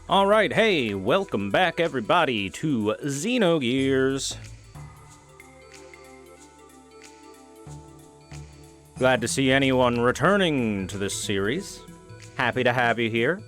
Alright, hey, welcome back everybody to Xenogears. Glad to see anyone returning to this series. Happy to have you here.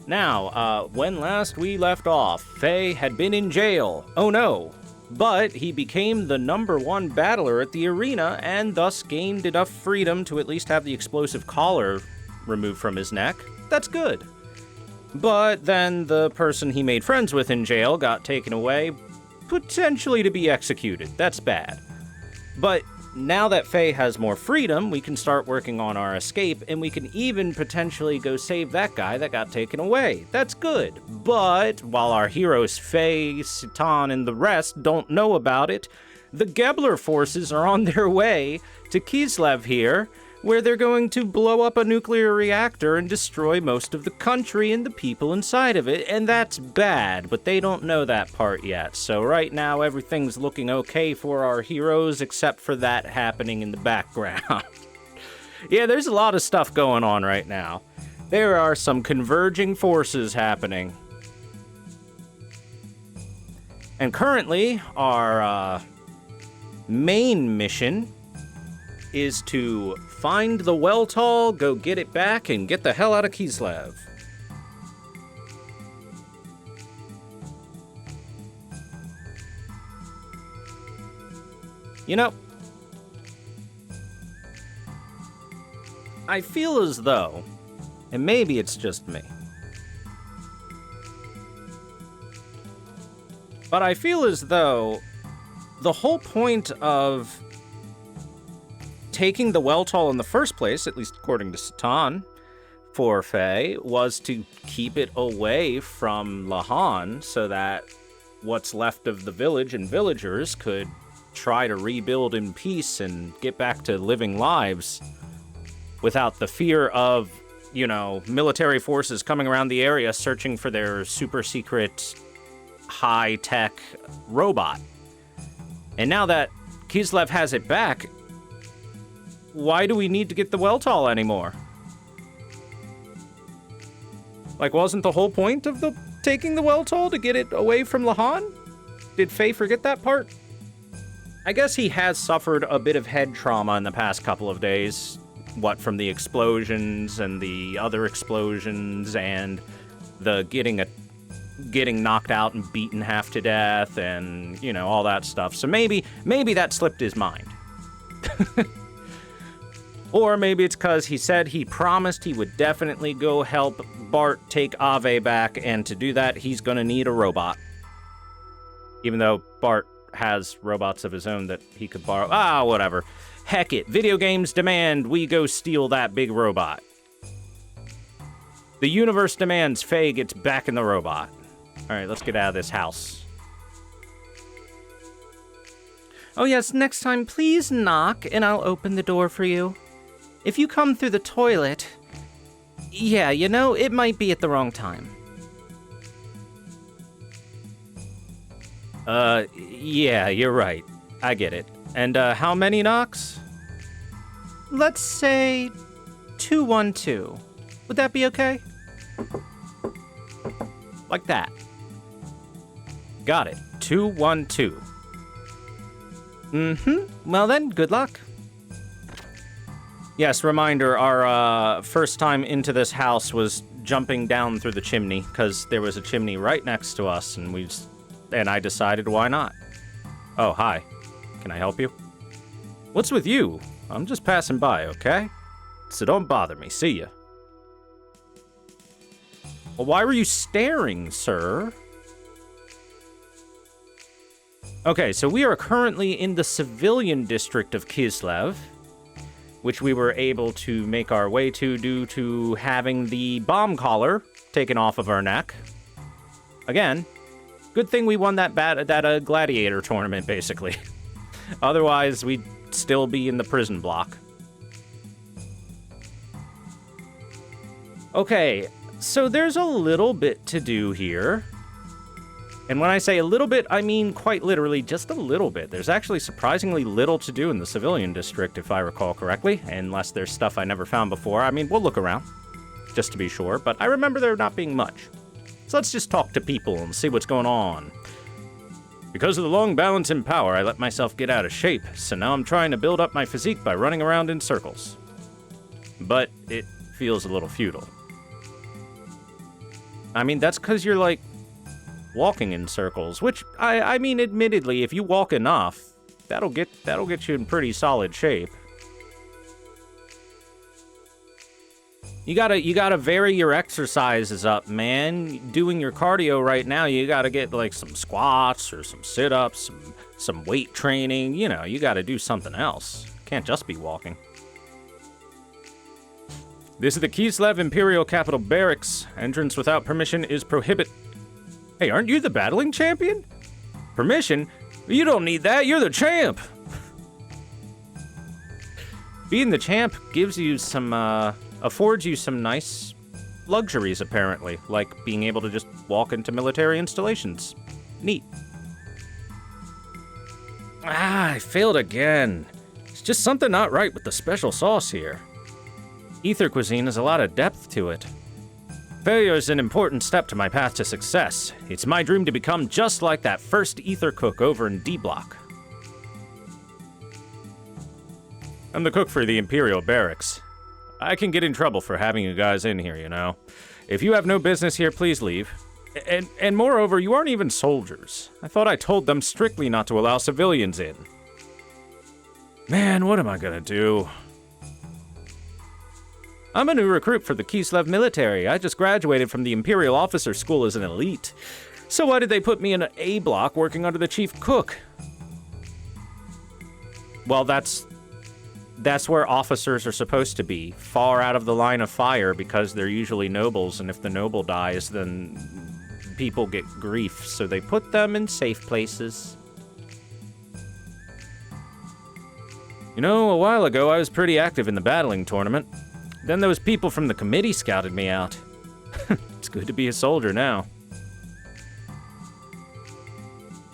Now, when last we left off, Faye had been in jail. Oh no. But he became the #1 battler at the arena and thus gained enough freedom to at least have the explosive collar removed from his neck. That's good. But then the person he made friends with in jail got taken away, potentially to be executed. That's bad. But now that Faye has more freedom, we can start working on our escape, and we can even potentially go save that guy that got taken away. That's good. But while our heroes Faye, Citan, and the rest don't know about it, the Gebler forces are on their way to Kislev here, where they're going to blow up a nuclear reactor and destroy most of the country and the people inside of it, and that's bad, but they don't know that part yet. So right now, everything's looking okay for our heroes, except for that happening in the background. Yeah, there's a lot of stuff going on right now. There are some converging forces happening. And currently, our main mission is to find the Weltall, go get it back, and get the hell out of Kislev. You know, I feel as though, and maybe it's just me, but I feel as though the whole point of taking the Weltall in the first place, at least according to Citan, for Faye, was to keep it away from Lahan so that what's left of the village and villagers could try to rebuild in peace and get back to living lives without the fear of, you know, military forces coming around the area searching for their super secret high-tech robot. And now that Kislev has it back, why do we need to get the Weltall anymore? Like, wasn't the whole point of taking the Weltall to get it away from Lahan? Did Faye forget that part? I guess he has suffered a bit of head trauma in the past couple of days. What, from the explosions and the other explosions and the getting knocked out and beaten half to death and, you know, all that stuff. So maybe that slipped his mind. Or maybe it's because he said he promised he would definitely go help Bart take Ave back, and to do that, he's going to need a robot. Even though Bart has robots of his own that he could borrow. Whatever. Heck it. Video games demand we go steal that big robot. The universe demands Faye gets back in the robot. Alright, let's get out of this house. Oh yes, next time please knock and I'll open the door for you. If you come through the toilet, yeah, you know, it might be at the wrong time. Yeah, you're right. I get it. And, how many knocks? Let's say 212. Would that be okay? Like that. Got it. 212. Well then, good luck. Yes, reminder, our first time into this house was jumping down through the chimney, because there was a chimney right next to us, and I decided why not. Oh, hi. Can I help you? What's with you? I'm just passing by, okay? So don't bother me. See ya. Well, why were you staring, sir? Okay, so we are currently in the civilian district of Kislev, which we were able to make our way to due to having the bomb collar taken off of our neck. Again, good thing we won that gladiator tournament, basically. Otherwise, we'd still be in the prison block. Okay, so there's a little bit to do here. And when I say a little bit, I mean quite literally just a little bit. There's actually surprisingly little to do in the civilian district, if I recall correctly, unless there's stuff I never found before. I mean, we'll look around, just to be sure, but I remember there not being much. So let's just talk to people and see what's going on. Because of the long balance in power, I let myself get out of shape, so now I'm trying to build up my physique by running around in circles. But it feels a little futile. I mean, that's because you're, like, walking in circles, which, I mean, admittedly, if you walk enough, that'll get you in pretty solid shape. You gotta vary your exercises up, man. Doing your cardio right now, you gotta get, like, some squats or some sit-ups, some weight training. You know, you gotta do something else. Can't just be walking. This is the Kislev Imperial Capital Barracks. Entrance without permission is prohibited. Hey, aren't you the battling champion? Permission? You don't need that, you're the champ! Being the champ gives you some, affords you some nice luxuries, apparently, like being able to just walk into military installations. Neat. I failed again. It's just something not right with the special sauce here. Ether cuisine has a lot of depth to it. Failure is an important step to my path to success. It's my dream to become just like that first ether cook over in D Block. I'm the cook for the Imperial Barracks. I can get in trouble for having you guys in here, you know. If you have no business here, please leave. And moreover, you aren't even soldiers. I thought I told them strictly not to allow civilians in. Man, what am I gonna do? I'm a new recruit for the Kislev military. I just graduated from the Imperial Officer School as an elite. So why did they put me in an A block working under the chief cook? Well, that's where officers are supposed to be, far out of the line of fire, because they're usually nobles, and if the noble dies, then people get grief, so they put them in safe places. You know, a while ago I was pretty active in the battling tournament. Then those people from the committee scouted me out. It's good to be a soldier now.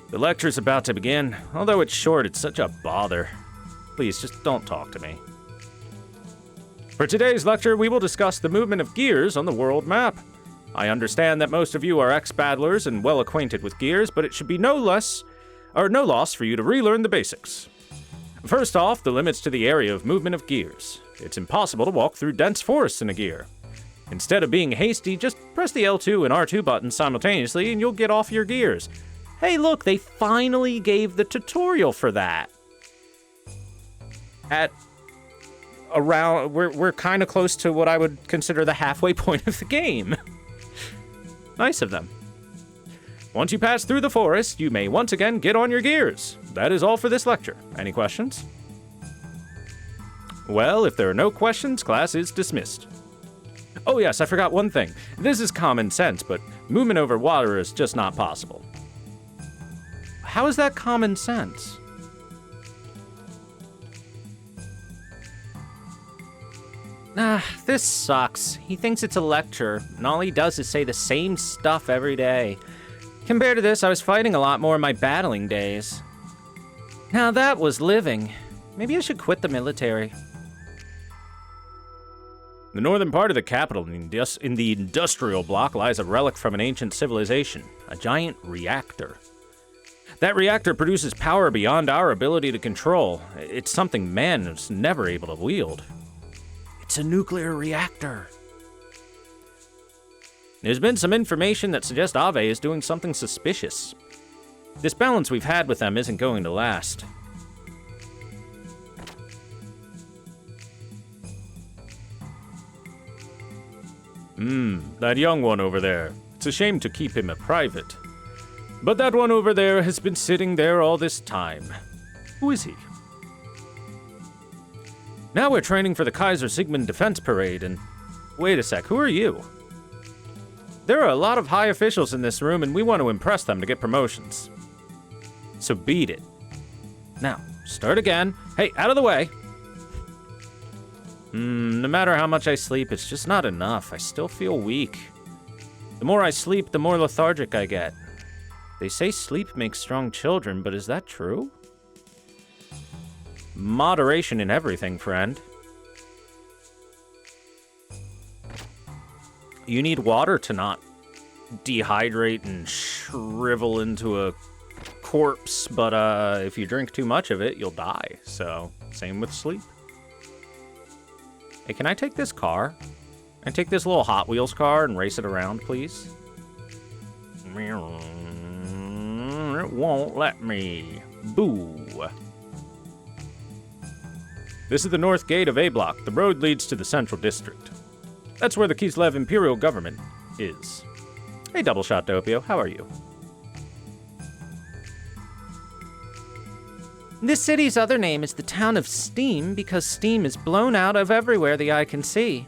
The lecture's about to begin. Although it's short, it's such a bother. Please, just don't talk to me. For today's lecture, we will discuss the movement of gears on the world map. I understand that most of you are ex-battlers and well acquainted with gears, but it should be no loss for you to relearn the basics. First off, the limits to the area of movement of gears. It's impossible to walk through dense forests in a gear. Instead of being hasty, just press the L2 and R2 buttons simultaneously and you'll get off your gears. Hey look, they finally gave the tutorial for that. We're kind of close to what I would consider the halfway point of the game. Nice of them. Once you pass through the forest, you may once again get on your gears. That is all for this lecture. Any questions? Well, if there are no questions, class is dismissed. Oh yes, I forgot one thing. This is common sense, but movement over water is just not possible. How is that common sense? This sucks. He thinks it's a lecture, and all he does is say the same stuff every day. Compared to this, I was fighting a lot more in my battling days. Now that was living. Maybe I should quit the military. The northern part of the capital, in the industrial block, lies a relic from an ancient civilization, a giant reactor. That reactor produces power beyond our ability to control. It's something man is never able to wield. It's a nuclear reactor. There's been some information that suggests Ave is doing something suspicious. This balance we've had with them isn't going to last. That young one over there. It's a shame to keep him a private. But that one over there has been sitting there all this time. Who is he? Now we're training for the Kaiser Sigmund Defense Parade, and... Wait a sec, who are you? There are a lot of high officials in this room, and we want to impress them to get promotions. So beat it. Now, start again. Hey, out of the way! No matter how much I sleep, it's just not enough. I still feel weak. The more I sleep, the more lethargic I get. They say sleep makes strong children, but is that true? Moderation in everything, friend. You need water to not dehydrate and shrivel into a corpse, but if you drink too much of it, you'll die. So, same with sleep. Hey, can I take this car? Can I take this little Hot Wheels car and race it around, please? It won't let me. Boo. This is the north gate of A Block. The road leads to the central district. That's where the Kislev Imperial government is. Hey, Double Shot Doppio, how are you? This city's other name is the town of Steam because steam is blown out of everywhere the eye can see.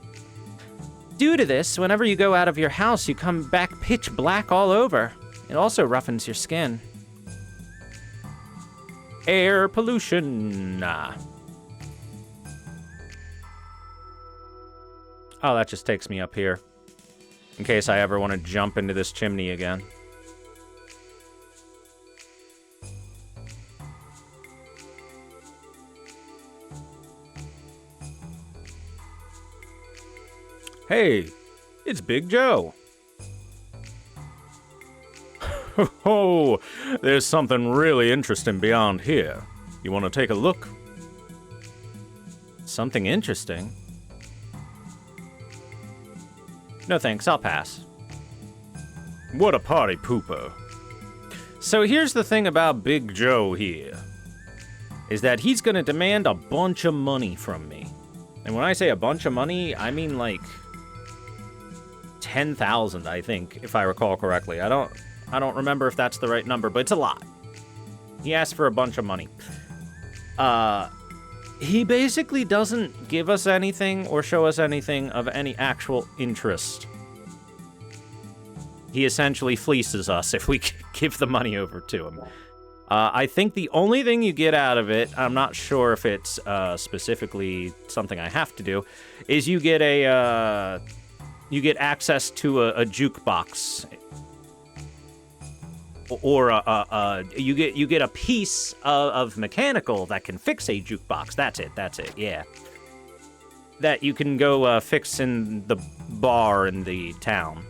Due to this, whenever you go out of your house, you come back pitch black all over. It also roughens your skin. Air pollution. Oh, that just takes me up here. In case I ever want to jump into this chimney again. Hey, it's Big Joe. Oh, there's something really interesting beyond here. You want to take a look? Something interesting? No thanks, I'll pass. What a party pooper. So here's the thing about Big Joe here, is that he's gonna demand a bunch of money from me. And when I say a bunch of money, I mean like 10,000, I think, if I recall correctly. I don't remember if that's the right number, but it's a lot. He asked for a bunch of money. He basically doesn't give us anything or show us anything of any actual interest. He essentially fleeces us if we give the money over to him. I think the only thing you get out of it, I'm not sure if it's specifically something I have to do, is you get access to a jukebox, or you get a piece of mechanical that can fix a jukebox. That's it. Yeah, that you can go fix in the bar in the town.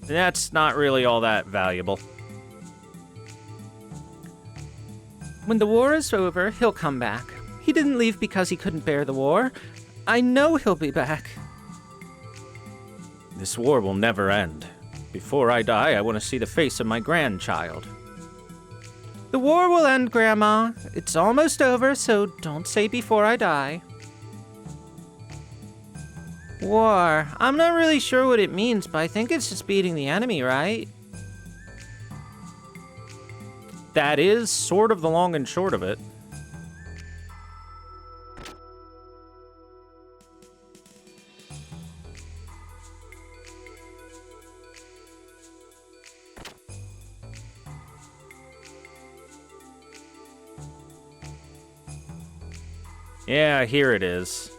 That's not really all that valuable. When the war is over, he'll come back. He didn't leave because he couldn't bear the war. I know he'll be back. This war will never end. Before I die, I want to see the face of my grandchild. The war will end, Grandma. It's almost over, so don't say before I die. War. I'm not really sure what it means, but I think it's just beating the enemy, right? That is sort of the long and short of it. Yeah, here it is.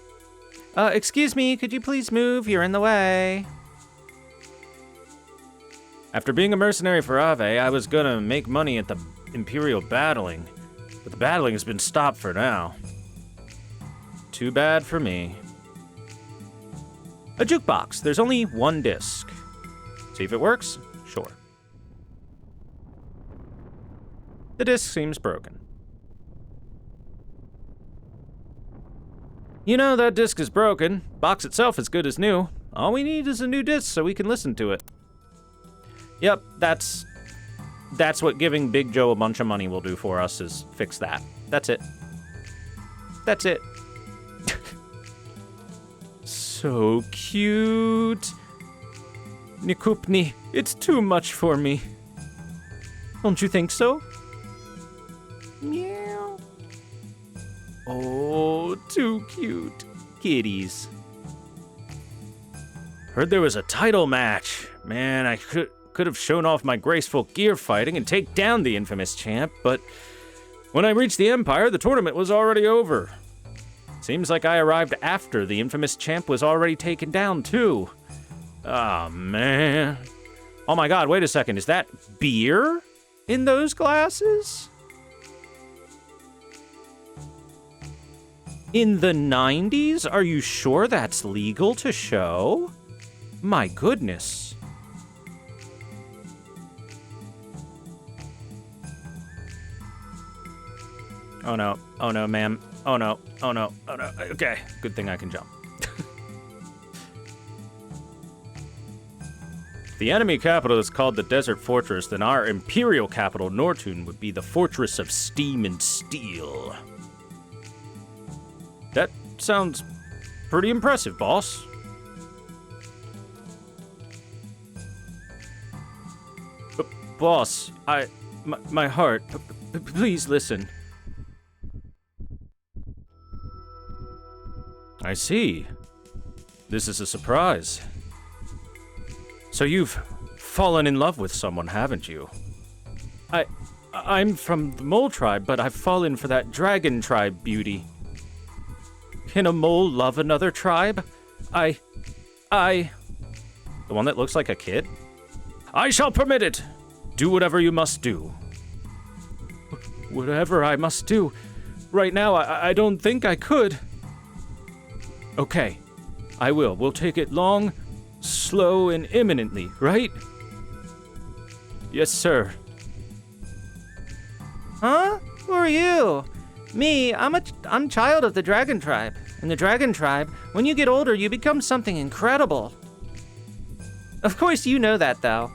Excuse me, could you please move? You're in the way. After being a mercenary for Ave, I was gonna make money at the Imperial battling, but the battling has been stopped for now. Too bad for me. A jukebox. There's only one disc. See if it works? Sure. The disc seems broken. You know, that disc is broken. Box itself is good as new. All we need is a new disc so we can listen to it. Yep, that's what giving Big Joe a bunch of money will do for us, is fix that. That's it. That's it. So cute. Nikupni, it's too much for me. Don't you think so? Meow. Oh, too cute. Kitties. Heard there was a title match. Man, I could have shown off my graceful gear fighting and take down the infamous champ, but when I reached the Empire, the tournament was already over. Seems like I arrived after the infamous champ was already taken down, too. Ah, man. Oh my god, wait a second. Is that beer in those glasses? In the 90s? Are you sure that's legal to show? My goodness. Oh no, ma'am. Oh no. Okay, good thing I can jump. If the enemy capital is called the Desert Fortress, then our imperial capital, Nortun, would be the Fortress of Steam and Steel. That sounds pretty impressive, boss. Boss, my heart, please listen. I see. This is a surprise. So you've fallen in love with someone, haven't you? I'm from the mole tribe, but I've fallen for that dragon tribe beauty. Can a mole love another tribe? The one that looks like a kid? I shall permit it! Do whatever you must do. Whatever I must do? Right now, I don't think I could. Okay, I will. We'll take it long, slow, and imminently, right? Yes, sir. Huh? Who are you? Me, I'm child of the dragon tribe. In the dragon tribe, when you get older, you become something incredible. Of course you know that, though.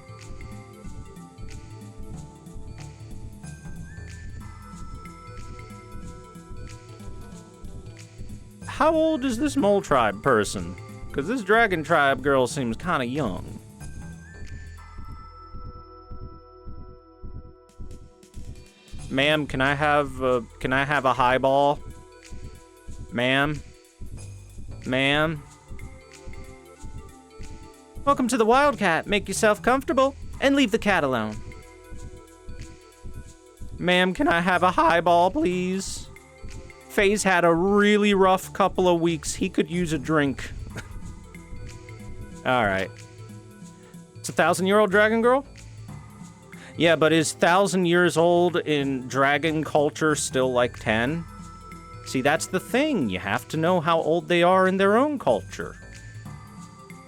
How old is this mole tribe person? Because this dragon tribe girl seems kind of young. Ma'am, can I have a highball? Ma'am? Ma'am? Welcome to the Wildcat. Make yourself comfortable and leave the cat alone. Ma'am, can I have a highball, please? Faye's had a really rough couple of weeks. He could use a drink. All right. It's a 1,000-year-old dragon girl? Yeah, but is 1,000 years old in dragon culture still like 10? See, that's the thing. You have to know how old they are in their own culture.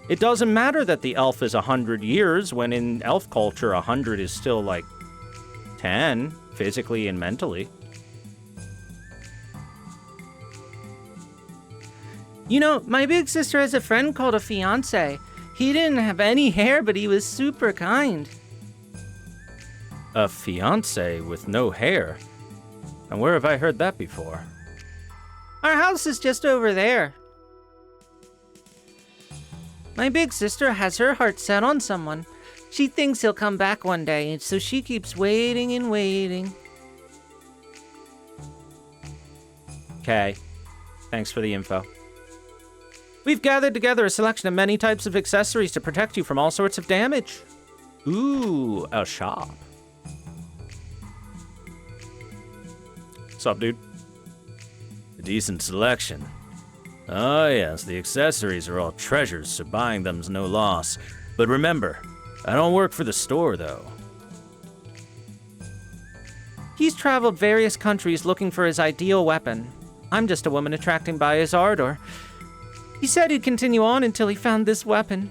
It doesn't matter that the elf is 100 years, when in elf culture, 100 is still like 10, physically and mentally. You know, my big sister has a friend called a fiancé. He didn't have any hair, but he was super kind. A fiancé with no hair? And where have I heard that before? Our house is just over there. My big sister has her heart set on someone. She thinks he'll come back one day, and so she keeps waiting and waiting. Okay. Thanks for the info. We've gathered together a selection of many types of accessories to protect you from all sorts of damage. Ooh, a shop. What's up, dude? A decent selection. Oh yes, the accessories are all treasures, so buying them's no loss. But remember, I don't work for the store, though. He's traveled various countries looking for his ideal weapon. I'm just a woman attracted by his ardor. He said he'd continue on until he found this weapon.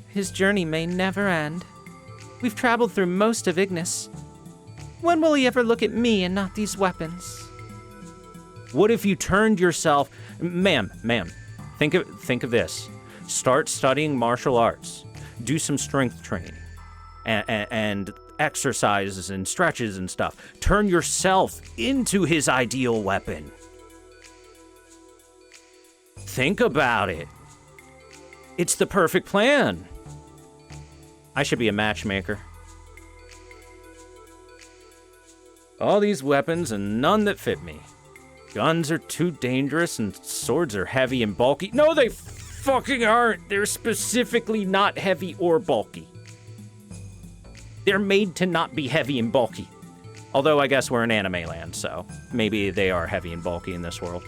His journey may never end. We've traveled through most of Ignis. When will he ever look at me and not these weapons? What if you turned yourself... Ma'am, think of this. Start studying martial arts. Do some strength training. And exercises and stretches and stuff. Turn yourself into his ideal weapon. Think about it. It's the perfect plan. I should be a matchmaker. All these weapons and none that fit me. Guns are too dangerous and swords are heavy and bulky. No, they fucking aren't. They're specifically not heavy or bulky. They're made to not be heavy and bulky. Although I guess we're in anime land, so maybe they are heavy and bulky in this world.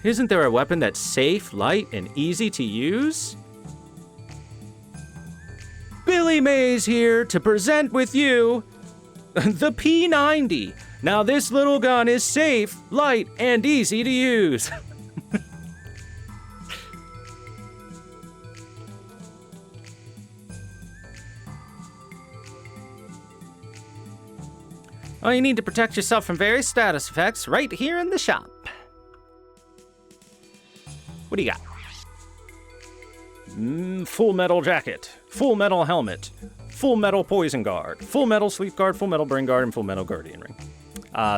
Isn't there a weapon that's safe, light, and easy to use? Billy Mays here to present with you the P90. Now this little gun is safe, light, and easy to use. Oh, you need to protect yourself from various status effects right here in the shop. What do you got? Full metal jacket, full metal helmet, full metal poison guard, full metal sleep guard, full metal brain guard, and full metal guardian ring.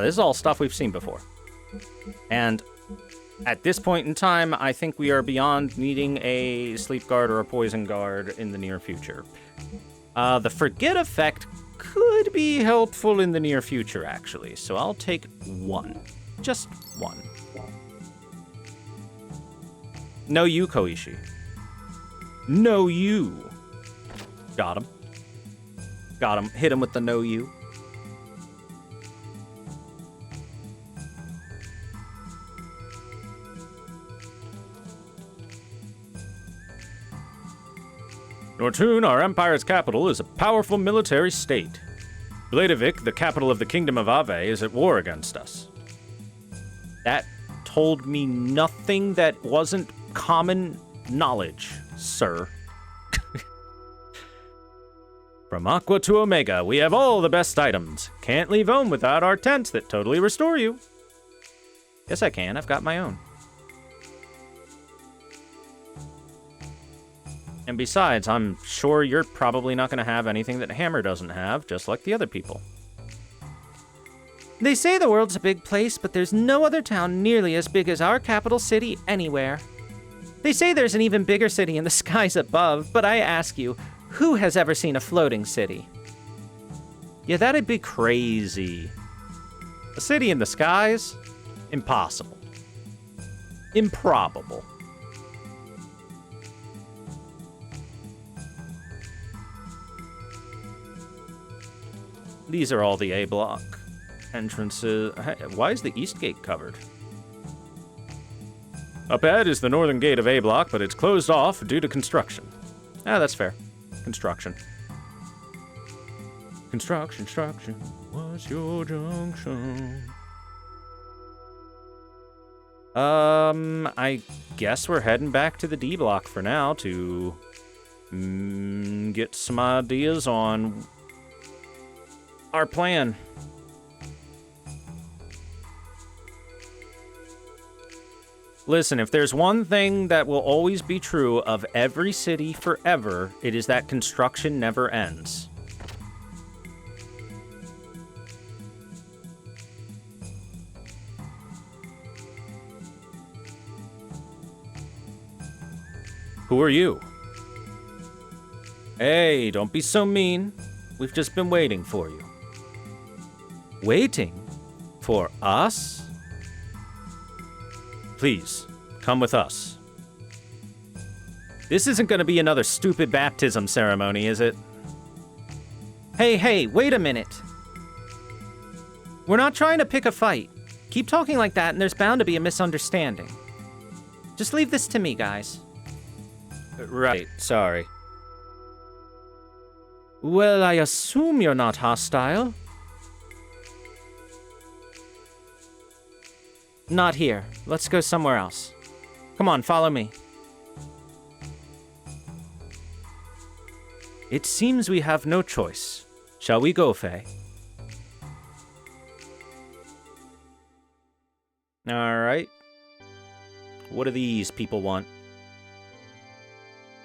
This is all stuff we've seen before. And at this point in time, I think we are beyond needing a sleep guard or a poison guard in the near future. The forget effect could be helpful in the near future, actually. So I'll take one. Just one. No you, Koishi. No you. Got him. Got him. Hit him with the no you. Nortun, our empire's capital, is a powerful military state. Bladevik, the capital of the kingdom of Ave, is at war against us. That told me nothing that wasn't common knowledge, sir. From Aqua to Omega, we have all the best items. Can't leave home without our tents that totally restore you. Yes, I can. I've got my own. And besides, I'm sure you're probably not going to have anything that Hammer doesn't have, just like the other people. They say the world's a big place, but there's no other town nearly as big as our capital city anywhere. They say there's an even bigger city in the skies above, but I ask you, who has ever seen a floating city? Yeah, that'd be crazy. A city in the skies? Impossible. Improbable. These are all the A block entrances. Why is the east gate covered? Up ahead is the northern gate of A block, but it's closed off due to construction. Ah, that's fair. Construction. Construction. What's your junction? I guess we're heading back to the D block for now to get some ideas on our plan. Listen, if there's one thing that will always be true of every city forever, it is that construction never ends. Who are you? Hey, don't be so mean. We've just been waiting for you. Waiting? For us? Please, come with us. This isn't going to be another stupid baptism ceremony, is it? Hey, wait a minute. We're not trying to pick a fight. Keep talking like that and there's bound to be a misunderstanding. Just leave this to me, guys. Right, sorry. Well, I assume you're not hostile. Not here. Let's go somewhere else. Come on, follow me. It seems we have no choice. Shall we go, Faye? Alright. What do these people want?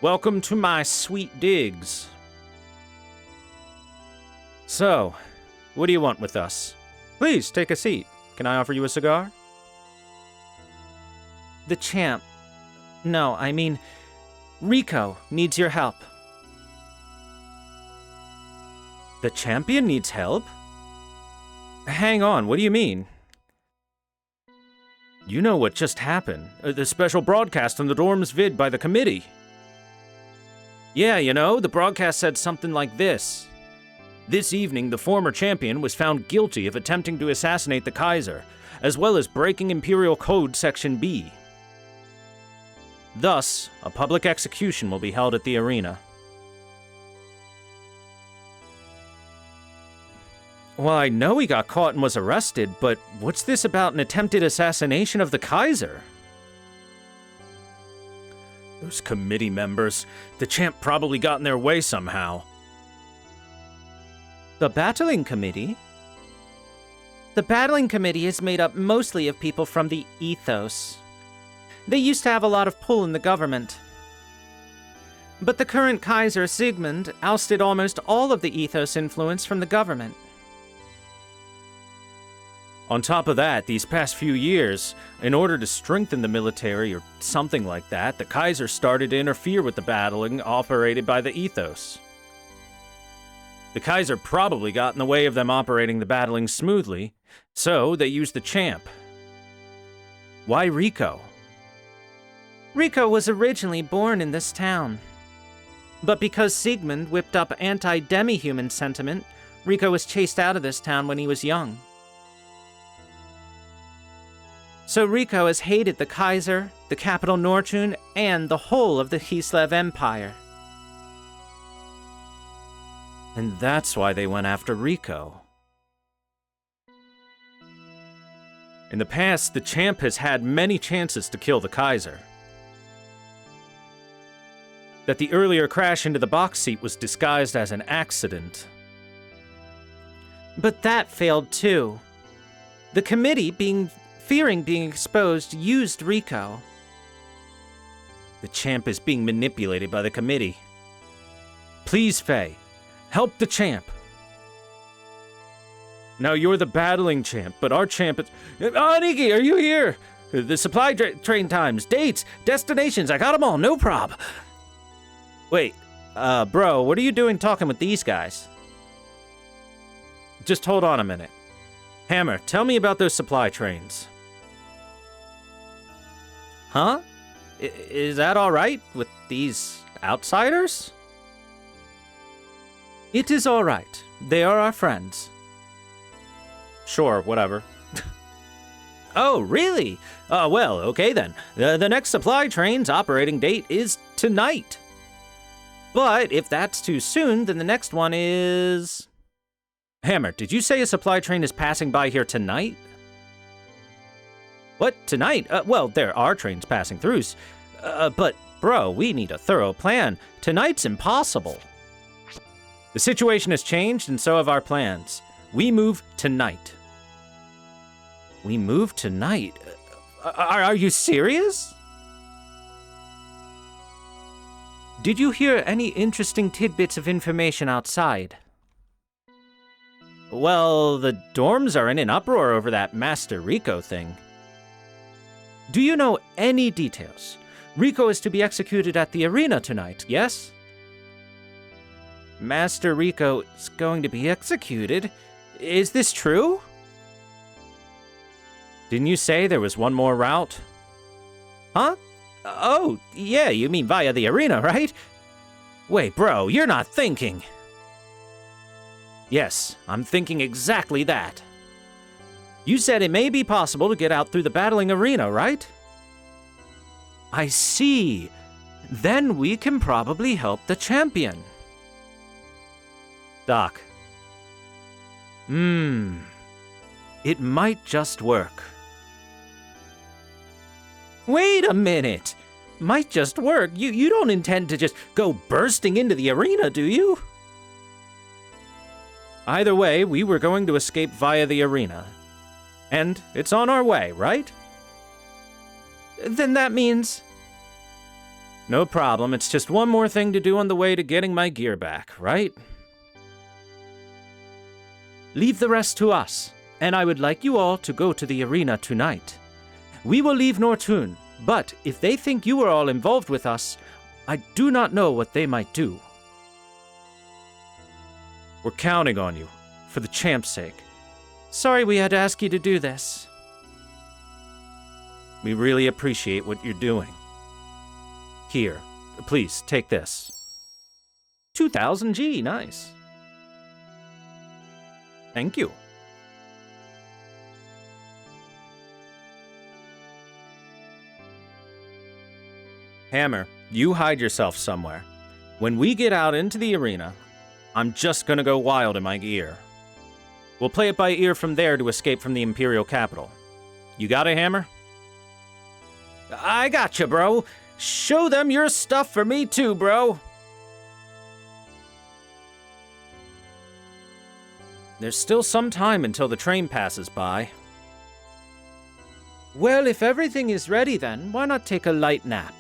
Welcome to my sweet digs. So, what do you want with us? Please, take a seat. Can I offer you a cigar? The champ. No, I mean, Rico needs your help. The champion needs help? Hang on, what do you mean? You know what just happened. The special broadcast on the dorm's vid by the committee. Yeah, you know, the broadcast said something like this. This evening, the former champion was found guilty of attempting to assassinate the Kaiser, as well as breaking Imperial Code Section B. Thus, a public execution will be held at the arena. Well, I know he got caught and was arrested, but what's this about an attempted assassination of the Kaiser? Those committee members. The champ probably got in their way somehow. The battling committee? The battling committee is made up mostly of people from the ethos. They used to have a lot of pull in the government. But the current Kaiser, Sigmund, ousted almost all of the ethos influence from the government. On top of that, these past few years, in order to strengthen the military or something like that, the Kaiser started to interfere with the battling operated by the ethos. The Kaiser probably got in the way of them operating the battling smoothly, so they used the champ. Why Rico? Rico was originally born in this town. But because Sigmund whipped up anti-demi-human sentiment, Rico was chased out of this town when he was young. So Rico has hated the Kaiser, the capital Nortun, and the whole of the Kislev Empire. And that's why they went after Rico. In the past, the champ has had many chances to kill the Kaiser. That the earlier crash into the box seat was disguised as an accident. But that failed too. The committee, fearing being exposed, used Rico. The champ is being manipulated by the committee. Please, Faye, help the champ. Now you're the battling champ, but our champ is... Oh, Nikki, are you here? The supply train times, dates, destinations, I got them all, no prob. Wait, bro, what are you doing talking with these guys? Just hold on a minute. Hammer, tell me about those supply trains. Huh? Is that all right with these outsiders? It is all right. They are our friends. Sure, whatever. Oh, really? Well, okay then. The next supply train's operating date is tonight. But if that's too soon, then the next one is... Hammer, did you say a supply train is passing by here tonight? What, tonight? Well, there are trains passing through. But, bro, we need a thorough plan. Tonight's impossible. The situation has changed, and so have our plans. We move tonight. We move tonight? Are you serious? Did you hear any interesting tidbits of information outside? Well, the dorms are in an uproar over that Master Rico thing. Do you know any details? Rico is to be executed at the arena tonight, yes? Master Rico is going to be executed? Is this true? Didn't you say there was one more route? Huh? Oh, yeah, you mean via the arena, right? Wait, bro, you're not thinking. Yes, I'm thinking exactly that. You said it may be possible to get out through the battling arena, right? I see. Then we can probably help the champion. Doc. It might just work. Wait a minute. Might just work? You don't intend to just go bursting into the arena, do you? Either way, we were going to escape via the arena. And it's on our way, right? Then that means... No problem, it's just one more thing to do on the way to getting my gear back, right? Leave the rest to us, and I would like you all to go to the arena tonight. We will leave Nortun, but if they think you are all involved with us, I do not know what they might do. We're counting on you, for the champ's sake. Sorry we had to ask you to do this. We really appreciate what you're doing. Here, please, take this. 2,000 G, nice. Thank you. Hammer, you hide yourself somewhere. When we get out into the arena, I'm just gonna go wild in my gear. We'll play it by ear from there to escape from the Imperial capital. You got a hammer? I gotcha, bro. Show them your stuff for me too, bro. There's still some time until the train passes by. Well, if everything is ready then, why not take a light nap?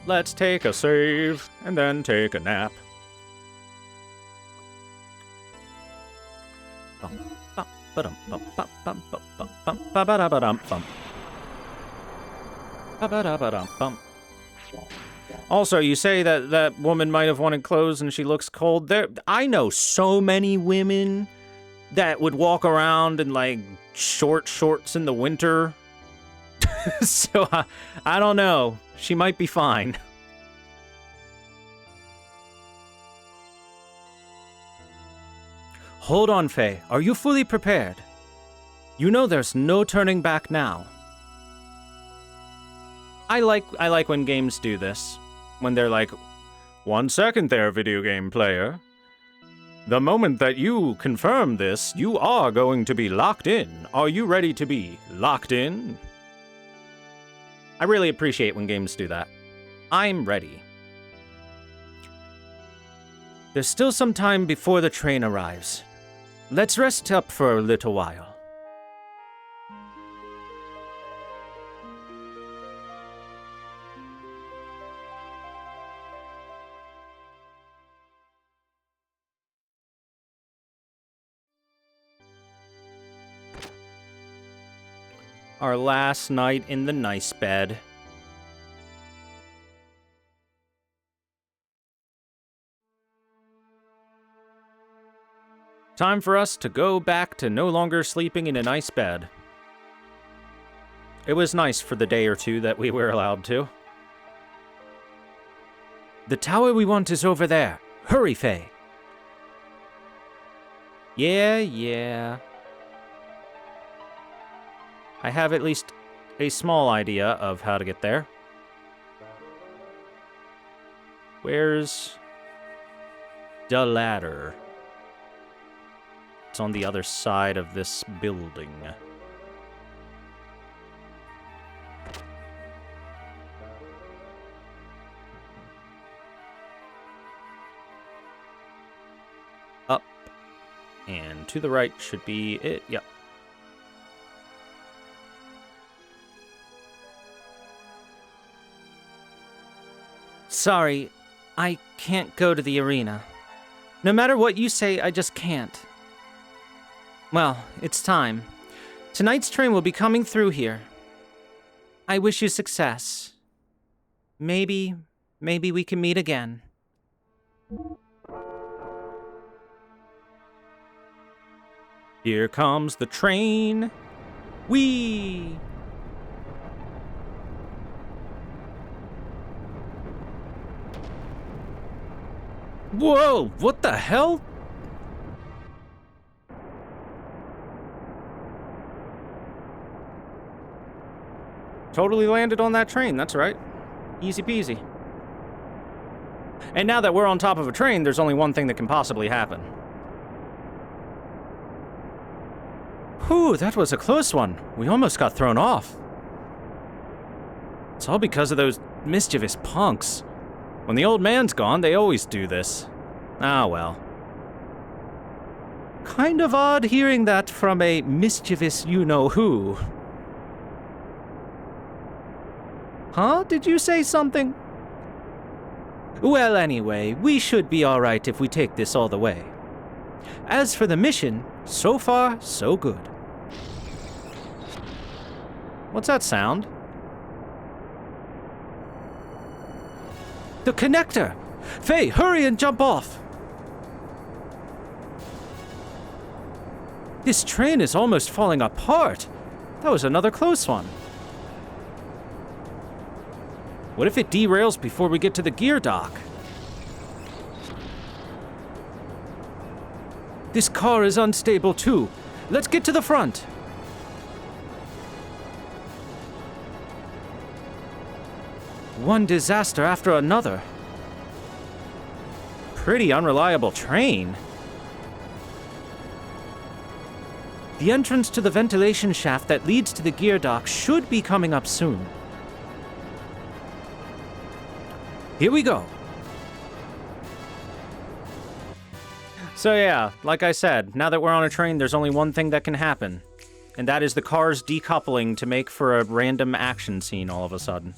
Let's take a save, and then take a nap. Also, you say that that woman might have wanted clothes and she looks cold. I know so many women that would walk around in, like, short shorts in the winter. So, I don't know. She might be fine. Hold on, Faye. Are you fully prepared? You know there's no turning back now. I like when games do this. When they're like, 1 second there, video game player. The moment that you confirm this, you are going to be locked in. Are you ready to be locked in? I really appreciate when games do that. I'm ready. There's still some time before the train arrives. Let's rest up for a little while. Our last night in the nice bed. Time for us to go back to no longer sleeping in a nice bed. It was nice for the day or two that we were allowed to. The tower we want is over there. Hurry, Faye. Yeah. I have at least a small idea of how to get there. Where's the ladder? It's on the other side of this building. Up. And to the right should be it. Yep. Sorry, I can't go to the arena. No matter what you say, I just can't. Well, it's time. Tonight's train will be coming through here. I wish you success. Maybe we can meet again. Here comes the train. Whee! Whoa, what the hell? Totally landed on that train, that's right. Easy peasy. And now that we're on top of a train, there's only one thing that can possibly happen. Whew, that was a close one. We almost got thrown off. It's all because of those mischievous punks. When the old man's gone, they always do this. Ah, well. Kind of odd hearing that from a mischievous you-know-who. Huh? Did you say something? Well, anyway, we should be alright if we take this all the way. As for the mission, so far, so good. What's that sound? The connector! Faye, hurry and jump off! This train is almost falling apart. That was another close one. What if it derails before we get to the gear dock? This car is unstable too. Let's get to the front. One disaster after another. Pretty unreliable train. The entrance to the ventilation shaft that leads to the gear dock should be coming up soon. Here we go. So yeah, like I said, now that we're on a train, there's only one thing that can happen. And that is the cars decoupling to make for a random action scene all of a sudden.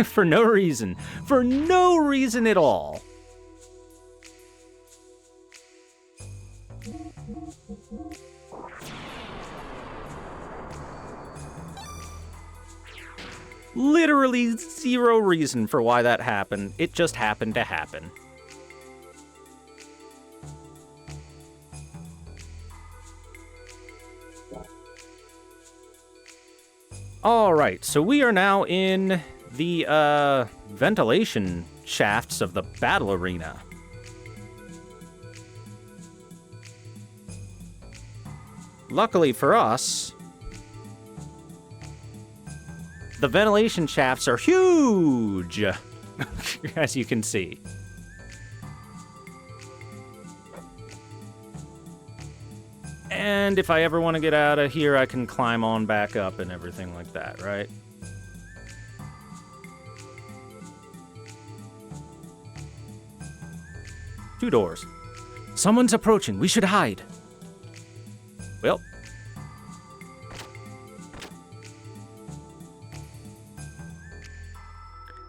For no reason. For no reason at all. Literally zero reason for why that happened. It just happened to happen. Alright, so we are now in the, ventilation shafts of the battle arena. Luckily for us, the ventilation shafts are huge, as you can see. And if I ever want to get out of here, I can climb on back up and everything like that, right? Two doors. Someone's approaching. We should hide. Well.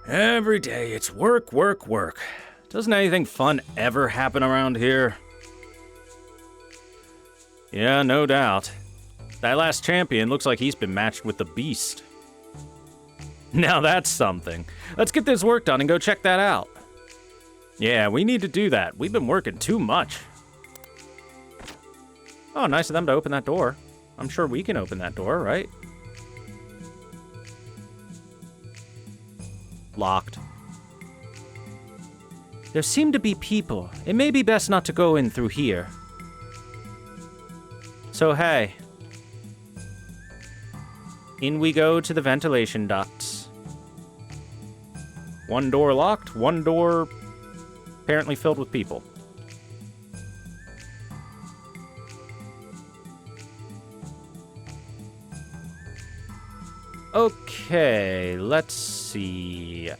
Every day it's work, work, work. Doesn't anything fun ever happen around here? Yeah, no doubt. That last champion looks like he's been matched with the beast. Now that's something. Let's get this work done and go check that out. Yeah, we need to do that. We've been working too much. Oh, nice of them to open that door. I'm sure we can open that door, right? Locked. There seem to be people. It may be best not to go in through here. So, hey. In we go to the ventilation ducts. One door locked, one door apparently filled with people. Okay, let's see.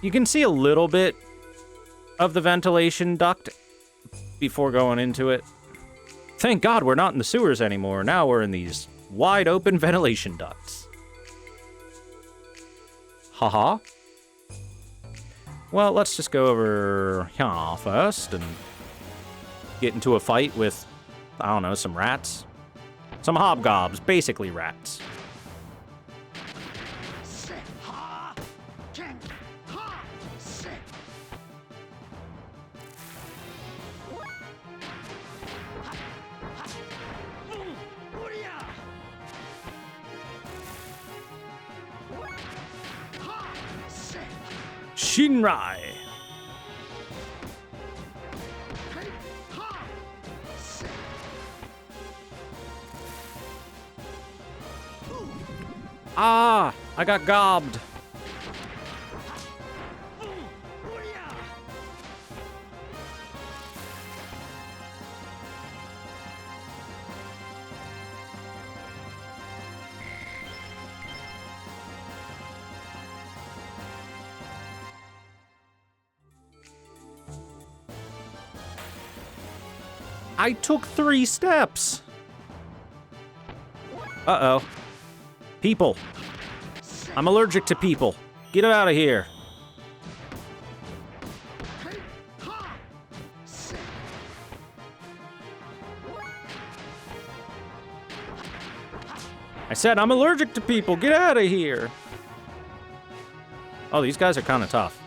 You can see a little bit of the ventilation duct before going into it. Thank God we're not in the sewers anymore. Now we're in these wide open ventilation ducts. Haha. Well, let's just go over here first and get into a fight with, I don't know, some rats. Some hobgobs, basically rats. Shinrai. Ah, I got gobbed. I took 3 steps. Uh-oh. People. I'm allergic to people. Get out of here. I said I'm allergic to people. Get out of here. Oh, these guys are kind of tough.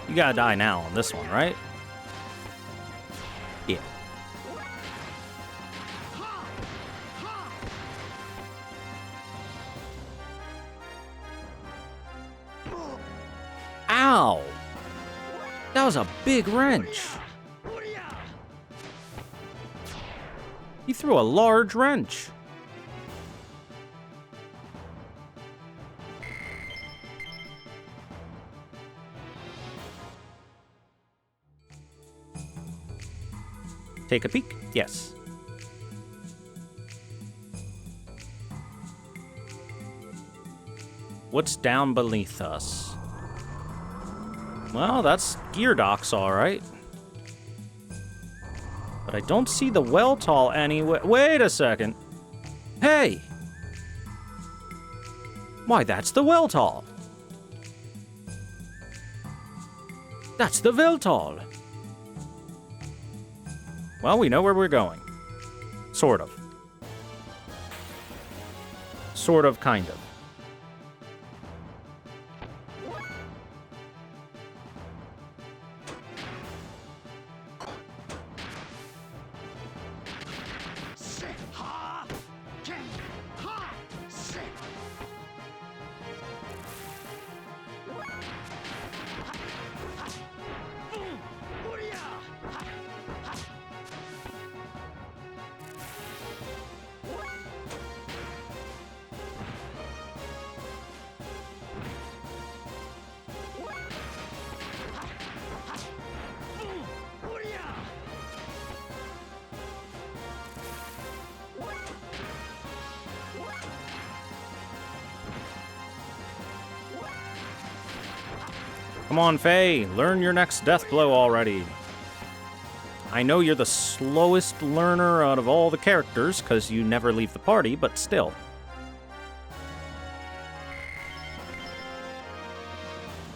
You gotta die now on this one, right? Yeah. Ow! That was a big wrench. He threw a large wrench. Take a peek? Yes. What's down beneath us? Well, that's gear docks, all right. But I don't see the Weltall anywhere. Wait a second. Hey! Why, that's the Weltall. That's the Weltall. Well, we know where we're going. Sort of. Sort of, kind of. Come on, Faye. Learn your next death blow already. I know you're the slowest learner out of all the characters, because you never leave the party, but still.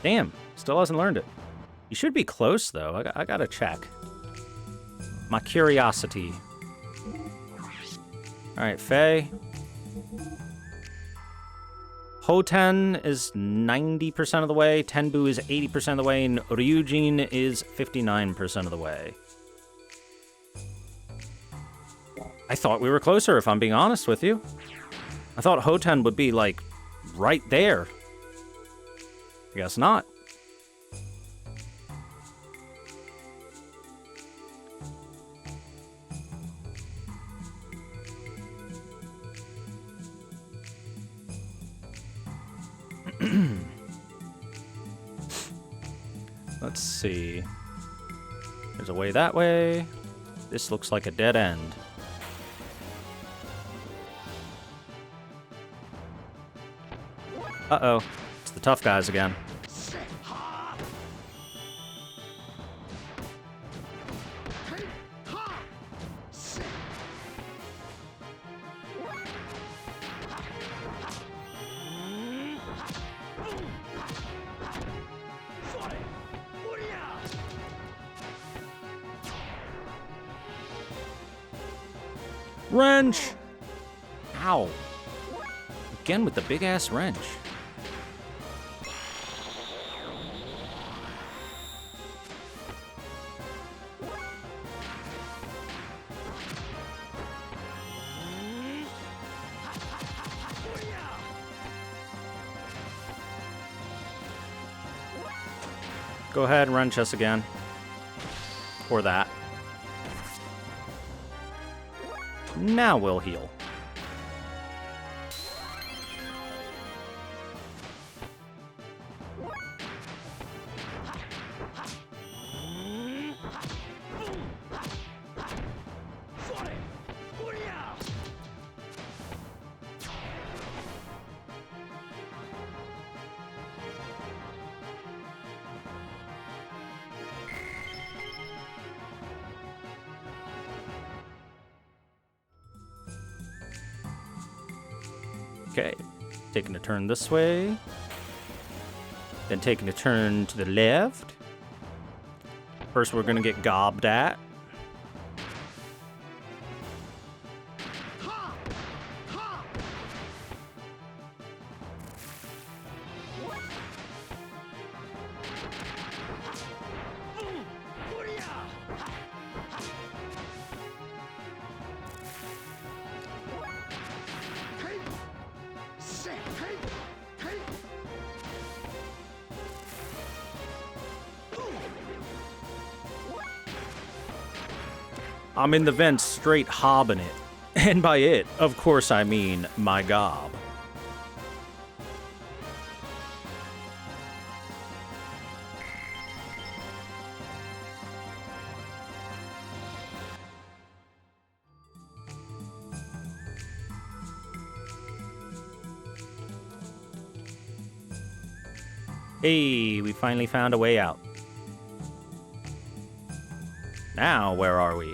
Damn, still hasn't learned it. You should be close, though. I gotta check. My curiosity. Alright, Faye. Hoten is 90% of the way, Tenbu is 80% of the way, and Ryujin is 59% of the way. I thought we were closer, if I'm being honest with you. I thought Hoten would be, like, right there. I guess not. Let's see. There's a way that way. This looks like a dead end. Uh-oh. It's the tough guys again. Wrench! Ow. Again with the big-ass wrench. Go ahead and wrench us again. Or that. Now we'll heal. Okay, taking a turn this way, then taking a turn to the left. First, we're gonna get gobbed at. I'm in the vents straight hobbing it. And by it, of course I mean my gob. Hey, we finally found a way out. Now, where are we?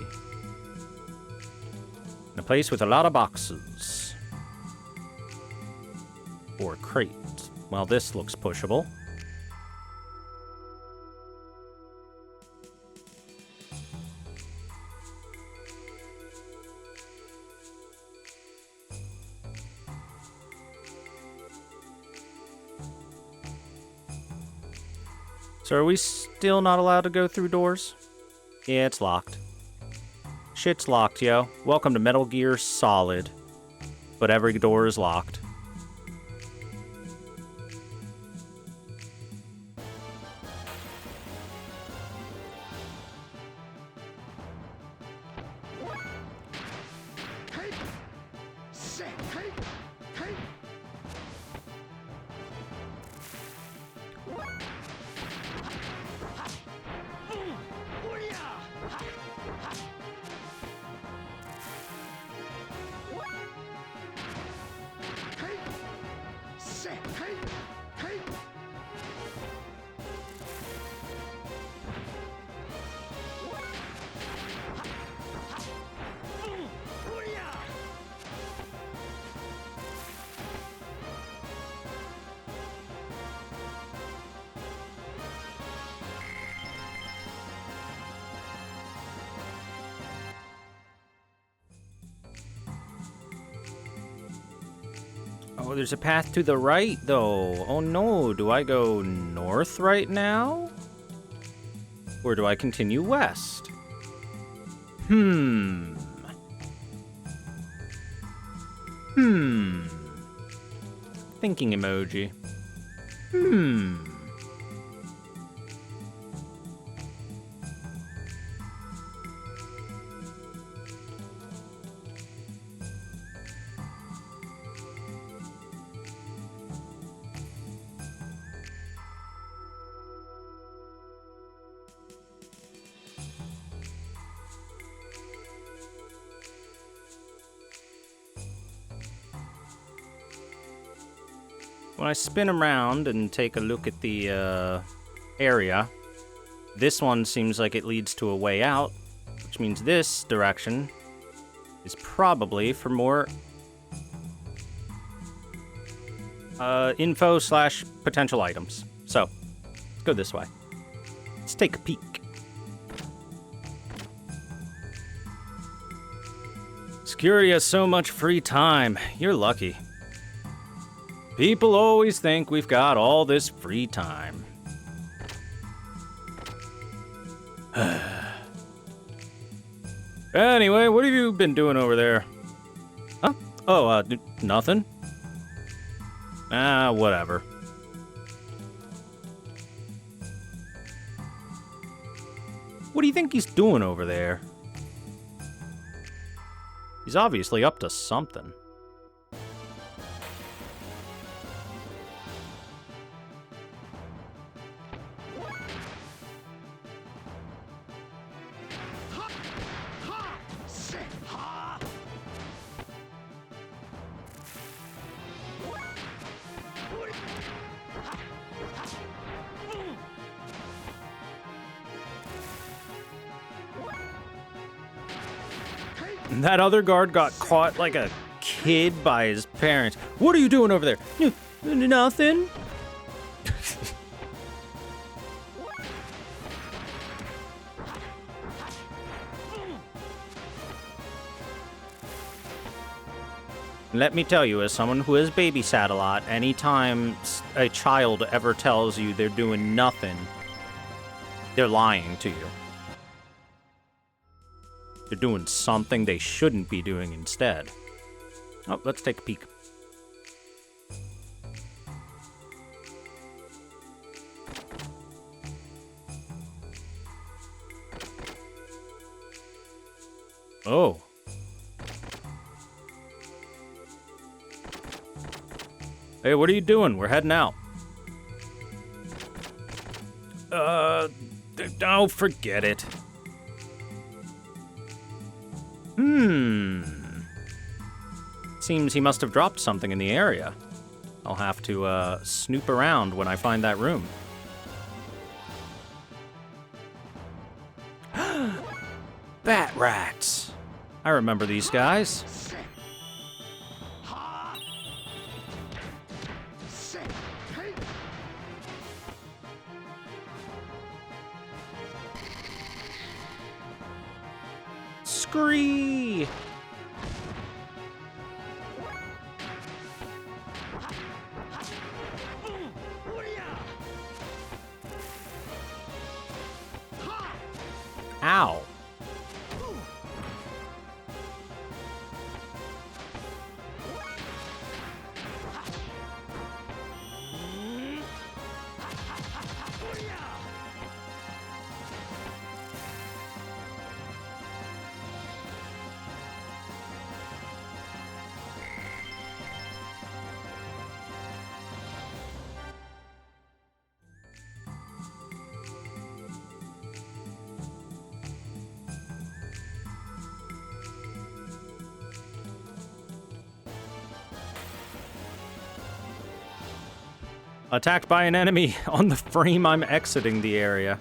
In a place with a lot of boxes. Or crates. Well, this looks pushable. So are we still not allowed to go through doors? Yeah, it's locked. Shit's locked, yo. Welcome to Metal Gear Solid. But every door is locked. Oh, there's a path to the right, though. Oh no, do I go north right now? Or do I continue west? Thinking emoji. When I spin around and take a look at the area, this one seems like it leads to a way out, which means this direction is probably for more info / potential items. So, let's go this way. Let's take a peek. Security has so much free time. You're lucky. People always think we've got all this free time. Anyway, what have you been doing over there? Huh? Oh, nothing. Whatever. What do you think he's doing over there? He's obviously up to something. That other guard got caught like a kid by his parents. What are you doing over there? Nothing. Let me tell you, as someone who has babysat a lot, anytime a child ever tells you they're doing nothing, they're lying to you. They're doing something they shouldn't be doing instead. Oh, let's take a peek. Oh. Hey, what are you doing? We're heading out. Oh, forget it. Seems he must have dropped something in the area. I'll have to, snoop around when I find that room. Bat rats. I remember these guys. Scree! Ow. Attacked by an enemy on the frame I'm exiting the area.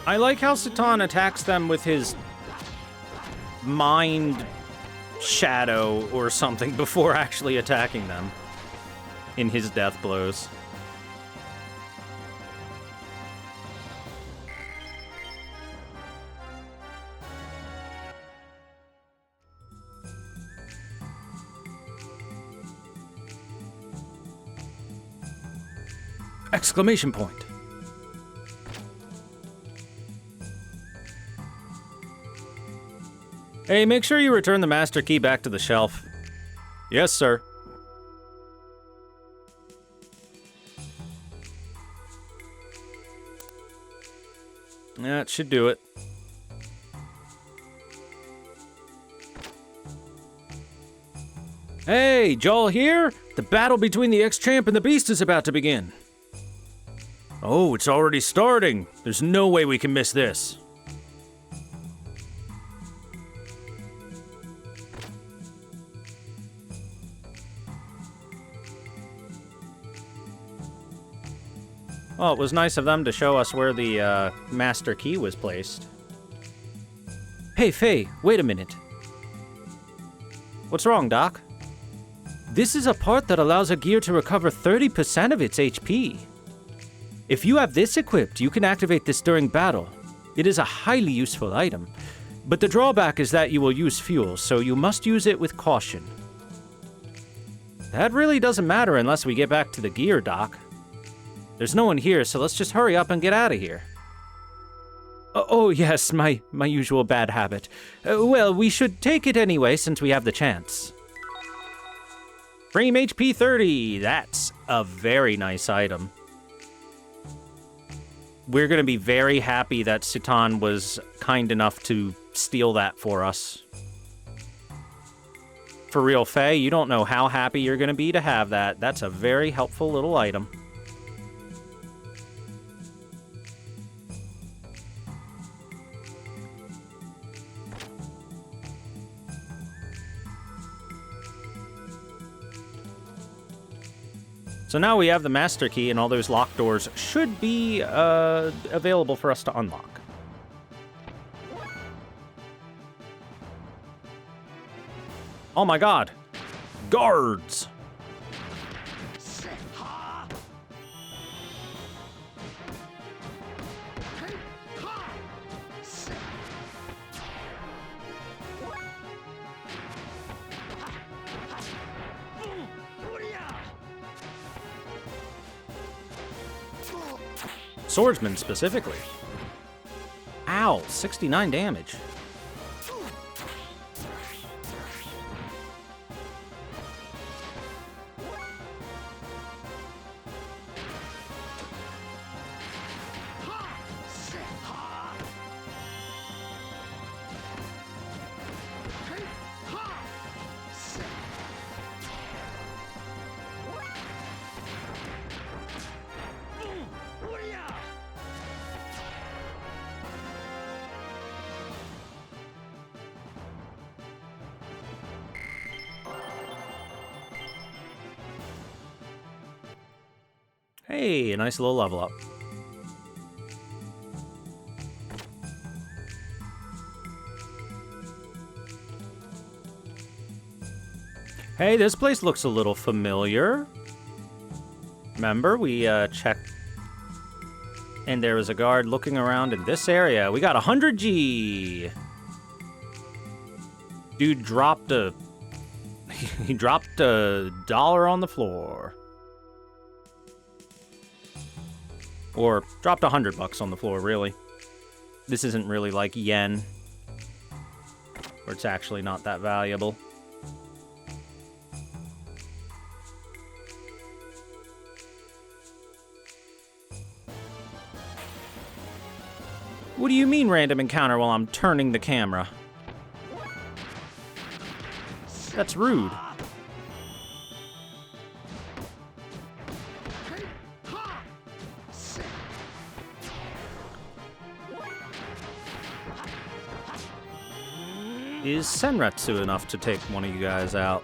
I like how Satan attacks them with his mind shadow or something before actually attacking them in his death blows. Exclamation point. Hey, make sure you return the master key back to the shelf. Yes, sir. That should do it. Hey, Joel here? The battle between the ex-champ and the beast is about to begin. Oh, it's already starting. There's no way we can miss this. Well, it was nice of them to show us where the master key was placed. Hey, Faye, wait a minute. What's wrong, Doc? This is a part that allows a gear to recover 30% of its HP. If you have this equipped, you can activate this during battle. It is a highly useful item, but the drawback is that you will use fuel, so you must use it with caution. That really doesn't matter unless we get back to the gear, Doc. There's no one here, so let's just hurry up and get out of here. Oh yes, my usual bad habit. Well, we should take it anyway since we have the chance. Frame HP 30, that's a very nice item. We're gonna be very happy that Satan was kind enough to steal that for us. For real, Faye, you don't know how happy you're gonna be to have that. That's a very helpful little item. So now we have the master key, and all those locked doors should be available for us to unlock. Oh my god! Guards! Swordsman specifically. Ow, 69 damage. Hey, a nice little level up. Hey, this place looks a little familiar. Remember, we checked, and there was a guard looking around in this area. We got 100 G. Dude dropped a... he dropped $1 on the floor. Or dropped $100 on the floor, really. This isn't really like yen, where it's actually not that valuable. What do you mean random encounter while I'm turning the camera? That's rude. Is Senretsu enough to take one of you guys out?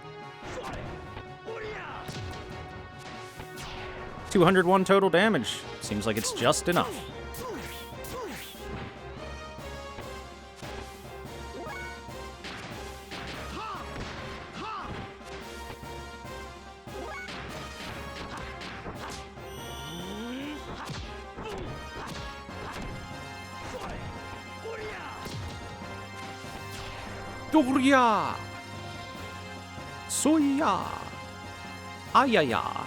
201 total damage. Seems like it's just enough. ThorW! Soya! Ayaya!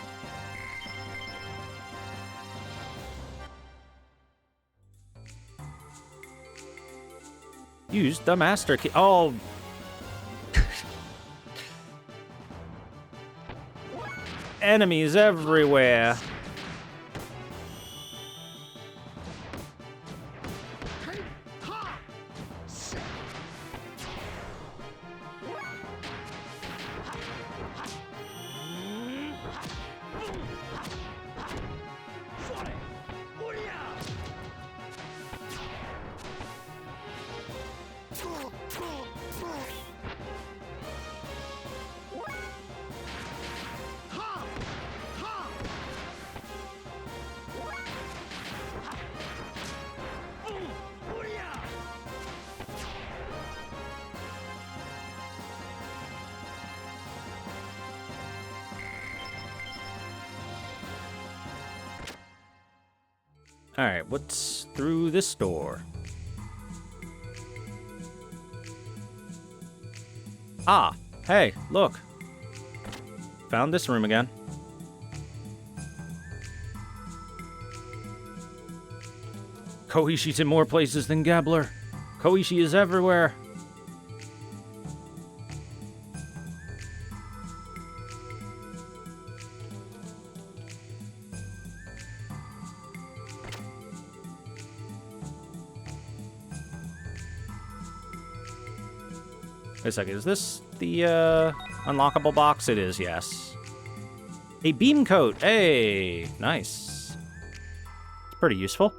Use the master key. Oh! Enemies everywhere! Alright, what's through this door? Ah, hey, look. Found this room again. Koishi's in more places than Gabbler. Koishi is everywhere. Wait a second, is this the unlockable box? It is, yes. A beam coat, hey, nice. It's pretty useful.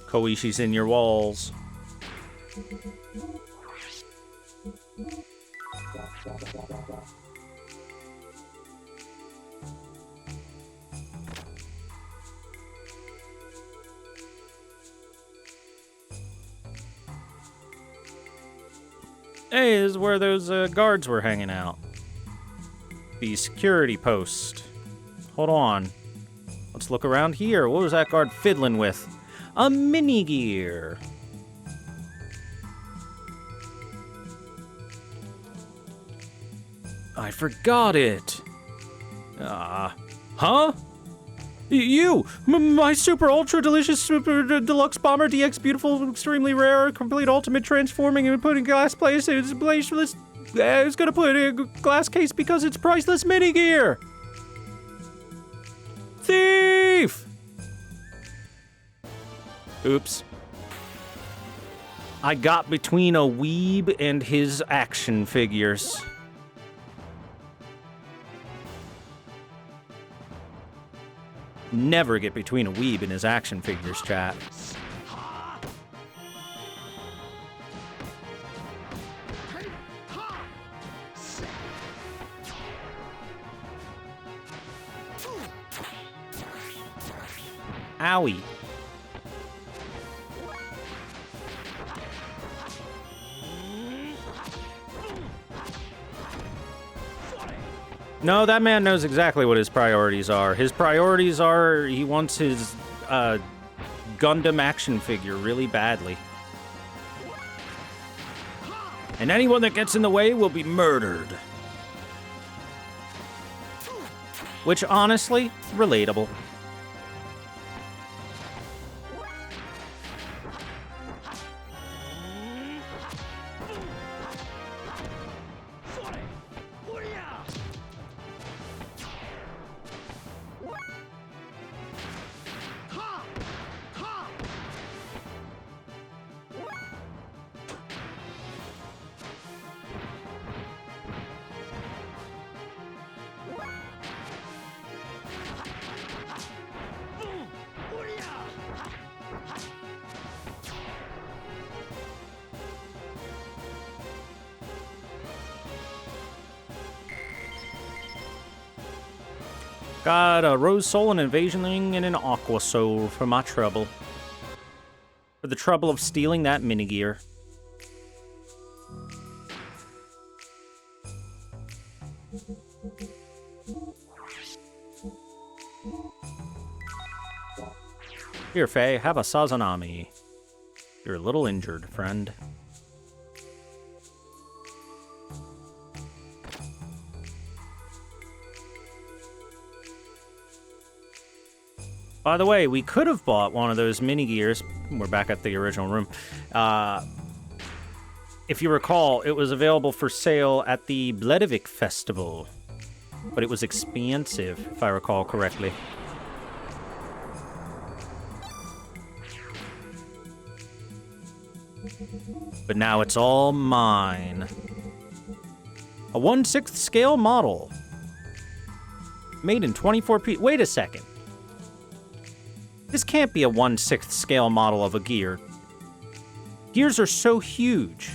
Koishi's in your walls. Hey, this is where those guards were hanging out. The security post. Hold on. Let's look around here. What was that guard fiddling with? A mini gear. I forgot it. Huh? You! My super ultra delicious super deluxe bomber DX beautiful extremely rare complete ultimate transforming and putting glass place in its place for this. I was gonna put in a glass case because it's priceless mini gear. Thief! Oops. I got between a weeb and his action figures. Never get between a weeb and his action figures, chat. Owie. No, that man knows exactly what his priorities are. His priorities are he wants his Gundam action figure really badly. And anyone that gets in the way will be murdered. Which, honestly, relatable. Got a Rose Soul, an Invasion Ring, and an Aqua Soul for my trouble. For the trouble of stealing that mini-gear. Here, Faye, have a Sazanami. You're a little injured, friend. By the way, we could have bought one of those mini gears. We're back at the original room. If you recall, it was available for sale at the Bledevik Festival. But it was expensive, if I recall correctly. But now it's all mine. A 1/6 scale model. Made in 24 pieces. Wait a second. This can't be a 1/6 scale model of a gear. Gears are so huge.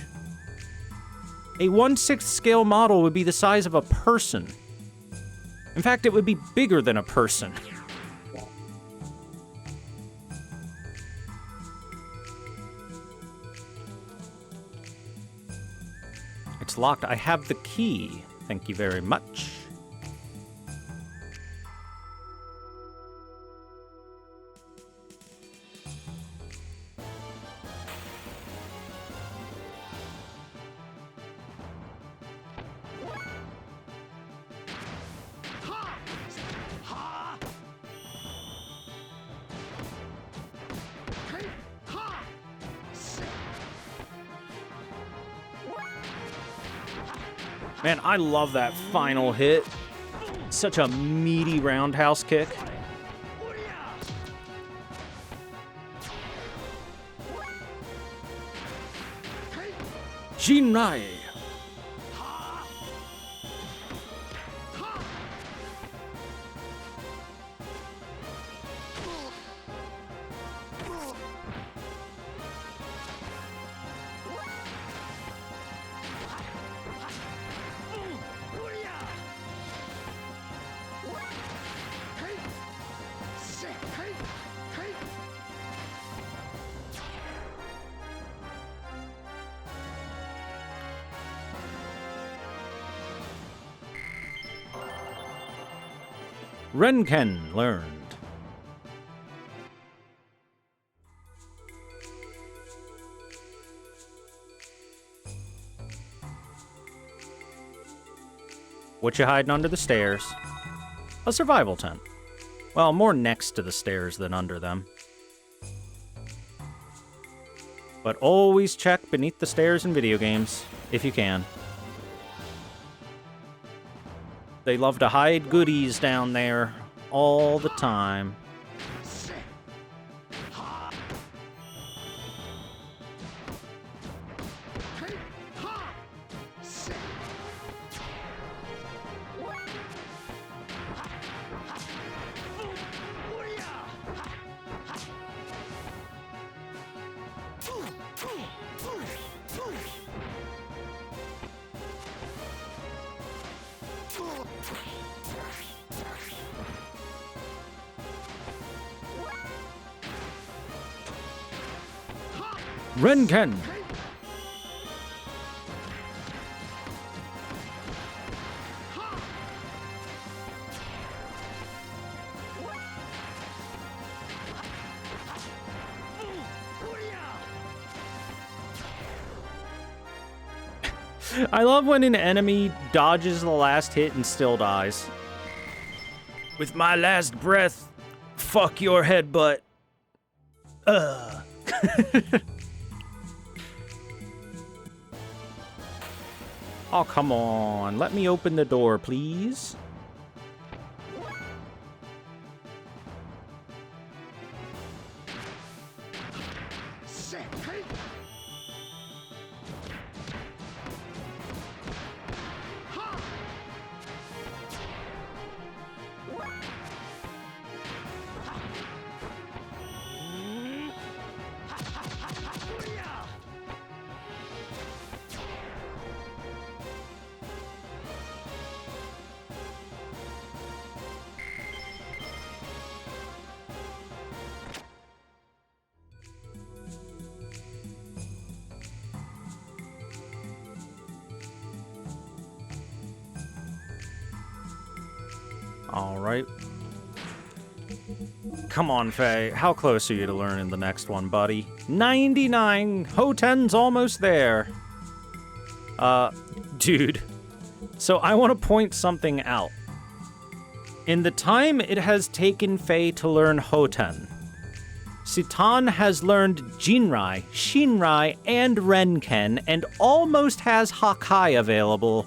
A 1/6 scale model would be the size of a person. In fact, it would be bigger than a person. It's locked. I have the key. Thank you very much. Man, I love that final hit. Such a meaty roundhouse kick. Jinrai. Renken learned. What you hiding under the stairs? A survival tent. Well, more next to the stairs than under them. But always check beneath the stairs in video games, if you can. They love to hide goodies down there all the time. Renken! I love when an enemy dodges the last hit and still dies. With my last breath, fuck your headbutt. Oh, come on. Let me open the door, please. All right. Come on, Faye. How close are you to learning the next one, buddy? 99! Ho-Ten's almost there. Dude. So I want to point something out. In the time it has taken Faye to learn Ho-Ten, Citan has learned Jinrai, Shinrai, and Renken, and almost has Hakai available.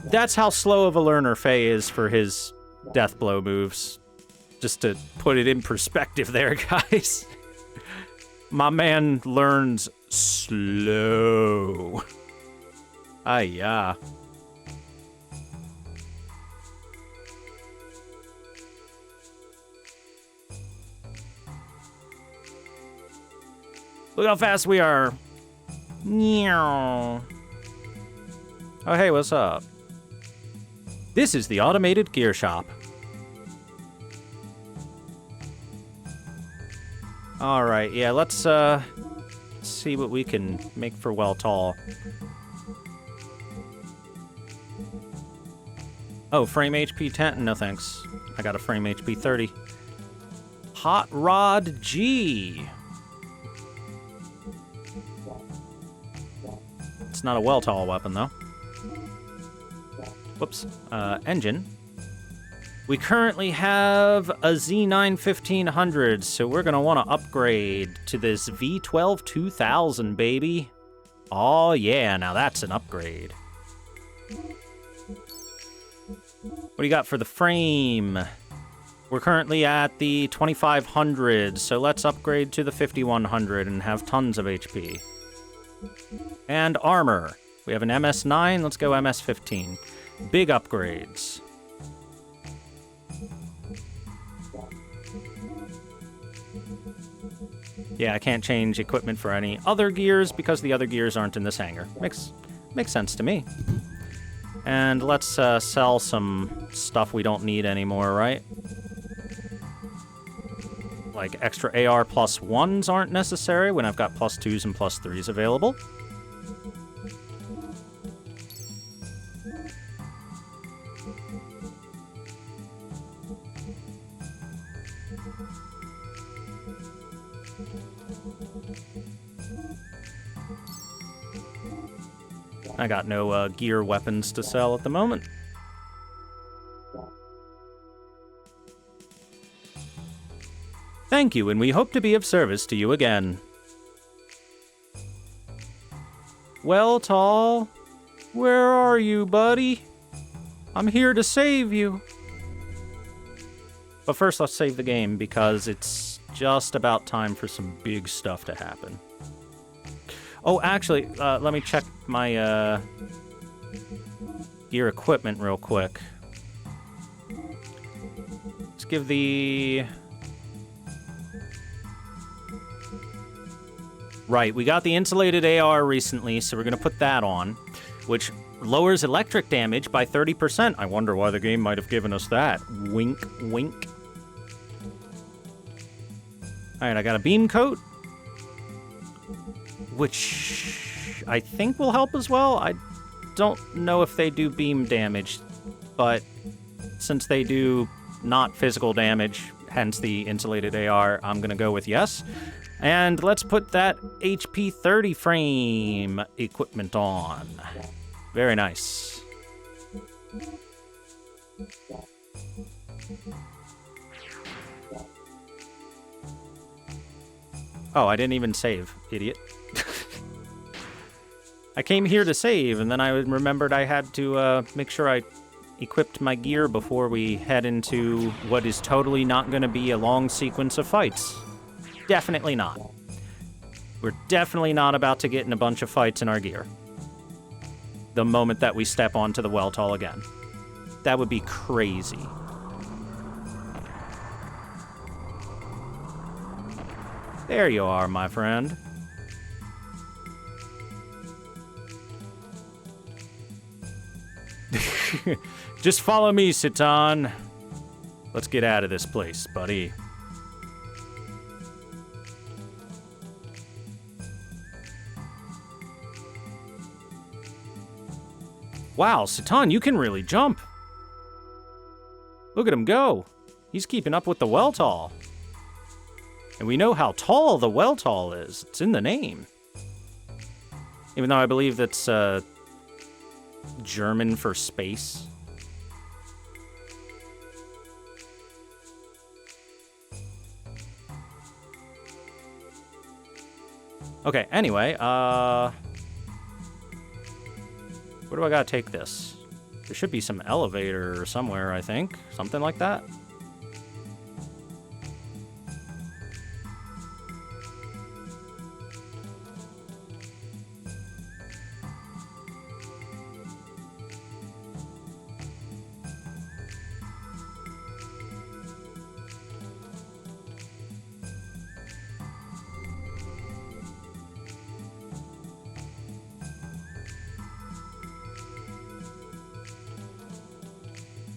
That's how slow of a learner Faye is for his death blow moves. Just to put it in perspective there, guys. My man learns slow. Yeah. Look how fast we are. Meow. Oh, hey, what's up? This is the automated gear shop. All right, yeah, let's see what we can make for Weltall. Oh, frame HP 10? No thanks. I got a frame HP 30. Hot Rod G. It's not a Weltall weapon, though. Whoops. Engine. We currently have a Z9 1500, so we're going to want to upgrade to this V12 2000, baby. Oh, yeah, now that's an upgrade. What do you got for the frame? We're currently at the 2500, so let's upgrade to the 5100 and have tons of HP. And armor. We have an MS9, let's go MS15. Big upgrades. Yeah, I can't change equipment for any other gears because the other gears aren't in this hangar. Makes sense to me. And let's sell some stuff we don't need anymore, right? Like extra AR plus 1s aren't necessary when I've got plus 2s and plus 3s available. I got no gear weapons to sell at the moment. Thank you, and we hope to be of service to you again. Well, Tall, where are you, buddy? I'm here to save you. But first, let's save the game, because it's just about time for some big stuff to happen. Oh, actually, let me check my gear equipment real quick. Let's give the... Right, we got the insulated AR recently, so we're going to put that on, which lowers electric damage by 30%. I wonder why the game might have given us that. Wink, wink. Alright, I got a beam coat, which I think will help as well. I don't know if they do beam damage, but since they do not physical damage, hence the insulated AR, I'm going to go with yes. And let's put that HP 30 frame equipment on. Very nice. Oh, I didn't even save, idiot. I came here to save, and then I remembered I had to make sure I equipped my gear before we head into what is totally not going to be a long sequence of fights. Definitely not. We're definitely not about to get in a bunch of fights in our gear the moment that we step onto the Weltall again. That would be crazy. There you are, my friend. Just follow me, Citan. Let's get out of this place, buddy. Wow, Citan, you can really jump. Look at him go. He's keeping up with the Weltall. And we know how tall the Weltall is. It's in the name. Even though I believe that's German for space. Okay, anyway, where do I gotta take this? There should be some elevator somewhere, I think. Something like that.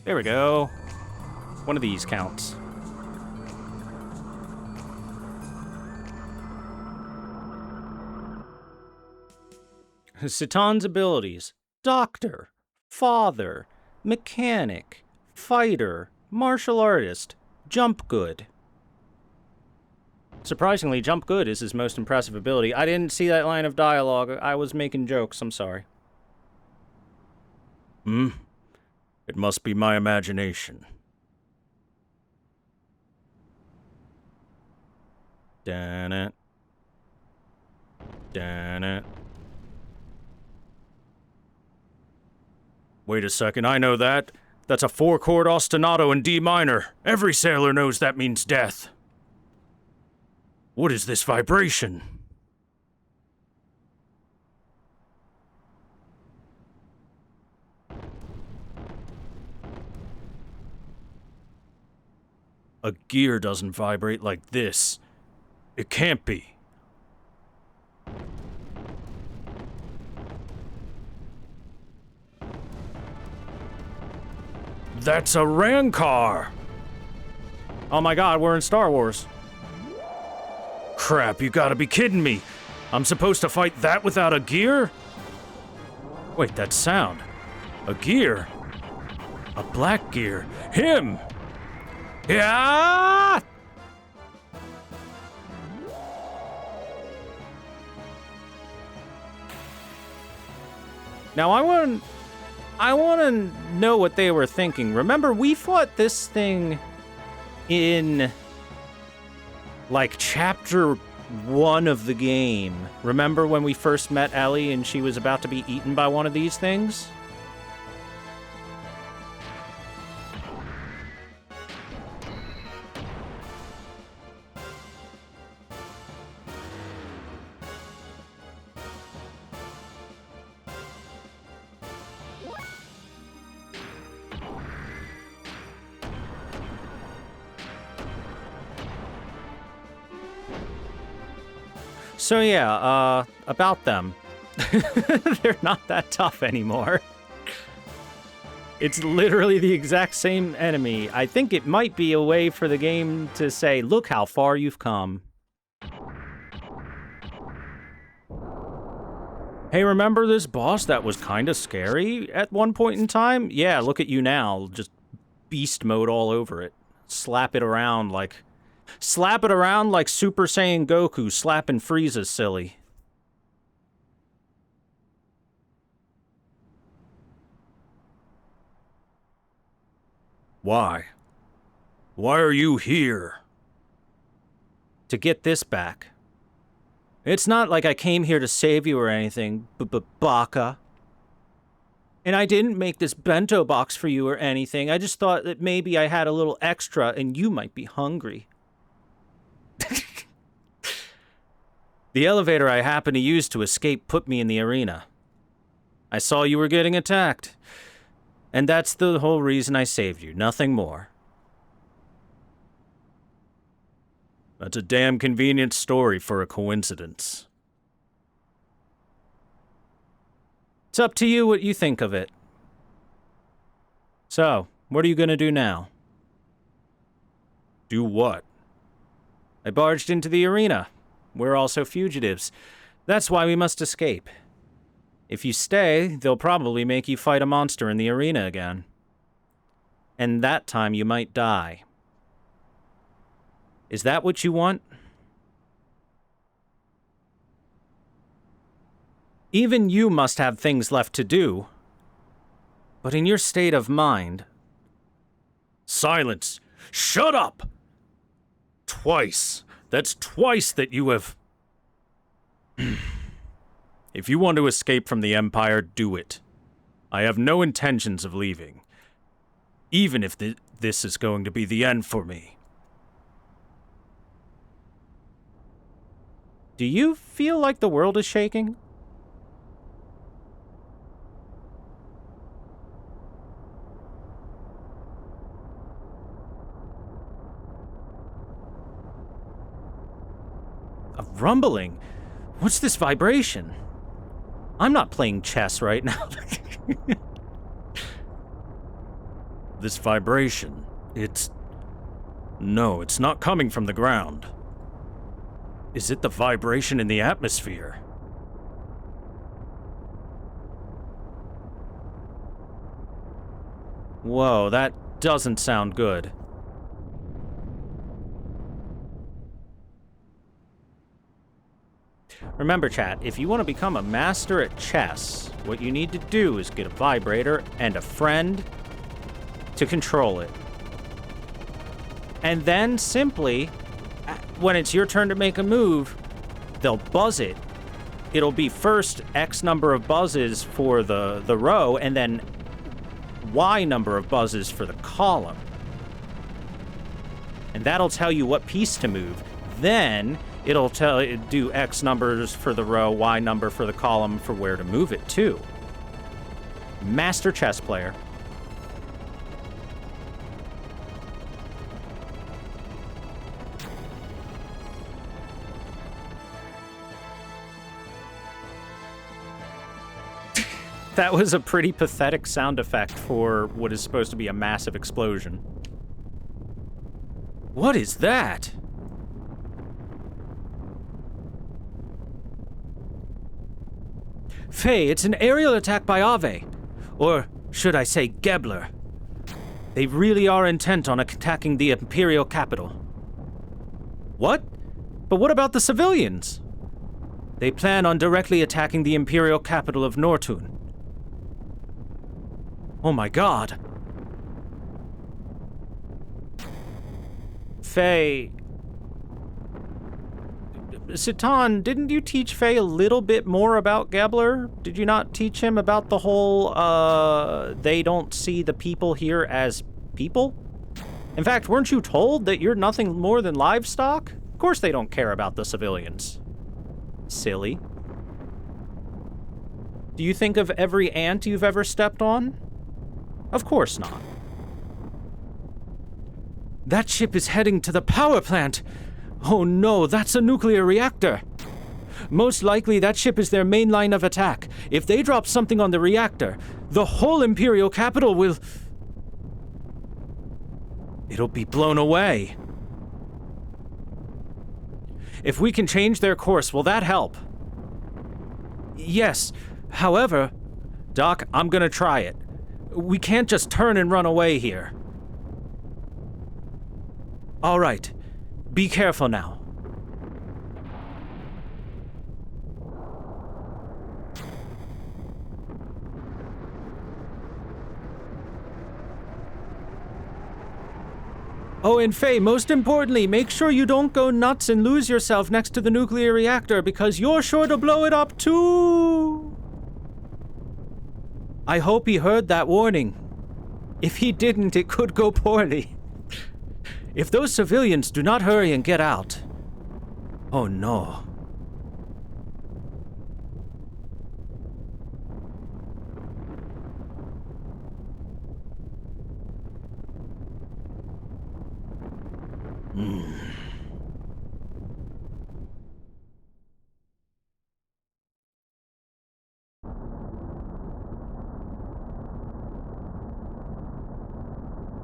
There we go. One of these counts. Citan's abilities: doctor, father, mechanic, fighter, martial artist, jump good. Surprisingly, jump good is his most impressive ability. I didn't see that line of dialogue. I was making jokes. I'm sorry. It must be my imagination. Damn it. Damn it. Wait a second, I know that. That's a 4-chord ostinato in D minor. Every sailor knows that means death. What is this vibration? A gear doesn't vibrate like this. It can't be. That's a Rancor! Oh my god, we're in Star Wars. Crap, you gotta be kidding me. I'm supposed to fight that without a gear? Wait, that sound. A gear? A black gear. Him! Yeah! Now, I want to know what they were thinking. Remember, we fought this thing in, like, chapter 1 of the game. Remember when we first met Ellie and she was about to be eaten by one of these things? So yeah, about them. They're not that tough anymore. It's literally the exact same enemy. I think it might be a way for the game to say, look how far you've come. Hey, remember this boss that was kind of scary at one point in time? Yeah, look at you now, just beast mode all over it. Slap it around like Super Saiyan Goku slapping Frieza silly. Why? Why are you here? To get this back. It's not like I came here to save you or anything, Baka. And I didn't make this bento box for you or anything. I just thought that maybe I had a little extra and you might be hungry. The elevator I happened to use to escape put me in the arena. I saw you were getting attacked. And that's the whole reason I saved you, nothing more. That's a damn convenient story for a coincidence. It's up to you what you think of it. So, what are you gonna do now? Do what? I barged into the arena. We're also fugitives. That's why we must escape. If you stay, they'll probably make you fight a monster in the arena again. And that time you might die. Is that what you want? Even you must have things left to do. But in your state of mind... Silence! Shut up! Twice. That's twice that you have... If you want to escape from the Empire, do it. I have no intentions of leaving. Even if this is going to be the end for me. Do you feel like the world is shaking? A rumbling? What's this vibration? I'm not playing chess right now. This vibration, No, it's not coming from the ground. Is it the vibration in the atmosphere? Whoa, that doesn't sound good. Remember, chat, if you want to become a master at chess, what you need to do is get a vibrator and a friend to control it. And then simply, when it's your turn to make a move, they'll buzz it. It'll be first X number of buzzes for the row, and then Y number of buzzes for the column. And that'll tell you what piece to move. Then it'll do X numbers for the row, Y number for the column for where to move it to. Master chess player. That was a pretty pathetic sound effect for what is supposed to be a massive explosion. What is that? Faye, it's an aerial attack by Ave. Or should I say Gebler. They really are intent on attacking the Imperial capital. What? But what about the civilians? They plan on directly attacking the Imperial capital of Nortun. Oh my god. Faye... Citan, didn't you teach Faye a little bit more about Gebler? Did you not teach him about the whole, they don't see the people here as people? In fact, weren't you told that you're nothing more than livestock? Of course they don't care about the civilians. Silly. Do you think of every ant you've ever stepped on? Of course not. That ship is heading to the power plant. Oh no, that's a nuclear reactor. Most likely that ship is their main line of attack. If they drop something on the reactor, the whole Imperial capital will... It'll be blown away. If we can change their course, will that help? Yes. However, Doc, I'm gonna try it. We can't just turn and run away here. All right. Be careful now. Oh, and Faye, most importantly, make sure you don't go nuts and lose yourself next to the nuclear reactor, because you're sure to blow it up too! I hope he heard that warning. If he didn't, it could go poorly. If those civilians do not hurry and get out... Oh no.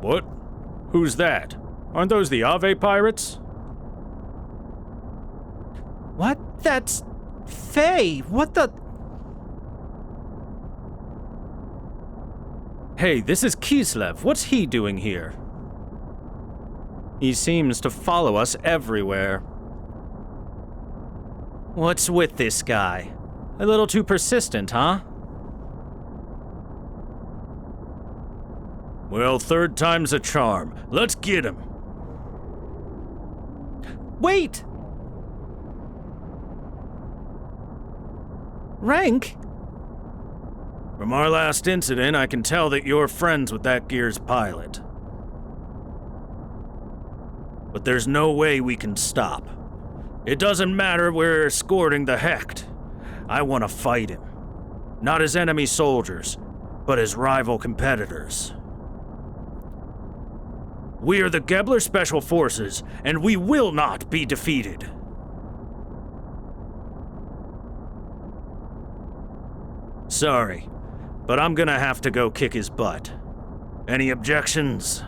What? Who's that? Aren't those the Ave pirates? What? That's... Faye! What the... Hey, this is Kislev. What's he doing here? He seems to follow us everywhere. What's with this guy? A little too persistent, huh? Well, third time's a charm. Let's get him. Wait! Rank? From our last incident, I can tell that you're friends with that Gears pilot. But there's no way we can stop. It doesn't matter we're escorting the Hecht. I want to fight him. Not as enemy soldiers, but as rival competitors. We are the Gebler Special Forces, and we will not be defeated. Sorry, but I'm gonna have to go kick his butt. Any objections?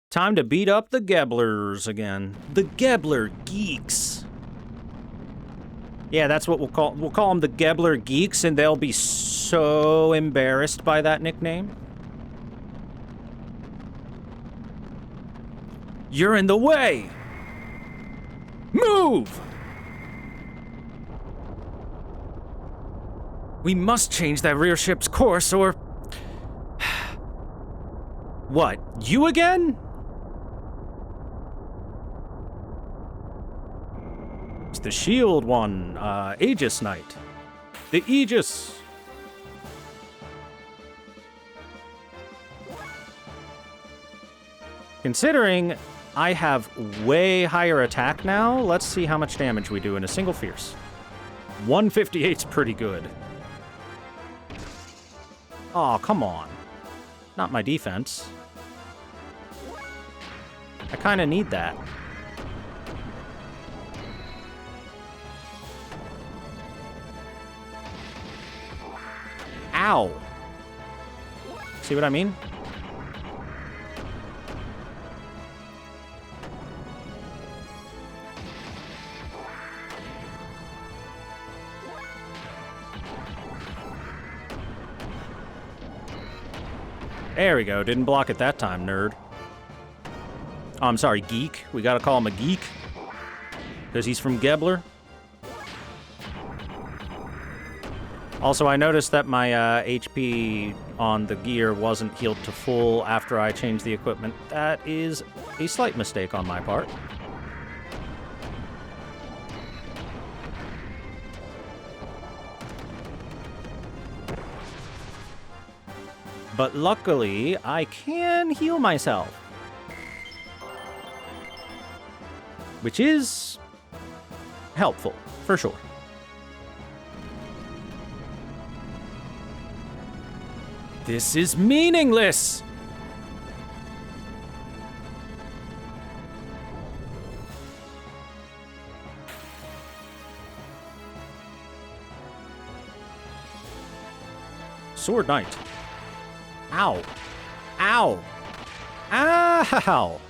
Time to beat up the Geblers again. The Gebler Geeks. Yeah, that's what we'll call them the Gebler Geeks, and they'll be so embarrassed by that nickname. You're in the way! Move! We must change that rear ship's course, or... What, you again? It's the shield one, Aegis Knight. The Aegis! Considering I have way higher attack now, let's see how much damage we do in a single Fierce. 158's pretty good. Aw, come on. Not my defense. I kinda need that. Ow! See what I mean? There we go. Didn't block it that time, nerd. Oh, I'm sorry, geek. We gotta call him a geek. Because he's from Gebler. Also, I noticed that my HP on the gear wasn't healed to full after I changed the equipment. That is a slight mistake on my part. But luckily, I can heal myself. Which is helpful, for sure. This is meaningless! Sword Knight. Ow. Ow. Ow!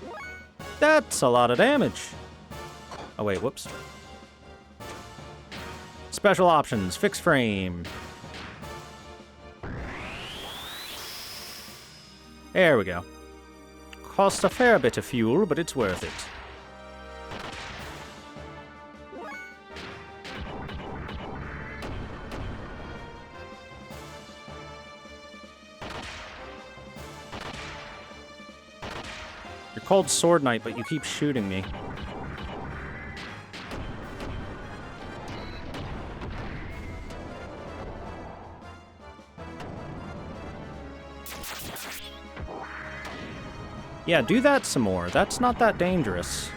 That's a lot of damage. Oh wait, whoops. Special options, fixed frame. There we go. Cost a fair bit of fuel, but it's worth it. You're called Sword Knight, but you keep shooting me. Yeah, do that some more. That's not that dangerous.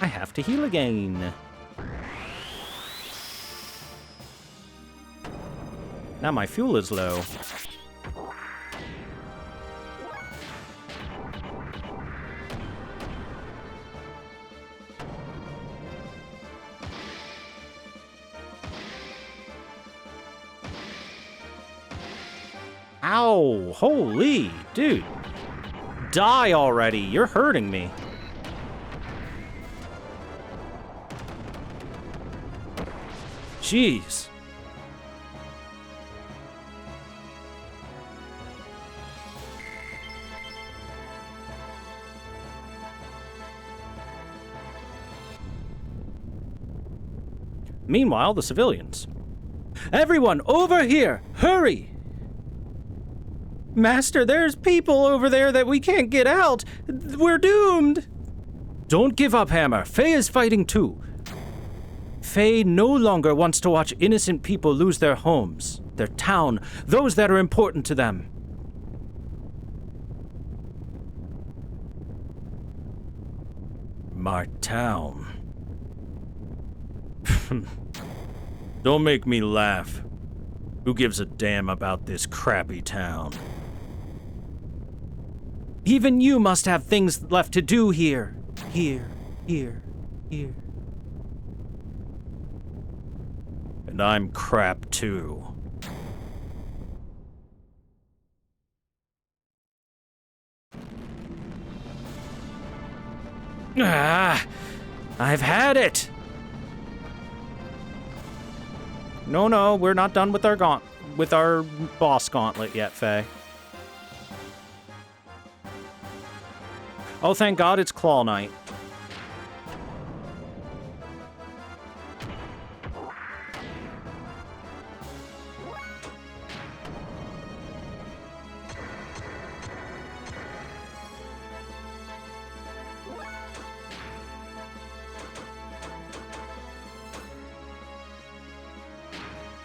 I have to heal again. Now my fuel is low. Ow! Holy, dude. Die already. You're hurting me. Jeez. Meanwhile, the civilians. Everyone, over here! Hurry! Master, there's people over there that we can't get out! We're doomed! Don't give up, Hammer. Faye is fighting too. Faye no longer wants to watch innocent people lose their homes, their town, those that are important to them. My town. Don't make me laugh. Who gives a damn about this crappy town? Even you must have things left to do here. Here. And I'm crap too. Ah, I've had it. No, we're not done with our boss gauntlet yet, Faye. Oh, thank God it's Claw Knight.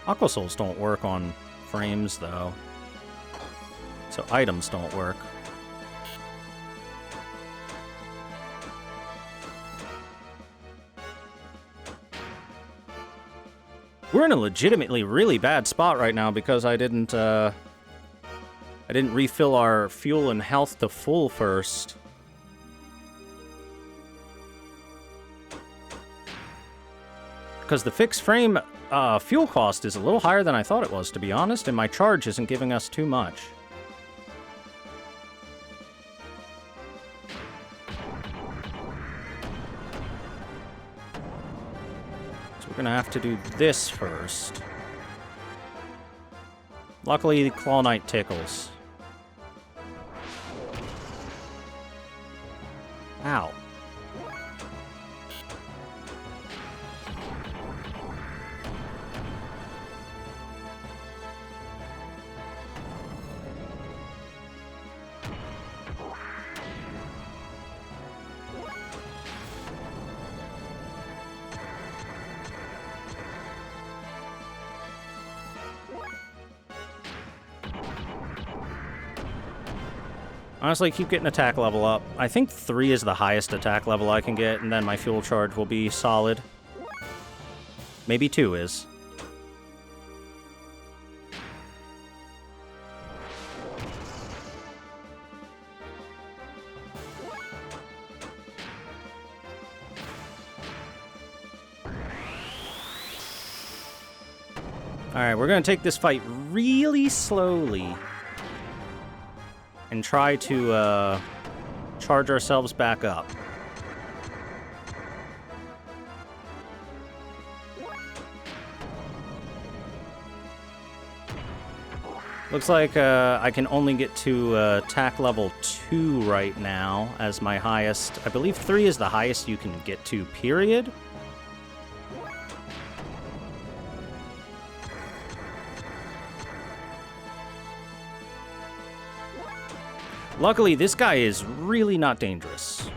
Aqua Souls don't work on frames, though. So items don't work. We're in a legitimately really bad spot right now because I didn't refill our fuel and health to full first. Because the fixed frame fuel cost is a little higher than I thought it was, to be honest, and my charge isn't giving us too much. So we're gonna have to do this first. Luckily, the Claw Knight tickles. Ow. Honestly, keep getting attack level up. I think 3 is the highest attack level I can get, and then my fuel charge will be solid. Maybe 2 is. Alright, we're gonna take this fight really slowly. And try to charge ourselves back up. Looks like I can only get to attack level 2 right now as my highest. I believe 3 is the highest you can get to, period. Luckily, this guy is really not dangerous.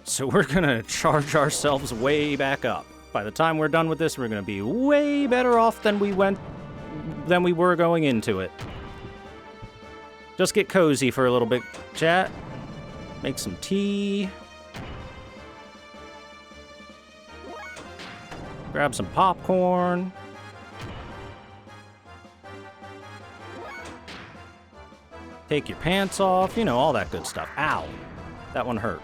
So we're gonna charge ourselves way back up. By the time we're done with this, we're gonna be way better off than we were going into it. Just get cozy for a little bit, chat. Make some tea. Grab some popcorn. Take your pants off, you know, all that good stuff. Ow. That one hurt.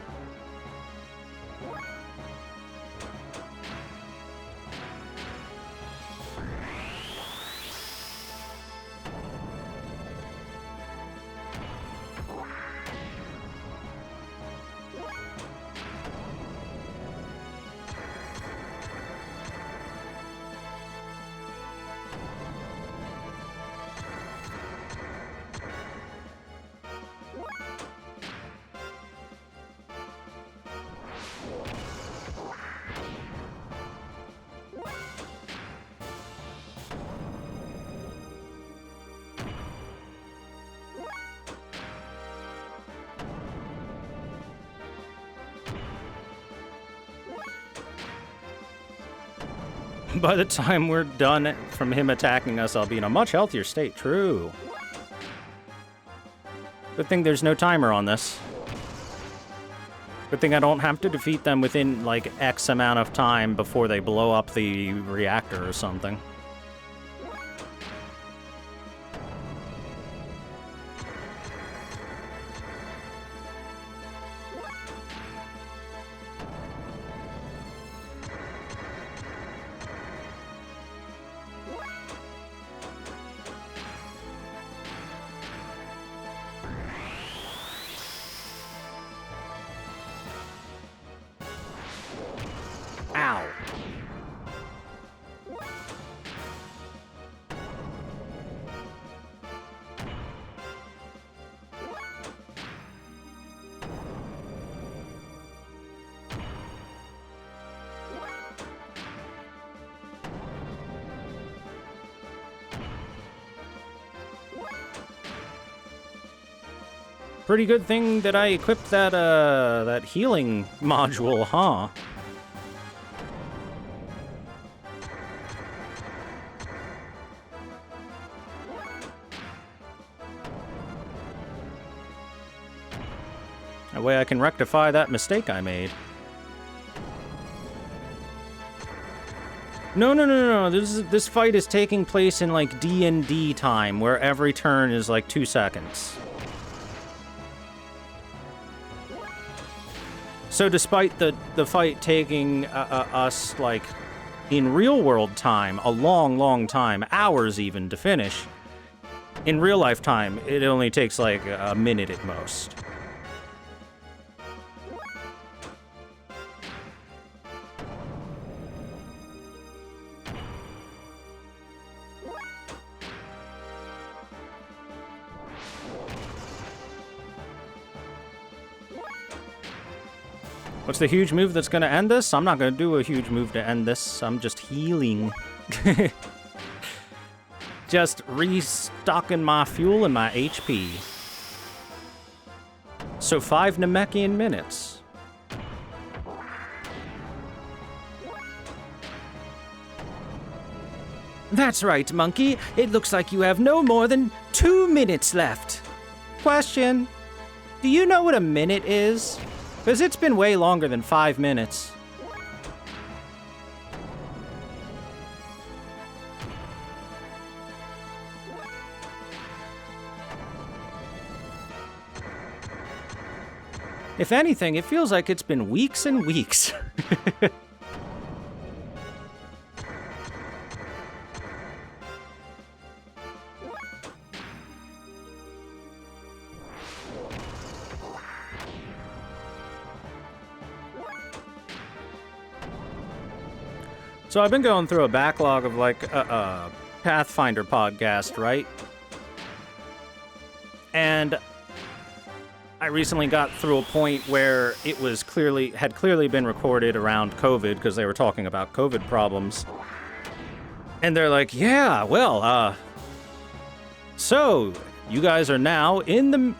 By the time we're done from him attacking us, I'll be in a much healthier state. True. Good thing there's no timer on this. Good thing I don't have to defeat them within, like, X amount of time before they blow up the reactor or something. Ow. Pretty good thing that I equipped that healing module, huh? That way I can rectify that mistake I made. No. This fight is taking place in like D&D time, where every turn is like 2 seconds. So despite the fight taking us, like, in real-world time, a long, long time, hours even, to finish, in real-life time, it only takes, like, a minute at most. What's the huge move that's going to end this? I'm not going to do a huge move to end this. I'm just healing. Just restocking my fuel and my HP. So 5 Namekian minutes. That's right, Monkey. It looks like you have no more than 2 minutes left. Question. Do you know what a minute is? Because it's been way longer than 5 minutes. If anything, it feels like it's been weeks and weeks. So I've been going through a backlog of, like, Pathfinder podcast, right? And I recently got through a point where it was had clearly been recorded around COVID, because they were talking about COVID problems. And they're like, yeah, well, so you guys are now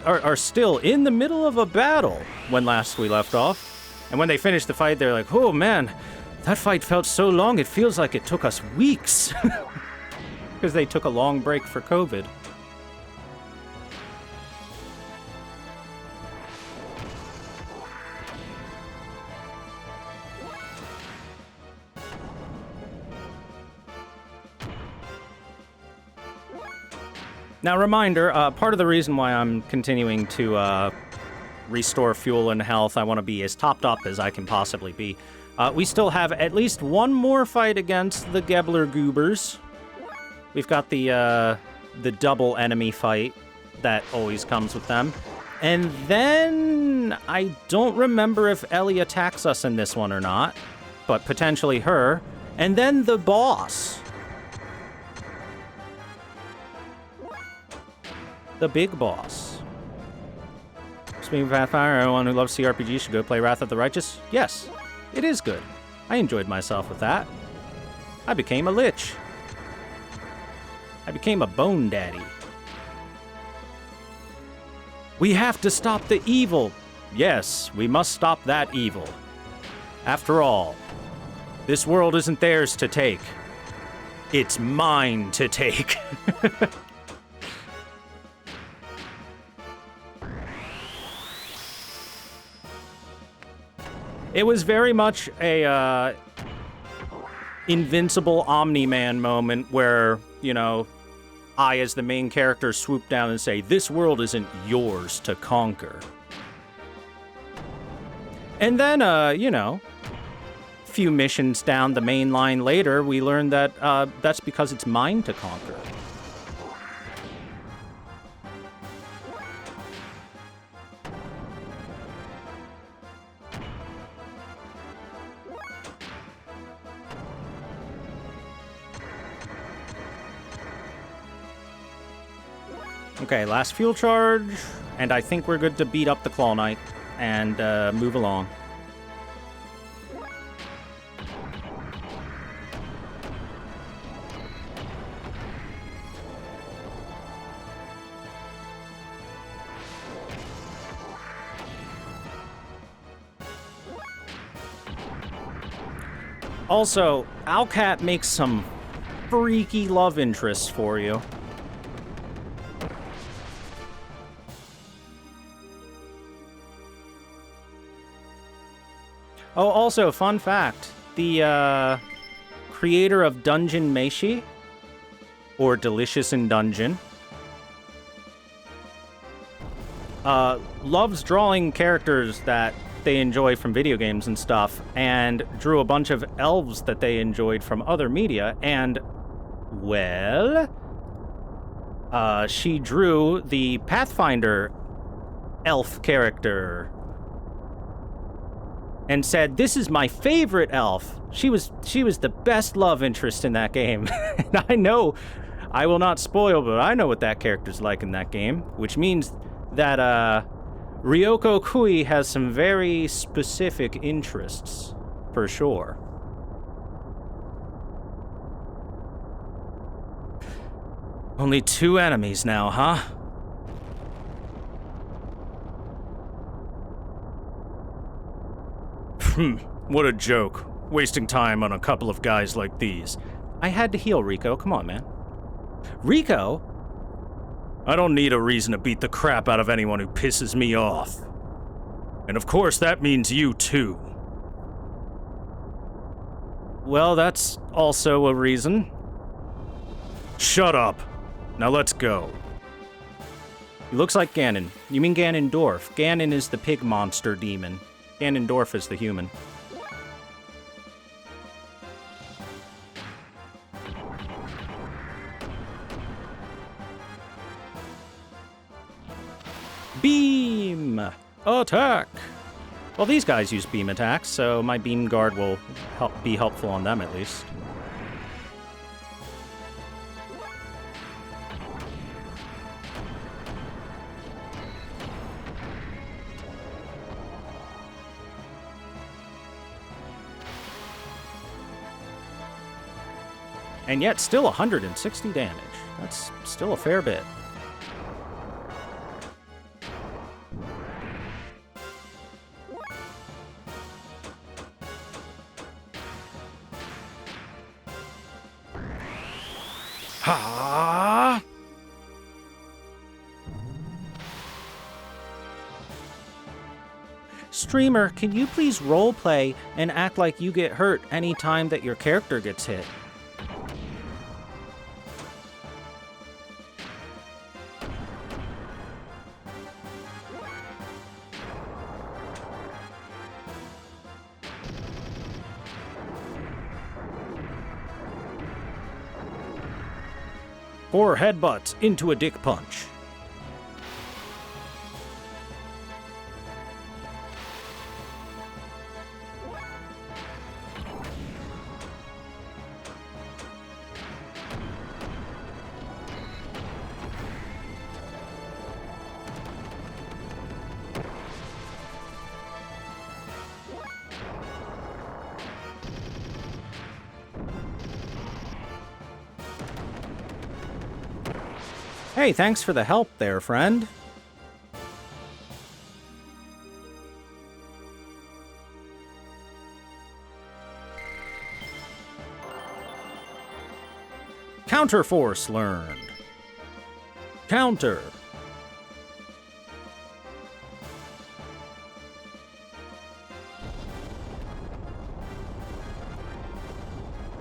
are still in the middle of a battle when last we left off. And when they finished the fight, they're like, oh man, that fight felt so long, it feels like it took us weeks. Because they took a long break for COVID. Now, reminder, part of the reason why I'm continuing to restore fuel and health, I want to be as topped up as I can possibly be. We still have at least one more fight against the Gebler Goobers. We've got the double enemy fight that always comes with them. And then I don't remember if Ellie attacks us in this one or not, but potentially her. And then the boss. The big boss. Speaking of Pathfinder, everyone who loves CRPG should go play Wrath of the Righteous. Yes, it is good. I enjoyed myself with that. I became a lich. I became a bone daddy. We have to stop the evil. Yes, we must stop that evil. After all, this world isn't theirs to take. It's mine to take. It was very much a invincible Omni-Man moment where, you know, I, as the main character, swoop down and say, this world isn't yours to conquer. And then, you know, a few missions down the main line later, we learned that that's because it's mine to conquer. Okay, last fuel charge, and I think we're good to beat up the Claw Knight and move along. Also, Owlcat makes some freaky love interests for you. Oh, also, fun fact, the creator of Dungeon Meshi, or Delicious in Dungeon, loves drawing characters that they enjoy from video games and stuff, and drew a bunch of elves that they enjoyed from other media, and, well, she drew the Pathfinder elf character and said, "This is my favorite elf. She was the best love interest in that game." And I know, I will not spoil, but I know what that character's like in that game, which means that, Ryoko Kui has some very specific interests, for sure. Only 2 enemies now, huh? What a joke. Wasting time on a couple of guys like these. I had to heal, Rico. Come on, man. Rico? I don't need a reason to beat the crap out of anyone who pisses me off. And of course, that means you too. Well, that's also a reason. Shut up. Now let's go. He looks like Ganon. You mean Ganondorf. Ganon is the pig monster demon. Ganondorf is the human. Beam! Attack! Well, these guys use beam attacks, so my beam guard will be helpful on them at least. And yet, still 160 damage. That's still a fair bit. Ha! Streamer, can you please roleplay and act like you get hurt any time that your character gets hit? Four headbutts into a dick punch. Hey, thanks for the help there, friend. Counterforce learned. Counter.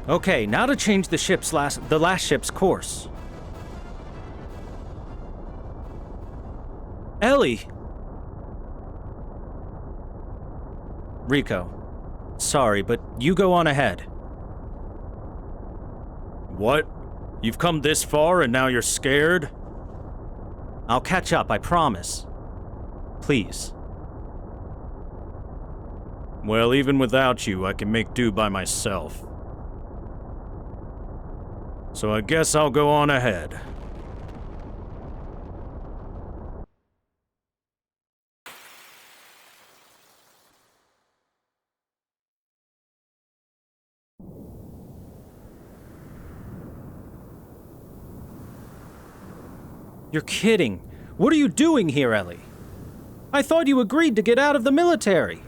Okay, now to change the last ship's course. Ellie! Rico, sorry, but you go on ahead. What? You've come this far and now you're scared? I'll catch up, I promise. Please. Well, even without you, I can make do by myself. So I guess I'll go on ahead. You're kidding. What are you doing here, Ellie? I thought you agreed to get out of the military.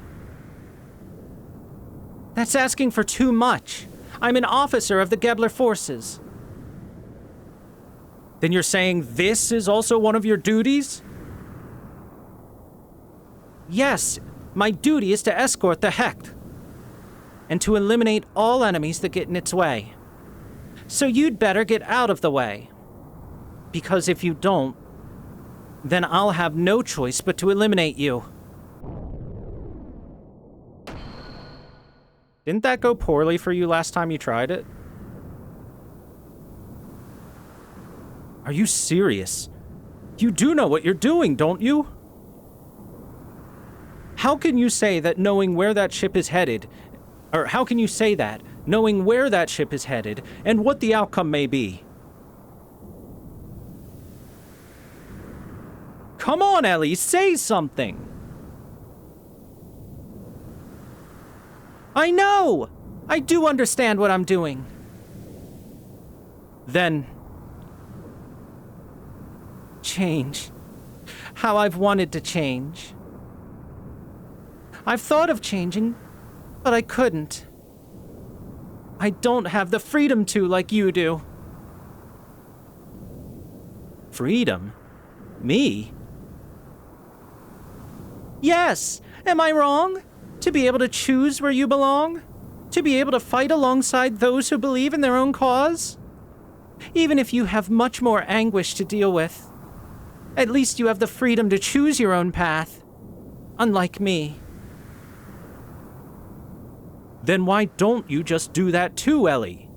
That's asking for too much. I'm an officer of the Gebler forces. Then you're saying this is also one of your duties? Yes, my duty is to escort the Hecht and to eliminate all enemies that get in its way. So you'd better get out of the way. Because if you don't, then I'll have no choice but to eliminate you. Didn't that go poorly for you last time you tried it? Are you serious? You do know what you're doing, don't you? How can you say that knowing where that ship is headed, or how can you say that, knowing where that ship is headed, and what the outcome may be? Come on, Ellie, say something! I know! I do understand what I'm doing. Then... change. How I've wanted to change. I've thought of changing, but I couldn't. I don't have the freedom to like you do. Freedom? Me? Yes! Am I wrong? To be able to choose where you belong? To be able to fight alongside those who believe in their own cause? Even if you have much more anguish to deal with, at least you have the freedom to choose your own path. Unlike me. Then why don't you just do that too, Ellie?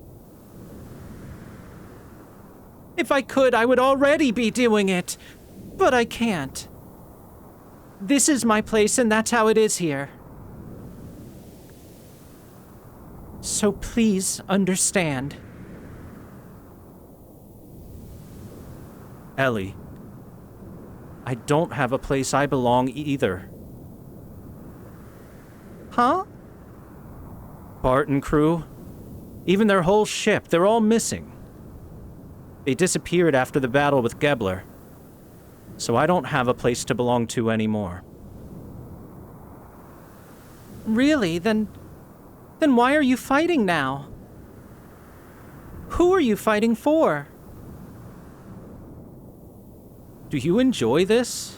If I could, I would already be doing it. But I can't. This is my place, and that's how it is here. So please understand. Ellie, I don't have a place I belong either. Huh? Bart and crew, even their whole ship, they're all missing. They disappeared after the battle with Gebler, so I don't have a place to belong to anymore. Really? Then why are you fighting now? Who are you fighting for? Do you enjoy this?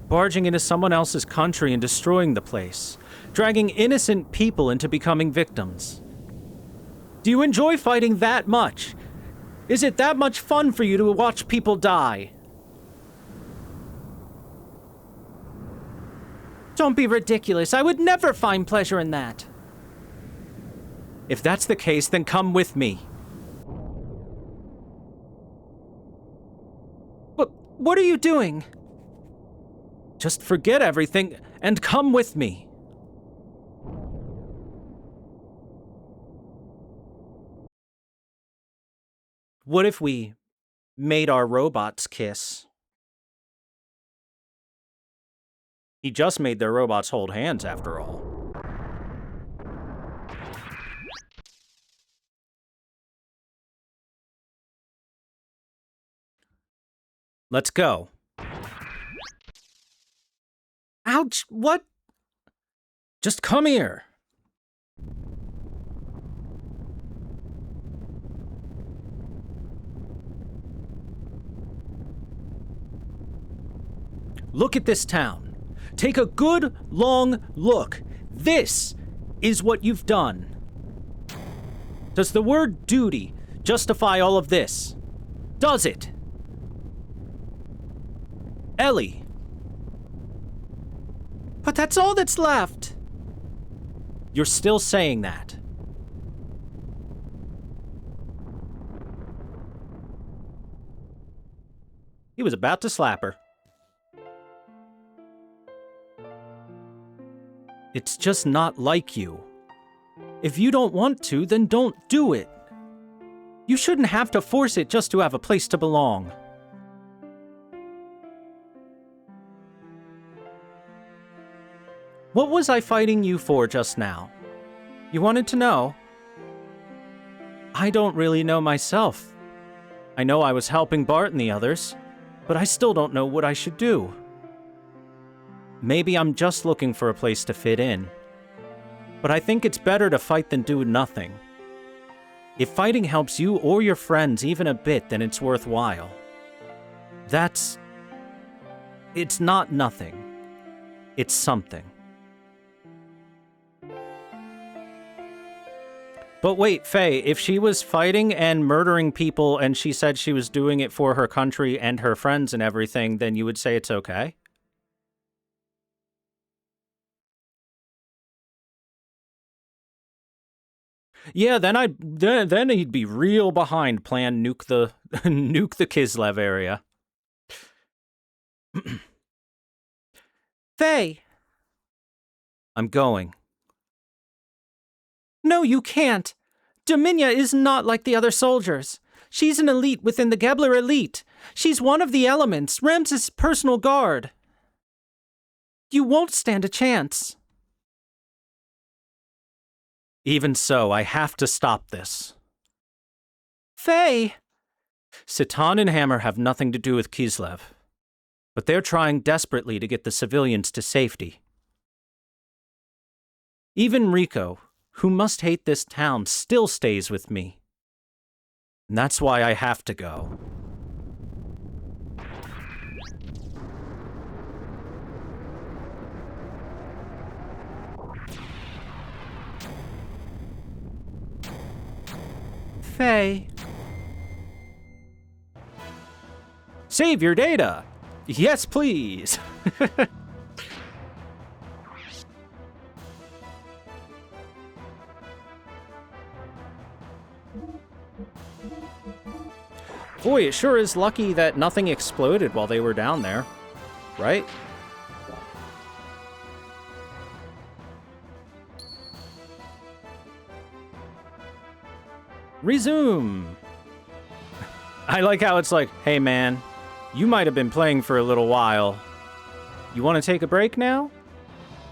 Barging into someone else's country and destroying the place, dragging innocent people into becoming victims. Do you enjoy fighting that much? Is it that much fun for you to watch people die? Don't be ridiculous. I would never find pleasure in that. If that's the case, then come with me. But what are you doing? Just forget everything and come with me. What if we made our robots kiss? He just made their robots hold hands, after all. Let's go. Ouch, what? Just come here. Look at this town. Take a good, long look. This is what you've done. Does the word duty justify all of this? Does it? Ellie. But that's all that's left. You're still saying that. He was about to slap her. It's just not like you. If you don't want to, then don't do it. You shouldn't have to force it just to have a place to belong. What was I fighting you for just now? You wanted to know? I don't really know myself. I know I was helping Bart and the others, but I still don't know what I should do. Maybe I'm just looking for a place to fit in. But I think it's better to fight than do nothing. If fighting helps you or your friends even a bit, then it's worthwhile. It's not nothing. It's something. But wait, Faye, if she was fighting and murdering people and she said she was doing it for her country and her friends and everything, then you would say it's okay? Yeah, then he'd be real behind plan nuke the nuke the Kislev area. Faye! I'm going. No, you can't. Dominia is not like the other soldiers. She's an elite within the Gebler elite. She's one of the elements, Ramses' personal guard. You won't stand a chance. Even so, I have to stop this. Faye! Citan and Hammer have nothing to do with Kislev, but they're trying desperately to get the civilians to safety. Even Rico, who must hate this town, still stays with me. And that's why I have to go. Faye. Save your data! Yes, please! Boy, it sure is lucky that nothing exploded while they were down there, right? Resume! I like how it's like, hey man, you might have been playing for a little while. You want to take a break now?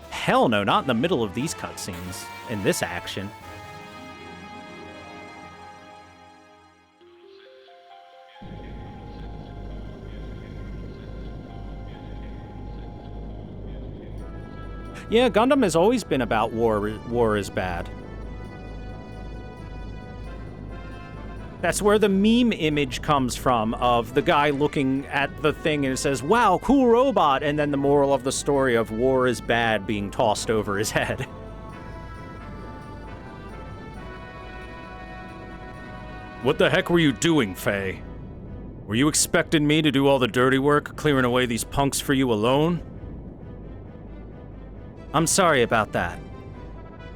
Hell no, not in the middle of these cutscenes, in this action. Yeah, Gundam has always been about war. War is bad. That's where the meme image comes from, of the guy looking at the thing and it says, wow, cool robot, and then the moral of the story of war is bad being tossed over his head. What the heck were you doing, Faye? Were you expecting me to do all the dirty work, clearing away these punks for you alone? I'm sorry about that.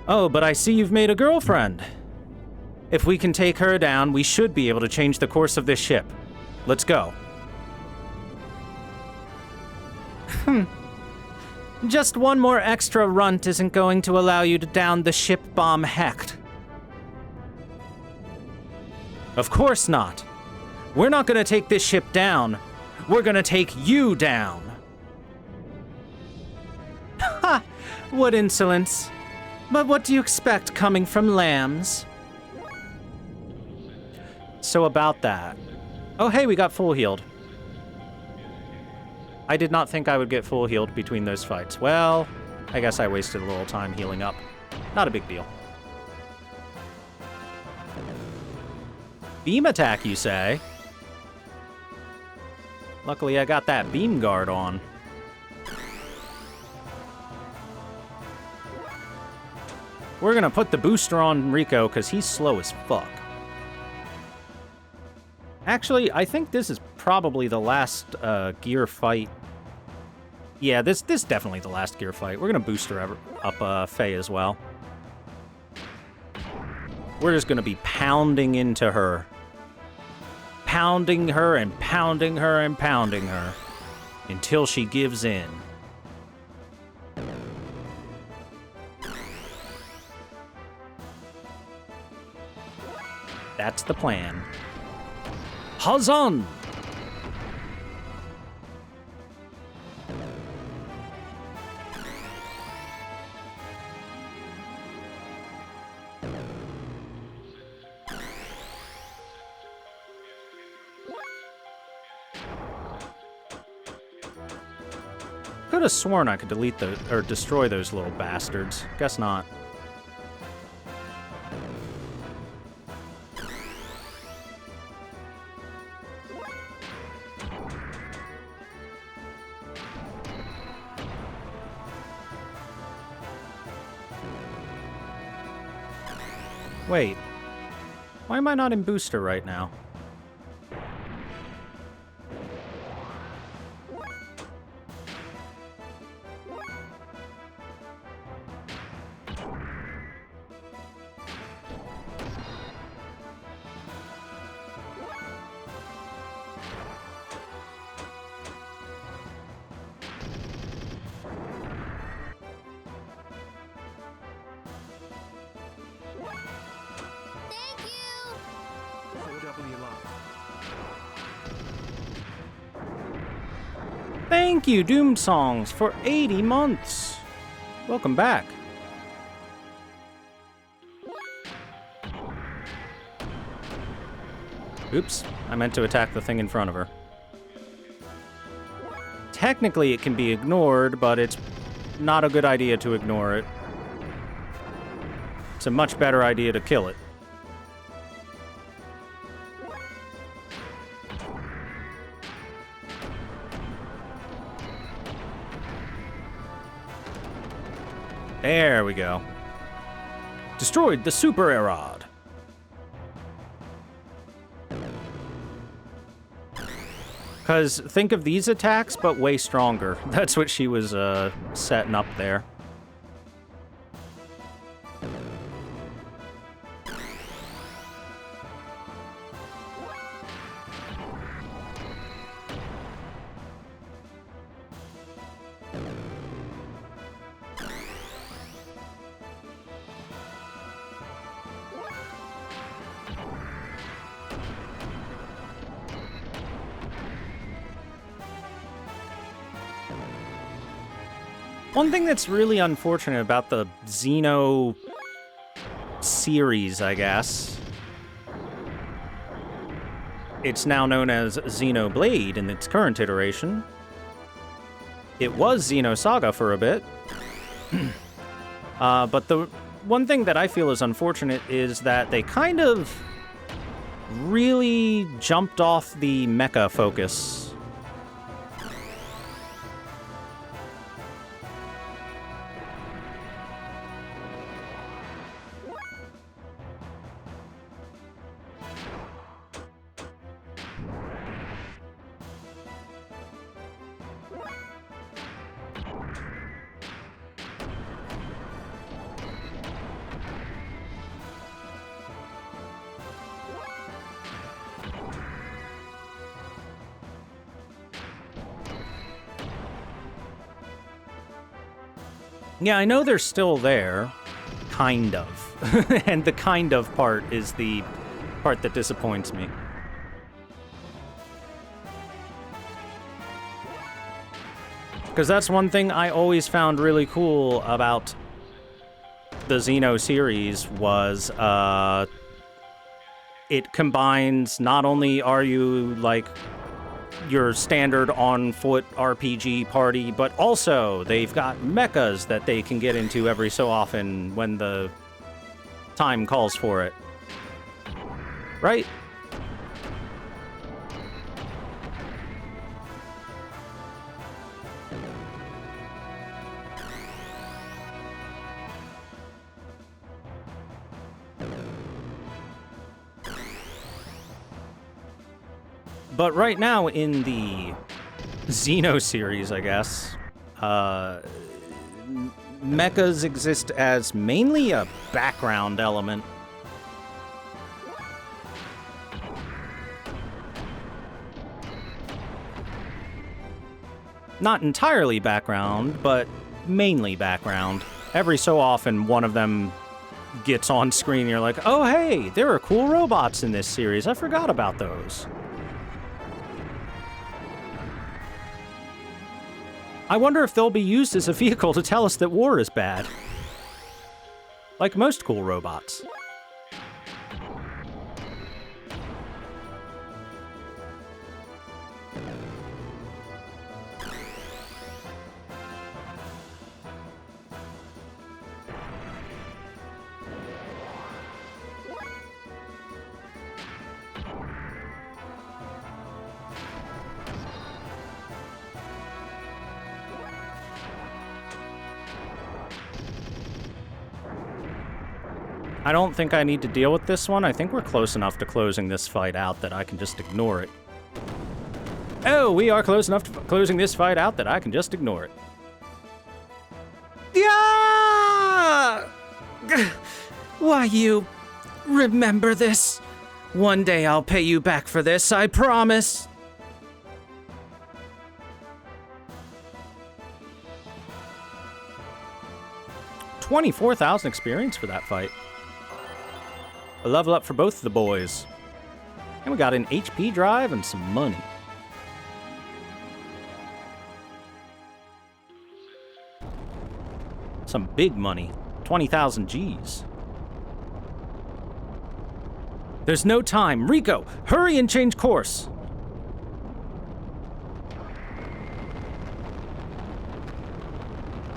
Oh, but I see you've made a girlfriend. If we can take her down, we should be able to change the course of this ship. Let's go. Just one more extra runt isn't going to allow you to down the ship bomb Hecht. Of course not. We're not gonna take this ship down. We're gonna take you down. Ha! What insolence. But what do you expect coming from lambs? So about that. Oh hey, we got full healed. I did not think I would get full healed between those fights. Well, I guess I wasted a little time healing up. Not a big deal. Beam attack, you say? Luckily, I got that beam guard on. We're gonna put the booster on Rico because he's slow as fuck. Actually, I think this is probably the last gear fight. Yeah, this is definitely the last gear fight. We're gonna boost her up Faye as well. We're just gonna be pounding into her. Pounding her and pounding her and pounding her until she gives in. That's the plan. Hazan! Could have sworn I could delete or destroy those little bastards. Guess not. Wait. Why am I not in booster right now? Thank you, Doom Songs, for 80 months. Welcome back. Oops, I meant to attack the thing in front of her. Technically, it can be ignored, but it's not a good idea to ignore it. It's a much better idea to kill it. There we go. Destroyed the Super Arod. Because think of these attacks, but way stronger. That's what she was setting up there. One thing that's really unfortunate about the Xeno series, I guess, it's now known as Xenoblade in its current iteration. It was Xenosaga for a bit. But the one thing that I feel is unfortunate is that they kind of really jumped off the mecha focus. Yeah, I know they're still there, kind of. And the kind of part is the part that disappoints me. Because that's one thing I always found really cool about the Xeno series was it combines, not only are you like your standard on-foot RPG party, but also they've got mechas that they can get into every so often when the time calls for it. Right? But right now in the Xeno series, I guess, mechas exist as mainly a background element. Not entirely background, but mainly background. Every so often, one of them gets on screen, and you're like, oh hey, there are cool robots in this series, I forgot about those. I wonder if they'll be used as a vehicle to tell us that war is bad. Like most cool robots. I don't think I need to deal with this one. I think we're close enough to closing this fight out that I can just ignore it. Oh, we are close enough to closing this fight out that I can just ignore it. Yeah! Why, you remember this? One day I'll pay you back for this, I promise. $24,000 experience for that fight. A level up for both of the boys. And we got an HP drive and some money. Some big money. 20,000 Gs. There's no time. Rico, hurry and change course.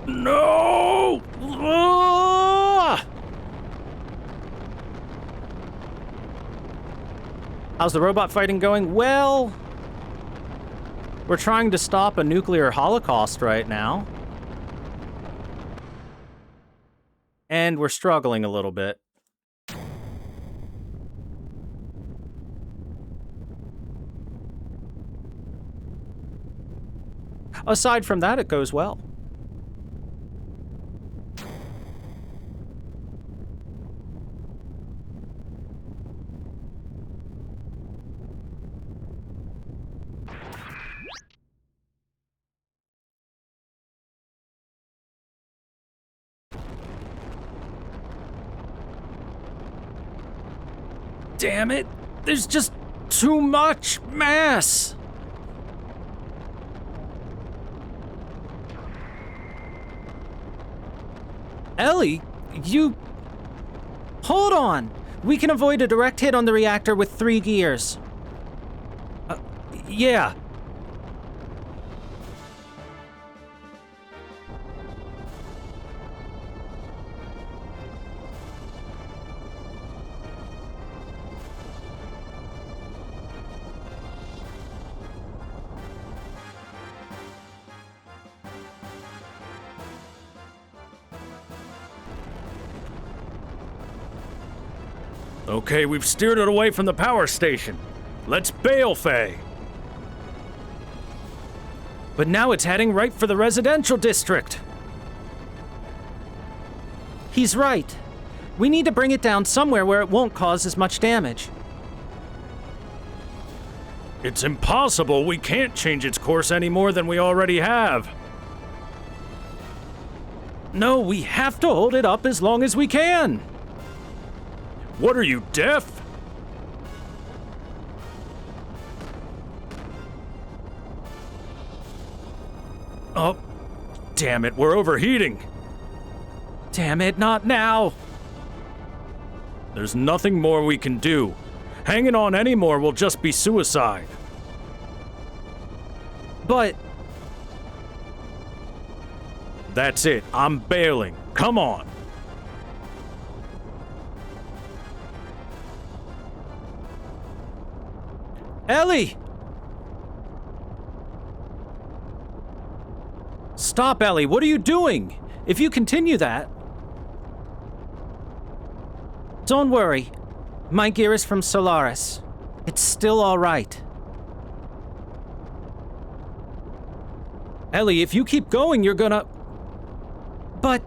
No! Ah! How's the robot fighting going? Well, we're trying to stop a nuclear holocaust right now. And we're struggling a little bit. Aside from that, it goes well. Damn it! There's just too much mass! Ellie, you... Hold on! We can avoid a direct hit on the reactor with 3 gears. Yeah. Okay, we've steered it away from the power station. Let's bail, Faye. But now it's heading right for the residential district. He's right. We need to bring it down somewhere where it won't cause as much damage. It's impossible. We can't change its course any more than we already have. No, we have to hold it up as long as we can. What are you, deaf? Oh, damn it, we're overheating. Damn it, not now. There's nothing more we can do. Hanging on anymore will just be suicide. But... That's it, I'm bailing. Come on. Ellie! Stop, Ellie, what are you doing? If you continue that... Don't worry. My gear is from Solaris. It's still all right. Ellie, if you keep going, you're gonna... But...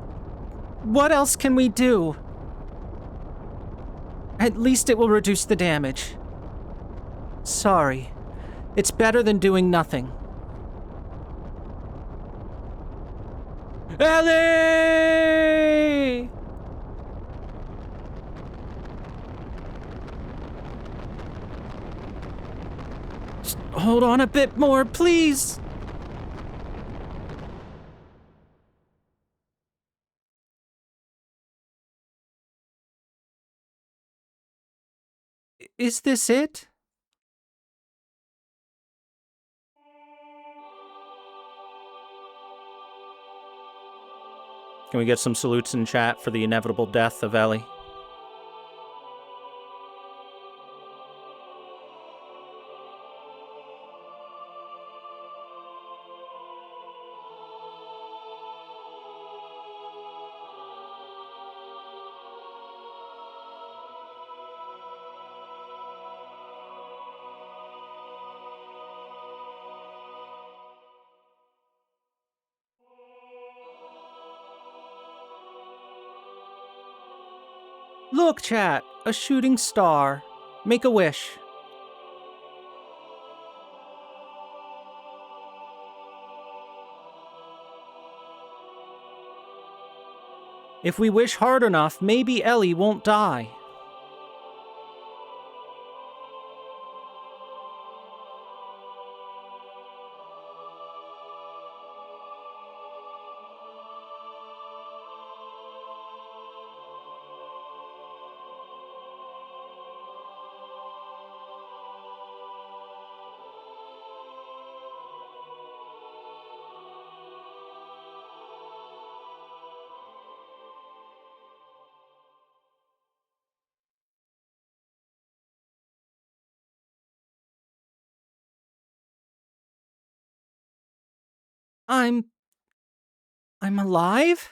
what else can we do? At least it will reduce the damage. Sorry. It's better than doing nothing. Ellie! Just hold on a bit more, please. Is this it? Can we get some salutes in chat for the inevitable death of Ellie? Look, chat, a shooting star. Make a wish. If we wish hard enough, maybe Ellie won't die. I'm alive?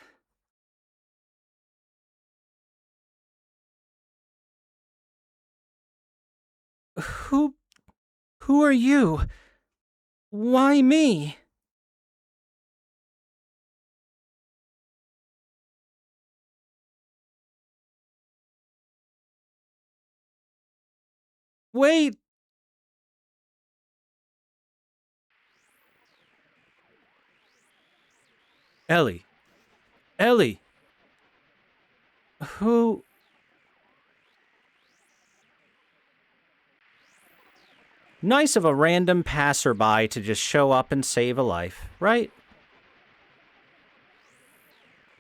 Who who are you? Why me? Wait, Ellie. Ellie! who? Nice of a random passerby to just show up and save a life, right?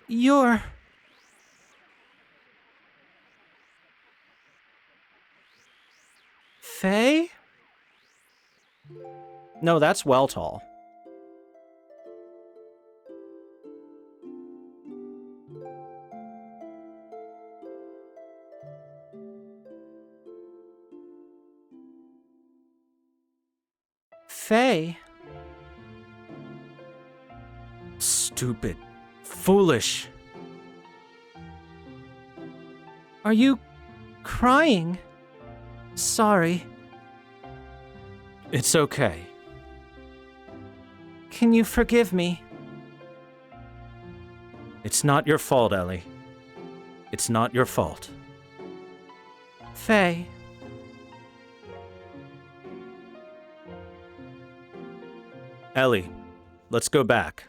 You're... Faye? No, that's Welltall. Faye? Stupid. Foolish. Are you crying? Sorry. It's okay. Can you forgive me? It's not your fault, Ellie. It's not your fault. Faye. Ellie, let's go back.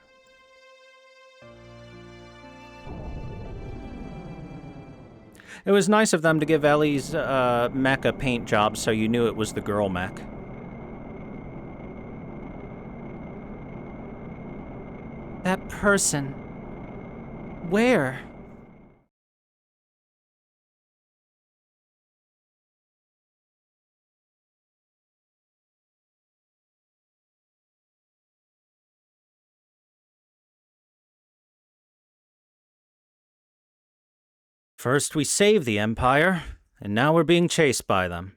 It was nice of them to give Ellie's mech a paint job so you knew it was the girl mech. That person. Where? First we saved the Empire, and now we're being chased by them.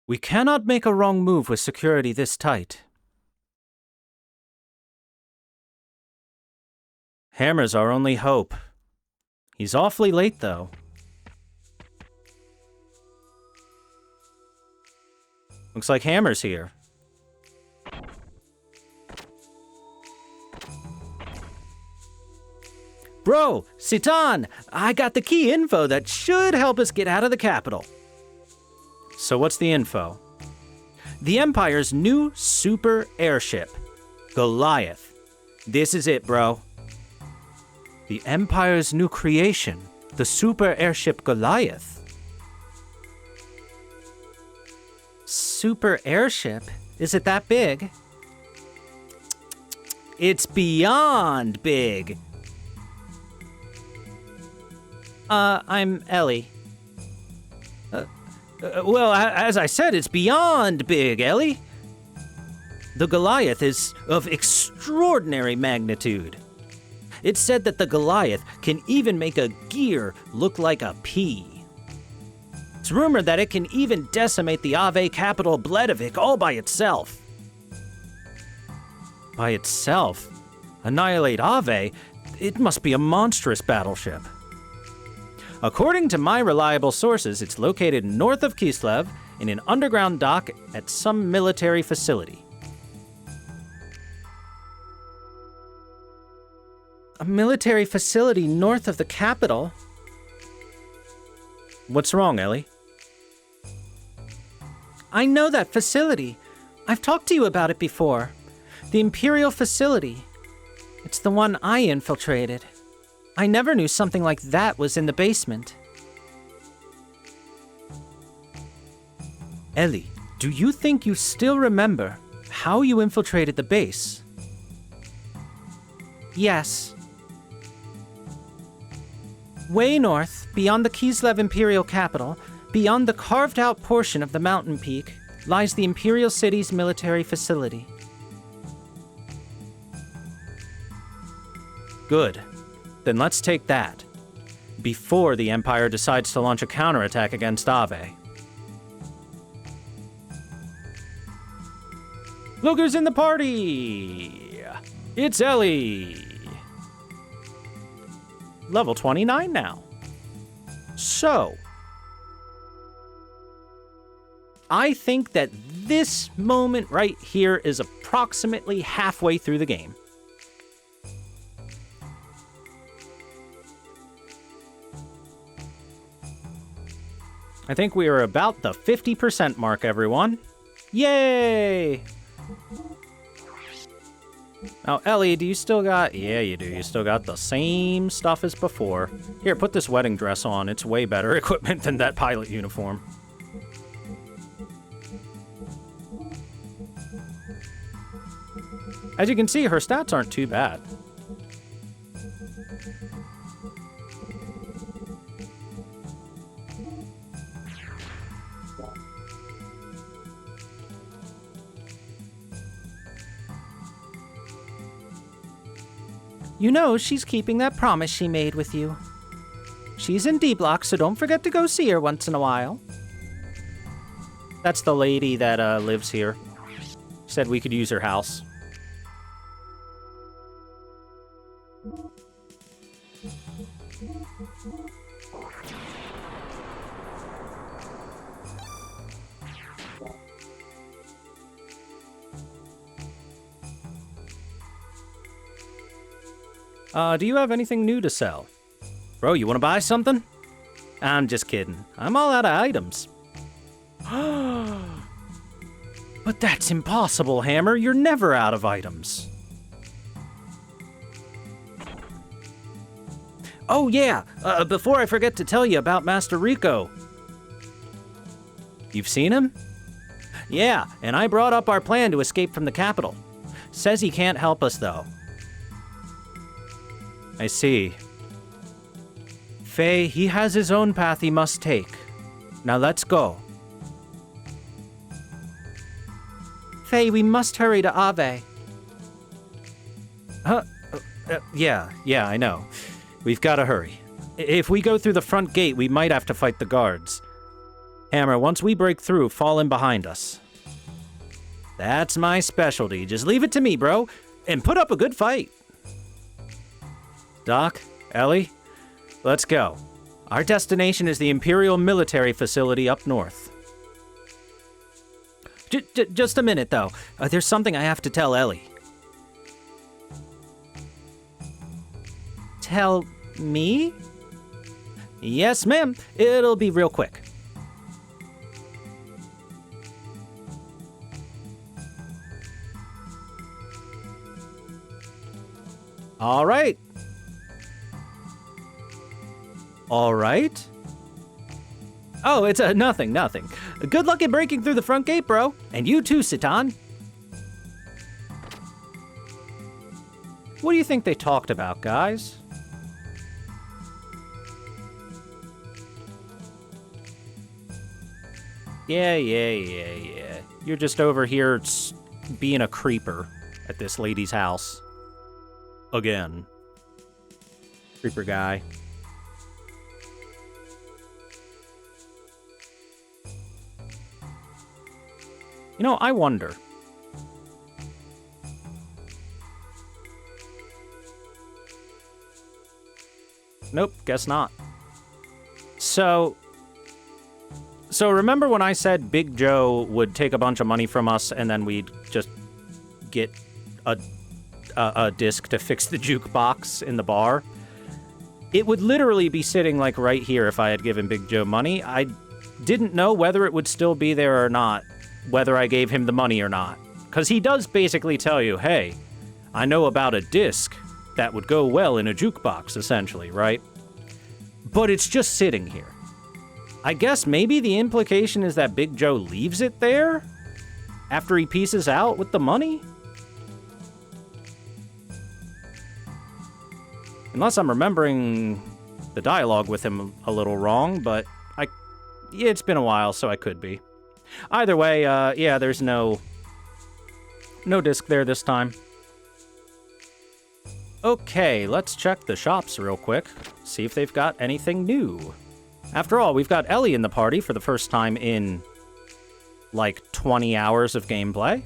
We cannot make a wrong move with security this tight. Hammer's our only hope. He's awfully late, though. Looks like Hammer's here. Bro, Citan, I got the key info that should help us get out of the capital. So what's the info? The Empire's new super airship, Goliath. This is it, bro. The Empire's new creation, the super airship Goliath. Super airship? Is it that big? It's beyond big. I'm Ellie. Well, as I said, it's beyond big, Ellie. The Goliath is of extraordinary magnitude. It's said that the Goliath can even make a gear look like a pea. It's rumored that it can even decimate the Ave capital Bledovik all by itself. By itself? Annihilate Ave? It must be a monstrous battleship. According to my reliable sources, it's located north of Kislev in an underground dock at some military facility. A military facility north of the capital? What's wrong, Ellie? I know that facility. I've talked to you about it before. The Imperial facility. It's the one I infiltrated. I never knew something like that was in the basement. Ellie, do you think you still remember how you infiltrated the base? Yes. Way north, beyond the Kislev Imperial capital, beyond the carved-out portion of the mountain peak, lies the Imperial City's military facility. Good. Then let's take that. Before the Empire decides to launch a counterattack against Ave. Look who's in the party! It's Ellie! Level 29 now. So, I think that this moment right here is approximately halfway through the game. I think we are about the 50% mark, everyone. Yay! Now, Ellie, do you still got... Yeah, you do. You still got the same stuff as before. Here, put this wedding dress on. It's way better equipment than that pilot uniform. As you can see, her stats aren't too bad. You know she's keeping that promise she made with you. She's in D-Block, so don't forget to go see her once in a while. That's the lady that lives here. Said we could use her house. Do you have anything new to sell? Bro, you want to buy something? I'm just kidding. I'm all out of items. But that's impossible, Hammer. You're never out of items. Oh, yeah. Before I forget to tell you about Master Rico. You've seen him? Yeah, and I brought up our plan to escape from the capital. Says he can't help us, though. I see. Faye, he has his own path he must take. Now let's go. Faye, we must hurry to Ave. Yeah, I know. We've got to hurry. If we go through the front gate, we might have to fight the guards. Hammer, once we break through, fall in behind us. That's my specialty. Just leave it to me, bro, and put up a good fight. Doc, Ellie, let's go. Our destination is the Imperial Military Facility up north. Just a minute, though. There's something I have to tell Ellie. Tell me? Yes, ma'am. It'll be real quick. All right. All right? Oh, it's nothing. Good luck in breaking through the front gate, bro. And you too, Citan. What do you think they talked about, guys? Yeah. You're just over here being a creeper at this lady's house. Again. Creeper guy. You know, I wonder. Nope, guess not. So remember when I said Big Joe would take a bunch of money from us and then we'd just get a disc to fix the jukebox in the bar? It would literally be sitting like right here if I had given Big Joe money. I didn't know whether it would still be there or not, whether I gave him the money or not. Because he does basically tell you, hey, I know about a disc that would go well in a jukebox, essentially, right? But it's just sitting here. I guess maybe the implication is that Big Joe leaves it there after he pieces out with the money? Unless I'm remembering the dialogue with him a little wrong, but it's been a while, so I could be. Either way, yeah, there's no disc there this time. Okay, let's check the shops real quick, see if they've got anything new. After all, we've got Ellie in the party for the first time in, like, 20 hours of gameplay.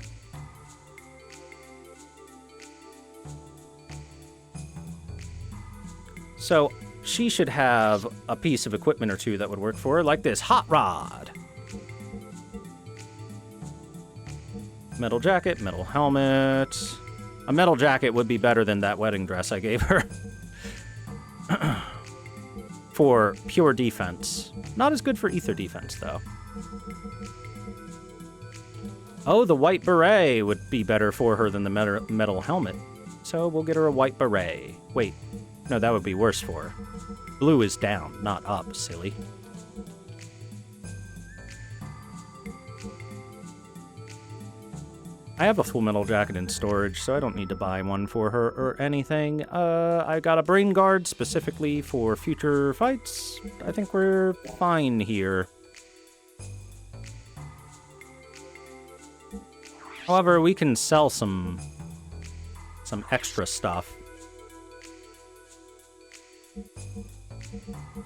So she should have a piece of equipment or two that would work for her, like this hot rod. Metal jacket, metal helmet. A metal jacket would be better than that wedding dress I gave her. For pure defense. Not as good for ether defense, though. Oh, the white beret would be better for her than the metal helmet. So we'll get her a white beret. Wait, no, that would be worse for her. Blue is down, not up, silly. I have a full metal jacket in storage, so I don't need to buy one for her or anything. I got a brain guard specifically for future fights. I think we're fine here. However, we can sell some extra stuff.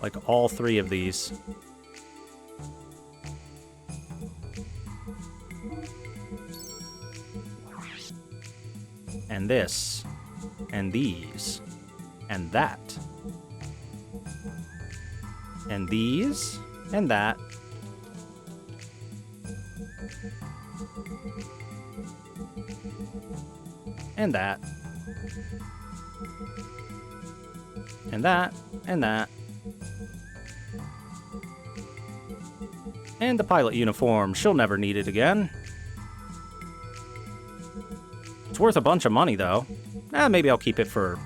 Like all 3 of these. And this, and these, and that, and these, and that, and that, and that, and that, and the pilot uniform. She'll never need it again. It's worth a bunch of money, though. Maybe I'll keep it for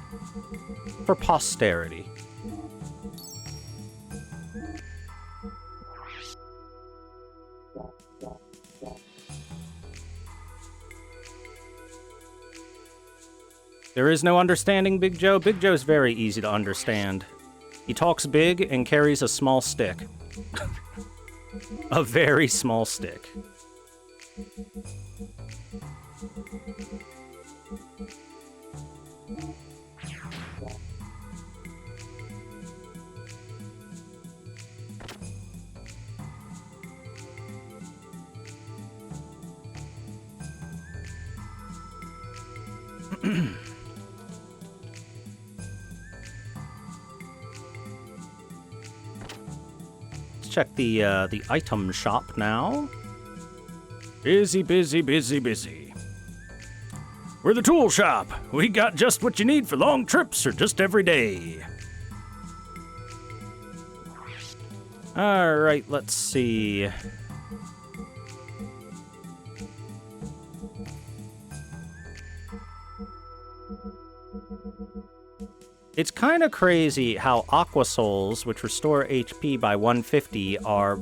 posterity. There is no understanding Big Joe. Big Joe's very easy to understand. He talks big and carries a small stick. A very small stick. Let's check the item shop now. Busy, busy, busy, busy. We're the tool shop. We got just what you need for long trips or just every day. All right, let's see. It's kind of crazy how Aqua Souls, which restore HP by 150, are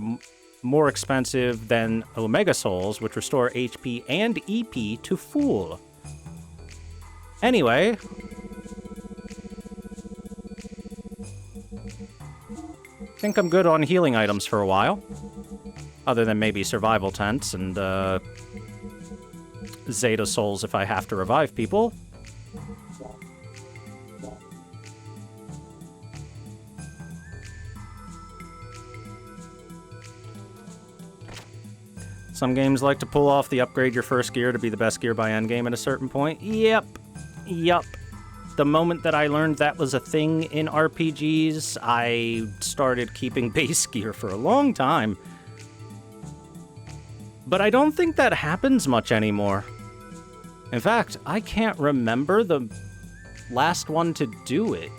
more expensive than Omega Souls, which restore HP and EP to full. Anyway, I think I'm good on healing items for a while. Other than maybe survival tents and Zeta Souls if I have to revive people. Some games like to pull off the upgrade your first gear to be the best gear by endgame at a certain point. Yep. The moment that I learned that was a thing in RPGs, I started keeping base gear for a long time. But I don't think that happens much anymore. In fact, I can't remember the last one to do it.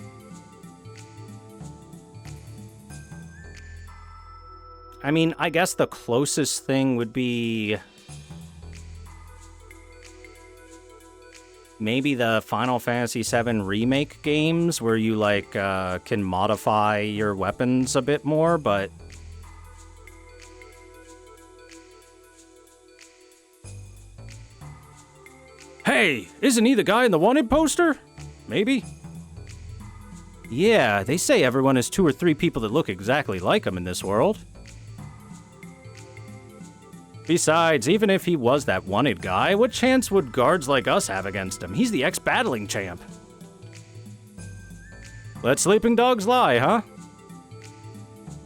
I mean, I guess the closest thing would be maybe the Final Fantasy VII Remake games where you, like, can modify your weapons a bit more, but hey, isn't he the guy in the wanted poster? Maybe. Yeah, they say everyone has 2 or 3 people that look exactly like him in this world. Besides, even if he was that wanted guy, what chance would guards like us have against him? He's the ex-battling champ. Let sleeping dogs lie, huh?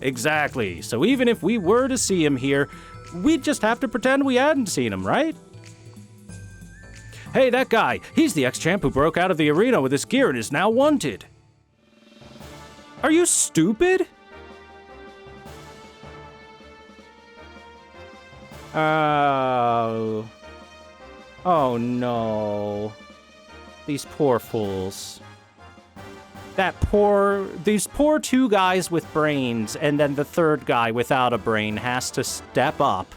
Exactly. So even if we were to see him here, we'd just have to pretend we hadn't seen him, right? Hey, that guy. He's the ex-champ who broke out of the arena with his gear and is now wanted. Are you stupid? Oh. Oh no. These poor fools. These poor two guys with brains, and then the third guy without a brain has to step up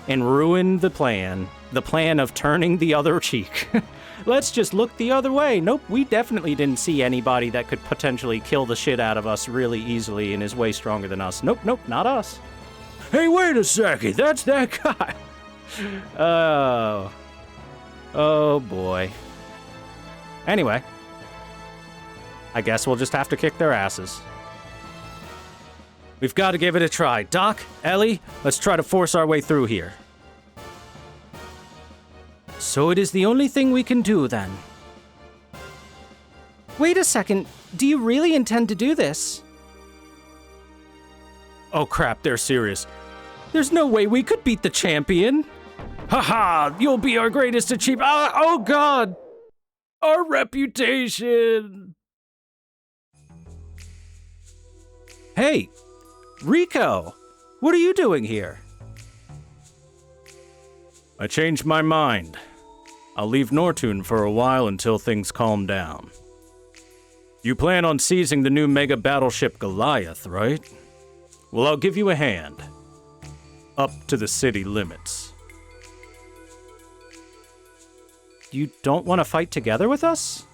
and ruin the plan of turning the other cheek. Let's just look the other way. Nope, we definitely didn't see anybody that could potentially kill the shit out of us really easily and is way stronger than us. Nope, not us. Hey, wait a second, that's that guy. Oh boy. Anyway, I guess we'll just have to kick their asses. We've got to give it a try. Doc, Ellie, let's try to force our way through here. So it is the only thing we can do, then. Wait a second. Do you really intend to do this? Oh crap, they're serious. There's no way we could beat the champion. Haha, you'll be our greatest achievement. Oh god! Our reputation! Hey, Rico! What are you doing here? I changed my mind. I'll leave Nortune for a while until things calm down. You plan on seizing the new mega battleship Goliath, right? Well, I'll give you a hand. Up to the city limits. You don't want to fight together with us?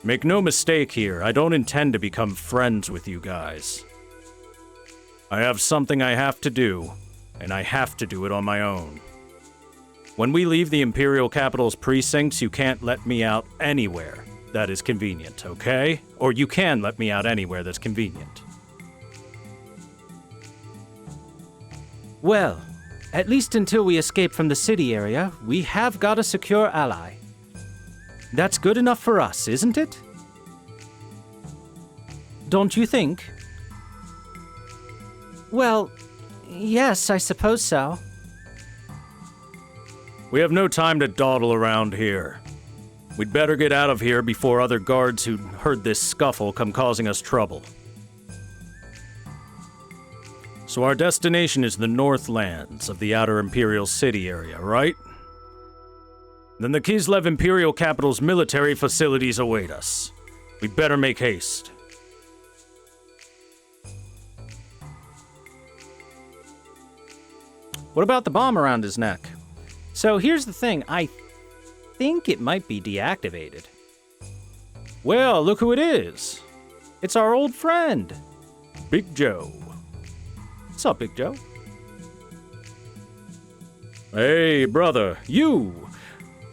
Make no mistake here, I don't intend to become friends with you guys. I have something I have to do, and I have to do it on my own. When we leave the Imperial Capital's precincts, you can't let me out anywhere that is convenient, okay? Or you can let me out anywhere that's convenient. Well, at least until we escape from the city area, we have got a secure ally. That's good enough for us, isn't it? Don't you think? Well, yes, I suppose so. We have no time to dawdle around here. We'd better get out of here before other guards who heard this scuffle come causing us trouble. So our destination is the Northlands of the Outer Imperial City area, right? Then the Kislev Imperial Capital's military facilities await us. We'd better make haste. What about the bomb around his neck? So here's the thing, I think it might be deactivated. Well, look who it is. It's our old friend, Big Joe. What's up, Big Joe? Hey, brother, you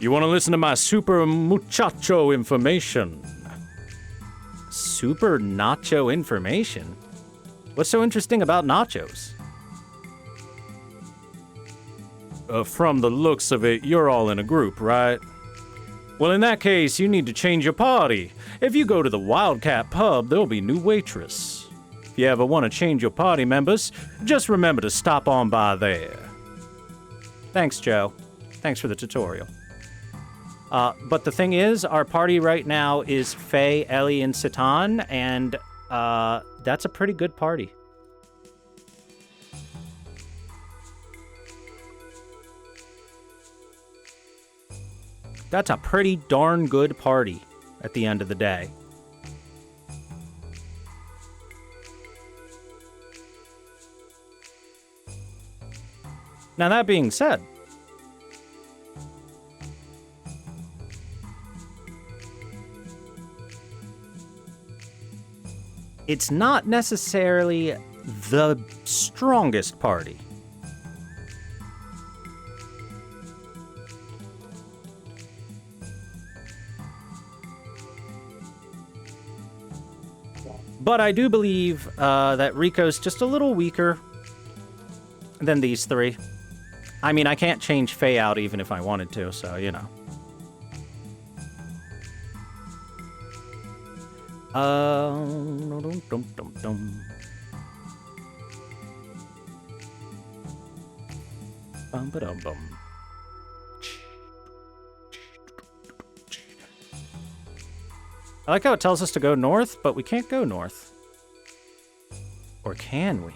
want to listen to my super muchacho information? Super nacho information? What's so interesting about nachos? From the looks of it, you're all in a group, right? Well, in that case, you need to change your party. If you go to the Wildcat pub, there'll be new waitress. If you ever want to change your party members, just remember to stop on by there. Thanks, Joe. Thanks for the tutorial. But the thing is, our party right now is Faye, Ellie, and Satan, and that's a pretty good party. That's a pretty darn good party at the end of the day. Now, that being said, it's not necessarily the strongest party. But I do believe that Rico's just a little weaker than these three. I mean, I can't change Faye out even if I wanted to, so, you know. Bum-ba-dum-bum. I like how it tells us to go north, but we can't go north. Or can we?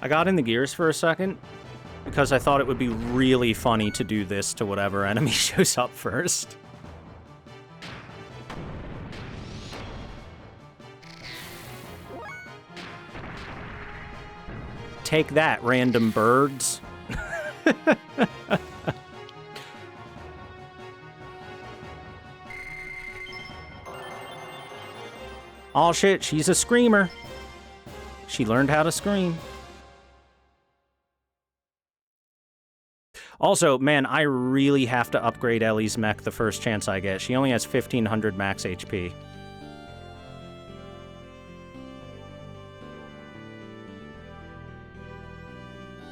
I got in the gears for a second because I thought it would be really funny to do this to whatever enemy shows up first. Take that, random birds. Oh shit, she's a screamer. She learned how to scream. Also, man, I really have to upgrade Ellie's mech the first chance I get. She only has 1,500 max HP.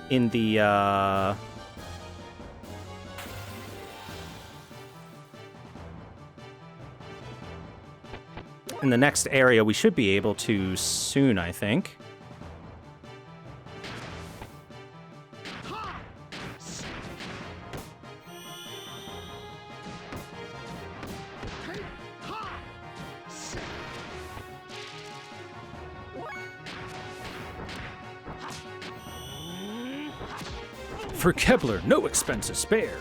In the, in the next area, we should be able to soon, I think. For Kepler, no expense is spared.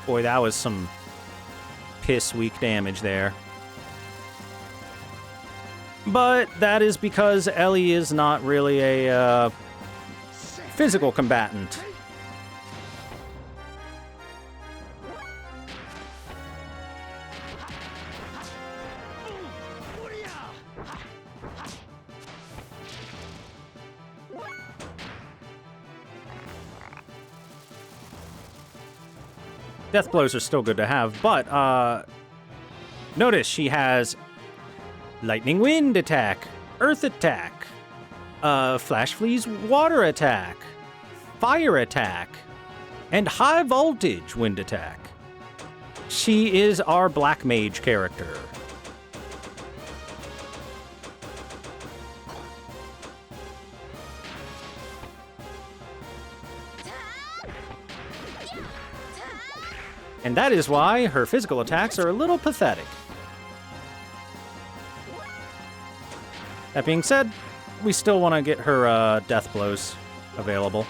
Boy, that was some piss weak damage there. But that is because Ellie is not really a physical combatant. Death blows are still good to have, but notice she has lightning wind attack, earth attack, flash fleas water attack, fire attack, and high voltage wind attack. She is our black mage character. And that is why her physical attacks are a little pathetic. That being said, we still want to get her death blows available.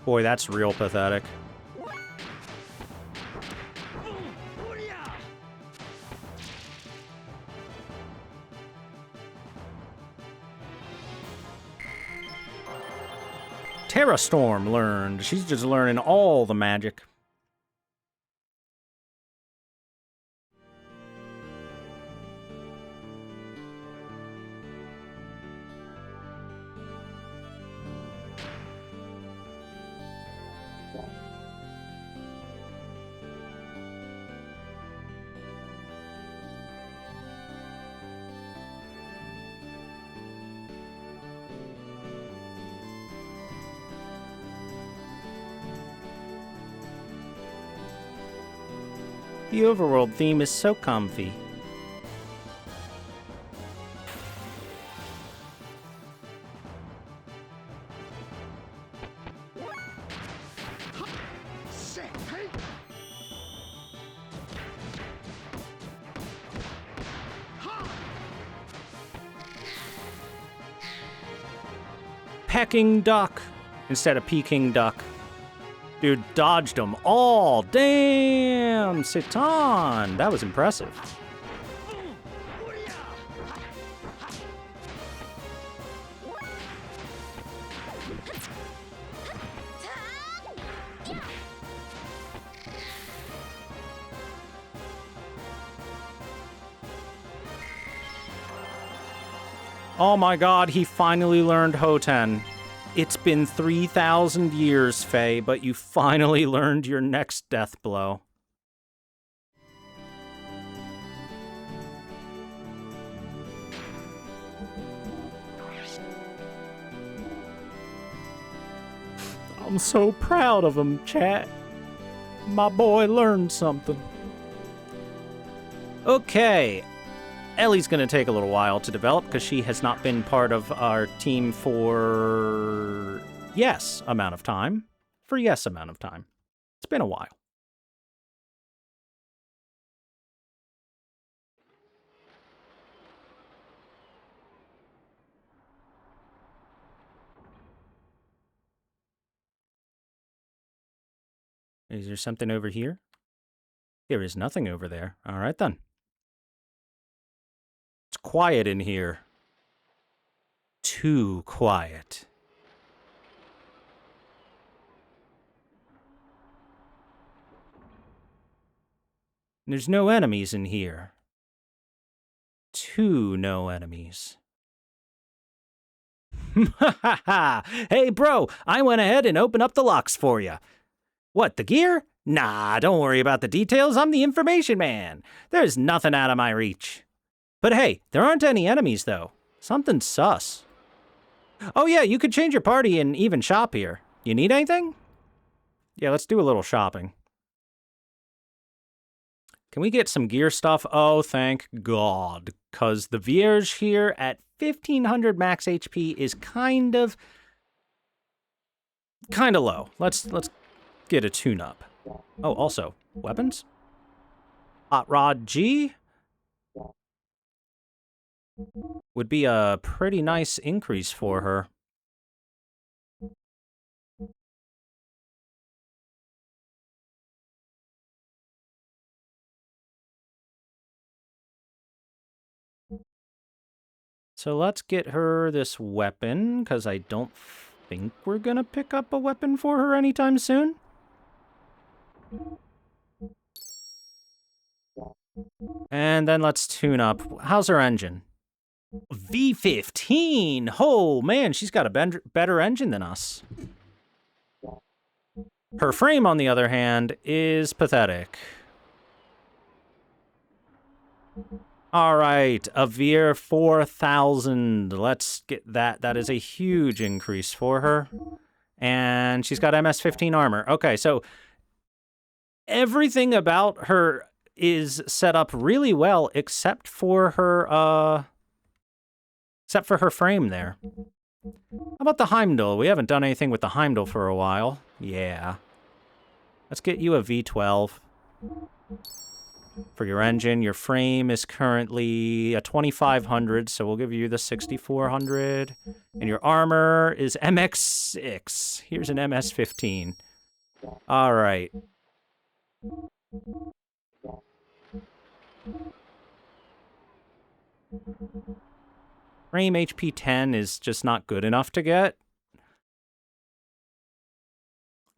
Boy, that's real pathetic. Terra Storm learned. She's just learning all the magic. The overworld theme is so comfy. Peking duck instead of Peking duck. Dude dodged them all. Damn, Citan. That was impressive. Oh my god, he finally learned Hoten. It's been 3,000 years, Faye, but you finally learned your next death blow. I'm so proud of him, chat. My boy learned something. Okay. Ellie's going to take a little while to develop because she has not been part of our team for amount of time. It's been a while. Is there something over here? There is nothing over there. All right, then. It's quiet in here. Too quiet. There's no enemies in here. No enemies. Hey, bro, I went ahead and opened up the locks for you. What, the gear? Nah, don't worry about the details. I'm the information man. There's nothing out of my reach. But hey, there aren't any enemies, though. Something sus. Oh yeah, you could change your party and even shop here. You need anything? Yeah, let's do a little shopping. Can we get some gear stuff? Oh, thank God. Because the Vierge here at 1,500 max HP is kind of low. Let's get a tune-up. Oh, also, weapons? Hot Rod G would be a pretty nice increase for her. So let's get her this weapon, because I don't think we're going to pick up a weapon for her anytime soon. And then let's tune up. How's her engine? V15! Oh, man, she's got a better engine than us. Her frame, on the other hand, is pathetic. All right, a Veer 4000. Let's get that. That is a huge increase for her. And she's got MS-15 armor. Okay, so everything about her is set up really well except for her frame there. How about the Heimdall? We haven't done anything with the Heimdall for a while. Yeah. Let's get you a V12. For your engine, your frame is currently a 2500, so we'll give you the 6400. And your armor is MX6. Here's an MS-15. All right. Frame HP 10 is just not good enough to get.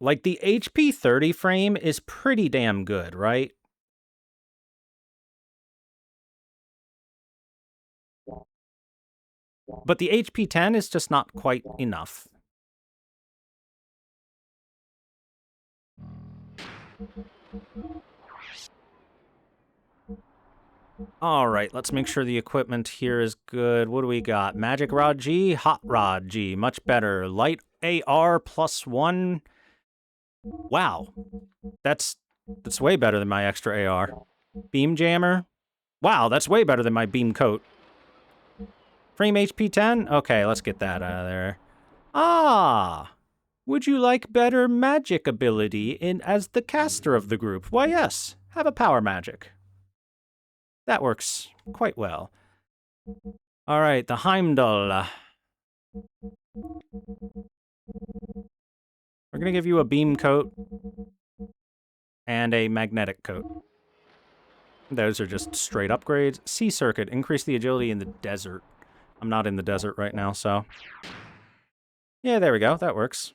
Like, the HP 30 frame is pretty damn good, right? But the HP 10 is just not quite enough. All right, let's make sure the equipment here is good. What do we got? Magic Rod G, Hot Rod G, much better. Light AR +1. Wow, that's way better than my extra AR. Beam Jammer. Wow, that's way better than my Beam Coat. Frame HP 10? Okay, let's get that out of there. Ah! Would you like better magic ability as the caster of the group? Why, yes. Have a power magic. That works quite well. All right, the Heimdall. We're going to give you a beam coat and a magnetic coat. Those are just straight upgrades. Sea Circuit, increase the agility in the desert. I'm not in the desert right now, so... Yeah, there we go. That works.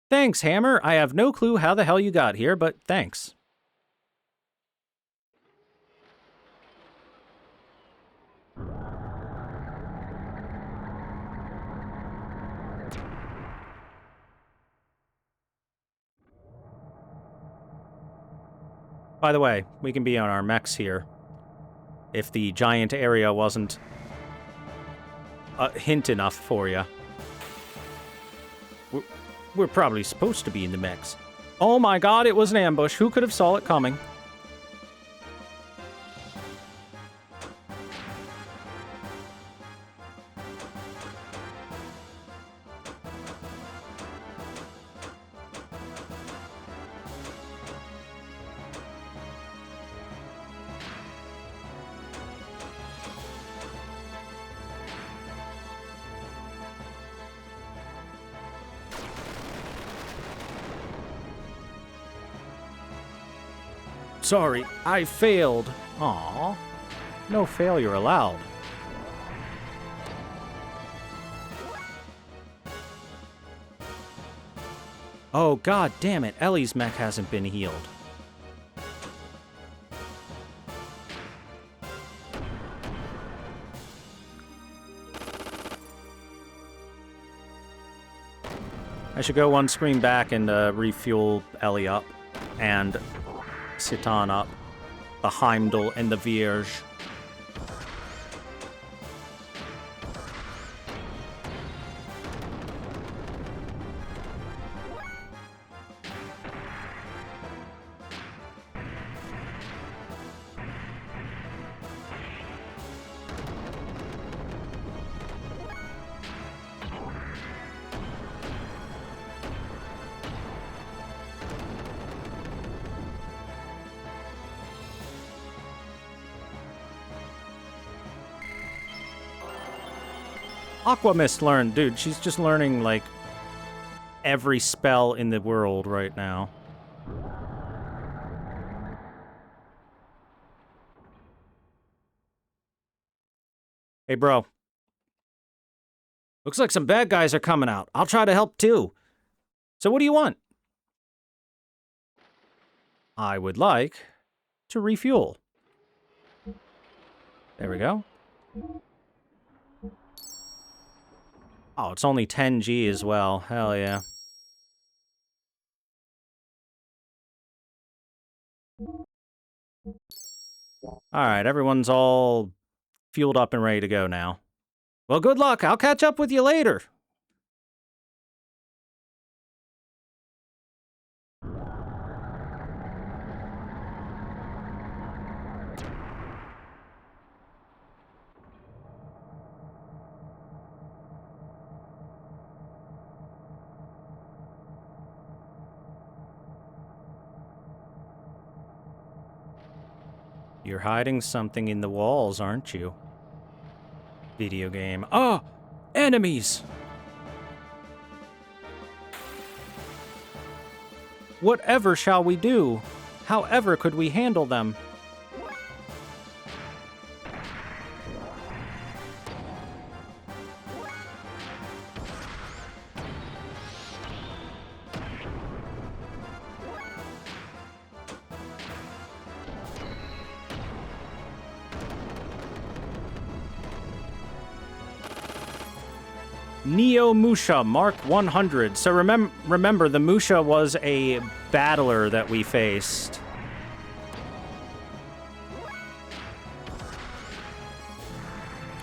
Thanks, Hammer. I have no clue how the hell you got here, but thanks. By the way, we can be on our mechs here. If the giant area wasn't a hint enough for you. We're probably supposed to be in the mechs. Oh my god, it was an ambush. Who could have saw it coming? Sorry, I failed. Aw. No failure allowed. Oh, god damn it. Ellie's mech hasn't been healed. I should go one screen back and refuel Ellie up. And Citan up. The Heimdall and the Vierge. Aquamist learned. Dude, she's just learning, like, every spell in the world right now. Hey, bro. Looks like some bad guys are coming out. I'll try to help, too. So what do you want? I would like to refuel. There we go. Oh, it's only 10G as well. Hell yeah. Alright, everyone's all fueled up and ready to go now. Well, good luck. I'll catch up with you later. You're hiding something in the walls, aren't you? Video game. Oh! Enemies! Whatever shall we do? However could we handle them? Neo Musha Mark 100. So remember, the Musha was a battler that we faced.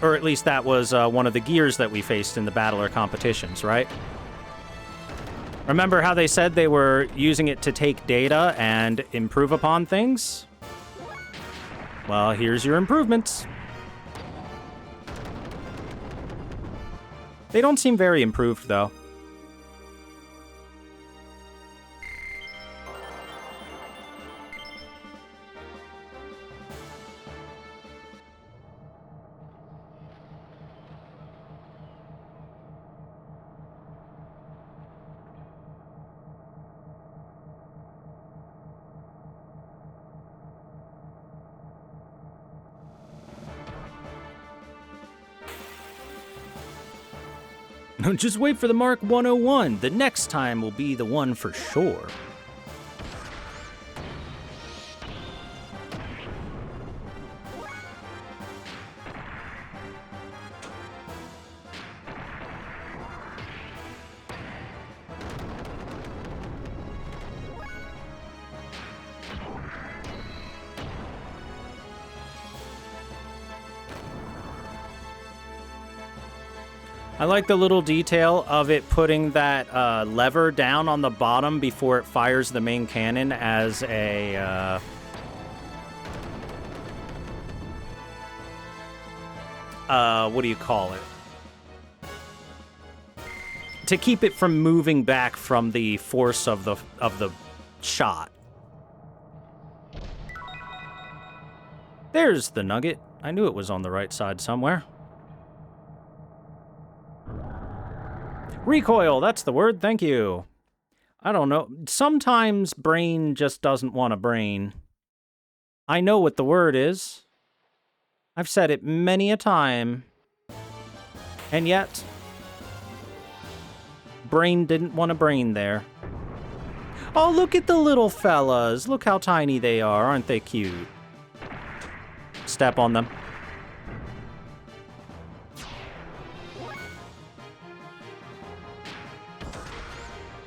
Or at least that was one of the gears that we faced in the battler competitions, right? Remember how they said they were using it to take data and improve upon things? Well, here's your improvements. They don't seem very improved, though. Just wait for the Mark 101. The next time will be the one for sure. I like the little detail of it putting that lever down on the bottom before it fires the main cannon as a... what do you call it? To keep it from moving back from the force of the shot. There's the nugget. I knew it was on the right side somewhere. Recoil, that's the word, thank you. I don't know. Sometimes brain just doesn't want a brain. I know what the word is. I've said it many a time. And yet, brain didn't want a brain there. Oh, look at the little fellas. Look how tiny they are. Aren't they cute? Step on them.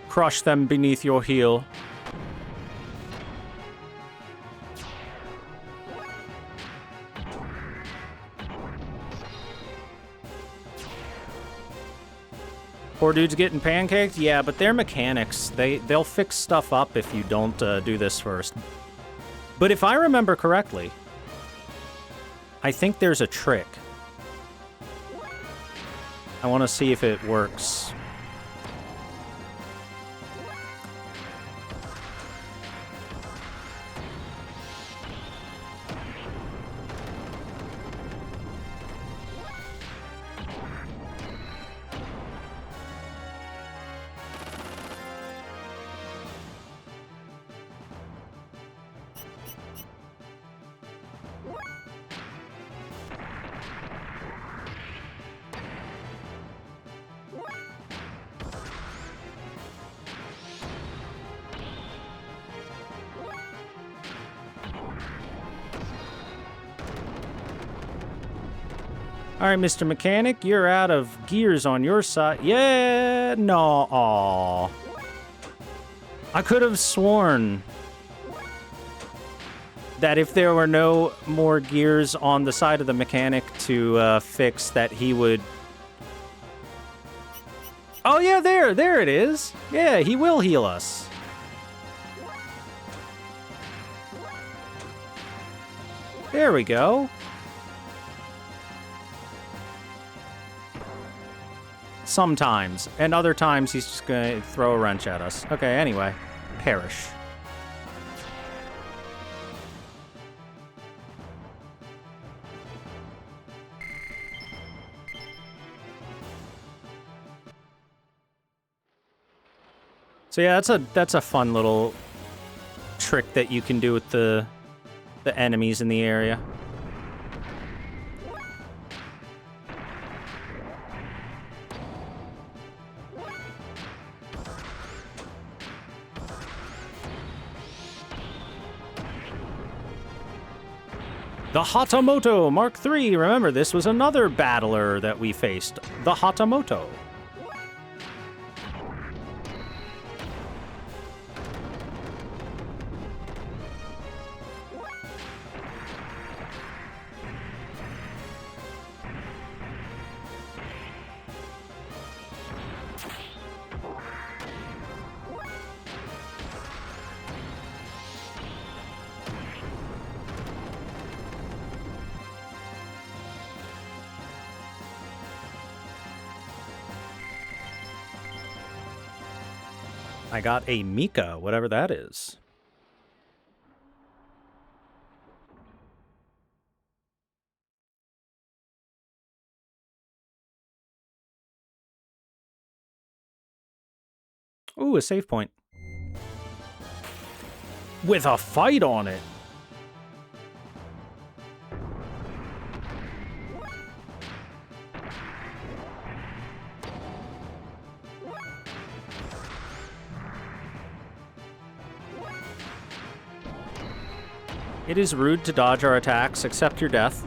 Crush them beneath your heel. Poor dude's getting pancaked? Yeah, but they're mechanics. They'll fix stuff up if you don't do this first. But if I remember correctly, I think there's a trick. I want to see if it works. All right, Mr. Mechanic, you're out of gears on your side. Yeah, no, aw. I could have sworn that if there were no more gears on the side of the mechanic to fix, that he would... Oh, yeah, there it is. Yeah, he will heal us. There we go. Sometimes. And other times he's just gonna throw a wrench at us. Okay, anyway. Perish. So yeah, that's a fun little trick that you can do with the enemies in the area. The Hatamoto Mark III. Remember, this was another battler that we faced. The Hatamoto. I got a Mika, whatever that is. Ooh, a save point. With a fight on it. It is rude to dodge our attacks, accept your death.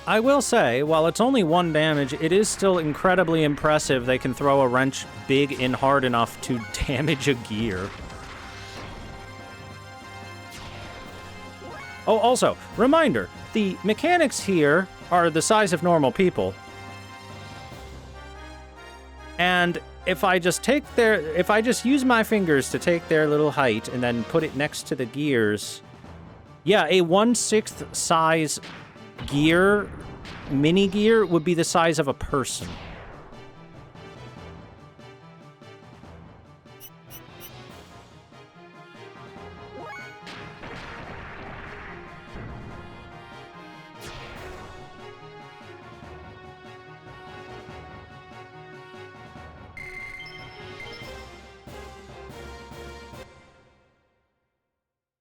I will say, while it's only 1 damage, it is still incredibly impressive they can throw a wrench big and hard enough to damage a gear. Oh, also, reminder, the mechanics here are the size of normal people. And if I just use my fingers to take their little height and then put it next to the gears, yeah, a 1/6 size gear, mini gear, would be the size of a person.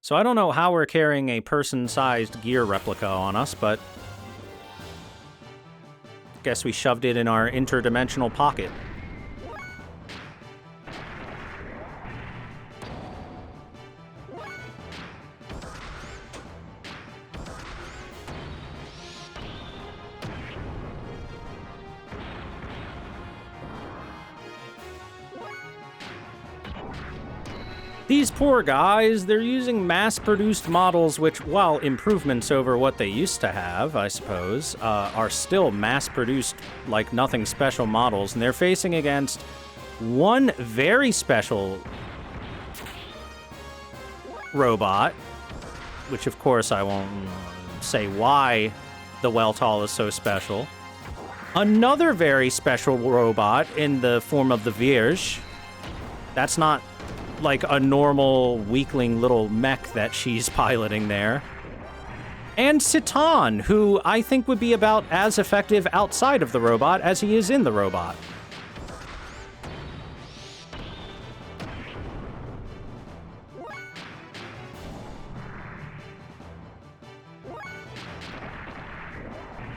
So I don't know how we're carrying a person-sized gear replica on us, but guess we shoved it in our interdimensional pocket. These poor guys, they're using mass-produced models which, while improvements over what they used to have, I suppose, are still mass-produced like nothing special models, and they're facing against one very special robot, which of course I won't say why the Weltall is so special. Another very special robot in the form of the Vierge. That's not like a normal weakling little mech that she's piloting there. And Citan, who I think would be about as effective outside of the robot as he is in the robot.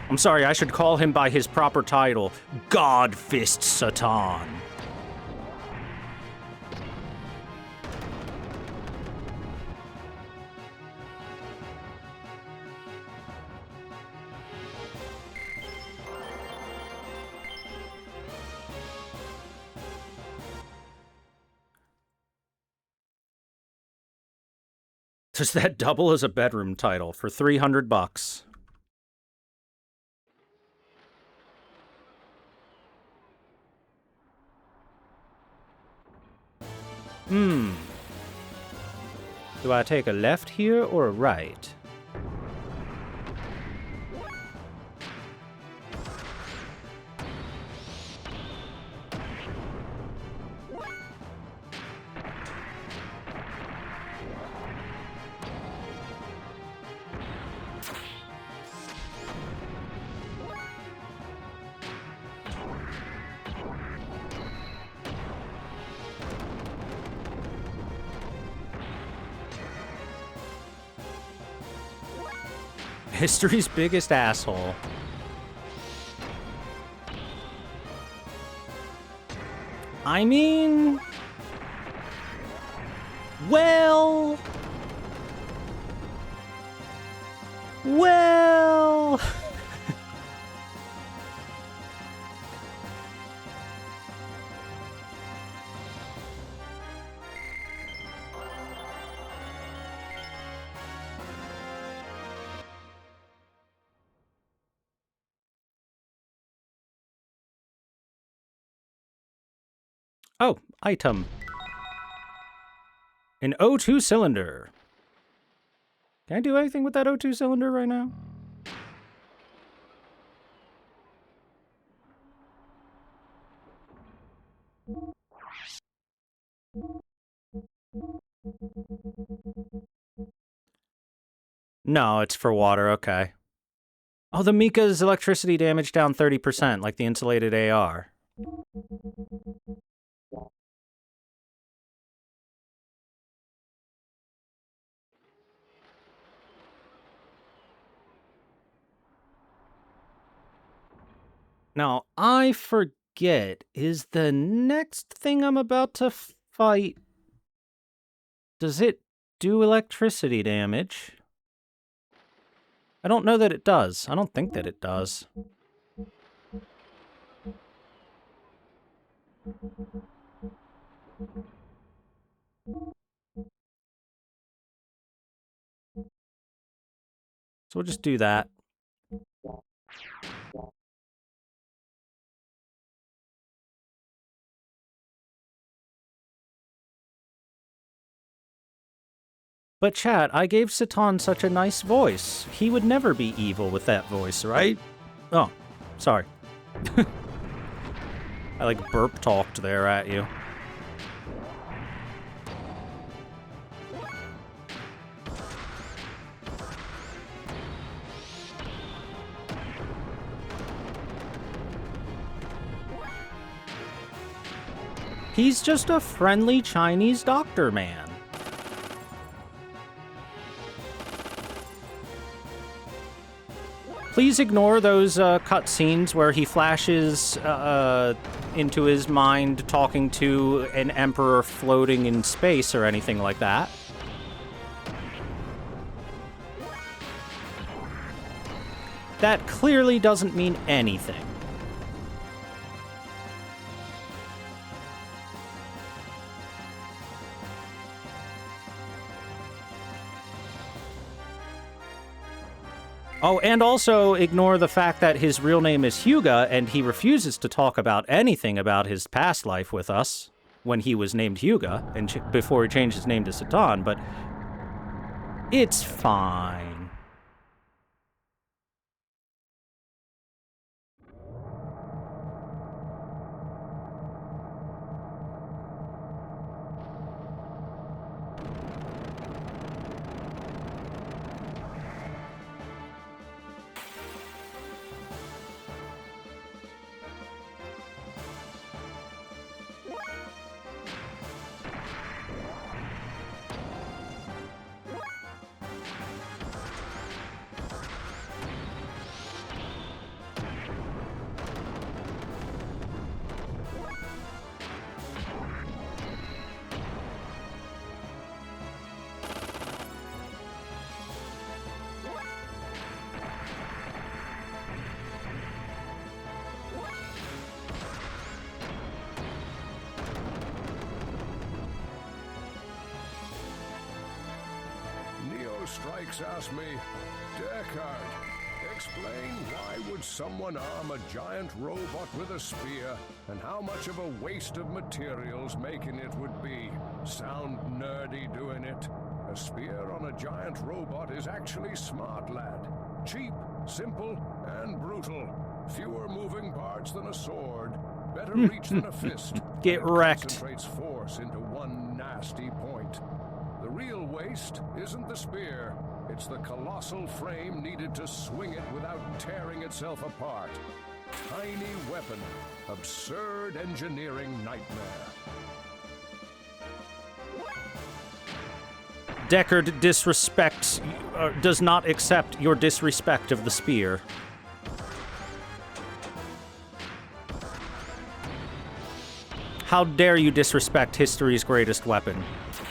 I'm sorry, I should call him by his proper title, Godfist Citan. Does that double as a bedroom title for 300 bucks? Do I take a left here or a right? History's biggest asshole. I mean... Well... Oh, item. An O2 cylinder. Can I do anything with that O2 cylinder right now? No, it's for water, okay. Oh, the Mika's electricity damage down 30%, like the insulated AR. Now, I forget, is the next thing I'm about to fight... Does it do electricity damage? I don't know that it does. I don't think that it does. So we'll just do that. But chat, I gave Satan such a nice voice. He would never be evil with that voice, right? Oh, sorry. I like burp talked there at you. He's just a friendly Chinese doctor man. Please ignore those cutscenes where he flashes into his mind talking to an emperor floating in space or anything like that. That clearly doesn't mean anything. Oh, and also ignore the fact that his real name is Hyuga, and he refuses to talk about anything about his past life with us when he was named Hyuga, and before he changed his name to Satan, but it's fine. Strikes asked me, Deckard, explain why would someone arm a giant robot with a spear and how much of a waste of materials making it would be. Sound nerdy doing it? A spear on a giant robot is actually smart, lad. Cheap, simple, and brutal. Fewer moving parts than a sword. Better reach than a fist. Get wrecked. Concentrates force into one nasty point. The real waste isn't the spear, it's the colossal frame needed to swing it without tearing itself apart. Tiny weapon, absurd engineering nightmare. Deckard disrespects, does not accept your disrespect of the spear. How dare you disrespect history's greatest weapon?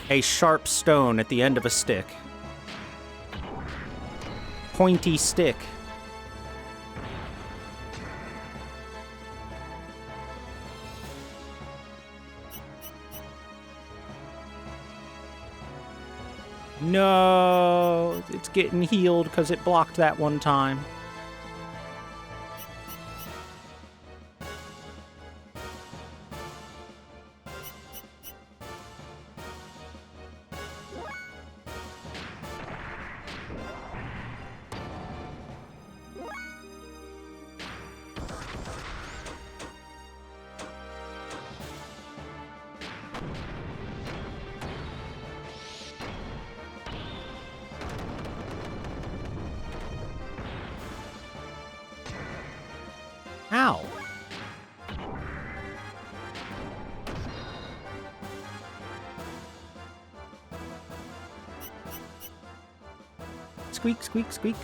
A sharp stone at the end of a stick. Pointy stick. No, it's getting healed because it blocked that one time. Ow. Squeak, squeak, squeak.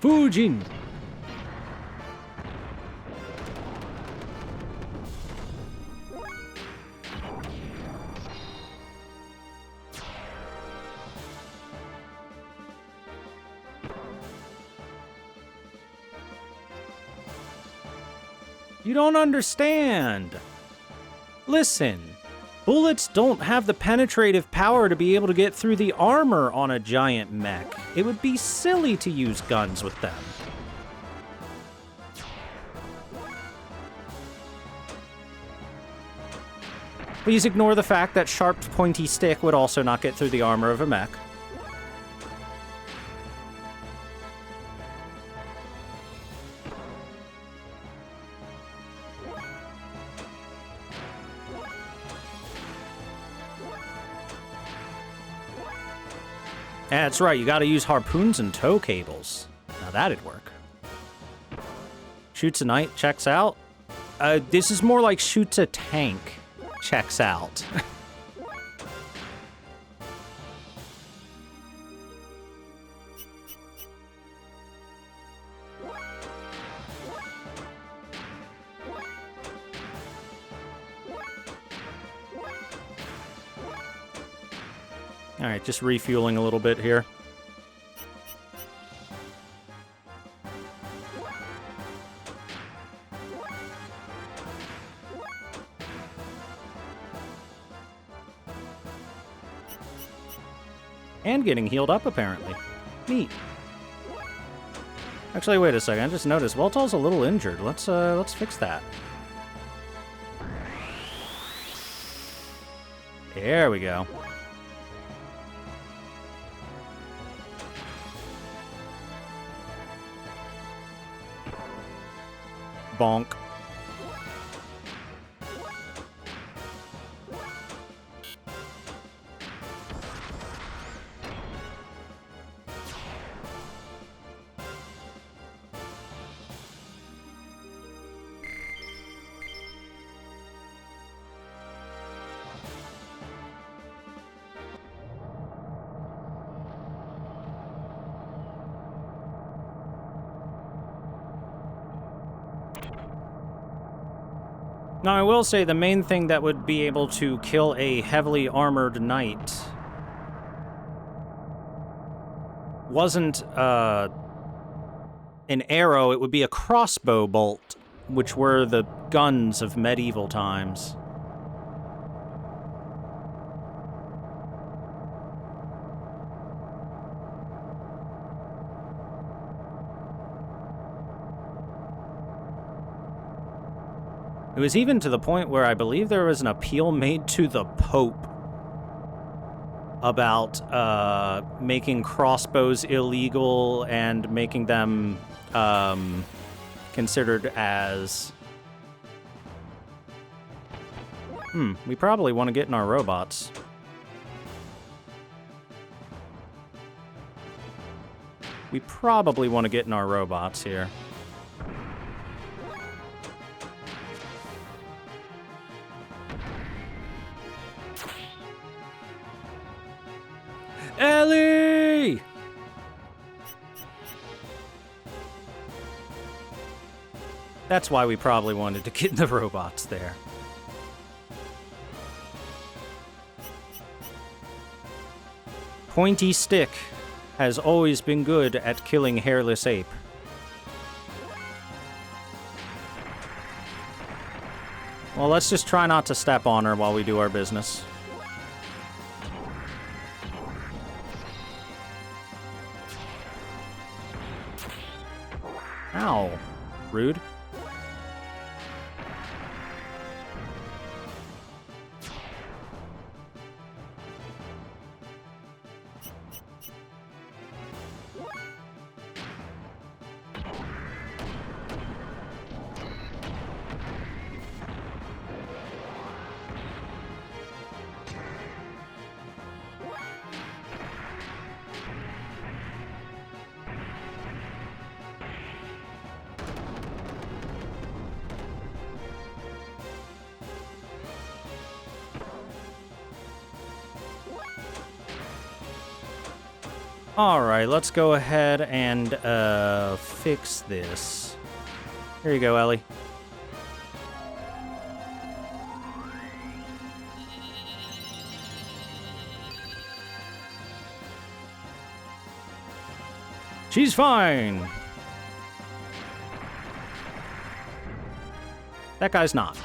Fujin! You don't understand. Listen, bullets don't have the penetrative power to be able to get through the armor on a giant mech. It would be silly to use guns with them. Please ignore the fact that sharp, pointy stick would also not get through the armor of a mech. That's right, you gotta use harpoons and tow cables. Now that'd work. Shoots a knight, checks out. This is more like shoots a tank, checks out. All right, just refueling a little bit here. And getting healed up, apparently. Neat. Actually, wait a second. I just noticed Weltall's a little injured. Let's fix that. There we go. Bonk. Now, I will say the main thing that would be able to kill a heavily armored knight wasn't an arrow, it would be a crossbow bolt, which were the guns of medieval times. It was even to the point where I believe there was an appeal made to the Pope about making crossbows illegal and making them considered as... we probably want to get in our robots. We probably want to get in our robots here. Ellie! That's why we probably wanted to get in the robots there. Pointy stick has always been good at killing hairless ape. Well, let's just try not to step on her while we do our business. Ow. Rude. Alright, let's go ahead and fix this. Here you go, Ellie. She's fine. That guy's not.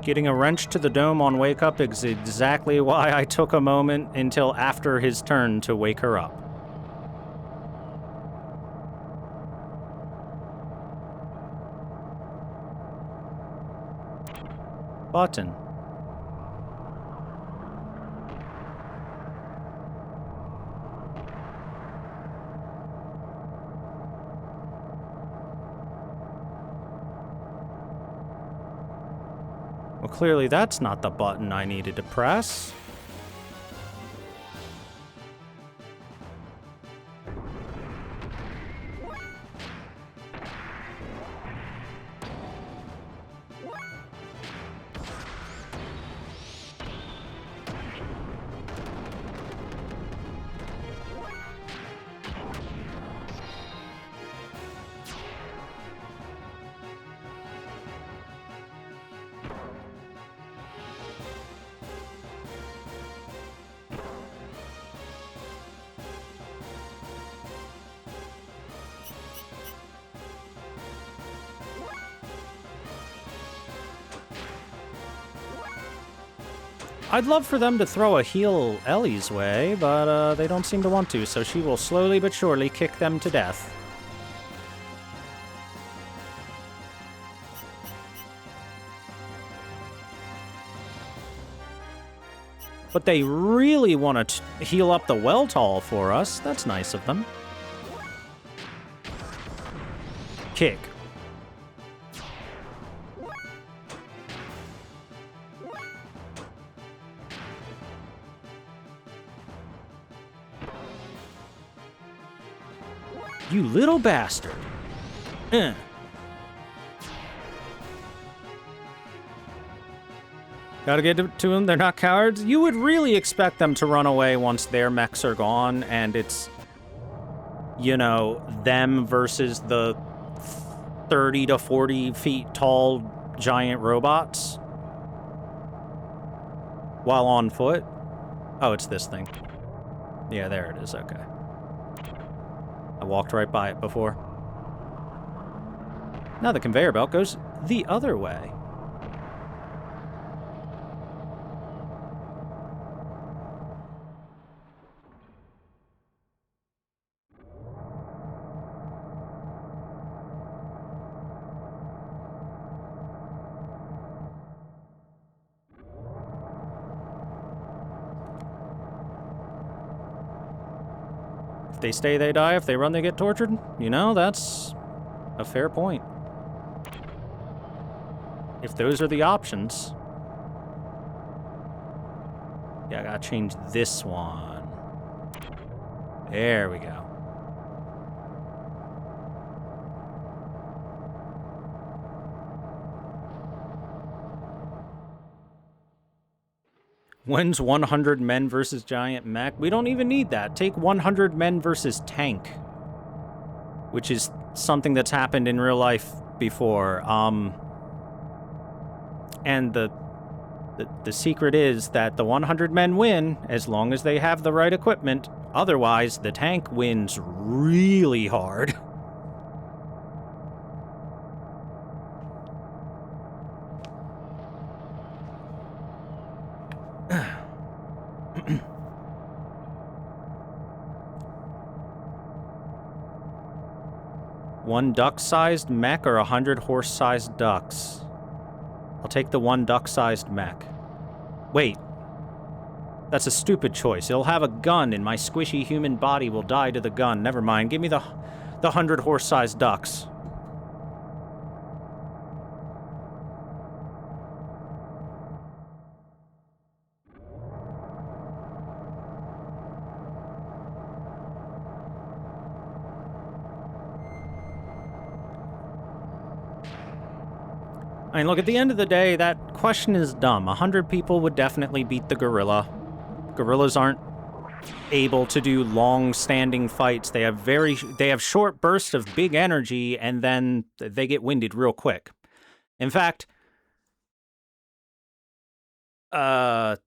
Getting a wrench to the dome on wake up is exactly why I took a moment until after his turn to wake her up. Button. Well, clearly that's not the button I needed to press. I'd love for them to throw a heal Ellie's way, but they don't seem to want to, so she will slowly but surely kick them to death. But they really want to heal up the Weltall for us. That's nice of them. Kick. You little bastard. Gotta get to them, they're not cowards. You would really expect them to run away once their mechs are gone, and it's, you know, them versus the 30 to 40 feet tall giant robots while on foot. Oh, it's this thing. Yeah, there it is, okay. I walked right by it before. Now the conveyor belt goes the other way. If they stay, they die. If they run, they get tortured. You know, that's a fair point. If those are the options. Yeah, I gotta change this one. There we go. When's 100 men versus giant mech? We don't even need that. Take 100 men versus tank. Which is something that's happened in real life before. And the secret is that the 100 men win as long as they have the right equipment. Otherwise, the tank wins really hard. One duck-sized mech or 100 horse-sized ducks? I'll take the one duck-sized mech. Wait. That's a stupid choice. It'll have a gun, and my squishy human body will die to the gun. Never mind. Give me the 100 horse-sized ducks. I mean, look, at the end of the day, that question is dumb. 100 people would definitely beat the gorilla. Gorillas aren't able to do long-standing fights. They have short bursts of big energy, and then they get winded real quick. In fact, I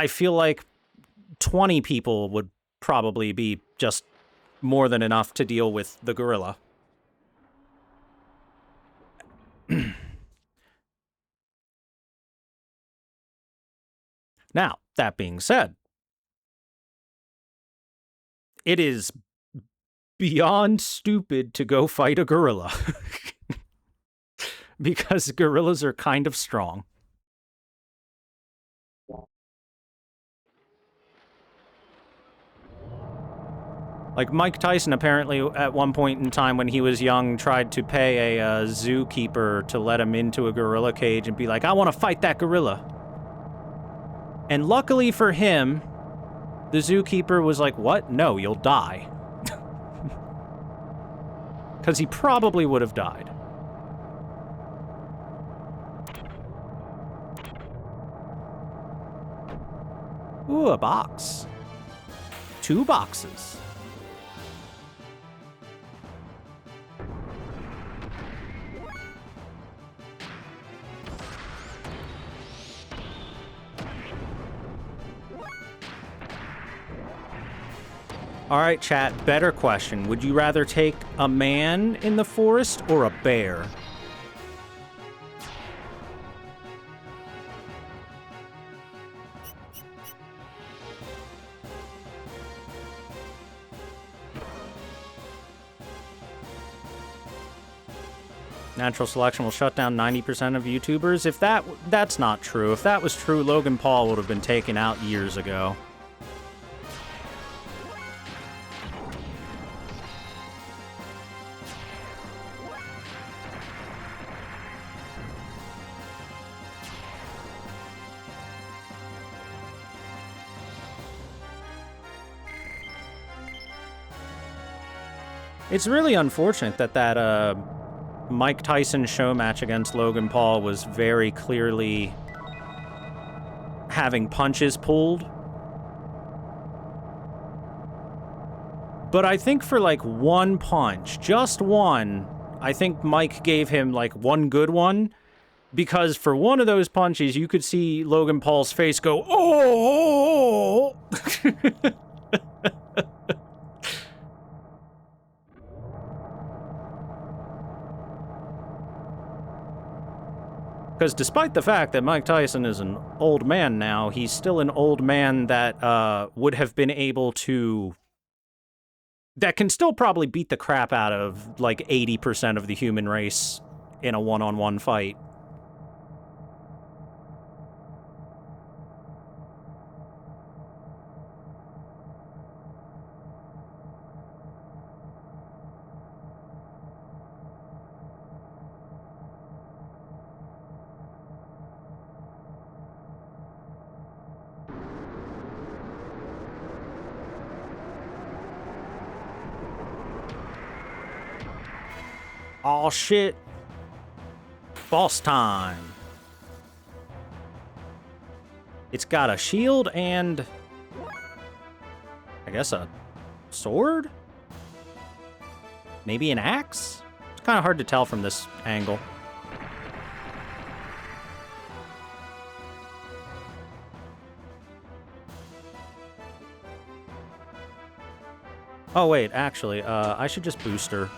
feel like 20 people would probably be just more than enough to deal with the gorilla. Now, that being said, it is beyond stupid to go fight a gorilla. Because gorillas are kind of strong. Like, Mike Tyson apparently, at one point in time when he was young, tried to pay a zookeeper to let him into a gorilla cage and be like, I want to fight that gorilla. And luckily for him, the zookeeper was like, what? No, you'll die. Because he probably would have died. Ooh, a box. 2 boxes. All right, chat, better question. Would you rather take a man in the forest or a bear? Natural selection will shut down 90% of YouTubers. If that's not true. If that was true, Logan Paul would have been taken out years ago. It's really unfortunate that Mike Tyson show match against Logan Paul was very clearly having punches pulled. But I think for like one punch, just one, I think Mike gave him like one good one. Because for one of those punches, you could see Logan Paul's face go, oh! Because despite the fact that Mike Tyson is an old man now, he's still an old man that would have been able to... that can still probably beat the crap out of, like, 80% of the human race in a one-on-one fight. Aw, shit. Boss time. It's got a shield and... I guess a sword? Maybe an axe? It's kind of hard to tell from this angle. Oh, wait, actually, I should just booster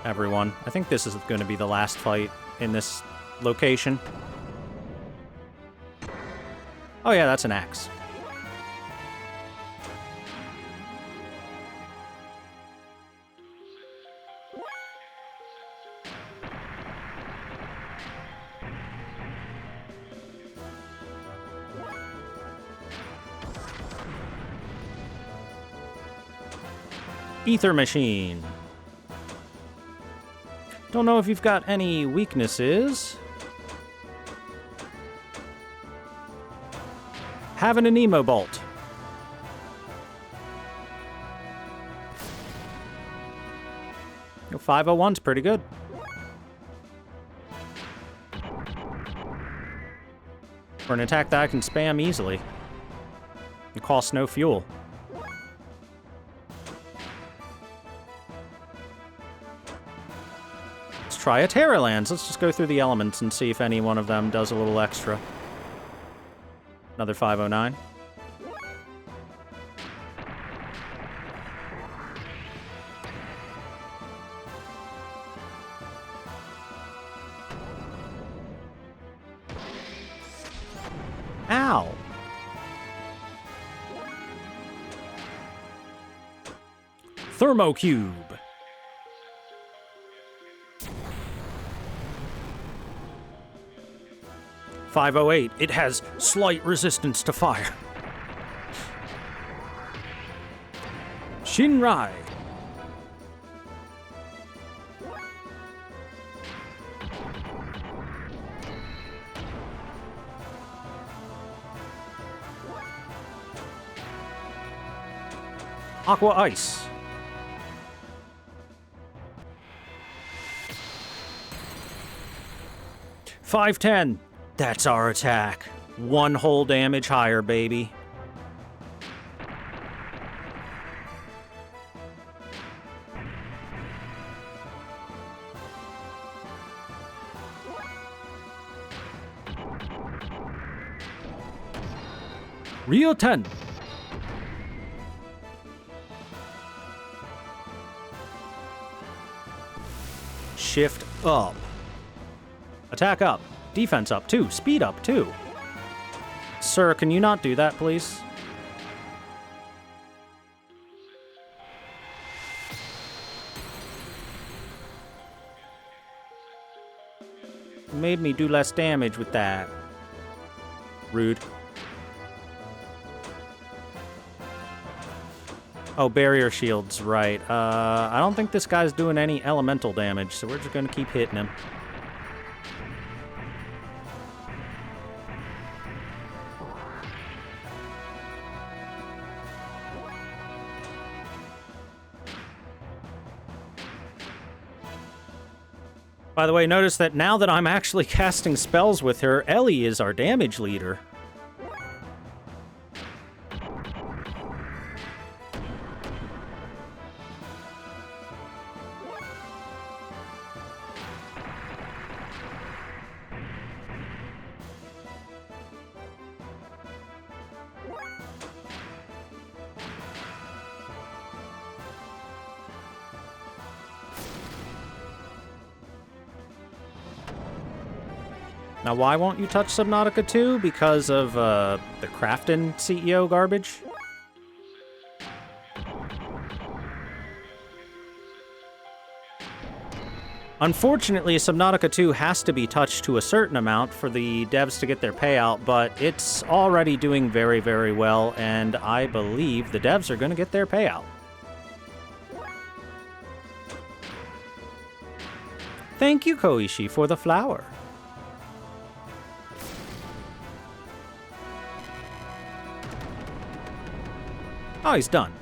everyone. I think this is going to be the last fight in this location. Oh yeah, that's an axe. Ether Machine. Don't know if you've got any weaknesses. Having an Emo Bolt. Yo, 501's pretty good. For an attack that I can spam easily. It costs no fuel. Let's try a Terra Lands. Let's just go through the elements and see if any one of them does a little extra. Another 509. Ow! Thermocube. .508. It has slight resistance to fire. Shinrai. Aqua Ice. .510. That's our attack. One whole damage higher, baby. Rio 10. Shift up. Attack up. Defense up, too. Speed up, too. Sir, can you not do that, please? You made me do less damage with that. Rude. Oh, barrier shield's right. I don't think this guy's doing any elemental damage, so we're just gonna keep hitting him. By the way, notice that now that I'm actually casting spells with her, Ellie is our damage leader. Now, why won't you touch Subnautica 2? Because of the Crafton CEO garbage? Unfortunately, Subnautica 2 has to be touched to a certain amount for the devs to get their payout, but it's already doing very, very well, and I believe the devs are going to get their payout. Thank you, Koishi, for the flower. Oh, he's done.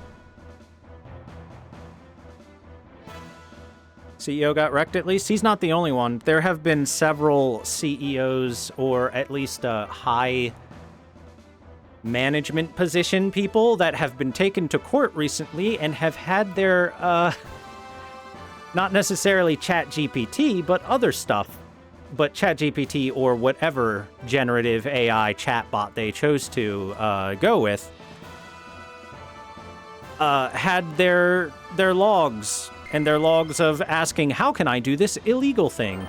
CEO got wrecked at least? He's not the only one. There have been several CEOs, or at least high management position people that have been taken to court recently and have had their, not necessarily ChatGPT, but other stuff. But ChatGPT or whatever generative AI chatbot they chose to go with, had their logs and their logs of asking, how can I do this illegal thing?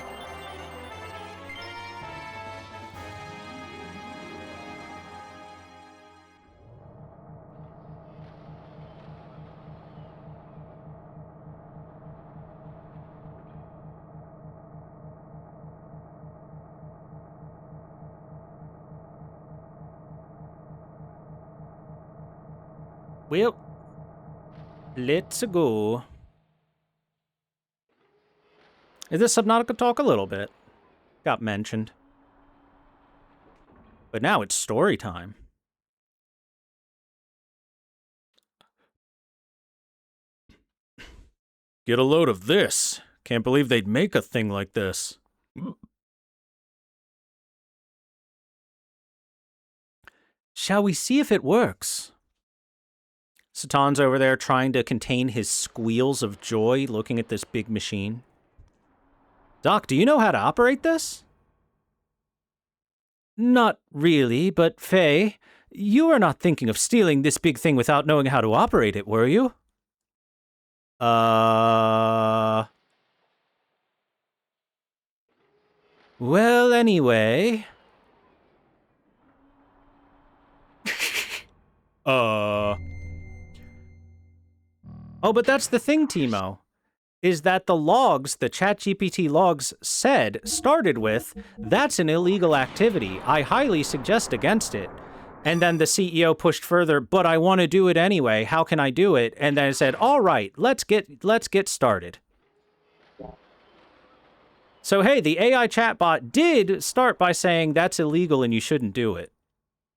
Well, Let's go. Is this Subnautica talk a little bit? Got mentioned. But now it's story time. Get a load of this. Can't believe they'd make a thing like this. Shall we see if it works? Satan's over there trying to contain his squeals of joy looking at this big machine. Doc, do you know how to operate this? Not really, but Faye, you are not thinking of stealing this big thing without knowing how to operate it, were you? Well, anyway... Oh, but that's the thing, Timo. Is that the logs, the ChatGPT logs said, started with, that's an illegal activity. I highly suggest against it. And then the CEO pushed further, but I want to do it anyway. How can I do it? And then it said, all right, let's get started. So hey, the AI chatbot did start by saying that's illegal and you shouldn't do it.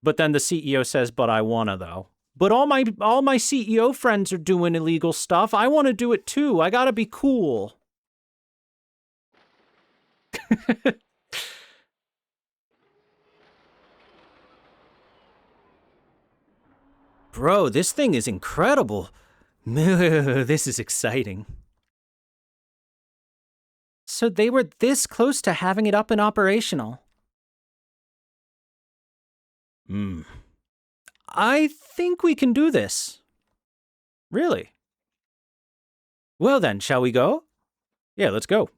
But then the CEO says, but I wanna though. But all my CEO friends are doing illegal stuff. I want to do it too. I gotta be cool. Bro, this thing is incredible. This is exciting. So they were this close to having it up and operational. I think we can do this. Really? Well then, shall we go? Yeah, let's go.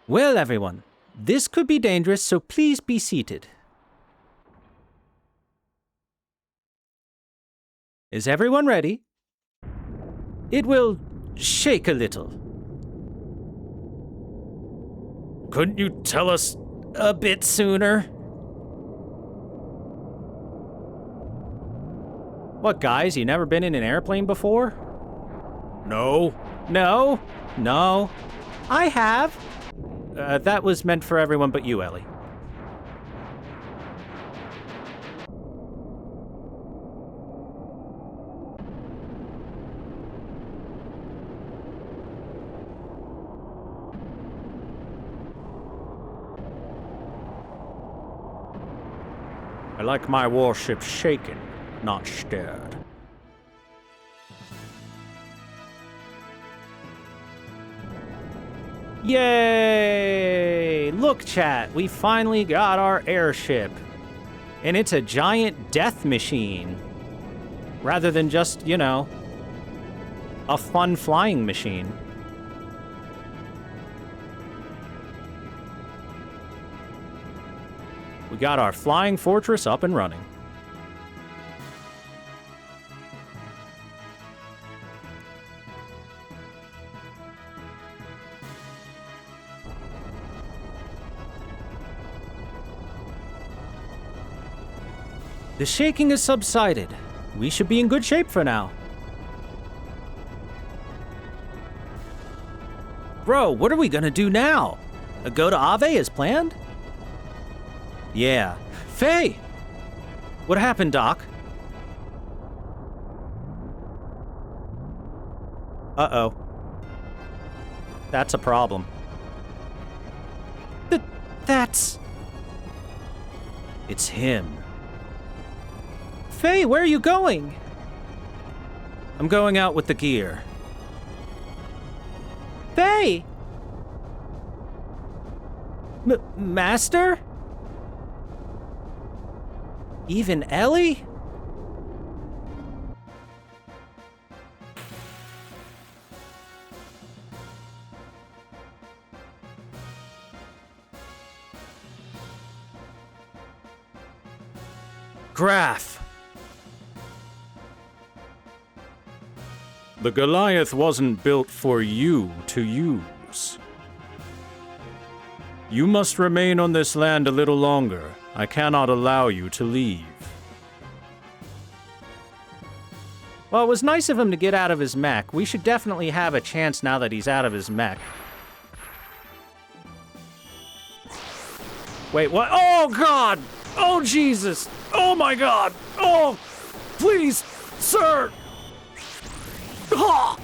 Well, everyone, this could be dangerous, so please be seated. Is everyone ready? It will shake a little. Couldn't you tell us a bit sooner? What, guys? You never been in an airplane before? No. No? No. I have. That was meant for everyone but you, Ellie. I like my warship shaken, not stirred. Yay! Look, chat, we finally got our airship. And it's a giant death machine. Rather than just, you know, a fun flying machine. We got our flying fortress up and running. The shaking has subsided. We should be in good shape for now. Bro, what are we gonna do now? Go to Ave as planned? Yeah. Faye! What happened, Doc? Uh-oh. That's a problem. That's... It's him. Faye, where are you going? I'm going out with the gear. Faye! Master? Even Ellie? Graph. The Goliath wasn't built for you to use. You must remain on this land a little longer. I cannot allow you to leave. Well, it was nice of him to get out of his mech. We should definitely have a chance now that he's out of his mech. Wait, what? Oh, God! Oh, Jesus! Oh, my God! Oh, please, sir! Ah!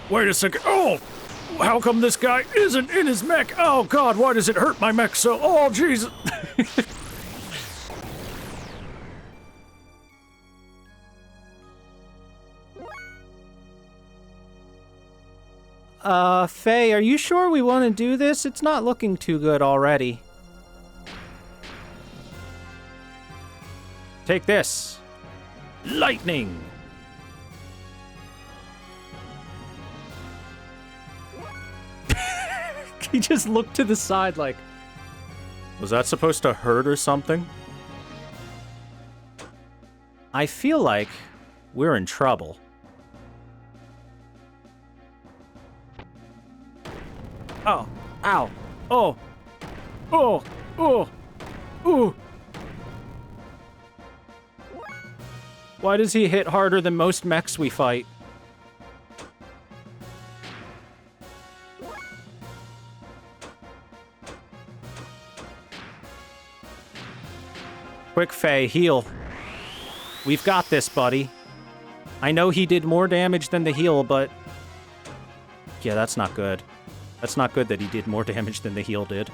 Wait a second. Oh! How come this guy isn't in his mech? Oh, God, why does it hurt my mech so? Oh, Jesus! Faye, are you sure we want to do this? It's not looking too good already. Take this. Lightning! He just looked to the side like... Was that supposed to hurt or something? I feel like we're in trouble. Oh, ow, oh, oh, oh, ooh. Why does he hit harder than most mechs we fight? Quick, Faye, heal. We've got this, buddy. I know he did more damage than the heal, but... Yeah, that's not good. That's not good that he did more damage than the heal did.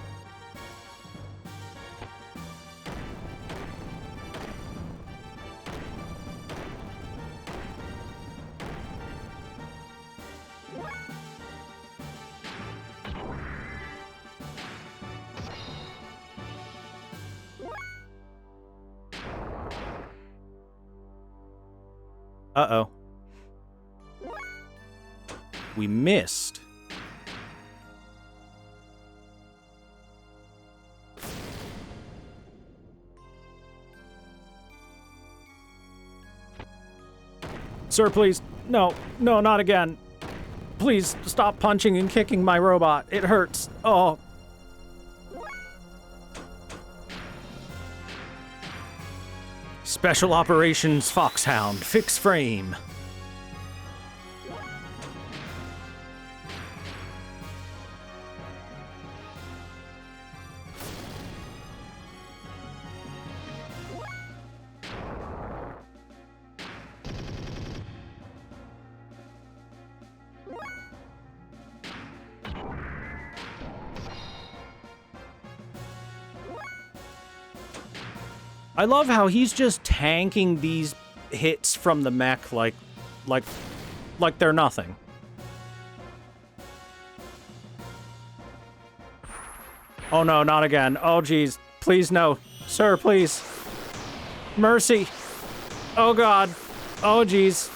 Uh-oh. We missed. Sir, please. No, no, not again. Please stop punching and kicking my robot. It hurts. Oh. Special Operations Foxhound, fix frame. I love how he's just tanking these hits from the mech like they're nothing. Oh no, not again. Oh geez. Please no. Sir, please. Mercy. Oh god. Oh geez.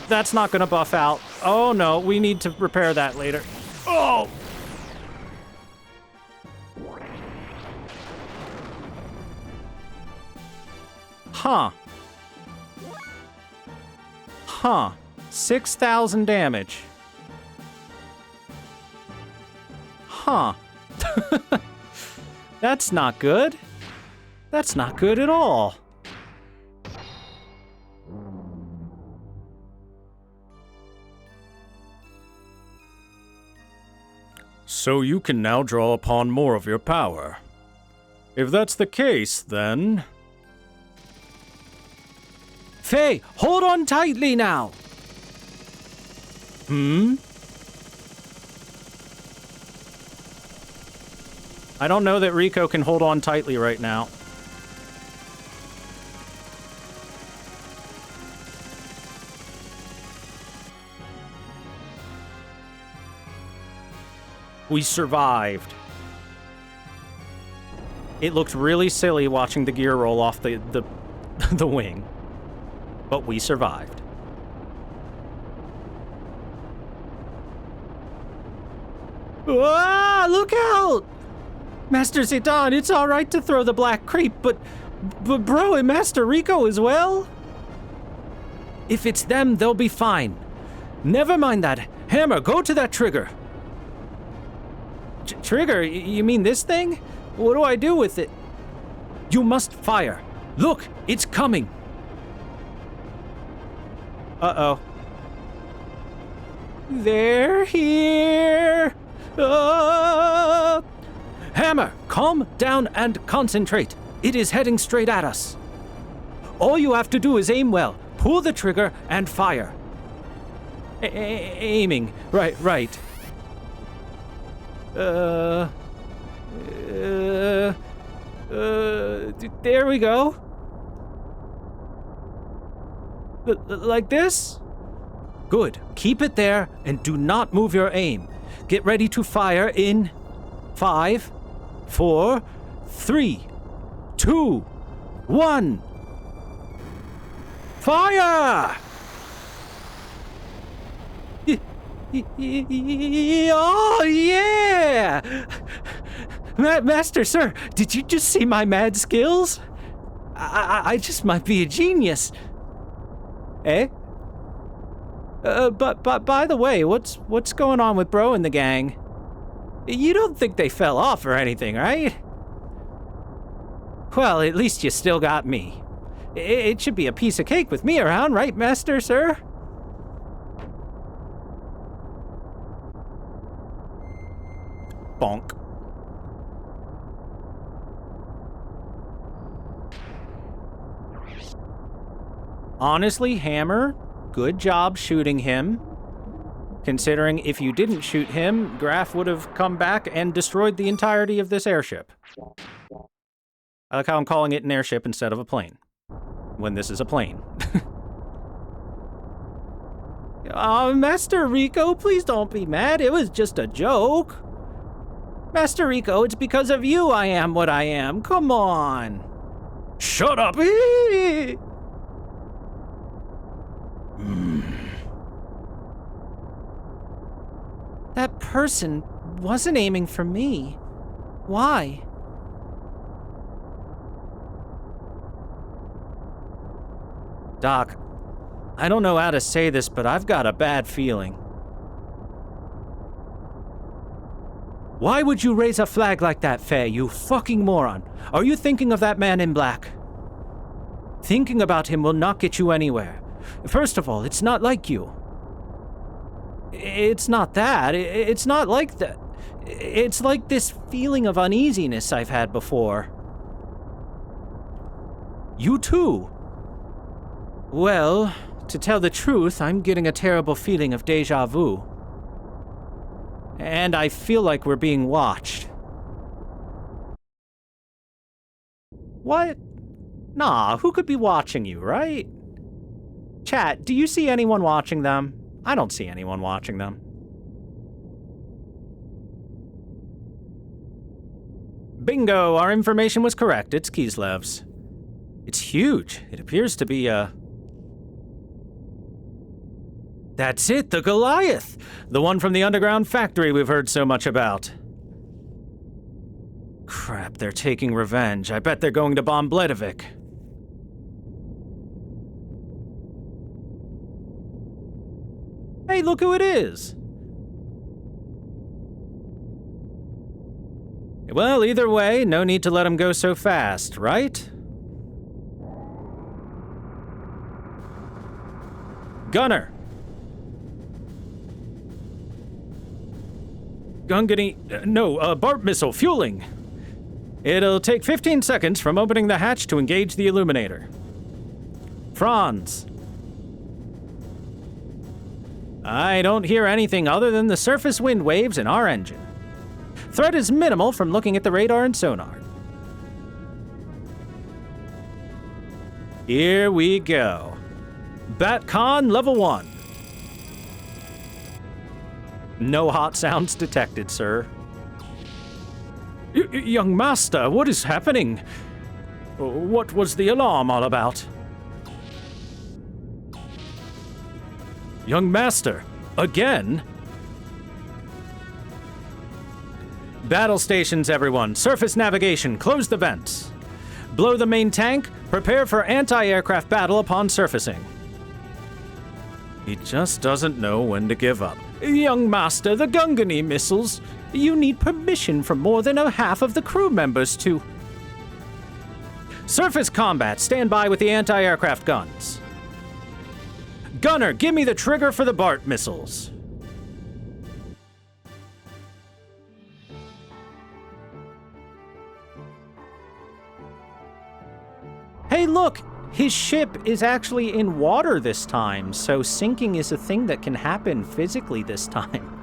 That's not gonna buff out. Oh no, we need to repair that later. Oh! Huh. Huh. 6,000 damage. Huh. That's not good. That's not good at all. So you can now draw upon more of your power. If that's the case, then... Faye, hold on tightly now. Hmm? I don't know that Rico can hold on tightly right now. We survived. It looked really silly watching the gear roll off the the wing. But we survived. Ah, look out! Master Zidane, it's all right to throw the black creep, but bro and Master Rico as well? If it's them, they'll be fine. Never mind that. Hammer, go to that trigger. Trigger? You mean this thing? What do I do with it? You must fire. Look, it's coming. Uh-oh. They're here! Hammer, calm down and concentrate. It is heading straight at us. All you have to do is aim well, pull the trigger, and fire. Aiming. Right. There we go. Like this? Good. Keep it there and do not move your aim. Get ready to fire in 5, 4, 3, 2, 1. Fire! Oh, yeah! Master, sir, did you just see my mad skills? I just might be a genius. Eh? But by the way, what's going on with Bro and the gang? You don't think they fell off or anything, right? Well, at least you still got me. It should be a piece of cake with me around, right, Master, sir? Bonk. Honestly, Hammer, good job shooting him. Considering if you didn't shoot him, Graf would have come back and destroyed the entirety of this airship. I like how I'm calling it an airship instead of a plane, when this is a plane. Master Rico, please don't be mad. It was just a joke. Master Rico, it's because of you I am what I am. Come on. Shut up! That person wasn't aiming for me. Why? Doc, I don't know how to say this, but I've got a bad feeling. Why would you raise a flag like that, Faye, you fucking moron? Are you thinking of that man in black? Thinking about him will not get you anywhere. First of all, it's not like you. It's not that. It's not like that. It's like this feeling of uneasiness I've had before. You too? Well, to tell the truth, I'm getting a terrible feeling of déjà vu. And I feel like we're being watched. What? Nah, who could be watching you, right? Chat, do you see anyone watching them? I don't see anyone watching them. Bingo, our information was correct. It's Kislev's. It's huge. It appears to be a... That's it, the Goliath! The one from the underground factory we've heard so much about. Crap, they're taking revenge. I bet they're going to bomb Bledovik. Hey, look who it is! Well, either way, no need to let him go so fast, right? Gunner! Barb missile fueling. It'll take 15 seconds from opening the hatch to engage the illuminator. Franz. I don't hear anything other than the surface wind waves in our engine. Threat is minimal from looking at the radar and sonar. Here we go. BatCon level 1. No hot sounds detected, sir. Young master, what is happening? What was the alarm all about? Young master, again? Battle stations, everyone. Surface navigation, close the vents. Blow the main tank, prepare for anti-aircraft battle upon surfacing. He just doesn't know when to give up. Young master, the Gungani missiles. You need permission from more than a half of the crew members to... Surface combat, stand by with the anti-aircraft guns. Gunner, give me the trigger for the BART missiles. Hey, look! His ship is actually in water this time, so sinking is a thing that can happen physically this time.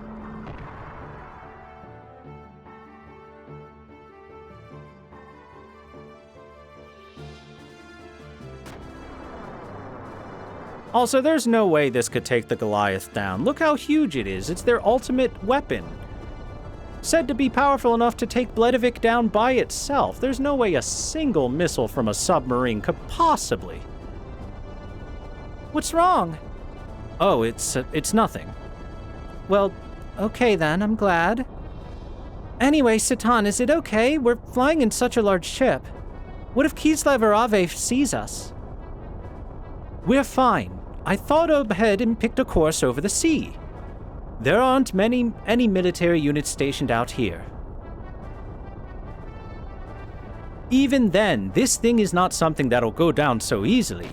Also, there's no way this could take the Goliath down. Look how huge it is. It's their ultimate weapon. Said to be powerful enough to take Bledevik down by itself. There's no way a single missile from a submarine could possibly. What's wrong? Oh, it's nothing. Well, okay then, I'm glad. Anyway, Satan, is it okay? We're flying in such a large ship. What if Kislev or Ave sees us? We're fine. I thought ahead and picked a course over the sea. There aren't any military units stationed out here. Even then, this thing is not something that'll go down so easily.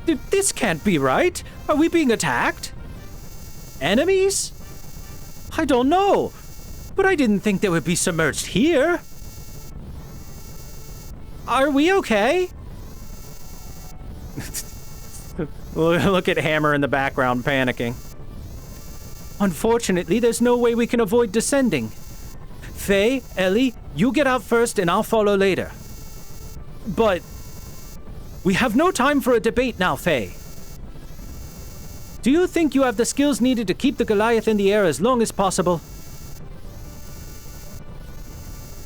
This can't be right. Are we being attacked? Enemies? I don't know, but I didn't think they would be submerged here. Are we okay? Look at Hammer in the background panicking. Unfortunately, there's no way we can avoid descending. Faye, Ellie, you get out first and I'll follow later. But we have no time for a debate now, Faye. Do you think you have the skills needed to keep the Goliath in the air as long as possible?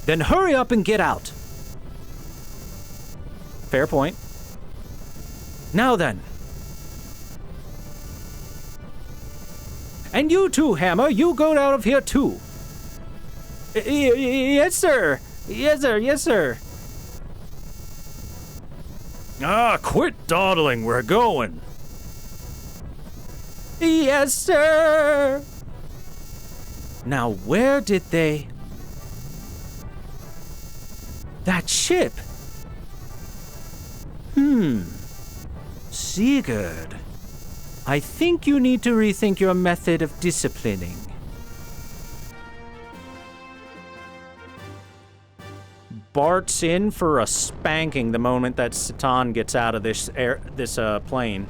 Then hurry up and get out. Fair point. Now then. And you too, Hammer, you go out of here too. Yes, sir. Yes, sir. Yes, sir. Ah, quit dawdling, we're going. Yes, sir. Now, where did they... That ship. Sigurd. I think you need to rethink your method of disciplining. Bart's in for a spanking the moment that Satan gets out of this plane.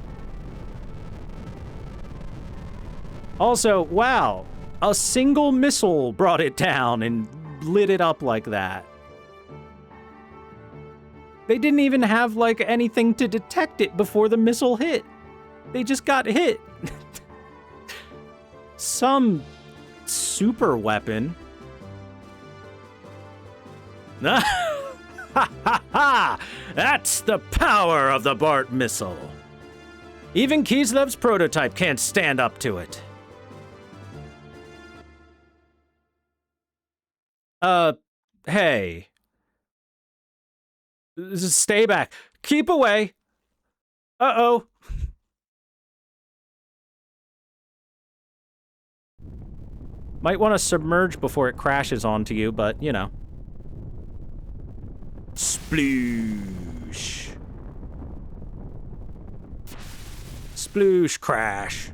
Also, wow, a single missile brought it down and lit it up like that. They didn't even have, like, anything to detect it before the missile hit. They just got hit. Some super weapon. Ha ha ha! That's the power of the BART missile. Even Kislev's prototype can't stand up to it. Hey. Stay back. Keep away. Uh-oh. Might want to submerge before it crashes onto you, but, you know. Sploosh. Sploosh crash.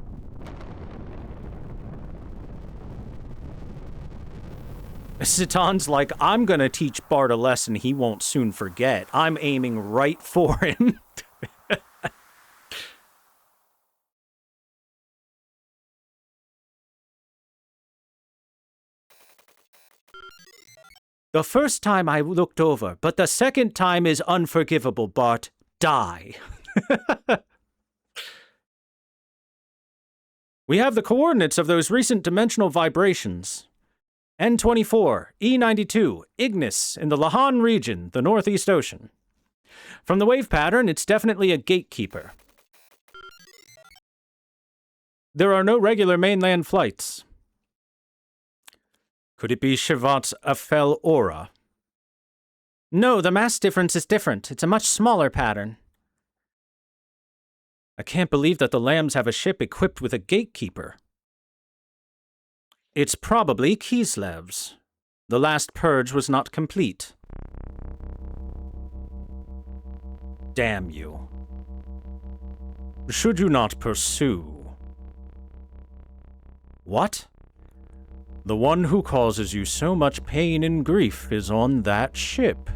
Satan's like, I'm gonna teach Bart a lesson he won't soon forget. I'm aiming right for him. The first time I looked over, but the second time is unforgivable, Bart. Die. We have the coordinates of those recent dimensional vibrations. N24, E92, Ignis, in the Lahan region, the Northeast Ocean. From the wave pattern, it's definitely a gatekeeper. There are no regular mainland flights. Could it be Shivat's Afel Aura? No, the mass difference is different. It's a much smaller pattern. I can't believe that the Lambs have a ship equipped with a gatekeeper. It's probably Kislev's. The last purge was not complete. Damn you. Should you not pursue? What? The one who causes you so much pain and grief is on that ship.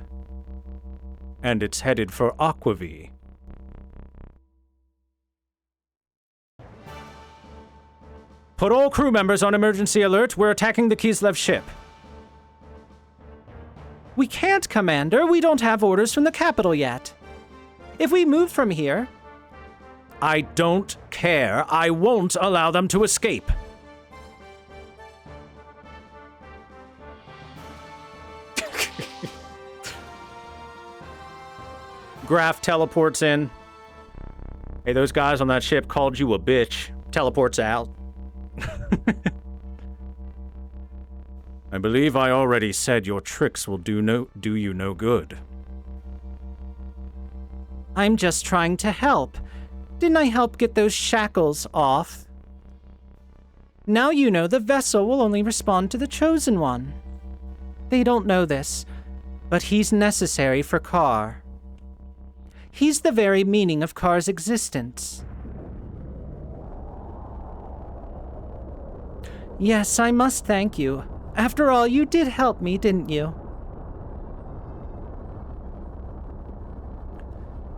And it's headed for Aquavi. Put all crew members on emergency alert. We're attacking the Kislev ship. We can't, Commander. We don't have orders from the capital yet. If we move from here... I don't care. I won't allow them to escape. Graf teleports in. Hey, those guys on that ship called you a bitch. Teleports out. I believe I already said your tricks will do you no good. I'm just trying to help. Didn't I help get those shackles off? Now you know the vessel will only respond to the Chosen One. They don't know this, but he's necessary for Kar. He's the very meaning of Kar's existence. Yes, I must thank you. After all, you did help me, didn't you?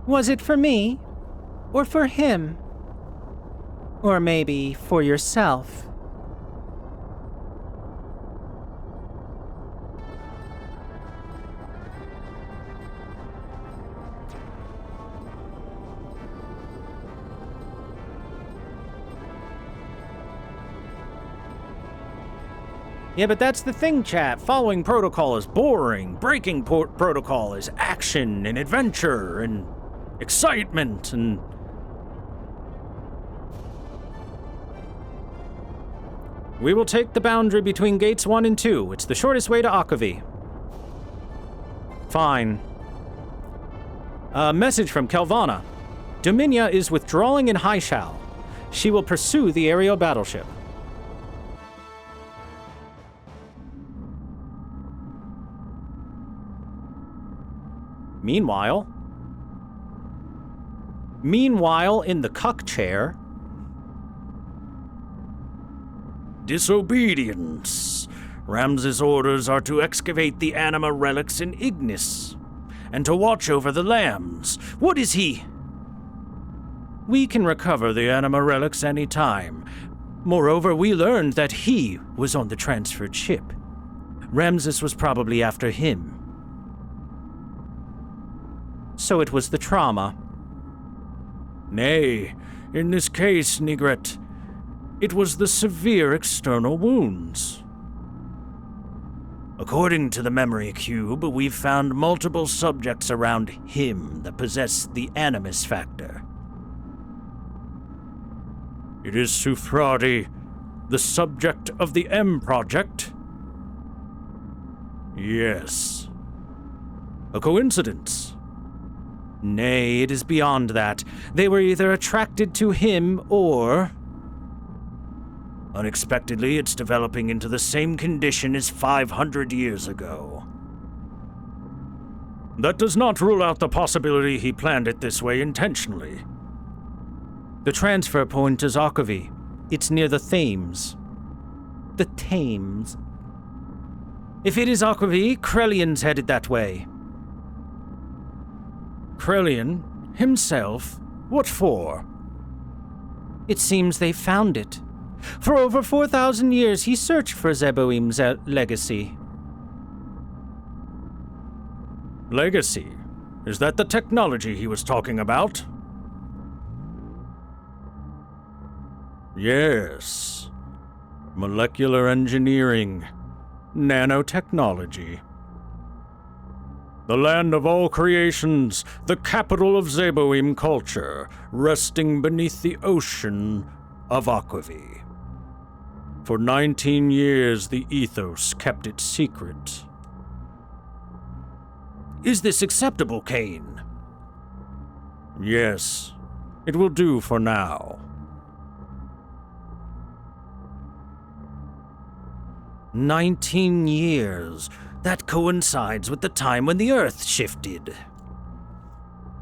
Was it for me? Or for him? Or maybe for yourself? Yeah, but that's the thing, chat. Following protocol is boring. Breaking protocol is action and adventure and excitement and... We will take the boundary between gates 1 and 2. It's the shortest way to Akavi. Fine. A message from Kelvana. Dominia is withdrawing in Haishal. She will pursue the aerial battleship. Meanwhile, in the cuck chair... Disobedience. Ramses' orders are to excavate the anima relics in Ignis, and to watch over the lambs. What is he? We can recover the anima relics any time. Moreover, we learned that he was on the transferred ship. Ramses was probably after him. So it was the trauma. Nay, in this case, Nigret, it was the severe external wounds. According to the memory cube, we've found multiple subjects around him that possess the animus factor. It is Sufradi, the subject of the M project? Yes. A coincidence? Nay, it is beyond that. They were either attracted to him or... Unexpectedly, it's developing into the same condition as 500 years ago. That does not rule out the possibility he planned it this way intentionally. The transfer point is Akavi. It's near the Thames. The Thames. If it is Akavi, Krelian's headed that way. Krelian? Himself? What for? It seems they found it. For over 4,000 years, he searched for Zeboim's legacy. Legacy? Is that the technology he was talking about? Yes. Molecular engineering. Nanotechnology. The land of all creations, the capital of Zeboim culture, resting beneath the ocean of Aquavi. For 19 years, the ethos kept it secret. Is this acceptable, Kane? Yes, it will do for now. 19 years. That coincides with the time when the Earth shifted.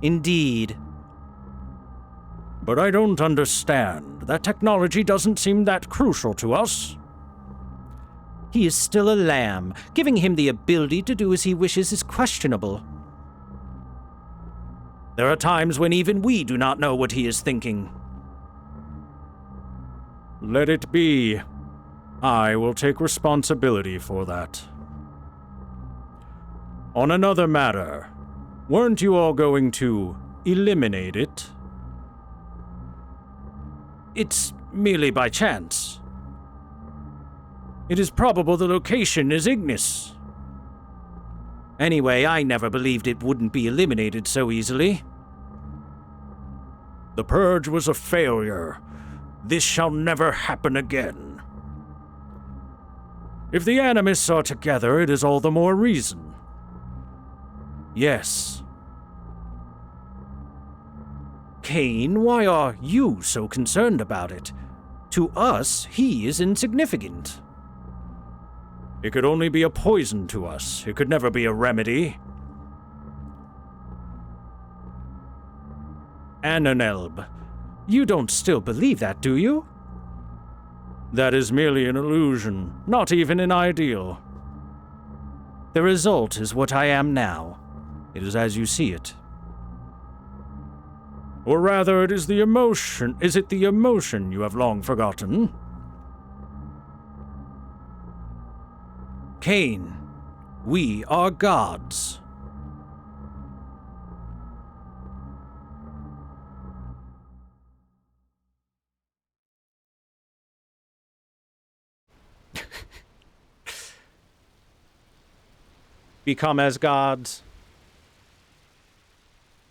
Indeed. But I don't understand. That technology doesn't seem that crucial to us. He is still a lamb. Giving him the ability to do as he wishes is questionable. There are times when even we do not know what he is thinking. Let it be. I will take responsibility for that. On another matter, weren't you all going to eliminate it? It's merely by chance. It is probable the location is Ignis. Anyway, I never believed it wouldn't be eliminated so easily. The purge was a failure. This shall never happen again. If the Animists are together, it is all the more reason. Yes. Cain, why are you so concerned about it? To us, he is insignificant. It could only be a poison to us. It could never be a remedy. Ananelb, you don't still believe that, do you? That is merely an illusion, not even an ideal. The result is what I am now. It is as you see it. Or rather, it is the emotion. Is it the emotion you have long forgotten? Cain, we are gods. Become as gods.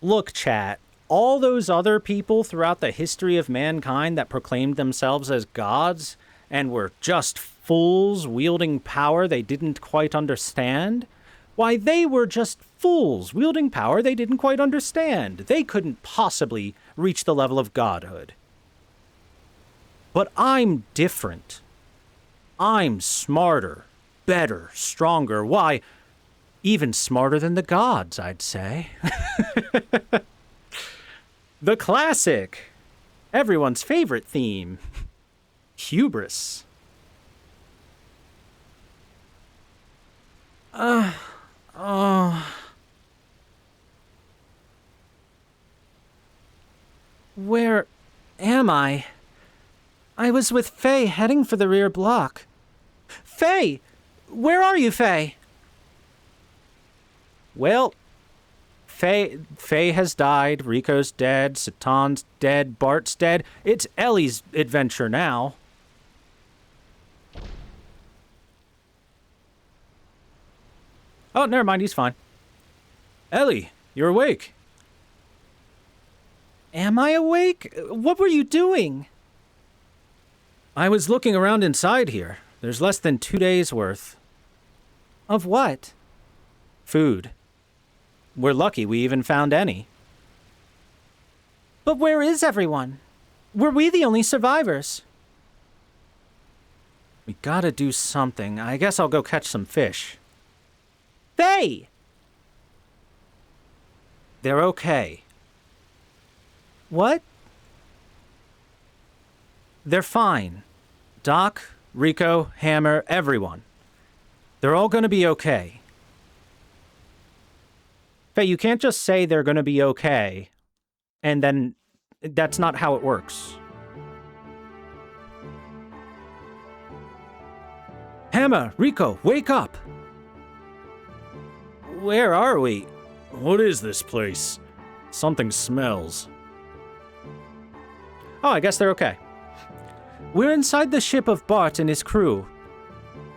Look, chat, all those other people throughout the history of mankind that proclaimed themselves as gods and were just fools wielding power they didn't quite understand, why, they were just fools wielding power they didn't quite understand. They couldn't possibly reach the level of godhood. But I'm different. I'm smarter, better, stronger. Why, even smarter than the gods, I'd say. The classic. Everyone's favorite theme. Hubris. Where am I? I was with Faye heading for the rear block. Faye! Where are you, Faye? Well, Faye has died, Rico's dead, Satan's dead, Bart's dead. It's Ellie's adventure now. Oh, never mind, he's fine. Ellie, you're awake. Am I awake? What were you doing? I was looking around inside here. There's less than 2 days' worth. Of what? Food. We're lucky we even found any. But where is everyone? Were we the only survivors? We gotta do something. I guess I'll go catch some fish. Faye! They're okay. What? They're fine. Doc, Rico, Hammer, everyone. They're all gonna be okay. Faye, you can't just say they're gonna be okay, and then that's not how it works. Hammer, Rico, wake up! Where are we? What is this place? Something smells. Oh, I guess they're okay. We're inside the ship of Bart and his crew.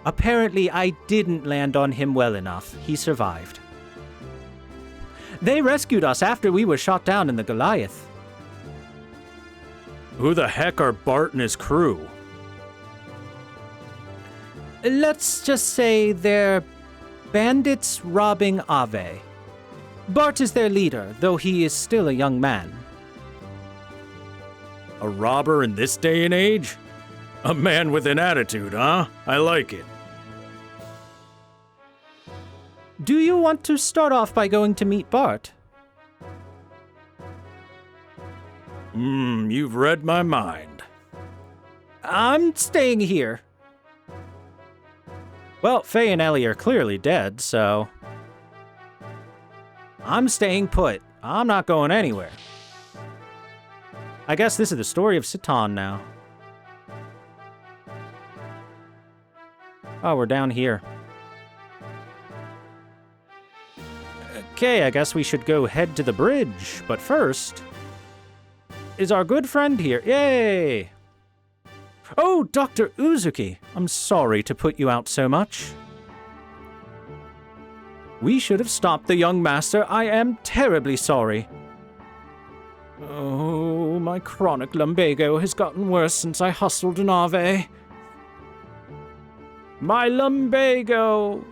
Apparently, I didn't land on him well enough. He survived. They rescued us after we were shot down in the Goliath. Who the heck are Bart and his crew? Let's just say they're bandits robbing Ave. Bart is their leader, though he is still a young man. A robber in this day and age? A man with an attitude, huh? I like it. Do you want to start off by going to meet Bart? You've read my mind. I'm staying here. Well, Faye and Ellie are clearly dead, so... I'm staying put. I'm not going anywhere. I guess this is the story of Satan now. Oh, we're down here. Okay, I guess we should go head to the bridge, but first... is our good friend here. Yay! Oh, Dr. Uzuki, I'm sorry to put you out so much. We should have stopped the young master. I am terribly sorry. Oh, my chronic lumbago has gotten worse since I hustled an Ave. My lumbago!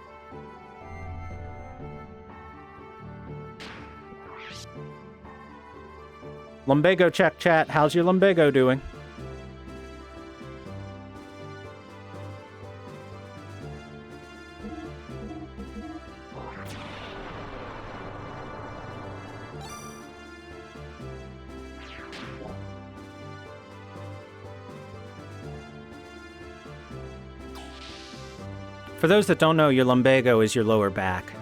Lumbago check, chat. How's your lumbago doing? For those that don't know, your lumbago is your lower back.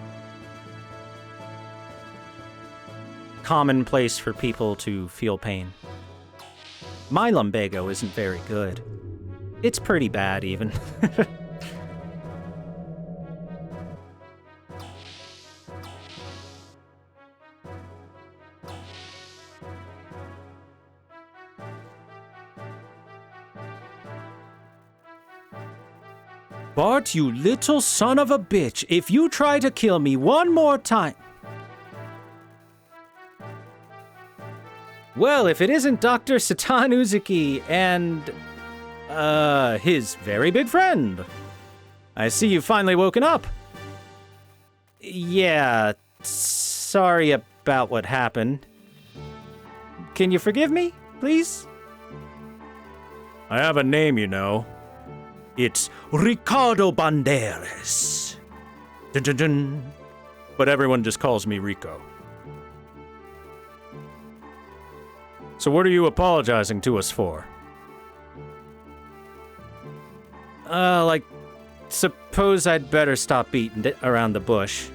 Common place for people to feel pain. My lumbago isn't very good. It's pretty bad, even. Bart, you little son of a bitch, if you try to kill me one more time... Well, if it isn't Dr. Satan Uzuki and... his very big friend. I see you've finally woken up. Yeah, sorry about what happened. Can you forgive me, please? I have a name, you know. It's Ricardo Banderas. Dun, dun, dun. But everyone just calls me Rico. So what are you apologizing to us for? Suppose I'd better stop beating around the bush.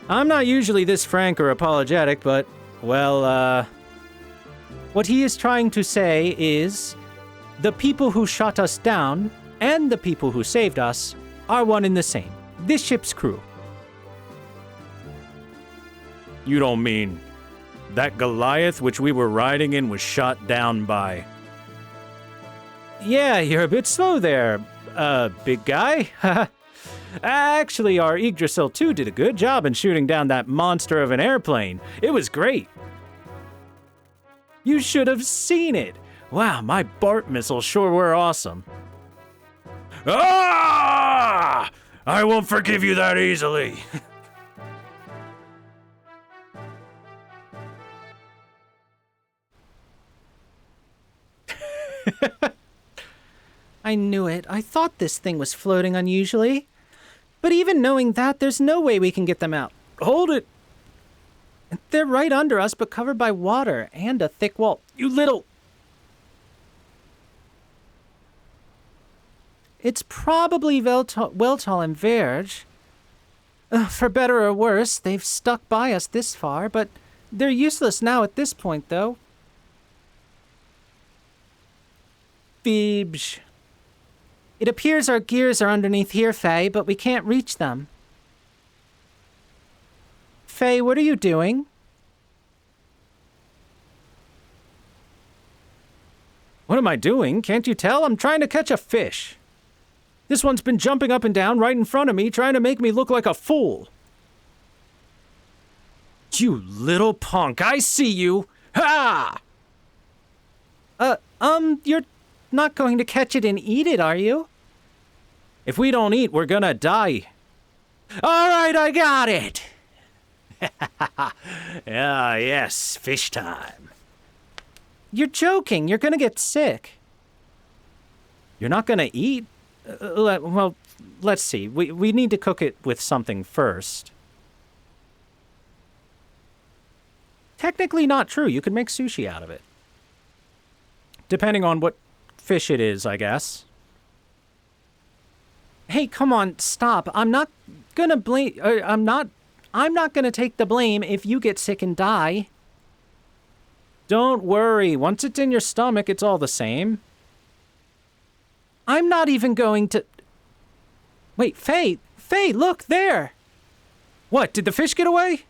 I'm not usually this frank or apologetic, but, well, what he is trying to say is, the people who shot us down and the people who saved us are one and the same. This ship's crew. You don't mean that Goliath which we were riding in was shot down by... Yeah, you're a bit slow there, big guy. Actually, our Yggdrasil 2 did a good job in shooting down that monster of an airplane. It was great. You should have seen it. Wow, my Bart missiles sure were awesome. Ah! I won't forgive you that easily. I knew it. I thought this thing was floating unusually. But even knowing that, there's no way we can get them out. Hold it. They're right under us, but covered by water and a thick wall. You little... It's probably Weltal and Verge. For better or worse, they've stuck by us this far, but they're useless now at this point, though. Phoebes. It appears our gears are underneath here, Faye, but we can't reach them. Faye, what are you doing? What am I doing? Can't you tell? I'm trying to catch a fish. This one's been jumping up and down right in front of me, trying to make me look like a fool. You little punk, I see you! Ha! You're not going to catch it and eat it, are you? If we don't eat, we're gonna die. All right, I got it. Yes, fish time. You're joking. You're gonna get sick. You're not gonna eat? Well, let's see. We need to cook it with something first. technically not true. You could make sushi out of it. Depending on what fish it is, I guess. Hey, come on, stop. I'm not gonna blame... I'm not gonna take the blame if you get sick and die. Don't worry. Once it's in your stomach, it's all the same. I'm not even going to... Wait, Faye! Faye, look, there! What, did the fish get away?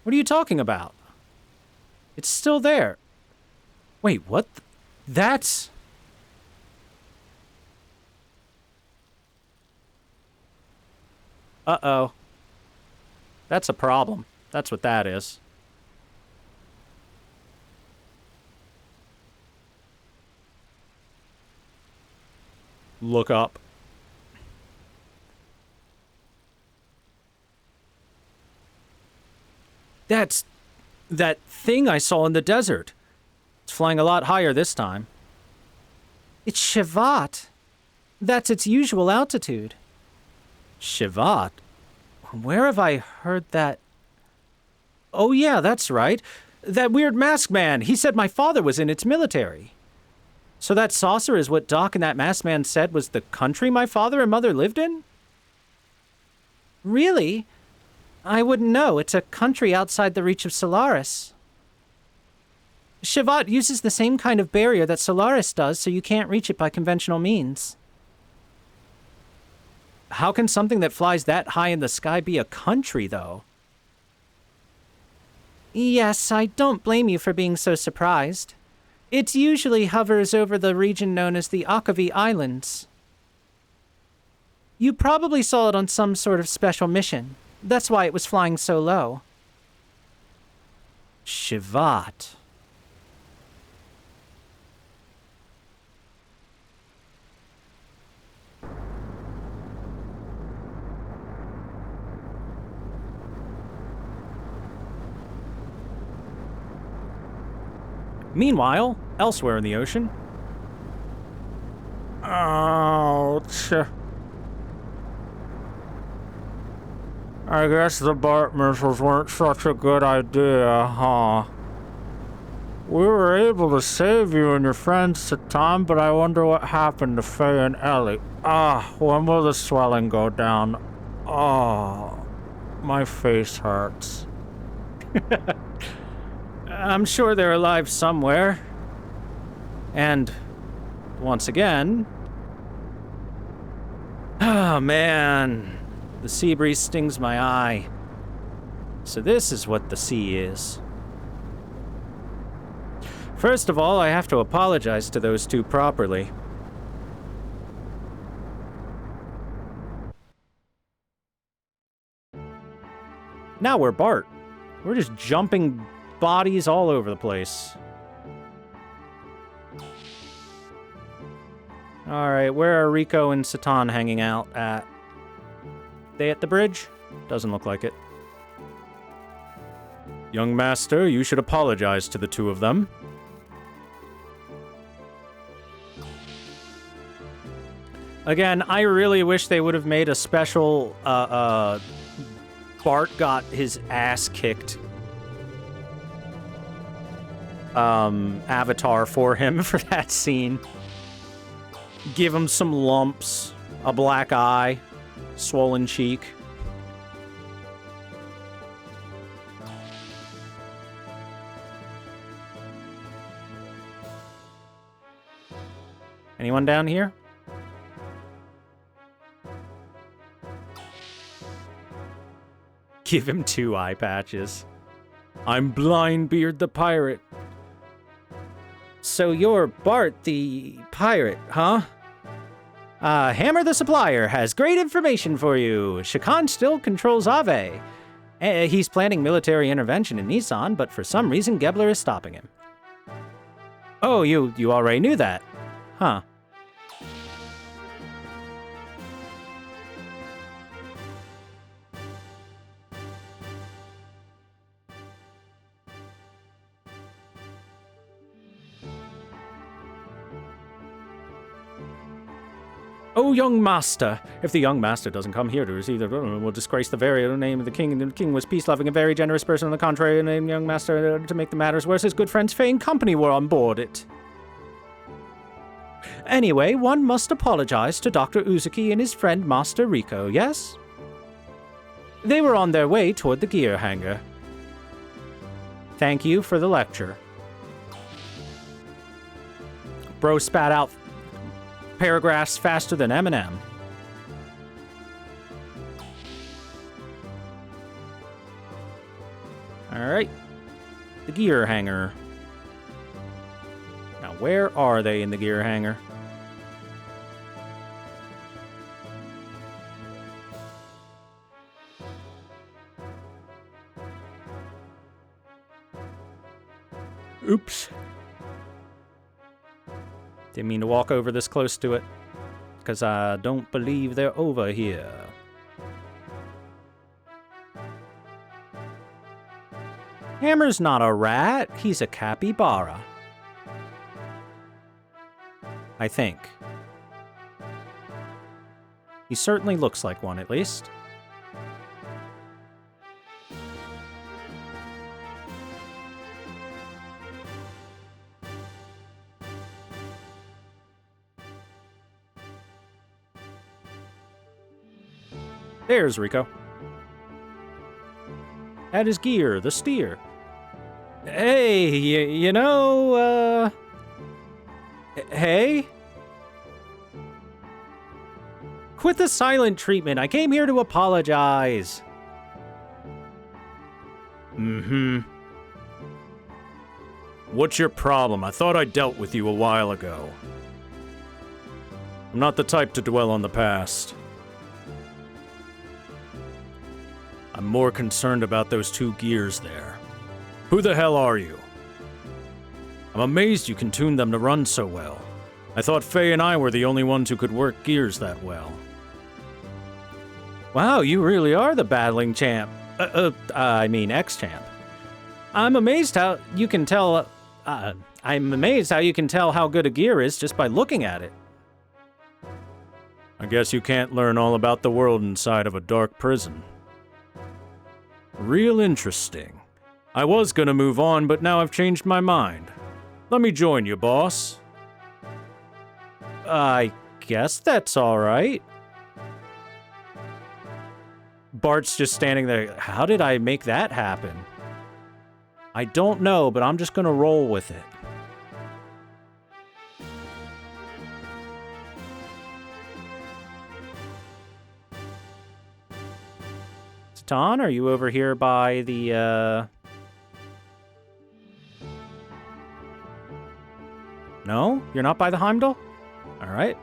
What are you talking about? It's still there. Wait, what? That's... Uh-oh. That's a problem. That's what that is. Look up. That's that thing I saw in the desert. It's flying a lot higher this time. It's Shivat. That's its usual altitude. Shivat? Where have I heard that? Oh yeah, that's right. That weird masked man. He said my father was in its military. So that saucer is what Doc and that masked man said was the country my father and mother lived in? Really? I wouldn't know. It's a country outside the reach of Solaris. Shivat uses the same kind of barrier that Solaris does, so you can't reach it by conventional means. How can something that flies that high in the sky be a country, though? Yes, I don't blame you for being so surprised. It usually hovers over the region known as the Akavi Islands. You probably saw it on some sort of special mission. That's why it was flying so low. Shivat. Meanwhile, elsewhere in the ocean... Ouch. I guess the BART missiles weren't such a good idea, huh? We were able to save you and your friends, Satan, but I wonder what happened to Faye and Ellie. When will the swelling go down? My face hurts. I'm sure they're alive somewhere. And, once again... Oh, man. The sea breeze stings my eye. So this is what the sea is. First of all, I have to apologize to those two properly. Now we're Bart. We're just jumping bodies all over the place. Alright, where are Rico and Satan hanging out at? They at the bridge? Doesn't look like it. Young master, you should apologize to the two of them. Again, I really wish they would have made a special, Bart got his ass kicked avatar for him for that scene. Give him some lumps, a black eye, swollen cheek. Anyone down here? Give him 2 eye patches. I'm Blindbeard the pirate. So you're Bart the pirate, huh? Hammer the supplier has great information for you. Shakan still controls Ave. He's planning military intervention in Nissan, but for some reason Gebler is stopping him. Oh, you already knew that. Huh. Oh, young master! If the young master doesn't come here to receive the will disgrace the very name of the king, and the king was peace-loving and very generous person. On the contrary, named young master, to make the matters worse, his good friends Faye and company were on board it. Anyway, one must apologize to Dr. Uzuki and his friend Master Rico, yes? They were on their way toward the gear hangar. Thank you for the lecture. Bro spat out paragraphs faster than Eminem. Alright. The gear hangar. Now, where are they in the gear hangar? Oops. Didn't mean to walk over this close to it, because I don't believe they're over here. Hammer's not a rat, he's a capybara. I think. He certainly looks like one, at least. There's Rico. At his gear, the steer. Hey, you know, hey? Quit the silent treatment. I came here to apologize. Mm-hmm. What's your problem? I thought I dealt with you a while ago. I'm not the type to dwell on the past. I'm more concerned about those two gears there. Who the hell are you? I'm amazed you can tune them to run so well. I thought Faye and I were the only ones who could work gears that well. Wow, you really are the battling champ. I mean ex-champ. I'm amazed how you can tell... I'm amazed how you can tell how good a gear is just by looking at it. I guess you can't learn all about the world inside of a dark prison. Real interesting. I was gonna move on, but now I've changed my mind. Let me join you, boss. I guess that's all right. Bart's just standing there. How did I make that happen? I don't know, but I'm just gonna roll with it. Ton, are you over here by the, No? You're not by the Heimdall? Alright.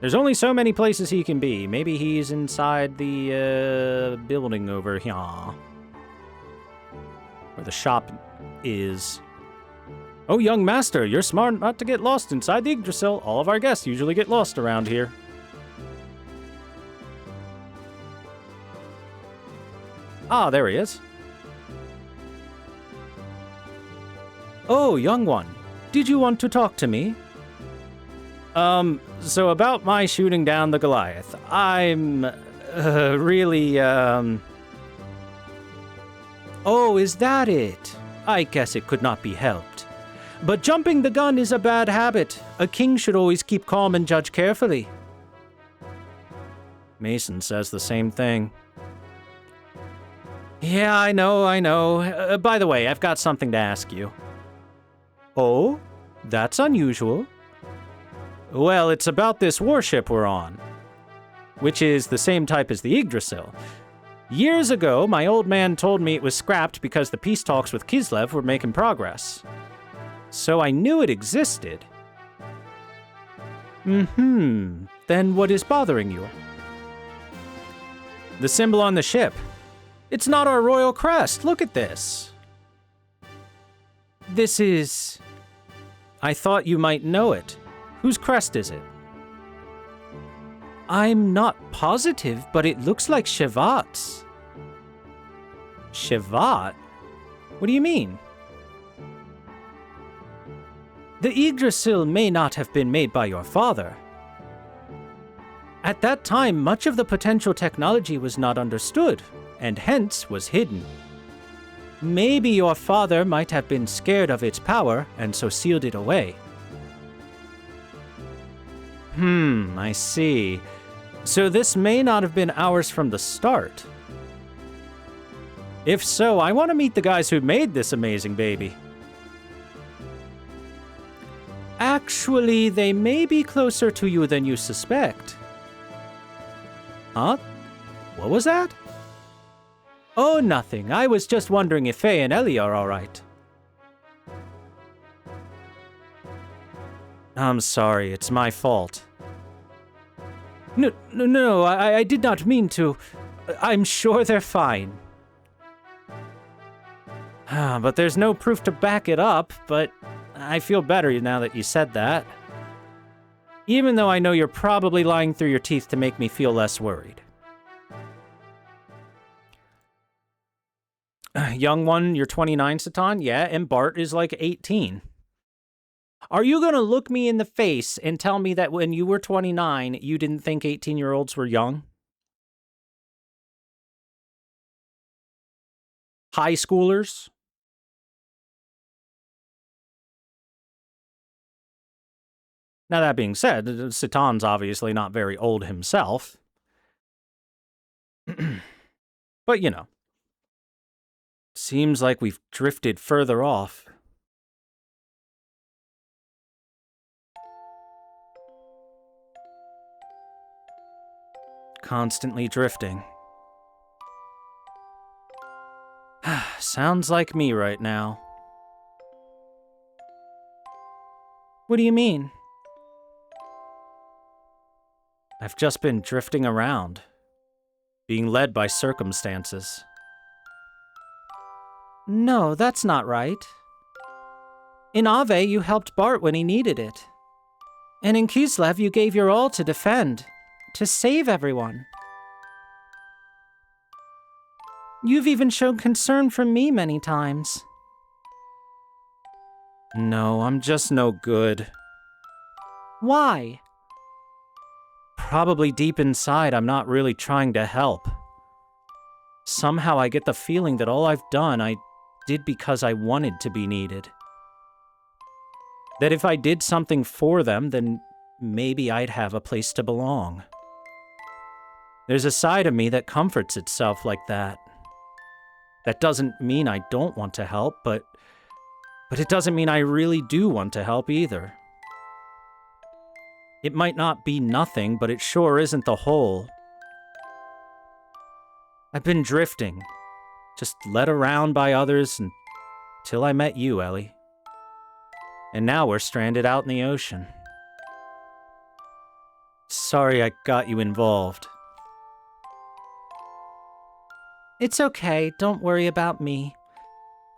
There's only so many places he can be. Maybe he's inside the, building over here. Where the shop is. Oh, young master, you're smart not to get lost inside the Yggdrasil. All of our guests usually get lost around here. Ah, there he is. Oh, young one. Did you want to talk to me? So about my shooting down the Goliath. I'm, really, Oh, is that it? I guess it could not be helped. But jumping the gun is a bad habit. A king should always keep calm and judge carefully. Mason says the same thing. Yeah, I know. By the way, I've got something to ask you. Oh? That's unusual. Well, it's about this warship we're on, which is the same type as the Yggdrasil. Years ago, my old man told me it was scrapped because the peace talks with Kislev were making progress. So I knew it existed. Then what is bothering you? The symbol on the ship. It's not our royal crest. Look at this. This is... I thought you might know it. Whose crest is it? I'm not positive, but it looks like Shivat's. Shivat? What do you mean? The Yggdrasil may not have been made by your father. At that time, much of the potential technology was not understood, and hence was hidden. Maybe your father might have been scared of its power, and so sealed it away. I see. So this may not have been ours from the start. If so, I want to meet the guys who made this amazing baby. Actually, they may be closer to you than you suspect. Huh? What was that? Oh, nothing. I was just wondering if Faye and Ellie are alright. I'm sorry, it's my fault. No, I did not mean to. I'm sure they're fine. But there's no proof to back it up, but I feel better now that you said that. Even though I know you're probably lying through your teeth to make me feel less worried. Young one, you're 29, Satan? Yeah, and Bart is like 18. Are you gonna look me in the face and tell me that when you were 29, you didn't think 18-year-olds were young? High schoolers? Now, that being said, Satan's obviously not very old himself. But, you know. Seems like we've drifted further off. Constantly drifting. Sounds like me right now. What do you mean? I've just been drifting around, being led by circumstances. No, that's not right. In Ave, you helped Bart when he needed it. And in Kislev, you gave your all to defend, to save everyone. You've even shown concern for me many times. No, I'm just no good. Why? Probably deep inside, I'm not really trying to help. Somehow I get the feeling that all I've done, I did because I wanted to be needed. That if I did something for them, then maybe I'd have a place to belong. There's a side of me that comforts itself like that. That doesn't mean I don't want to help, but it doesn't mean I really do want to help either. It might not be nothing, but it sure isn't the whole. I've been drifting, just led around by others until I met you, Ellie. And now we're stranded out in the ocean. Sorry I got you involved. It's okay, don't worry about me.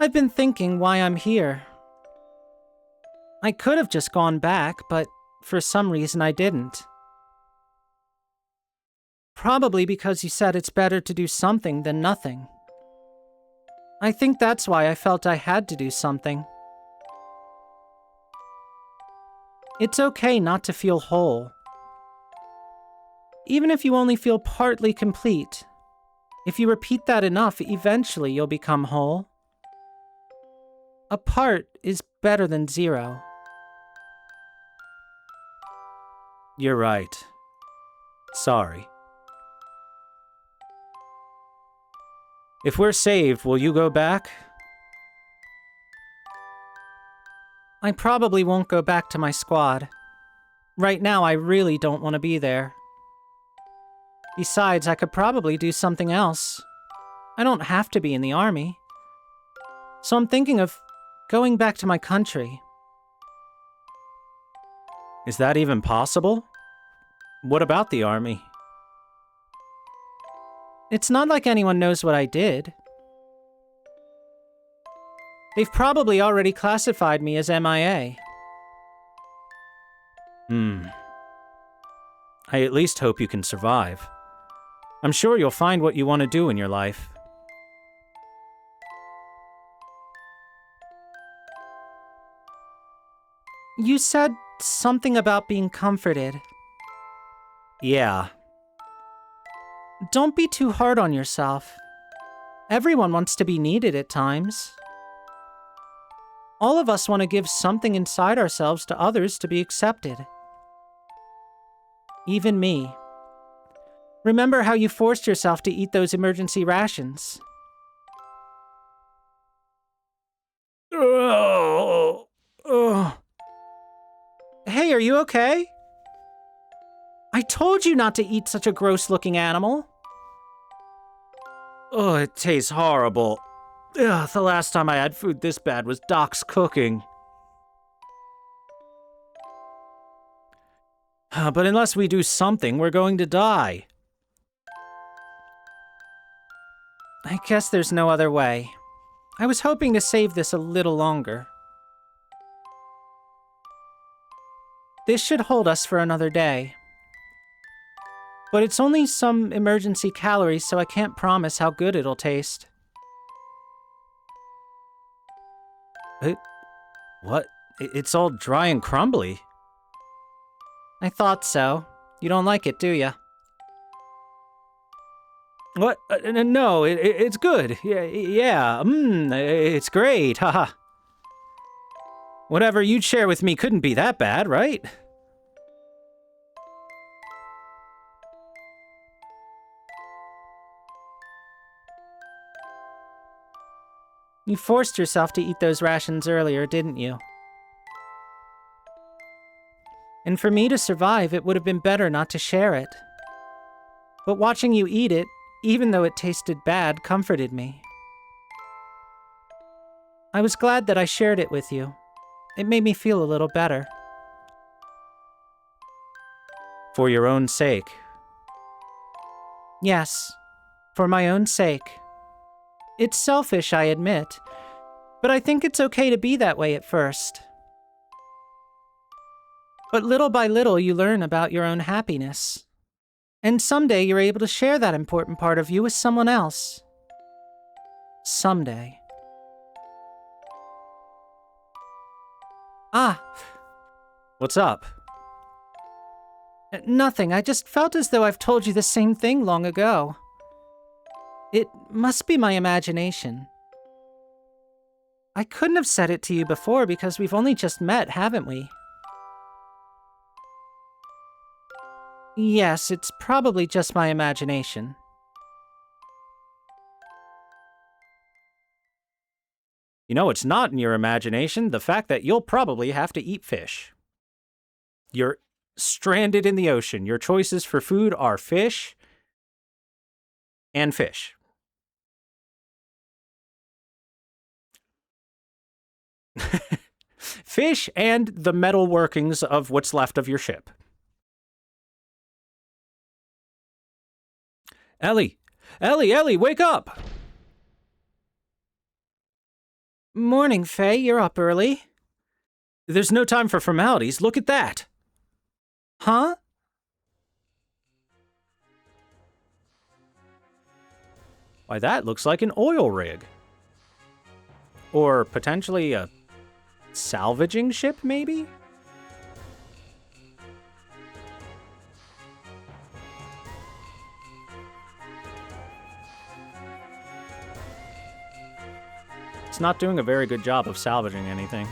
I've been thinking why I'm here. I could have just gone back, but for some reason I didn't. Probably because you said it's better to do something than nothing. I think that's why I felt I had to do something. It's okay not to feel whole. Even if you only feel partly complete, if you repeat that enough, eventually you'll become whole. A part is better than zero. You're right. Sorry. If we're saved, will you go back? I probably won't go back to my squad. Right now, I really don't want to be there. Besides, I could probably do something else. I don't have to be in the army. So I'm thinking of going back to my country. Is that even possible? What about the army? It's not like anyone knows what I did. They've probably already classified me as MIA. I at least hope you can survive. I'm sure you'll find what you want to do in your life. You said something about being comforted. Yeah. Don't be too hard on yourself. Everyone wants to be needed at times. All of us want to give something inside ourselves to others to be accepted. Even me. Remember how you forced yourself to eat those emergency rations? Hey, are you okay? I told you not to eat such a gross-looking animal. Oh, it tastes horrible. Ugh, the last time I had food this bad was Doc's cooking. But unless we do something, we're going to die. I guess there's no other way. I was hoping to save this a little longer. This should hold us for another day. But it's only some emergency calories, so I can't promise how good it'll taste. What? It's all dry and crumbly. I thought so. You don't like it, do ya? What? No, it's good. Yeah, it's great, haha. Whatever you'd share with me couldn't be that bad, right? You forced yourself to eat those rations earlier, didn't you? And for me to survive, it would have been better not to share it. But watching you eat it, even though it tasted bad, comforted me. I was glad that I shared it with you. It made me feel a little better. For your own sake. Yes, for my own sake. It's selfish, I admit, but I think it's okay to be that way at first. But little by little, you learn about your own happiness. And someday you're able to share that important part of you with someone else. Someday. Ah. What's up? Nothing. I just felt as though I've told you the same thing long ago. It must be my imagination. I couldn't have said it to you before because we've only just met, haven't we? Yes, it's probably just my imagination. You know, it's not in your imagination, the fact that you'll probably have to eat fish. You're stranded in the ocean. Your choices for food are fish and fish. Fish and the metal workings of what's left of your ship. Ellie, wake up! Morning, Faye. You're up early. There's no time for formalities. Look at that. Huh? Why, that looks like an oil rig. Or potentially a salvaging ship, maybe? It's not doing a very good job of salvaging anything.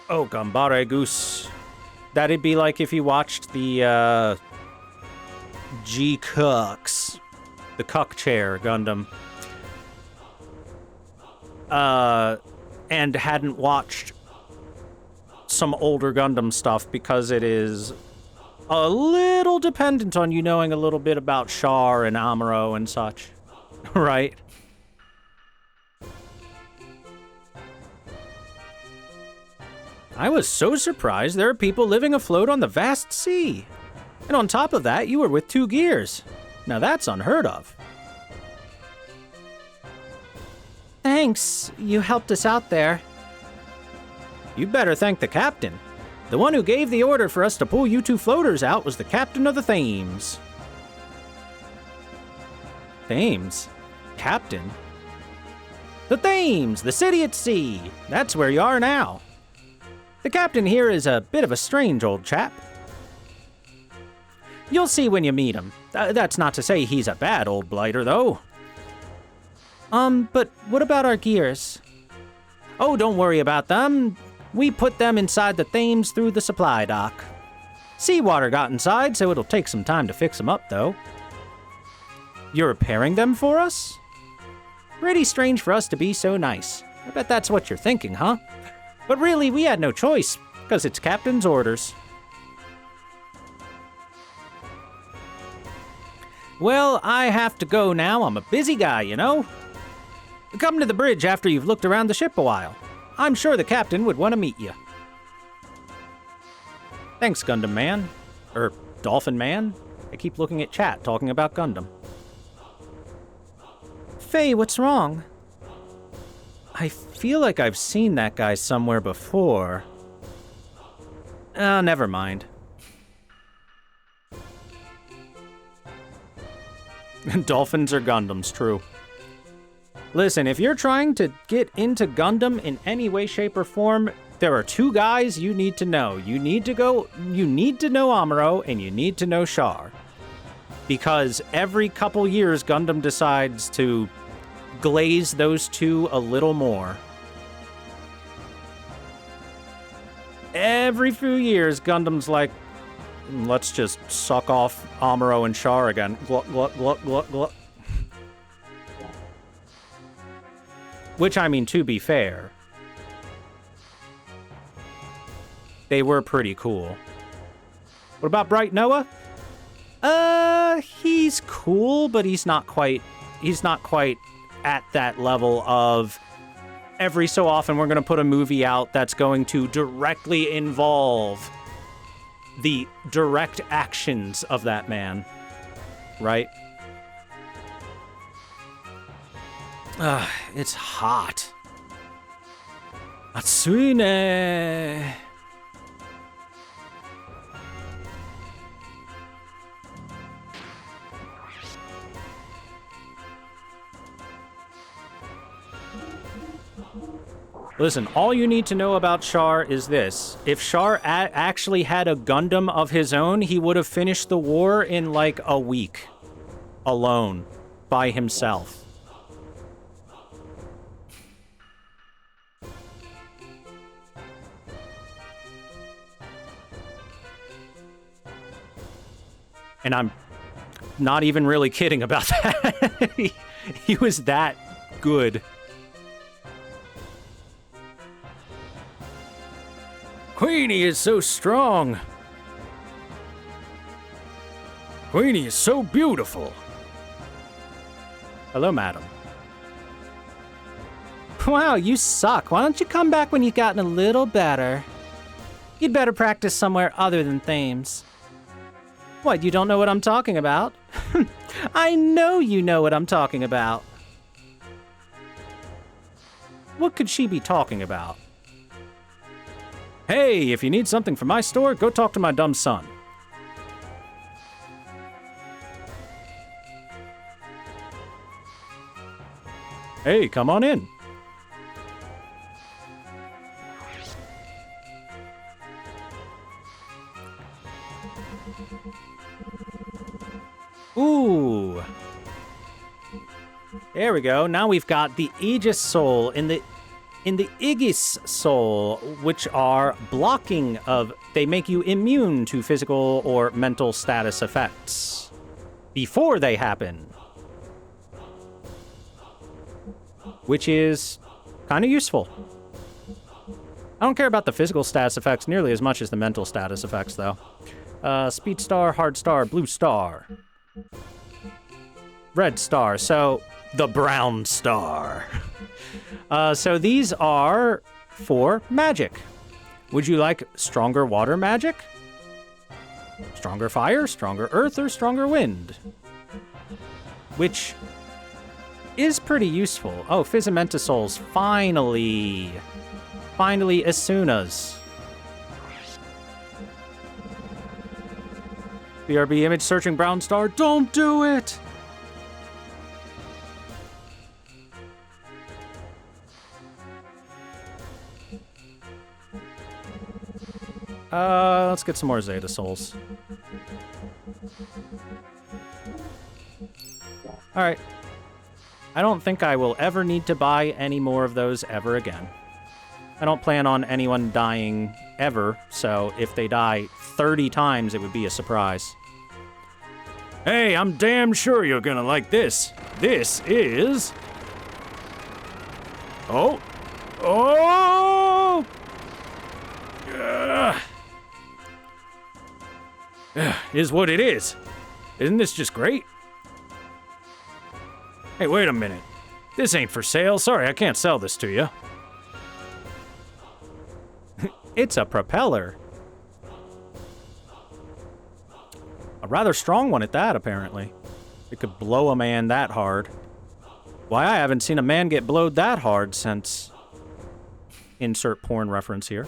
Oh, Gambare Goose. That'd be like if you watched the, G-Cucks. The Cuck Chair Gundam. And hadn't watched some older Gundam stuff because it is a little dependent on you knowing a little bit about Char and Amuro and such. Right? I was so surprised there are people living afloat on the vast sea. And on top of that, you were with 2 gears. Now that's unheard of. Thanks. You helped us out there. You better thank the captain. The one who gave the order for us to pull you two floaters out was the captain of the Thames. Thames? Captain? The Thames, the city at sea. That's where you are now. The captain here is a bit of a strange old chap. You'll see when you meet him. That's not to say he's a bad old blighter, though. But what about our gears? Oh, don't worry about them. We put them inside the Thames through the supply dock. Seawater got inside, so it'll take some time to fix them up, though. You're repairing them for us? Pretty strange for us to be so nice. I bet that's what you're thinking, huh? But really, we had no choice, because it's Captain's orders. Well, I have to go now. I'm a busy guy, you know? Come to the bridge after you've looked around the ship a while. I'm sure the captain would want to meet you. Thanks, Gundam Man. Dolphin Man. I keep looking at chat talking about Gundam. Faye, what's wrong? I feel like I've seen that guy somewhere before. Never mind. Dolphins are Gundams, true. Listen, if you're trying to get into Gundam in any way, shape, or form, there are two guys you need to know. You need to know Amuro, and you need to know Char. Because every couple years, Gundam decides to glaze those two a little more. Every few years, Gundam's like, let's just suck off Amuro and Char again. Gluck, gluck, gluck, gluck, gluck. Which, I mean, to be fair, they were pretty cool. What about Bright Noah? He's cool, but he's not quite at that level of every so often we're going to put a movie out that's going to directly involve the direct actions of that man, right? It's hot. Atsune. Listen, all you need to know about Char is this. If Char actually had a Gundam of his own, he would have finished the war in like a week. Alone. By himself. And I'm not even really kidding about that. He was that good. Queenie is so strong. Queenie is so beautiful. Hello, madam. Wow, you suck. Why don't you come back when you've gotten a little better? You'd better practice somewhere other than Thames. What, you don't know what I'm talking about? I know you know what I'm talking about. What could she be talking about? Hey, if you need something from my store, go talk to my dumb son. Hey, come on in. Ooh. There we go. Now we've got the Aegis Soul in the Aegis Soul, which are blocking of... They make you immune to physical or mental status effects before they happen. Which is kind of useful. I don't care about the physical status effects nearly as much as the mental status effects, though. Speed Star, Hard Star, Blue Star. Red Star, so the Brown Star. So these are for magic. Would you like stronger water magic? Stronger fire, stronger earth, or stronger wind? Which is pretty useful. Oh, Fizzamenta Souls, finally. Finally, Asunas. BRB image searching brown star. Don't do it! Let's get some more Zeta Souls. Alright. I don't think I will ever need to buy any more of those ever again. I don't plan on anyone dying ever, so if they die 30 times, it would be a surprise. Hey, I'm damn sure you're gonna like this. This is... Oh! Oh! Is what it is. Isn't this just great? Hey, wait a minute. This ain't for sale. Sorry, I can't sell this to you. It's a propeller. A rather strong one at that, apparently. It could blow a man that hard. Why, I haven't seen a man get blowed that hard since... Insert porn reference here.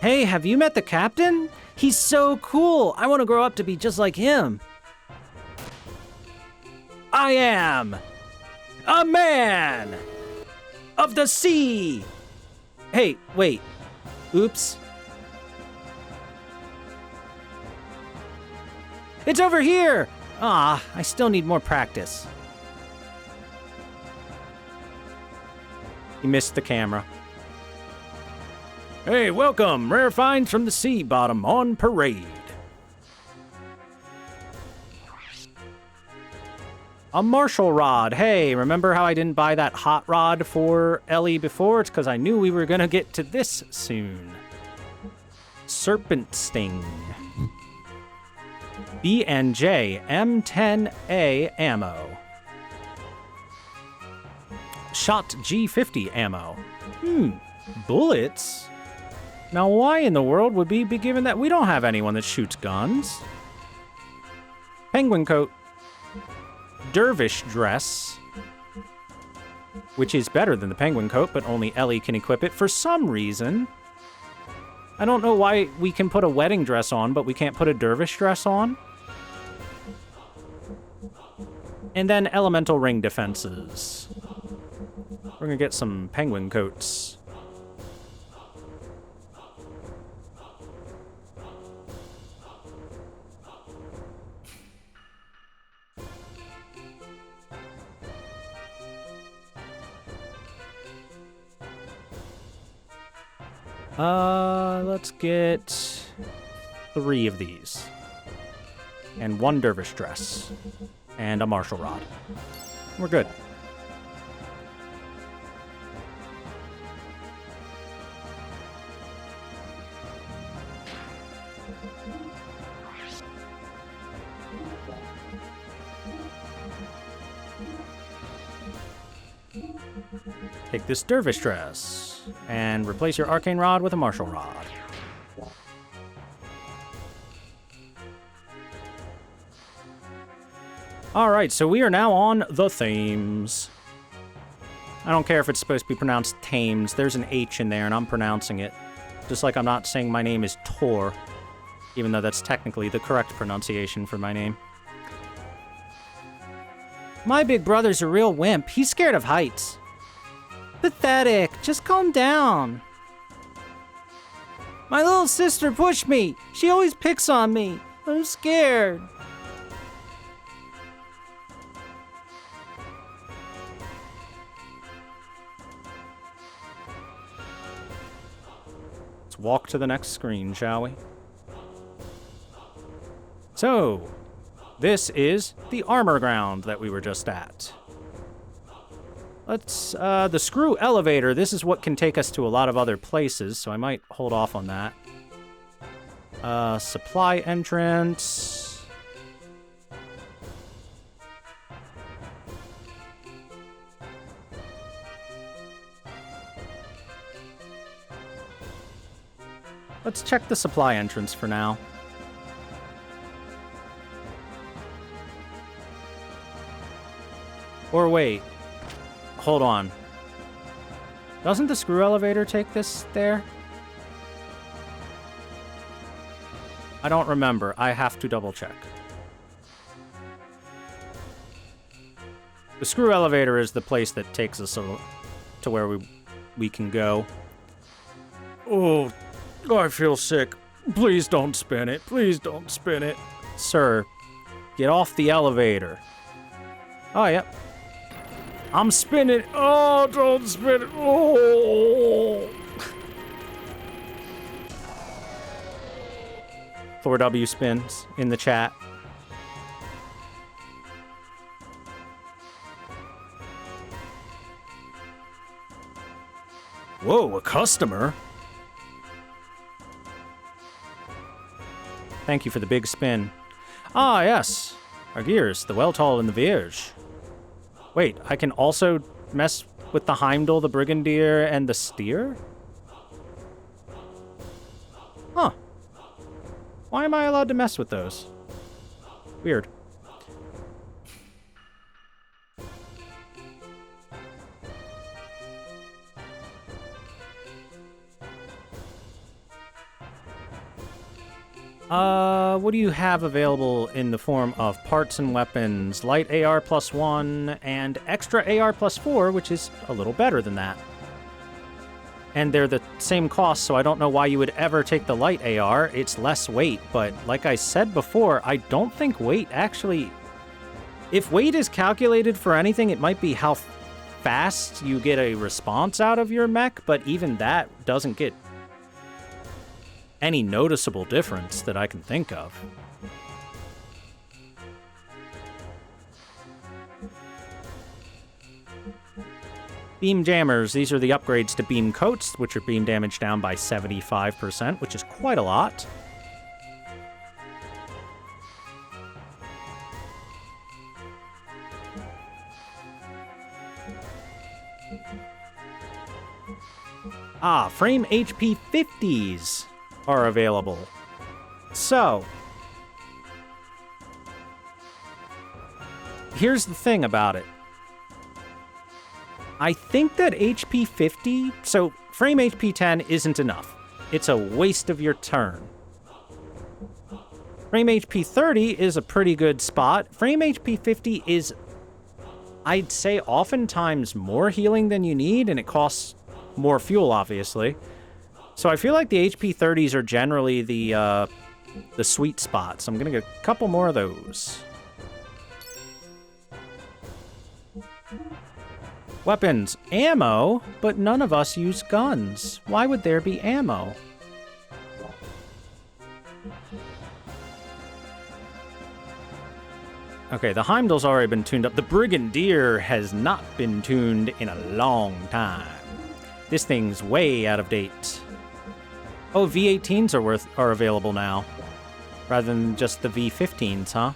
Hey, have you met the captain? He's so cool. I want to grow up to be just like him. I am a man of the sea. Hey, wait. Oops. It's over here! Ah, I still need more practice. He missed the camera. Hey, welcome! Rare finds from the sea bottom on parade. A Marshall rod. Hey, remember how I didn't buy that hot rod for Ellie before? It's because I knew we were going to get to this soon. Serpent Sting. B&J M10A ammo. Shot G50 ammo. Bullets? Now why in the world would we be given that? We don't have anyone that shoots guns. Penguin coat. Dervish dress. Which is better than the penguin coat, but only Ellie can equip it for some reason. I don't know why we can put a wedding dress on, but we can't put a dervish dress on. And then elemental ring defenses. We're gonna get some penguin coats. Let's get 3 of these. And 1 dervish dress. And a martial rod. We're good. Take this dervish dress and replace your arcane rod with a martial rod. Alright, so we are now on the Thames. I don't care if it's supposed to be pronounced Thames. There's an H in there and I'm pronouncing it. Just like I'm not saying my name is Tor, even though that's technically the correct pronunciation for my name. My big brother's a real wimp. He's scared of heights. Pathetic. Just calm down. My little sister pushed me. She always picks on me. I'm scared. Let's walk to the next screen, shall we? So, this is the armor ground that we were just at. Let's, the screw elevator, this is what can take us to a lot of other places, so I might hold off on that. Supply entrance. Let's check the supply entrance for now. Or wait. Hold on. Doesn't the screw elevator take this there? I don't remember. I have to double check. The screw elevator is the place that takes us to where we can go. Oh, I feel sick. Please don't spin it. Please don't spin it. Sir, get off the elevator. Oh, yep. I'm spinning. Oh, don't spin it. Oh. ThorW spins in the chat. Whoa, a customer? Thank you for the big spin. Ah, yes. Our gears, the Weltall and the Vierge. Wait, I can also mess with the Heimdall, the Brigadier, and the Steer? Huh. Why am I allowed to mess with those? Weird. What do you have available in the form of parts and weapons? Light AR +1 and extra AR +4, which is a little better than that. And they're the same cost, so I don't know why you would ever take the light AR. It's less weight, but like I said before, I don't think weight actually... If weight is calculated for anything, it might be how fast you get a response out of your mech, but even that doesn't get any noticeable difference that I can think of. Beam jammers, these are the upgrades to beam coats, which are beam damage down by 75%, which is quite a lot. Ah, frame HP 50s are available. So, here's the thing about it. I think that HP 50, so frame HP 10 isn't enough. It's a waste of your turn. Frame HP 30 is a pretty good spot. Frame HP 50 is, I'd say, oftentimes more healing than you need, and it costs more fuel, obviously. So I feel like the HP 30s are generally the sweet spot. So I'm gonna get a couple more of those. Weapons. Ammo, but none of us use guns. Why would there be ammo? Okay, the Heimdall's already been tuned up. The Brigadier has not been tuned in a long time. This thing's way out of date. Oh, V18s are available now, rather than just the V15s, huh?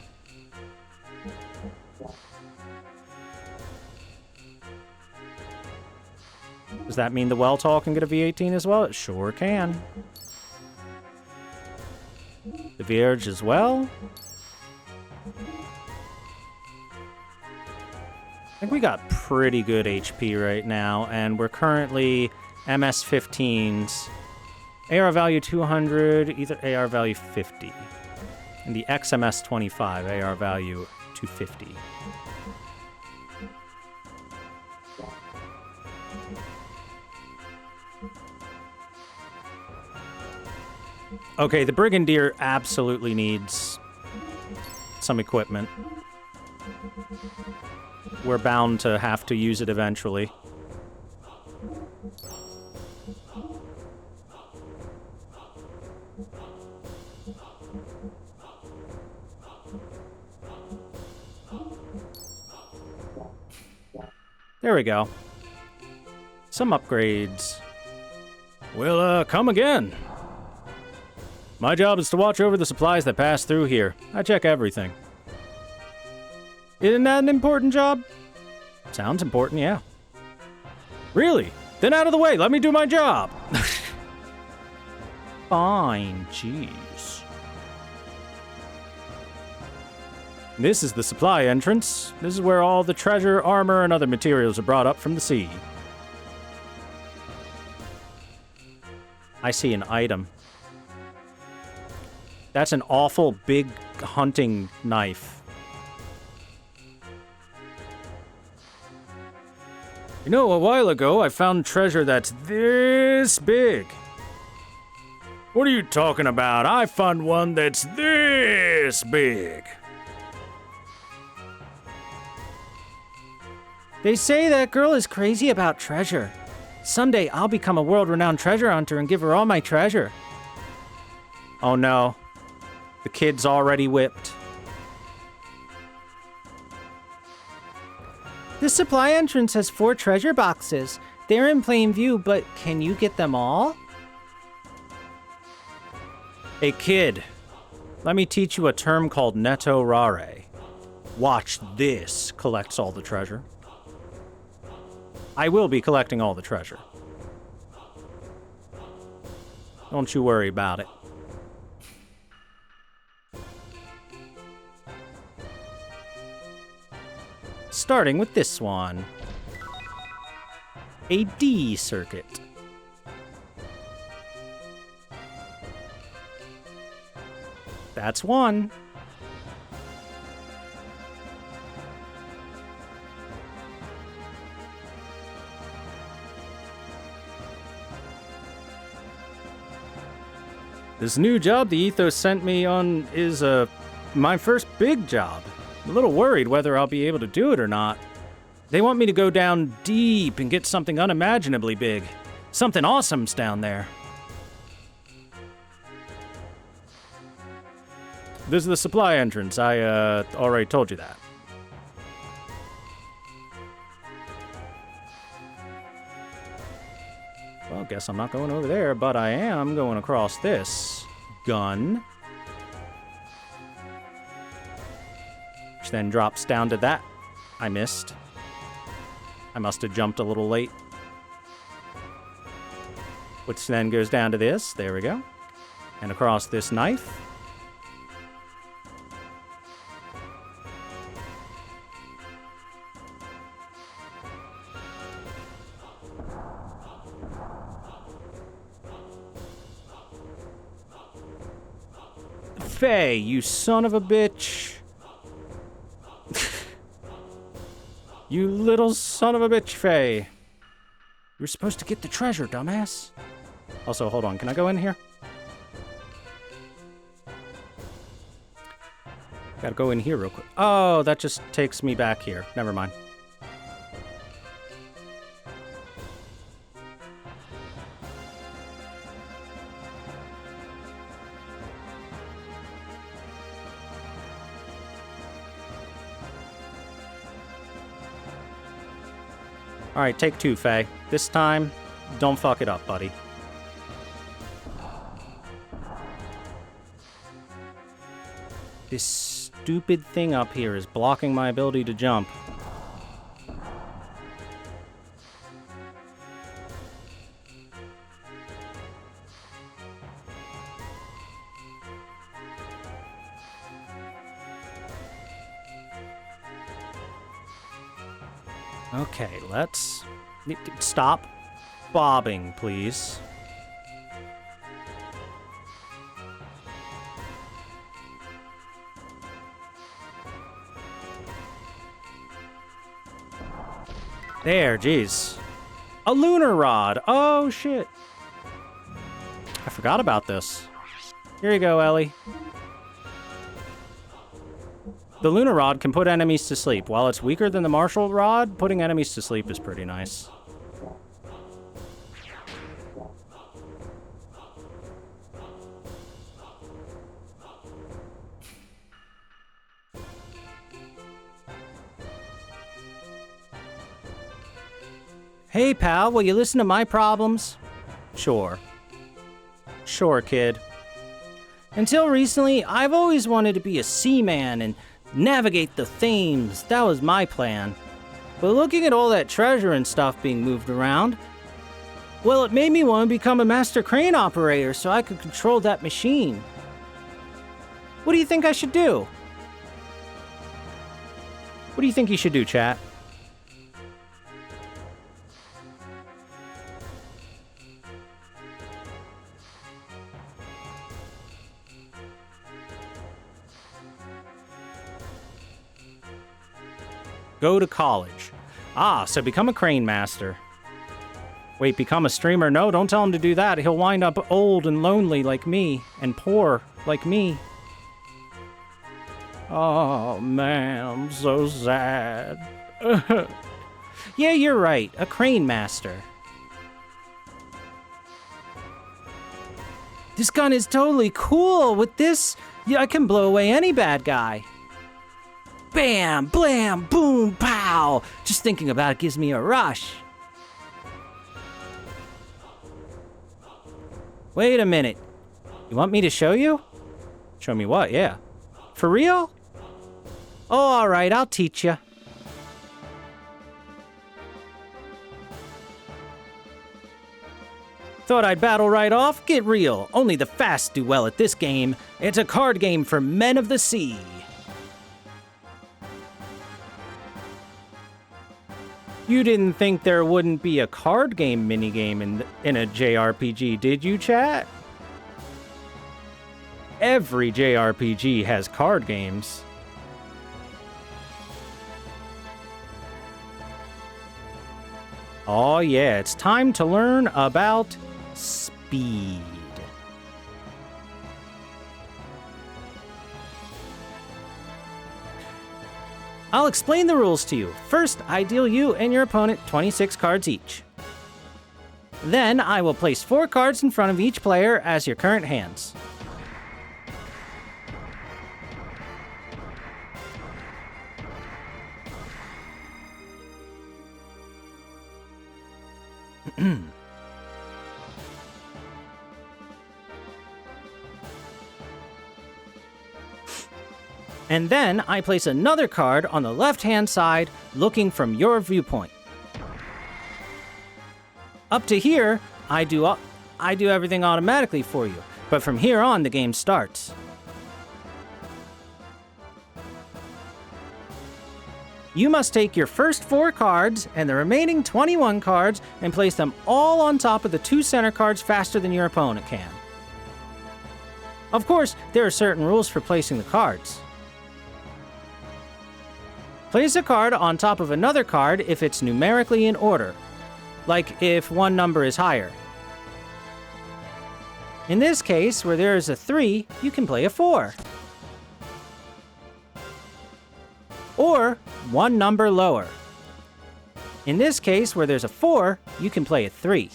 Does that mean the Weltall can get a V18 as well? It sure can. The Vierge as well. I think we got pretty good HP right now, and we're currently MS-15s. AR value 200, either AR value 50. And the XMS-25, AR value 250. Okay, the Brigadier absolutely needs some equipment. We're bound to have to use it eventually. There we go. Some upgrades. Well, come again. My job is to watch over the supplies that pass through here. I check everything. Isn't that an important job? Sounds important, yeah. Really? Then out of the way, let me do my job. Fine, jeez. This is the supply entrance. This is where all the treasure, armor, and other materials are brought up from the sea. I see an item. That's an awful big hunting knife. You know, a while ago, I found treasure that's this big. What are you talking about? I found one that's this big. They say that girl is crazy about treasure. Someday I'll become a world-renowned treasure hunter and give her all my treasure. Oh no. The kid's already whipped. The supply entrance has 4 treasure boxes. They're in plain view, but can you get them all? Hey kid, let me teach you a term called netto rare. Watch this collects all the treasure. I will be collecting all the treasure. Don't you worry about it. Starting with this one. A D circuit. That's one. This new job the Ethos sent me on is my first big job. I'm a little worried whether I'll be able to do it or not. They want me to go down deep and get something unimaginably big. Something awesome's down there. This is the supply entrance. I already told you that. Well, guess I'm not going over there, but I am going across this gun. Which then drops down to that. I missed. I must have jumped a little late. Which then goes down to this. There we go. And across this knife. Faye, you son of a bitch. You little son of a bitch, Faye. You're supposed to get the treasure, dumbass. Also, hold on. Can I go in here? Gotta go in here real quick. Oh, that just takes me back here. Never mind. All right, take 2, Faye. This time, don't fuck it up, buddy. This stupid thing up here is blocking my ability to jump. Okay, let's... Stop bobbing, please. There, jeez. A lunar rod! Oh, shit. I forgot about this. Here you go, Ellie. The lunar rod can put enemies to sleep. While it's weaker than the martial rod, putting enemies to sleep is pretty nice. Hey, pal, will you listen to my problems? Sure. Sure, kid. Until recently, I've always wanted to be a seaman and navigate the Thames. That was my plan. But looking at all that treasure and stuff being moved around, well, it made me want to become a master crane operator so I could control that machine. What do you think I should do? What do you think you should do, chat? Go to college. Ah, so become a crane master. Wait, become a streamer? No, don't tell him to do that. He'll wind up old and lonely like me, and poor like me. Oh, man, I'm so sad. Yeah, you're right. A crane master. This gun is totally cool. With this, I can blow away any bad guy. Bam, blam, boom, pow. Just thinking about it gives me a rush. Wait a minute. You want me to show you? Show me what? Yeah. For real? Oh, all right, I'll teach you. Thought I'd battle right off? Get real. Only the fast do well at this game. It's a card game for men of the sea. You didn't think there wouldn't be a card game minigame in a JRPG, did you, chat? Every JRPG has card games. Oh yeah, it's time to learn about speed. I'll explain the rules to you. First, I deal you and your opponent 26 cards each. Then, I will place 4 cards in front of each player as your current hands. And then I place another card on the left-hand side, looking from your viewpoint. Up to here, I do everything automatically for you, but from here on, the game starts. You must take your first 4 cards and the remaining 21 cards and place them all on top of the 2 center cards faster than your opponent can. Of course, there are certain rules for placing the cards. Place a card on top of another card if it's numerically in order, like if one number is higher. In this case, where there is a 3, you can play a 4. Or one number lower. In this case, where there's a 4, you can play a 3.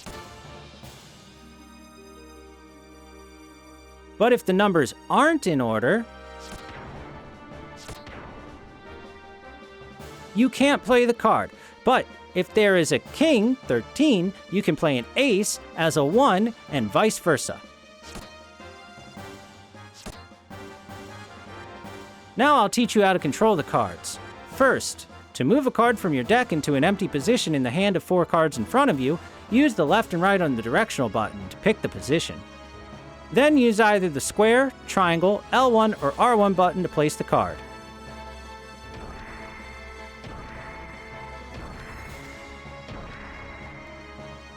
But if the numbers aren't in order, you can't play the card. But if there is a king, 13, you can play an ace as a 1 and vice versa. Now I'll teach you how to control the cards. First, to move a card from your deck into an empty position in the hand of 4 cards in front of you, use the left and right on the directional button to pick the position. Then use either the square, triangle, L1, or R1 button to place the card.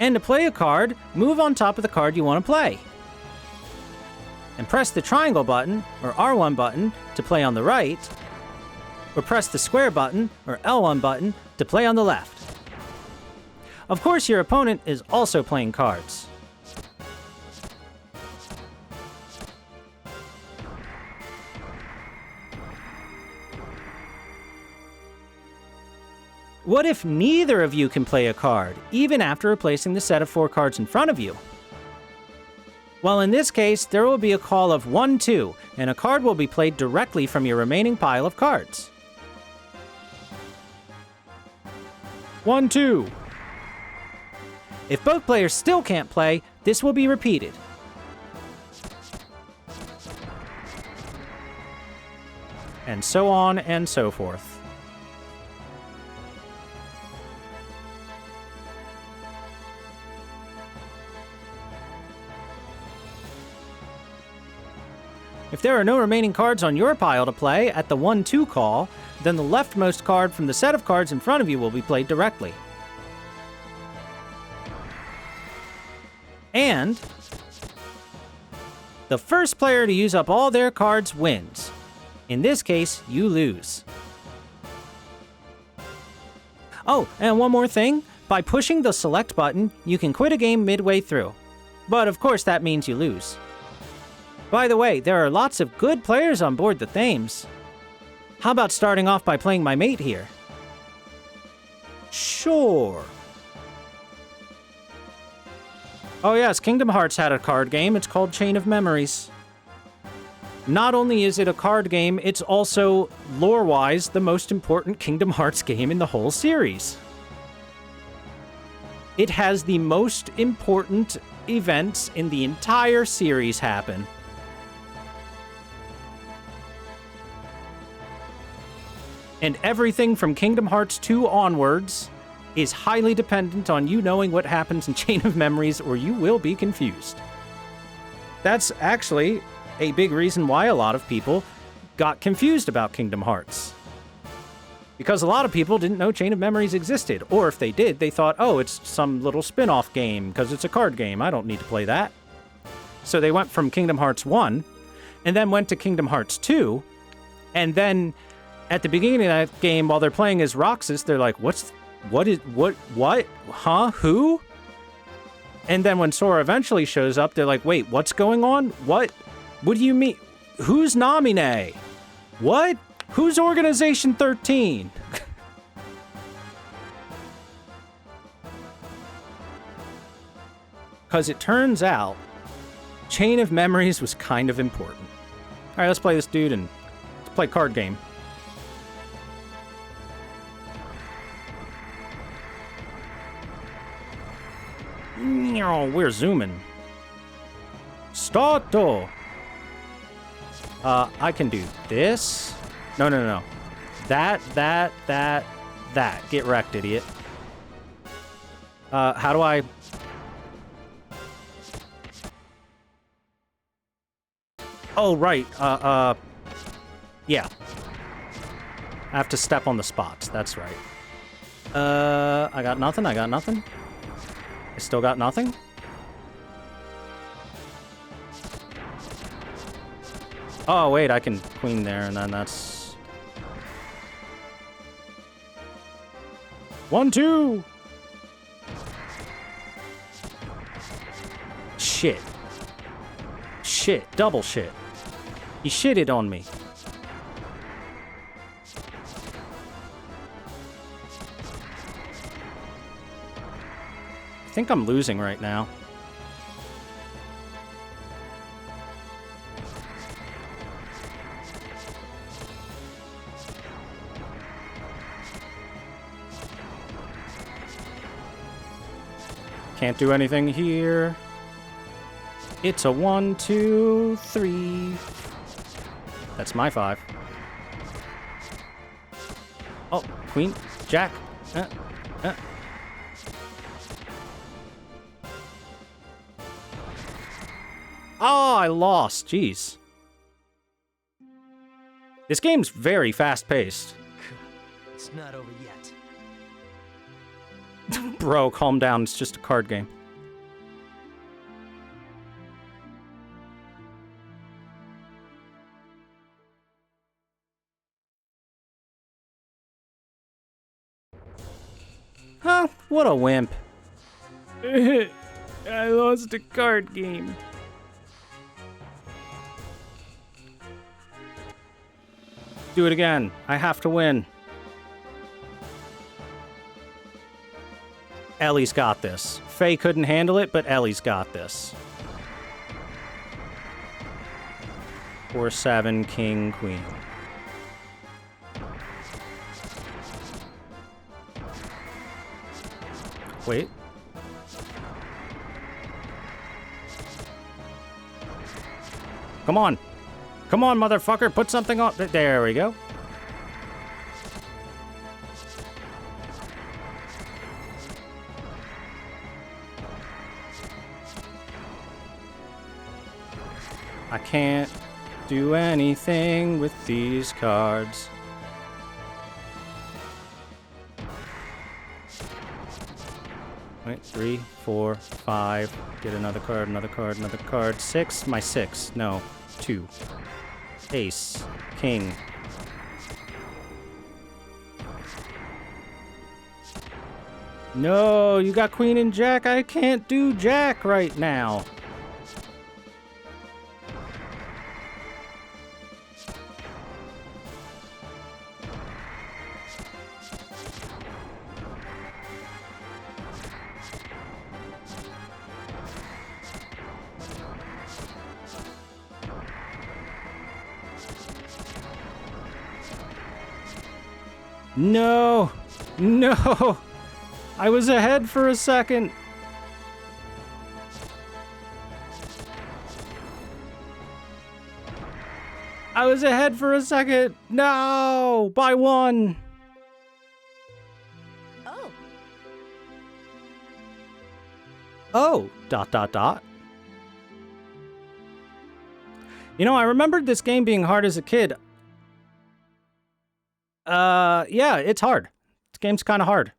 And to play a card, move on top of the card you want to play. And press the triangle button, or R1 button, to play on the right, or press the square button, or L1 button, to play on the left. Of course, your opponent is also playing cards. What if neither of you can play a card, even after replacing the set of 4 cards in front of you? Well, in this case, there will be a call of 1-2, and a card will be played directly from your remaining pile of cards. 1-2. If both players still can't play, this will be repeated. And so on and so forth. If there are no remaining cards on your pile to play at the 1-2 call, then the leftmost card from the set of cards in front of you will be played directly. And the first player to use up all their cards wins. In this case, you lose. Oh, and one more thing. By pushing the select button, you can quit a game midway through. But of course that means you lose. By the way, there are lots of good players on board the Thames. How about starting off by playing my mate here? Sure. Oh yes, Kingdom Hearts had a card game. It's called Chain of Memories. Not only is it a card game, it's also, lore-wise, the most important Kingdom Hearts game in the whole series. It has the most important events in the entire series happen. And everything from Kingdom Hearts 2 onwards is highly dependent on you knowing what happens in Chain of Memories, or you will be confused. That's actually a big reason why a lot of people got confused about Kingdom Hearts. Because a lot of people didn't know Chain of Memories existed, or if they did, they thought, oh, it's some little spin-off game, because it's a card game, I don't need to play that. So they went from Kingdom Hearts 1, and then went to Kingdom Hearts 2, and then at the beginning of that game, while they're playing as Roxas, they're like, what, huh, who? And then when Sora eventually shows up, they're like, wait, what's going on? What do you mean? Who's Namine? What? Who's Organization 13? Because it turns out, Chain of Memories was kind of important. All right, let's play this dude and let's play card game. We're zooming. Starto. I can do this. No. That. Get wrecked, idiot. How do I... Oh, right. Yeah. I have to step on the spots. That's right. I got nothing. I still got nothing. Oh, wait, I can queen there, and then that's... 1, 2! Shit. Double shit. He shitted on me. I think I'm losing right now. Can't do anything here. It's a 1, 2, 3. That's my 5. Oh, queen, jack. Oh, I lost. Jeez. This game's very fast-paced. It's not over yet. Bro, calm down. It's just a card game. Huh? What a wimp. I lost a card game. Do it again. I have to win. Ellie's got this. Faye couldn't handle it, but Ellie's got this. 4, 7, king, queen. Wait. Come on. Come on, motherfucker. Put something on. There we go. I can't do anything with these cards. Wait, 3, 4, 5. Get another card, another card, another card. 6. My 6. No. 2. Ace. King. No, you got queen and jack. I can't do jack right now. No! No! I was ahead for a second. I was ahead for a second. No! By one. Oh. Oh, ... You know, I remembered this game being hard as a kid. Yeah, it's hard. This game's kind of hard.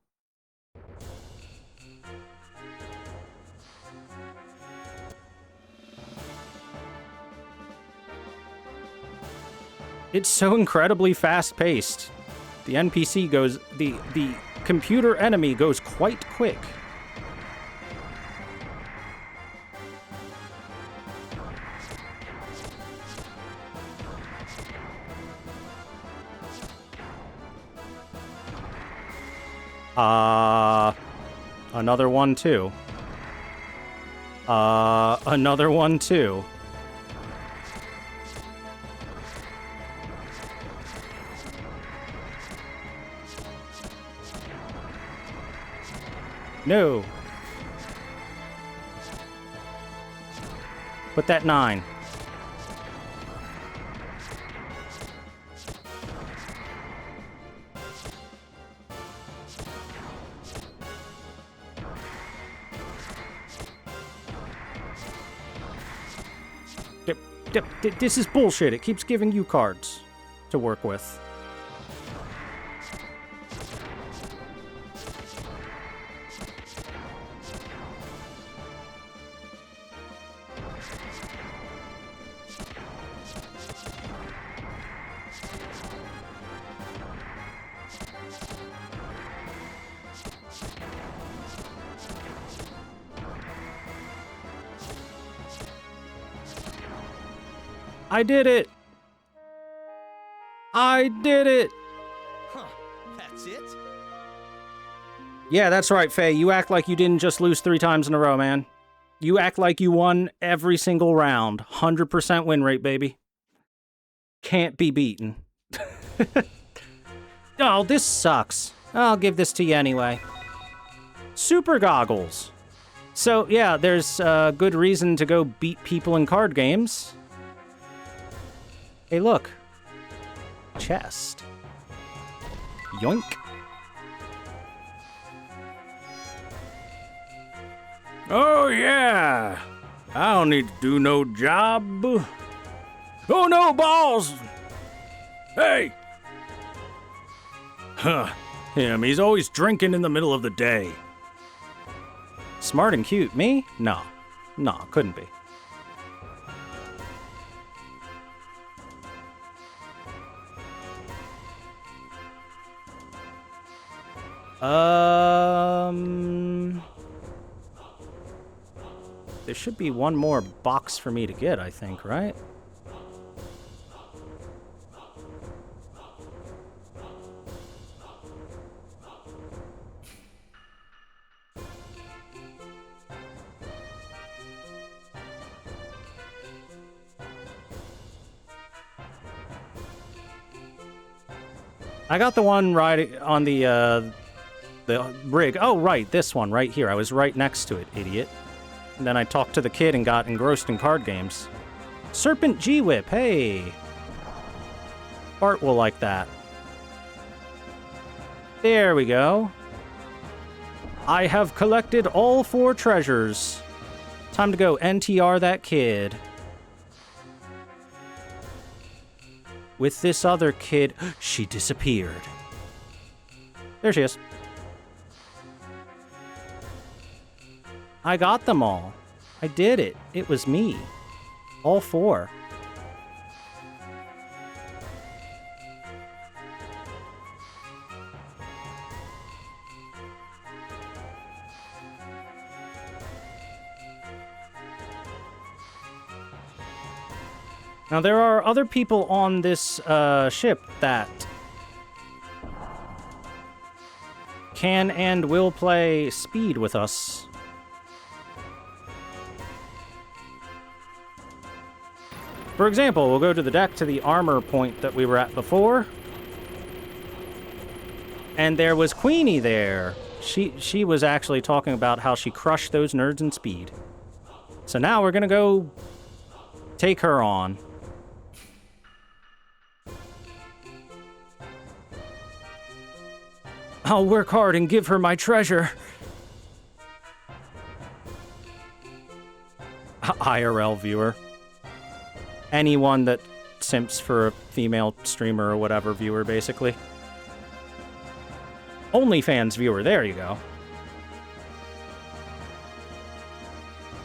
It's so incredibly fast-paced. The NPC goes... The computer enemy goes quite quick. Another one, too. Another one, too. No. Put that 9. This is bullshit. It keeps giving you cards to work with. I did it! I did it! Huh, that's it? Yeah, that's right, Faye. You act like you didn't just lose 3 times in a row, man. You act like you won every single round. 100% win rate, baby. Can't be beaten. Oh, this sucks. I'll give this to you anyway. Super goggles. So, yeah, there's good reason to go beat people in card games. Hey, look. Chest. Yoink. Oh, yeah. I don't need to do no job. Oh, no, balls. Hey. Huh. Him, he's always drinking in the middle of the day. Smart and cute. Me? No. No, couldn't be. There should be one more box for me to get, I think, right? I got the one right on the rig. Oh, right, this one right here. I was right next to it, idiot. And then I talked to the kid and got engrossed in card games. Serpent G-Whip, hey! Bart will like that. There we go. I have collected all 4 treasures. Time to go NTR that kid. With this other kid, she disappeared. There she is. I got them all. I did it. It was me. All 4. Now, there are other people on this ship that can and will play speed with us. For example, we'll go to the deck to the armor point that we were at before. And there was Queenie there. She was actually talking about how she crushed those nerds in speed. So now we're gonna go take her on. I'll work hard and give her my treasure. IRL viewer. Anyone that simps for a female streamer or whatever viewer, basically. OnlyFans viewer, there you go.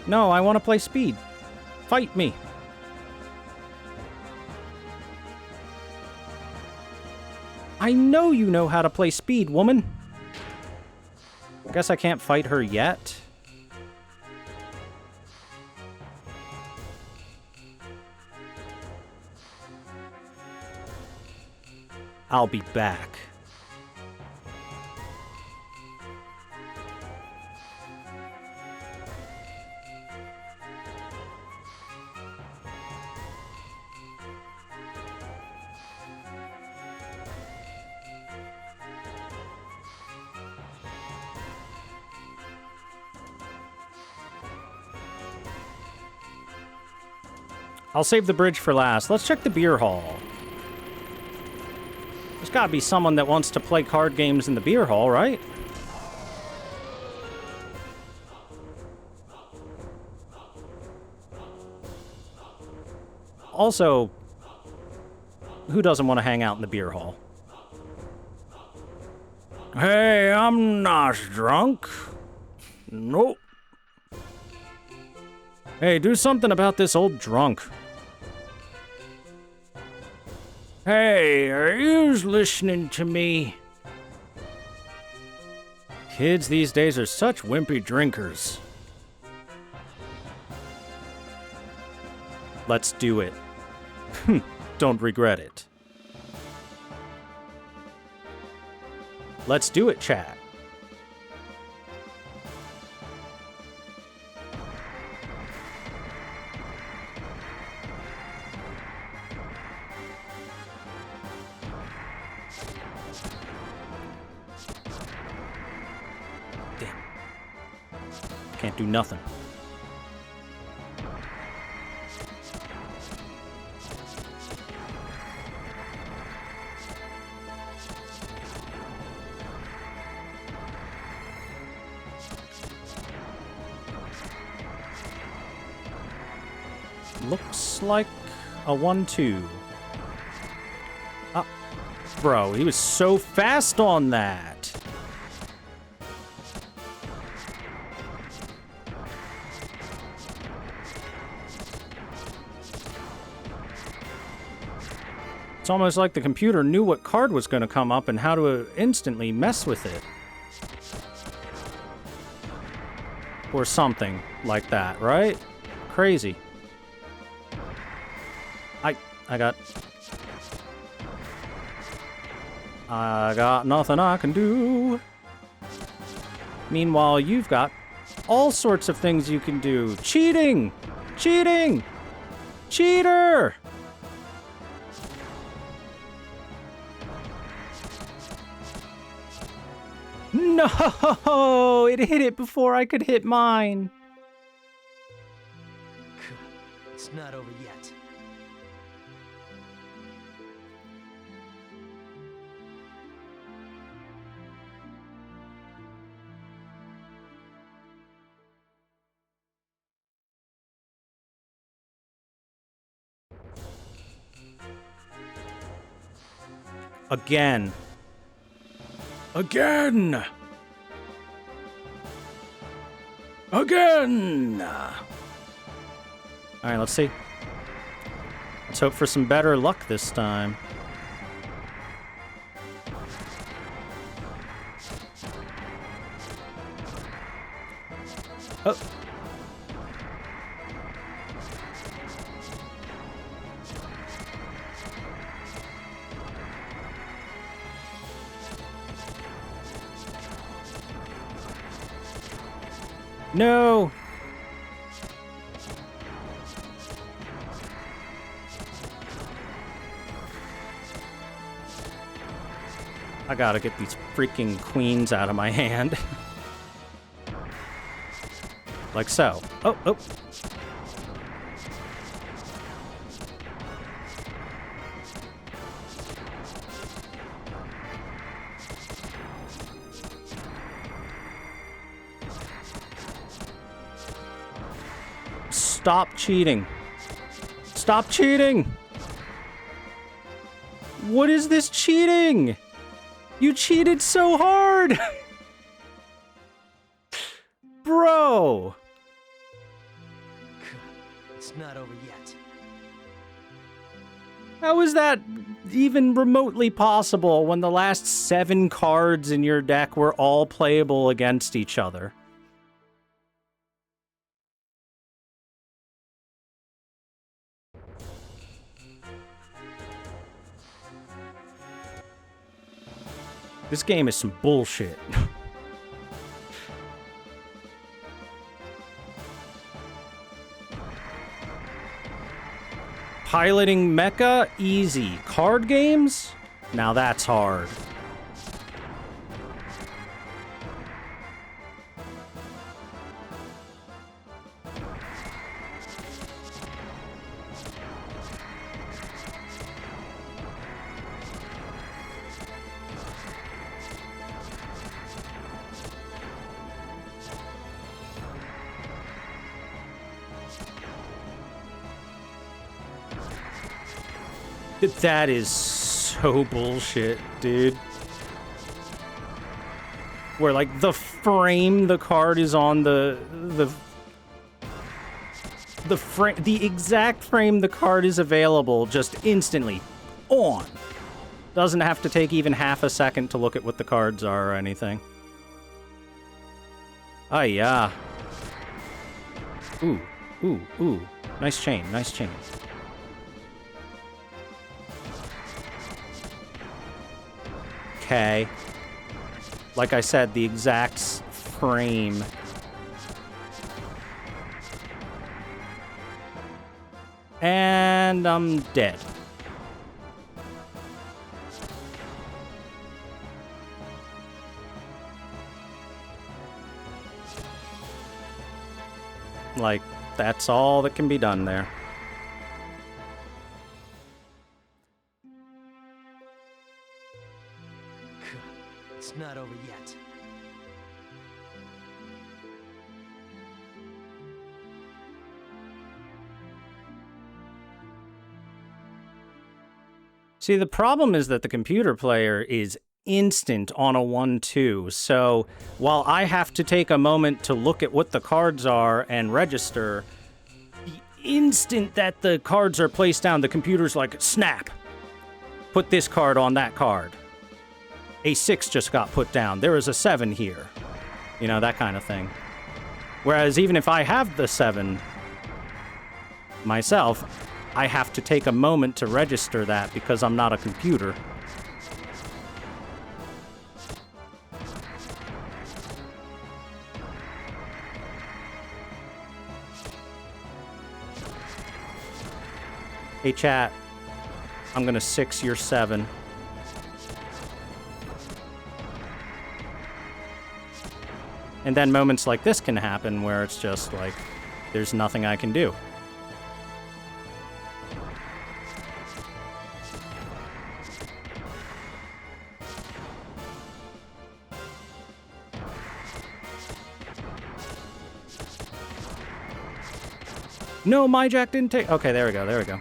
No, I want to play speed. Fight me. I know you know how to play speed, woman. Guess I can't fight her yet. I'll be back. I'll save the bridge for last. Let's check the beer hall. There's gotta be someone that wants to play card games in the beer hall, right? Also, who doesn't want to hang out in the beer hall? Hey, I'm not drunk. Nope. Hey, do something about this old drunk. Hey, are you listening to me? Kids these days are such wimpy drinkers. Let's do it. Don't regret it. Let's do it, chat. Damn. Can't do nothing. Looks like a 1-2. Bro, he was so fast on that. It's almost like the computer knew what card was going to come up and how to instantly mess with it. Or something like that, right? Crazy. I got nothing I can do. Meanwhile, you've got all sorts of things you can do. Cheating! Cheating! Cheater! No! It hit it before I could hit mine. It's not over yet. Again. Again! Again! Alright, let's see. Let's hope for some better luck this time. Oh. No! I gotta get these freaking queens out of my hand. Like so. Oh, oh. Stop cheating. Stop cheating! What is this cheating? You cheated so hard! Bro! It's not over yet. How is that even remotely possible when the last 7 cards in your deck were all playable against each other? This game is some bullshit. Piloting mecha? Easy. Card games? Now that's hard. That is so bullshit, dude. Where, like, the frame the card is on, the exact frame the card is available just instantly on. Doesn't have to take even half a second to look at what the cards are or anything. Ah, yeah. Ooh, ooh, ooh. Nice chain, nice chain. Okay. Like I said, the exact frame. And I'm dead. Like, that's all that can be done there. It's not over yet. See, the problem is that the computer player is instant on a 1-2, so while I have to take a moment to look at what the cards are and register, the instant that the cards are placed down, the computer's like, snap! Put this card on that card. A 6 just got put down. There is a 7 here. You know, that kind of thing. Whereas even if I have the 7 myself, I have to take a moment to register that because I'm not a computer. Hey, chat. I'm gonna 6 your 7. And then moments like this can happen where it's just like, there's nothing I can do. No, my jack didn't take... Okay, there we go, there we go.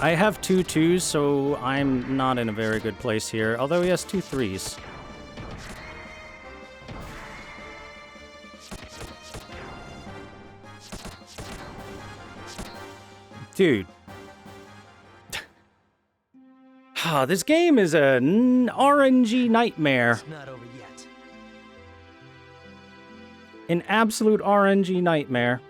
I have 2 2s, so I'm not in a very good place here. Although he has 2 3s. Dude. This game is an RNG nightmare. It's not over yet. An absolute RNG nightmare.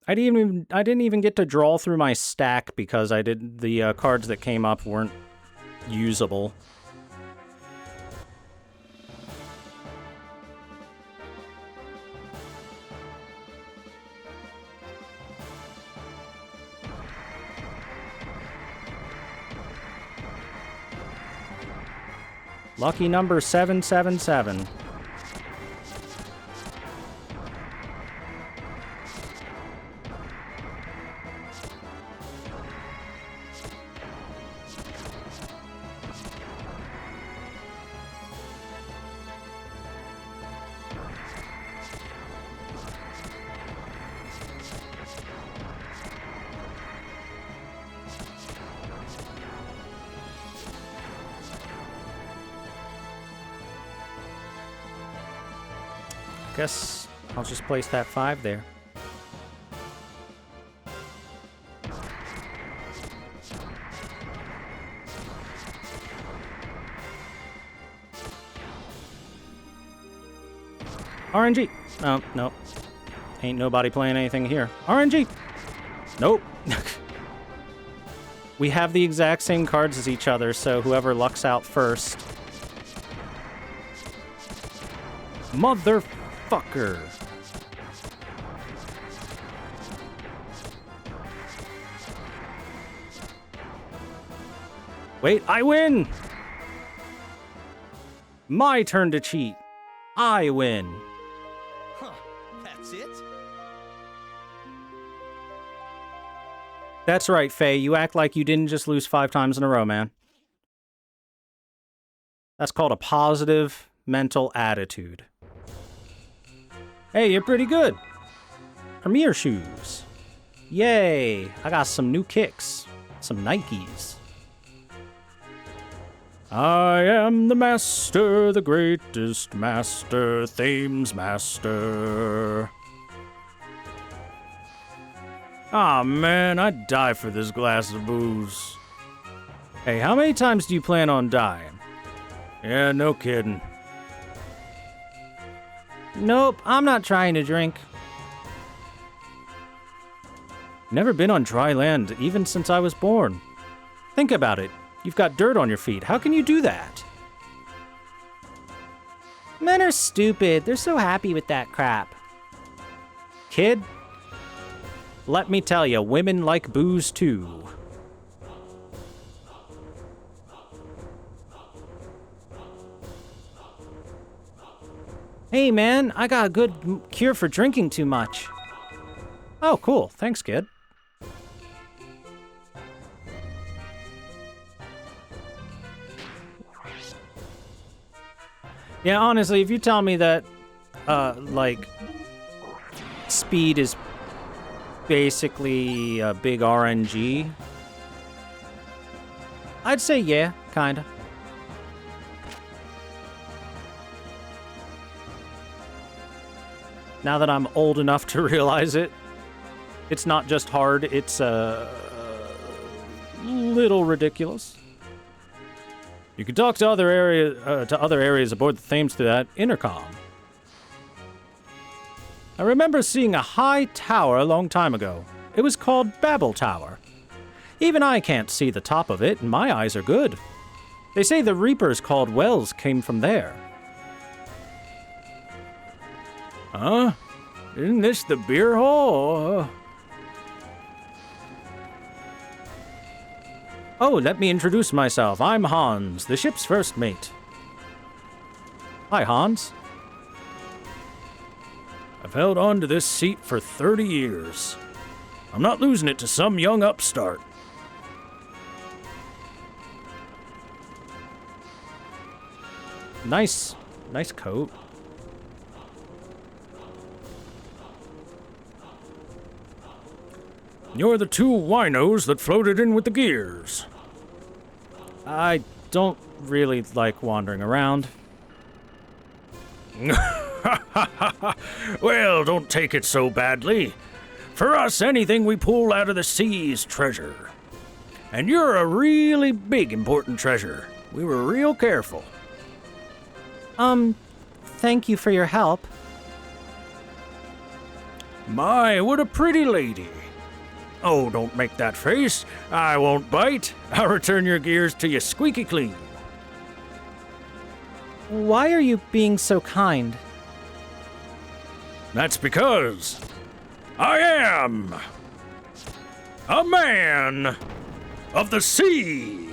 I didn't even get to draw through my stack because the cards that came up weren't usable. Lucky number 777. Guess I'll just place that 5 there. RNG. Oh, nope. Ain't nobody playing anything here. RNG. Nope. We have the exact same cards as each other, so whoever lucks out first. Motherfucker. Wait, I win! My turn to cheat. I win. Huh, that's it? That's right, Faye. You act like you didn't just lose 5 times in a row, man. That's called a positive mental attitude. Hey, you're pretty good. Premier shoes. Yay, I got some new kicks. Some Nikes. I am the master, the greatest master, Thames master. Aw, man, I'd die for this glass of booze. Hey, how many times do you plan on dying? Yeah, no kidding. Nope, I'm not trying to drink. Never been on dry land, even since I was born. Think about it. You've got dirt on your feet. How can you do that? Men are stupid. They're so happy with that crap. Kid, let me tell you, women like booze too. Hey, man, I got a good cure for drinking too much. Oh, cool. Thanks, kid. Yeah, honestly, if you tell me that, like, speed is basically a big RNG, I'd say yeah, kinda. Now that I'm old enough to realize it, it's not just hard, it's a little ridiculous. You can talk to other areas aboard the Thames through that intercom. I remember seeing a high tower a long time ago. It was called Babel Tower. Even I can't see the top of it, and my eyes are good. They say the reapers called Wells came from there. Huh? Isn't this the beer hall? Oh, let me introduce myself. I'm Hans, the ship's first mate. Hi, Hans. I've held on to this seat for 30 years. I'm not losing it to some young upstart. Nice coat. You're the 2 winos that floated in with the gears. I don't really like wandering around. Well, don't take it so badly. For us, anything we pull out of the sea is treasure. And you're a really big, important treasure. We were real careful. Thank you for your help. My, what a pretty lady. Oh, don't make that face. I won't bite. I'll return your gears to you squeaky clean. Why are you being so kind? That's because I am a man of the sea.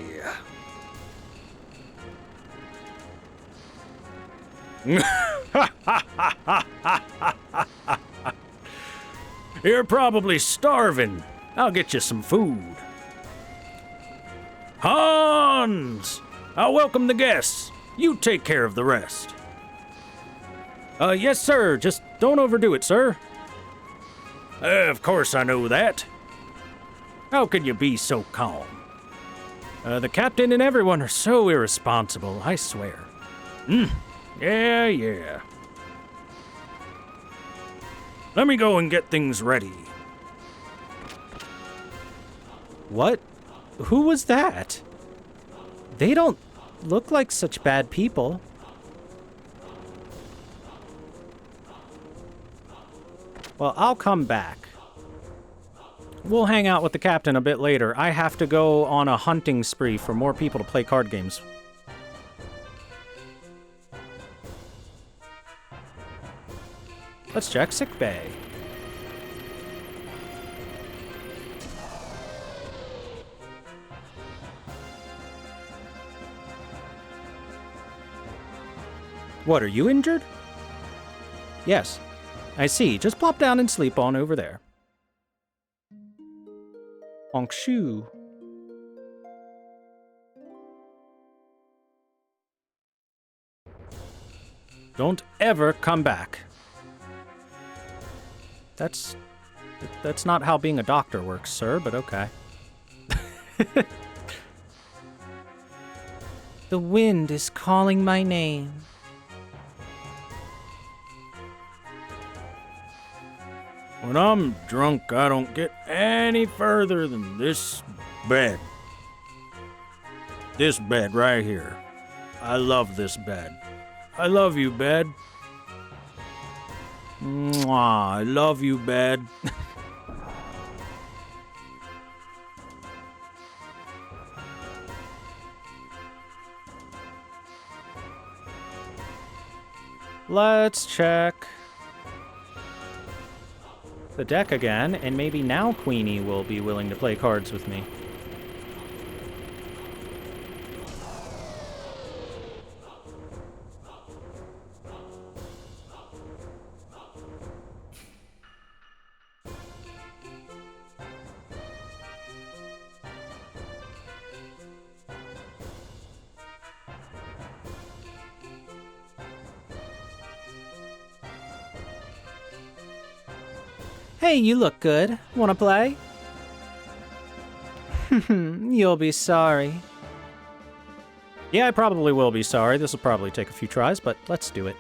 You're probably starving. I'll get you some food. Hans! I'll welcome the guests. You take care of the rest. Yes, sir. Just don't overdo it, sir. Of course I know that. How can you be so calm? The captain and everyone are so irresponsible, I swear. Yeah. Let me go and get things ready. What? Who was that? They don't look like such bad people. Well, I'll come back. We'll hang out with the captain a bit later. I have to go on a hunting spree for more people to play card games. Let's check sickbay. What, are you injured? Yes. I see. Just plop down and sleep on over there. Honk shoo. Don't ever come back. That's not how being a doctor works, sir, but okay. The wind is calling my name. When I'm drunk, I don't get any further than this bed. This bed right here. I love this bed. I love you, bed. Mwah, I love you, bed. Let's check the deck again, and maybe now Queenie will be willing to play cards with me. Hey, you look good. Wanna play? You'll be sorry. Yeah, I probably will be sorry. This will probably take a few tries, but let's do it.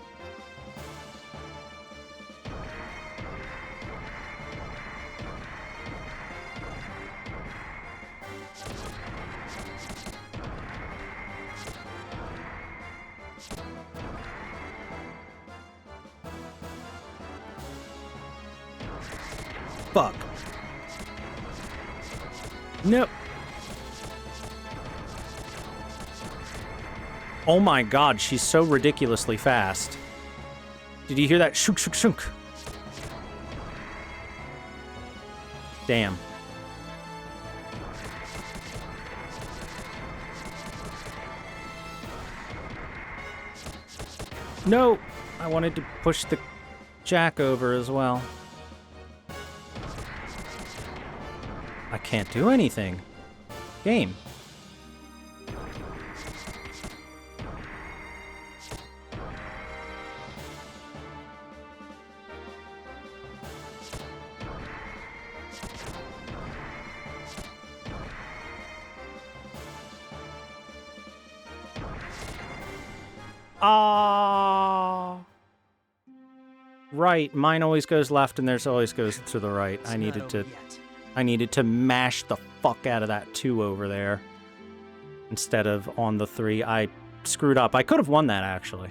Fuck. Nope. Oh my god, she's so ridiculously fast. Did you hear that? Shunk, shunk, shunk. Damn. No! I wanted to push the jack over as well. I can't do anything. Game. Ah. Right, mine always goes left and theirs always goes to the right. I needed to mash the fuck out of that 2 over there instead of on the 3. I screwed up. I could have won that, actually.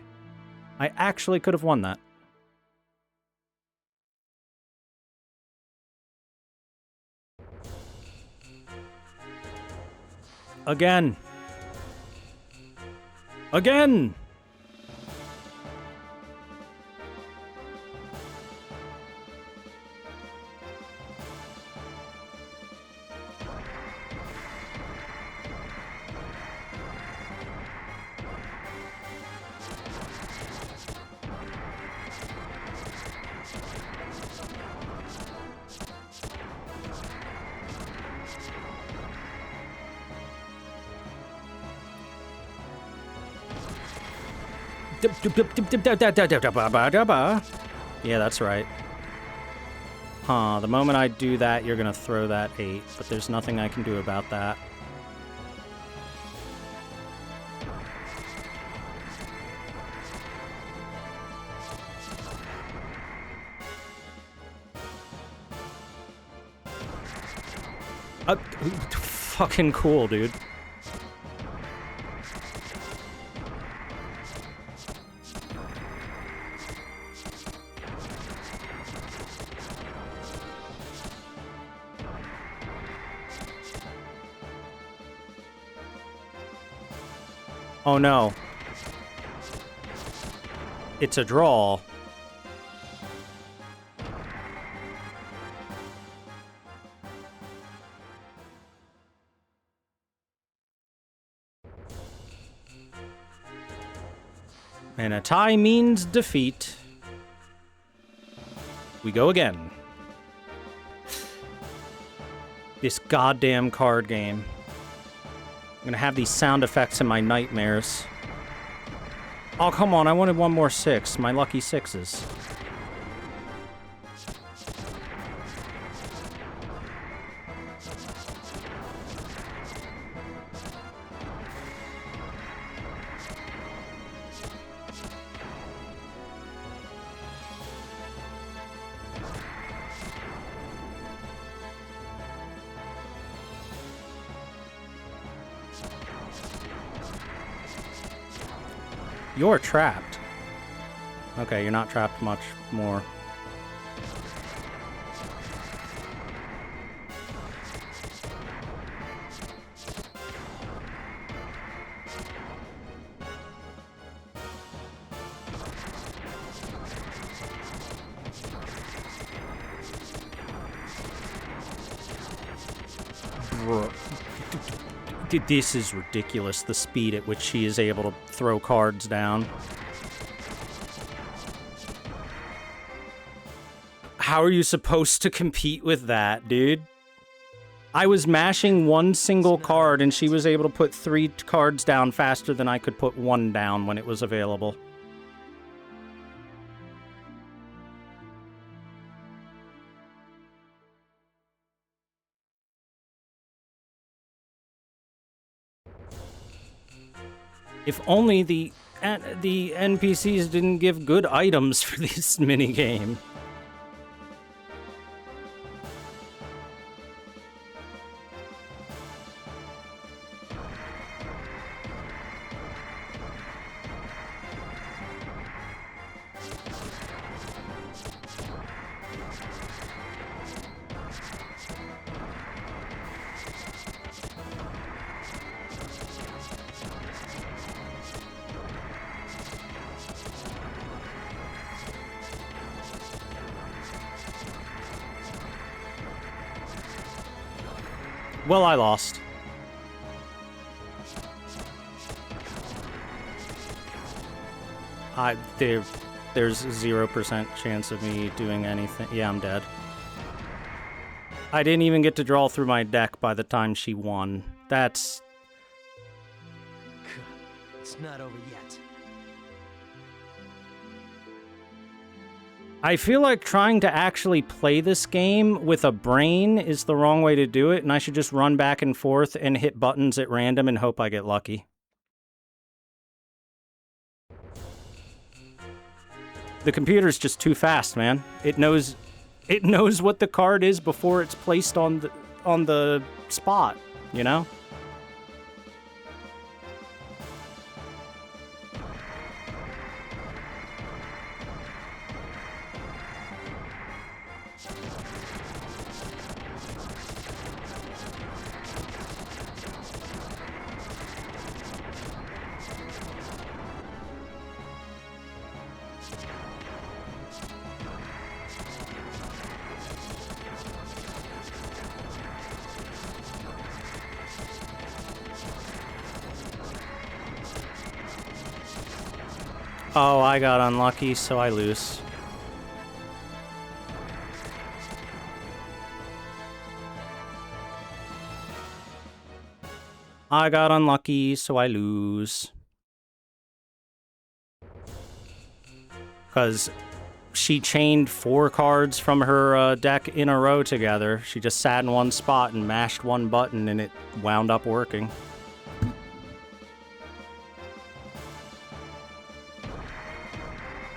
I actually could have won that. Again. Again! Yeah, that's right. Huh, the moment I do that, you're gonna throw that 8, but there's nothing I can do about that. Fucking cool, dude. Oh no. It's a draw. And a tie means defeat. We go again. This goddamn card game. I'm gonna have these sound effects in my nightmares. Oh, come on, I wanted one more 6. My lucky 6s. You're trapped. Okay, you're not trapped much more. Bro. This is ridiculous, the speed at which she is able to throw cards down. How are you supposed to compete with that, dude? I was mashing one single card and she was able to put 3 cards down faster than I could put 1 down when it was available. If only the NPCs didn't give good items for this minigame. Well, I lost. There's 0% chance of me doing anything. Yeah, I'm dead. I didn't even get to draw through my deck by the time she won. That's... It's not over yet. I feel like trying to actually play this game with a brain is the wrong way to do it, and I should just run back and forth and hit buttons at random and hope I get lucky. The computer's just too fast, man. It knows what the card is before it's placed on the spot, you know? Oh, I got unlucky, so I lose. I got unlucky, so I lose. Because she chained 4 cards from her deck in a row together. She just sat in one spot and mashed one button, and it wound up working.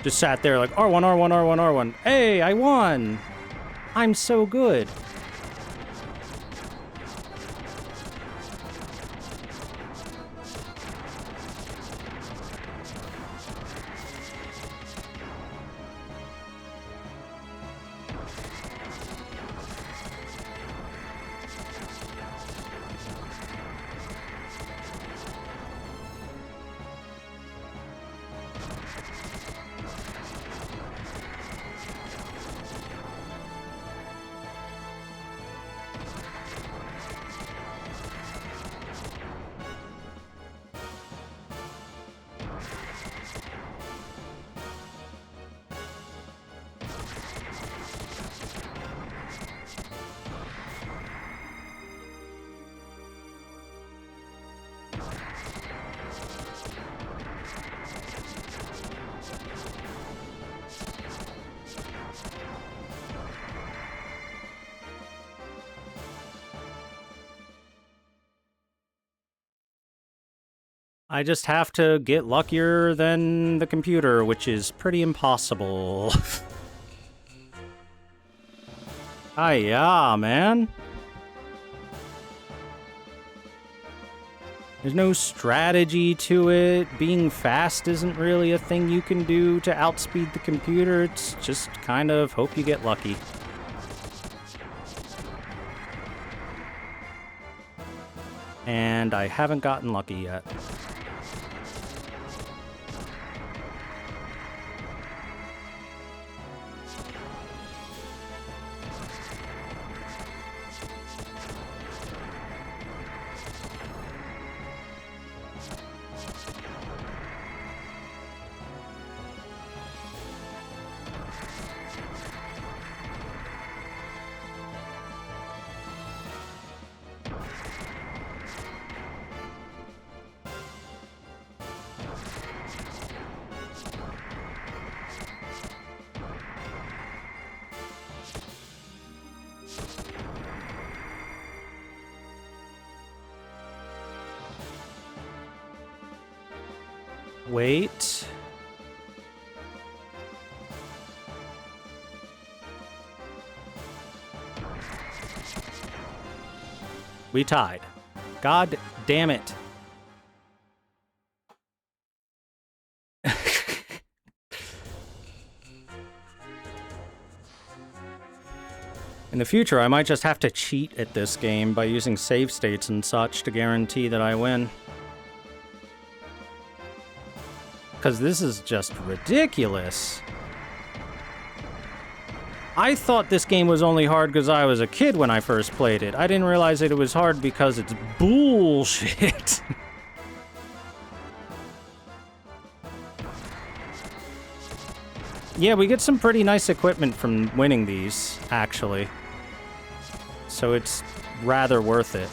Just sat there like, R1, R1, R1, R1. Hey, I won! I'm so good. I just have to get luckier than the computer, which is pretty impossible. Yeah, man. There's no strategy to it. Being fast isn't really a thing you can do to outspeed the computer. It's just kind of hope you get lucky. And I haven't gotten lucky yet. Wait. We tied. God damn it. In the future, I might just have to cheat at this game by using save states and such to guarantee that I win. Because this is just ridiculous. I thought this game was only hard because I was a kid when I first played it. I didn't realize that it was hard because it's bullshit. Yeah, we get some pretty nice equipment from winning these, actually. So it's rather worth it.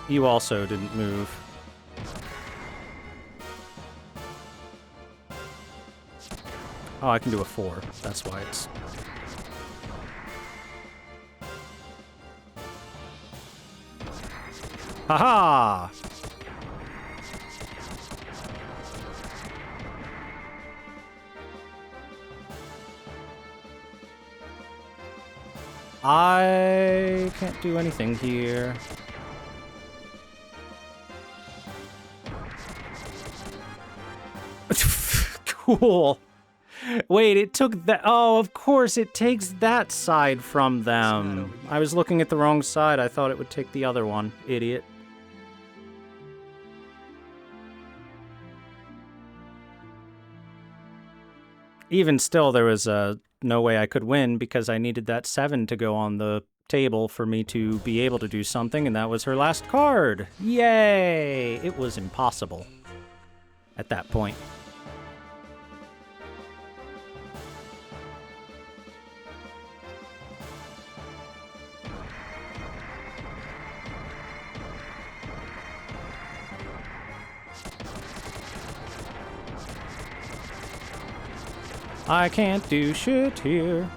You also didn't move. Oh, I can do a 4. That's why it's... Haha! I can't do anything here. Cool. Wait, it took that... Oh, of course, it takes that side from them. I was looking at the wrong side. I thought it would take the other one. Idiot. Even still, there was no way I could win because I needed that 7 to go on the table for me to be able to do something, and that was her last card. Yay! It was impossible at that point. I can't do shit here.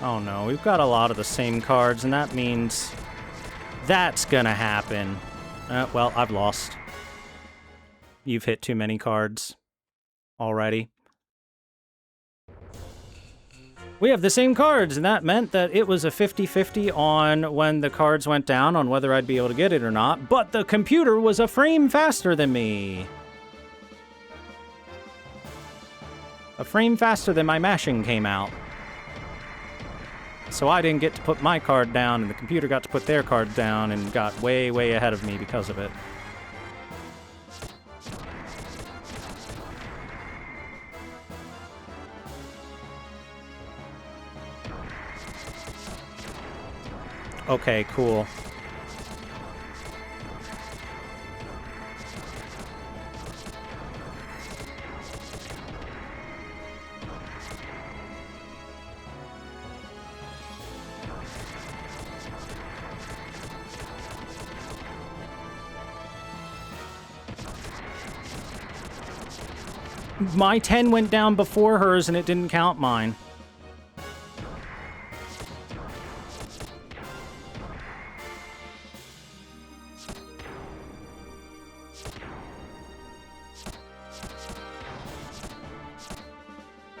Oh no, we've got a lot of the same cards, and that means that's gonna happen. Well, I've lost. You've hit too many cards already. We have the same cards, and that meant that it was a 50-50 on when the cards went down on whether I'd be able to get it or not, but the computer was a frame faster than me. A frame faster than my mashing came out. So I didn't get to put my card down, and the computer got to put their card down and got way, way ahead of me because of it. Okay, cool. My 10 went down before hers, and it didn't count mine.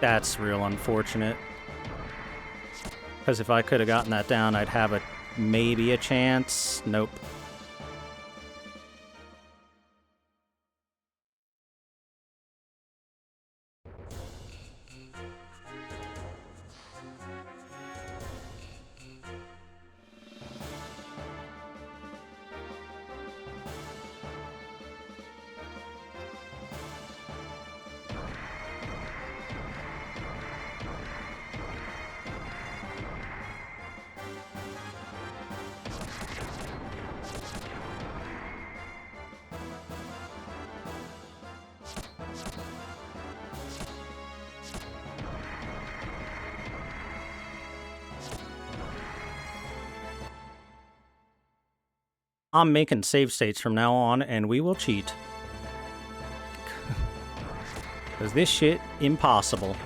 That's real unfortunate. Because if I could have gotten that down, I'd have maybe a chance. Nope. I'm making save states from now on, and we will cheat. Because this shit, impossible.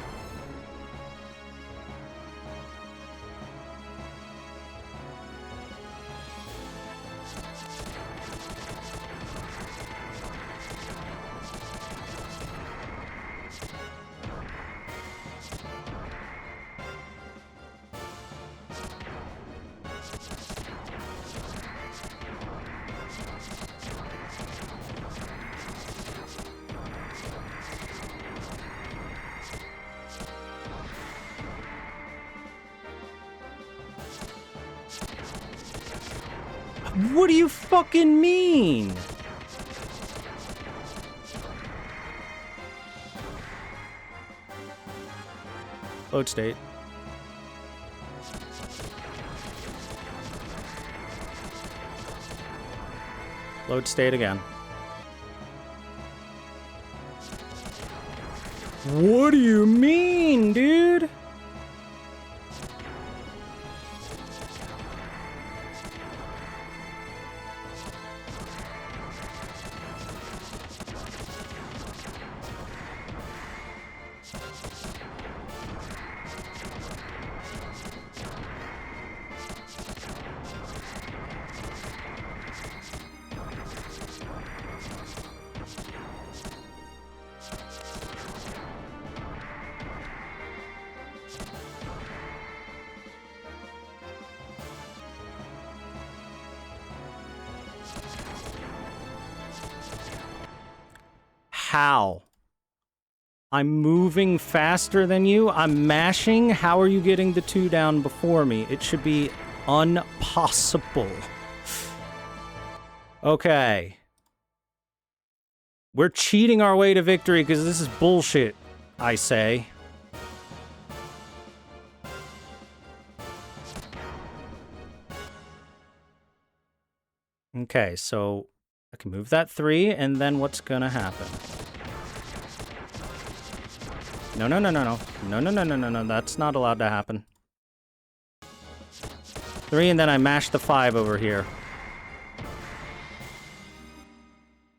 What do you fucking mean? Load state. Load state again. What do you mean, dude? How? I'm moving faster than you? I'm mashing? How are you getting the 2 down before me? It should be impossible. Okay. We're cheating our way to victory because this is bullshit, I say. Okay, so I can move that 3, and then what's gonna happen? No, no, no, no, no. No, no, no, no, no, no. That's not allowed to happen. 3, and then I mash the 5 over here.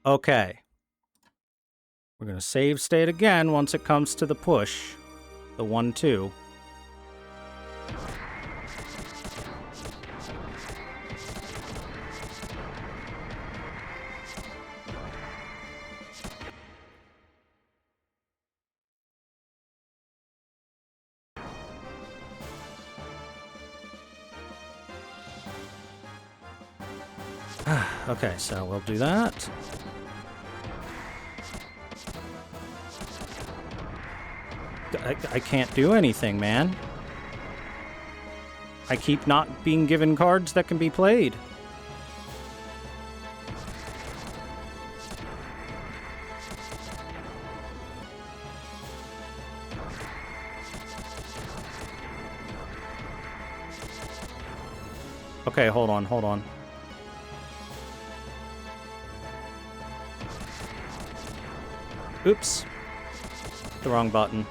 Okay. We're gonna save state again once it comes to the push. The 1, 2. Okay, so we'll do that. I can't do anything, man. I keep not being given cards that can be played. Okay, hold on, hold on. Oops. The wrong button.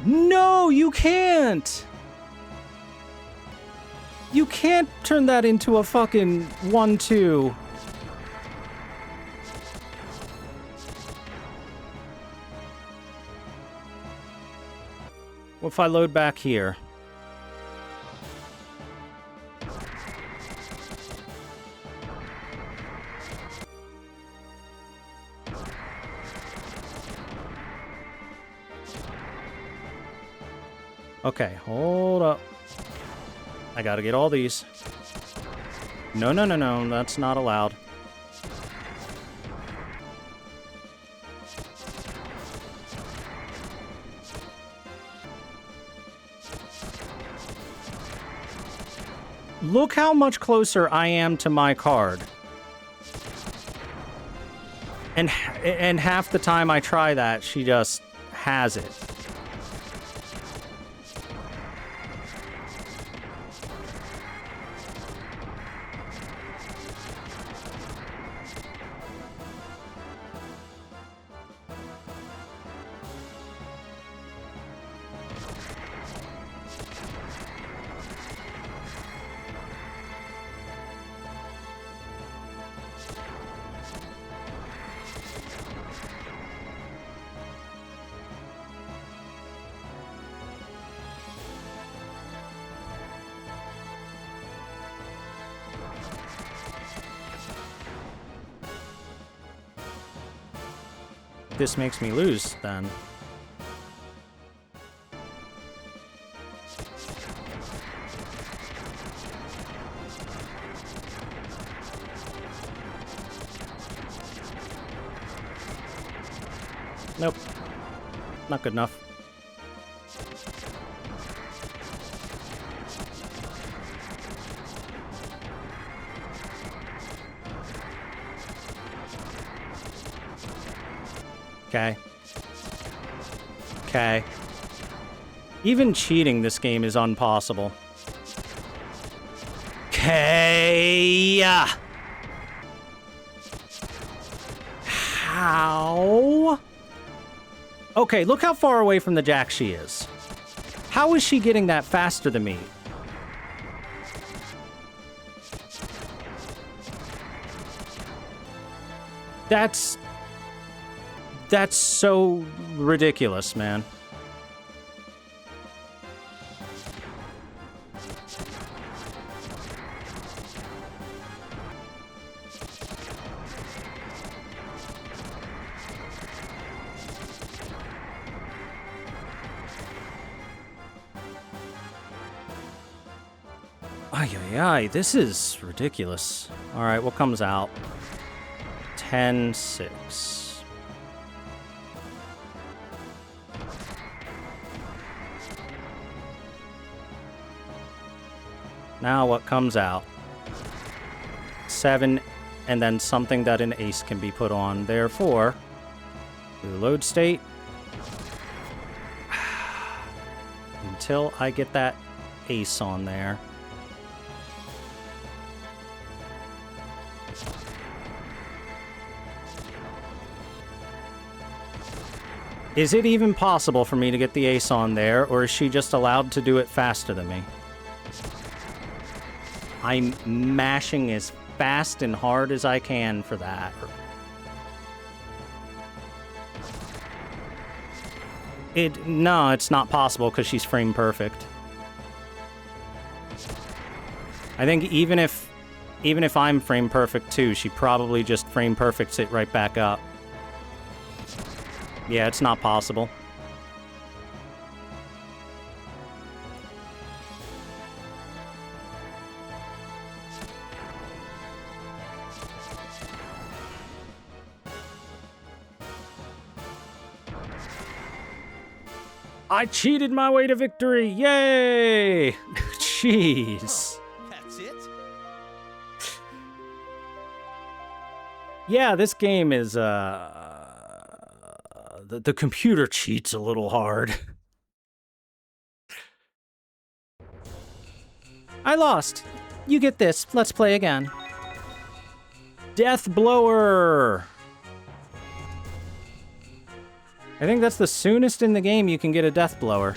No, you can't! You can't turn that into a fucking 1, 2. What if I load back here? Okay, hold up. I gotta get all these. No, no, no, no, that's not allowed. Look how much closer I am to my card. And half the time I try that, she just has it. This makes me lose, then. Nope. Not good enough. Okay. Okay. Even cheating this game is impossible. Okay. How? Okay, look how far away from the jack she is. How is she getting that faster than me? That's so ridiculous, man. Ay, ay, ay, this is ridiculous. All right, what comes out? 10-6. Now what comes out? 7, and then something that an ace can be put on. Therefore, do load state. Until I get that ace on there. Is it even possible for me to get the ace on there, or is she just allowed to do it faster than me? I'm mashing as fast and hard as I can for that. No, it's not possible because she's frame perfect. I think even if I'm frame perfect too, she probably just frame perfects it right back up. Yeah, it's not possible. I cheated my way to victory! Yay! Jeez. That's it? Yeah, this game is, the computer cheats a little hard. I lost. You get this. Let's play again. Death Blower! I think that's the soonest in the game you can get a Death Blower.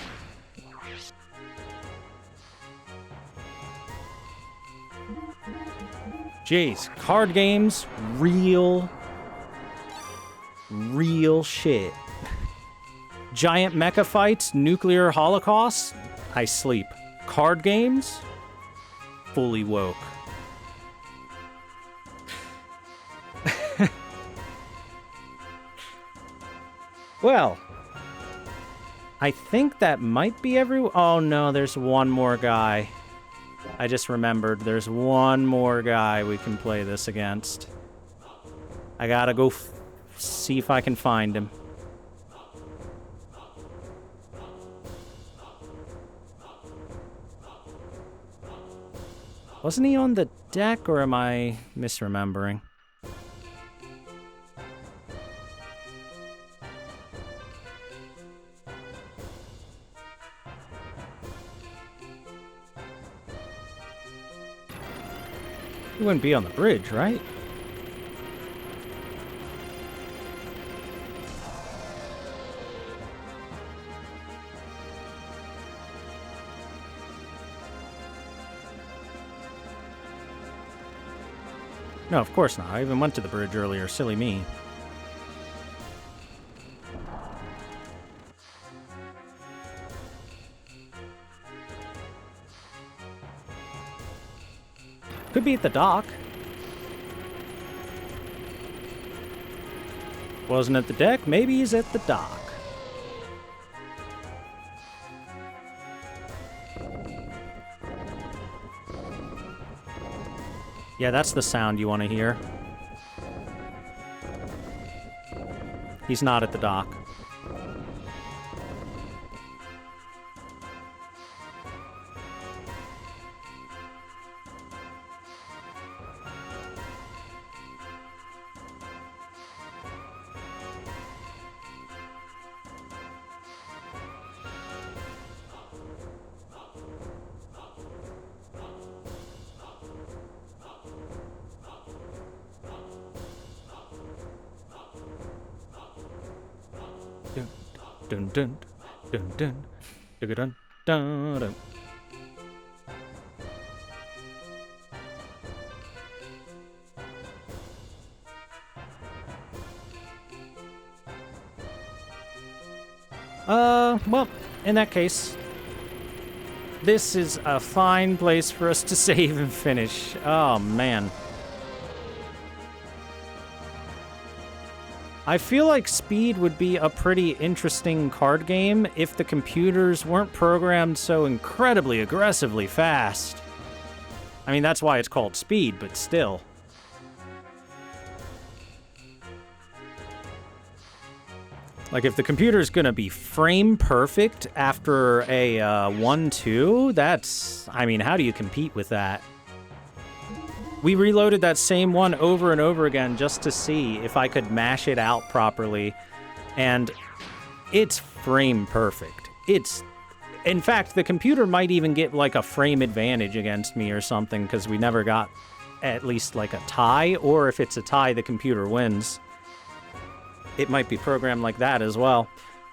Jeez, card games, real shit. Giant mecha fights, nuclear holocausts, I sleep. Card games, fully woke. Well, I think that might be oh no, there's one more guy. I just remembered there's one more guy we can play this against. I gotta go see if I can find him. Wasn't he on the deck, or am I misremembering? He wouldn't be on the bridge, right? No, of course not. I even went to the bridge earlier. Silly me. Could be at the dock. Wasn't at the deck. Maybe he's at the dock. Yeah, that's the sound you want to hear. He's not at the dock. Dun dun dun dun dun dun dun dun. Well, in that case, this is a fine place for us to save and finish. Oh, man. I feel like Speed would be a pretty interesting card game if the computers weren't programmed so incredibly aggressively fast. I mean, that's why it's called speed, but still. Like, if the computer's gonna be frame perfect after a 1-2, that's... I mean, how do you compete with that? We reloaded that same one over and over again just to see if I could mash it out properly, and it's frame perfect. It's... In fact, the computer might even get, like, a frame advantage against me or something, because we never got at least, like, a tie, or if it's a tie, the computer wins. It might be programmed like that as well.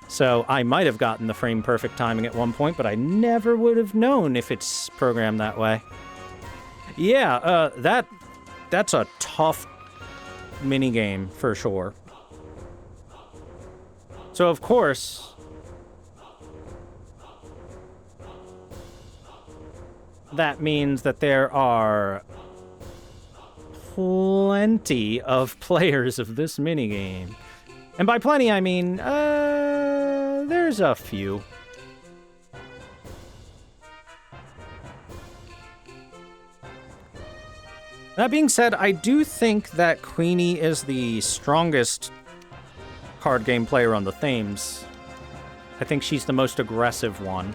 So I might have gotten the frame perfect timing at one point, but I never would have known if it's programmed that way. Yeah, that's a tough minigame for sure. So of course, that means that there are plenty of players of this minigame. And by plenty, I mean, there's a few. That being said, I do think that Queenie is the strongest card game player on the themes. I think she's the most aggressive one.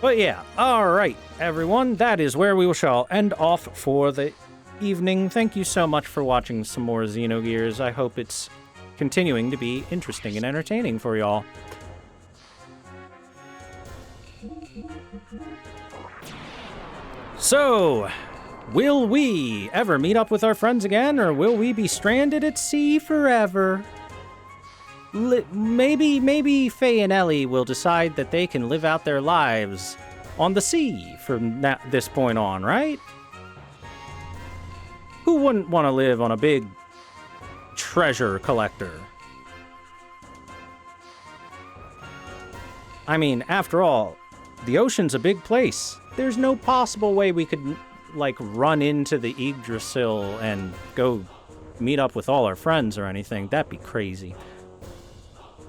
But yeah, alright, everyone, that is where we shall end off for the evening. Thank you so much for watching some more Xenogears. I hope it's continuing to be interesting and entertaining for y'all. So, will we ever meet up with our friends again, or will we be stranded at sea forever? Maybe Faye and Ellie will decide that they can live out their lives on the sea from this point on, right? Who wouldn't want to live on a big treasure collector? I mean, after all, the ocean's a big place. There's no possible way we could, like, run into the Yggdrasil and go meet up with all our friends or anything. That'd be crazy.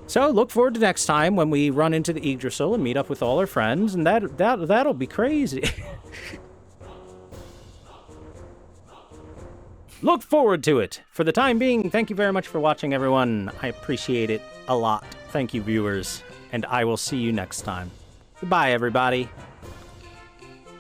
So look forward to next time when we run into the Yggdrasil and meet up with all our friends, and that'll be crazy. Look forward to it. For the time being, thank you very much for watching, everyone. I appreciate it a lot. Thank you, viewers, and I will see you next time. Goodbye, everybody.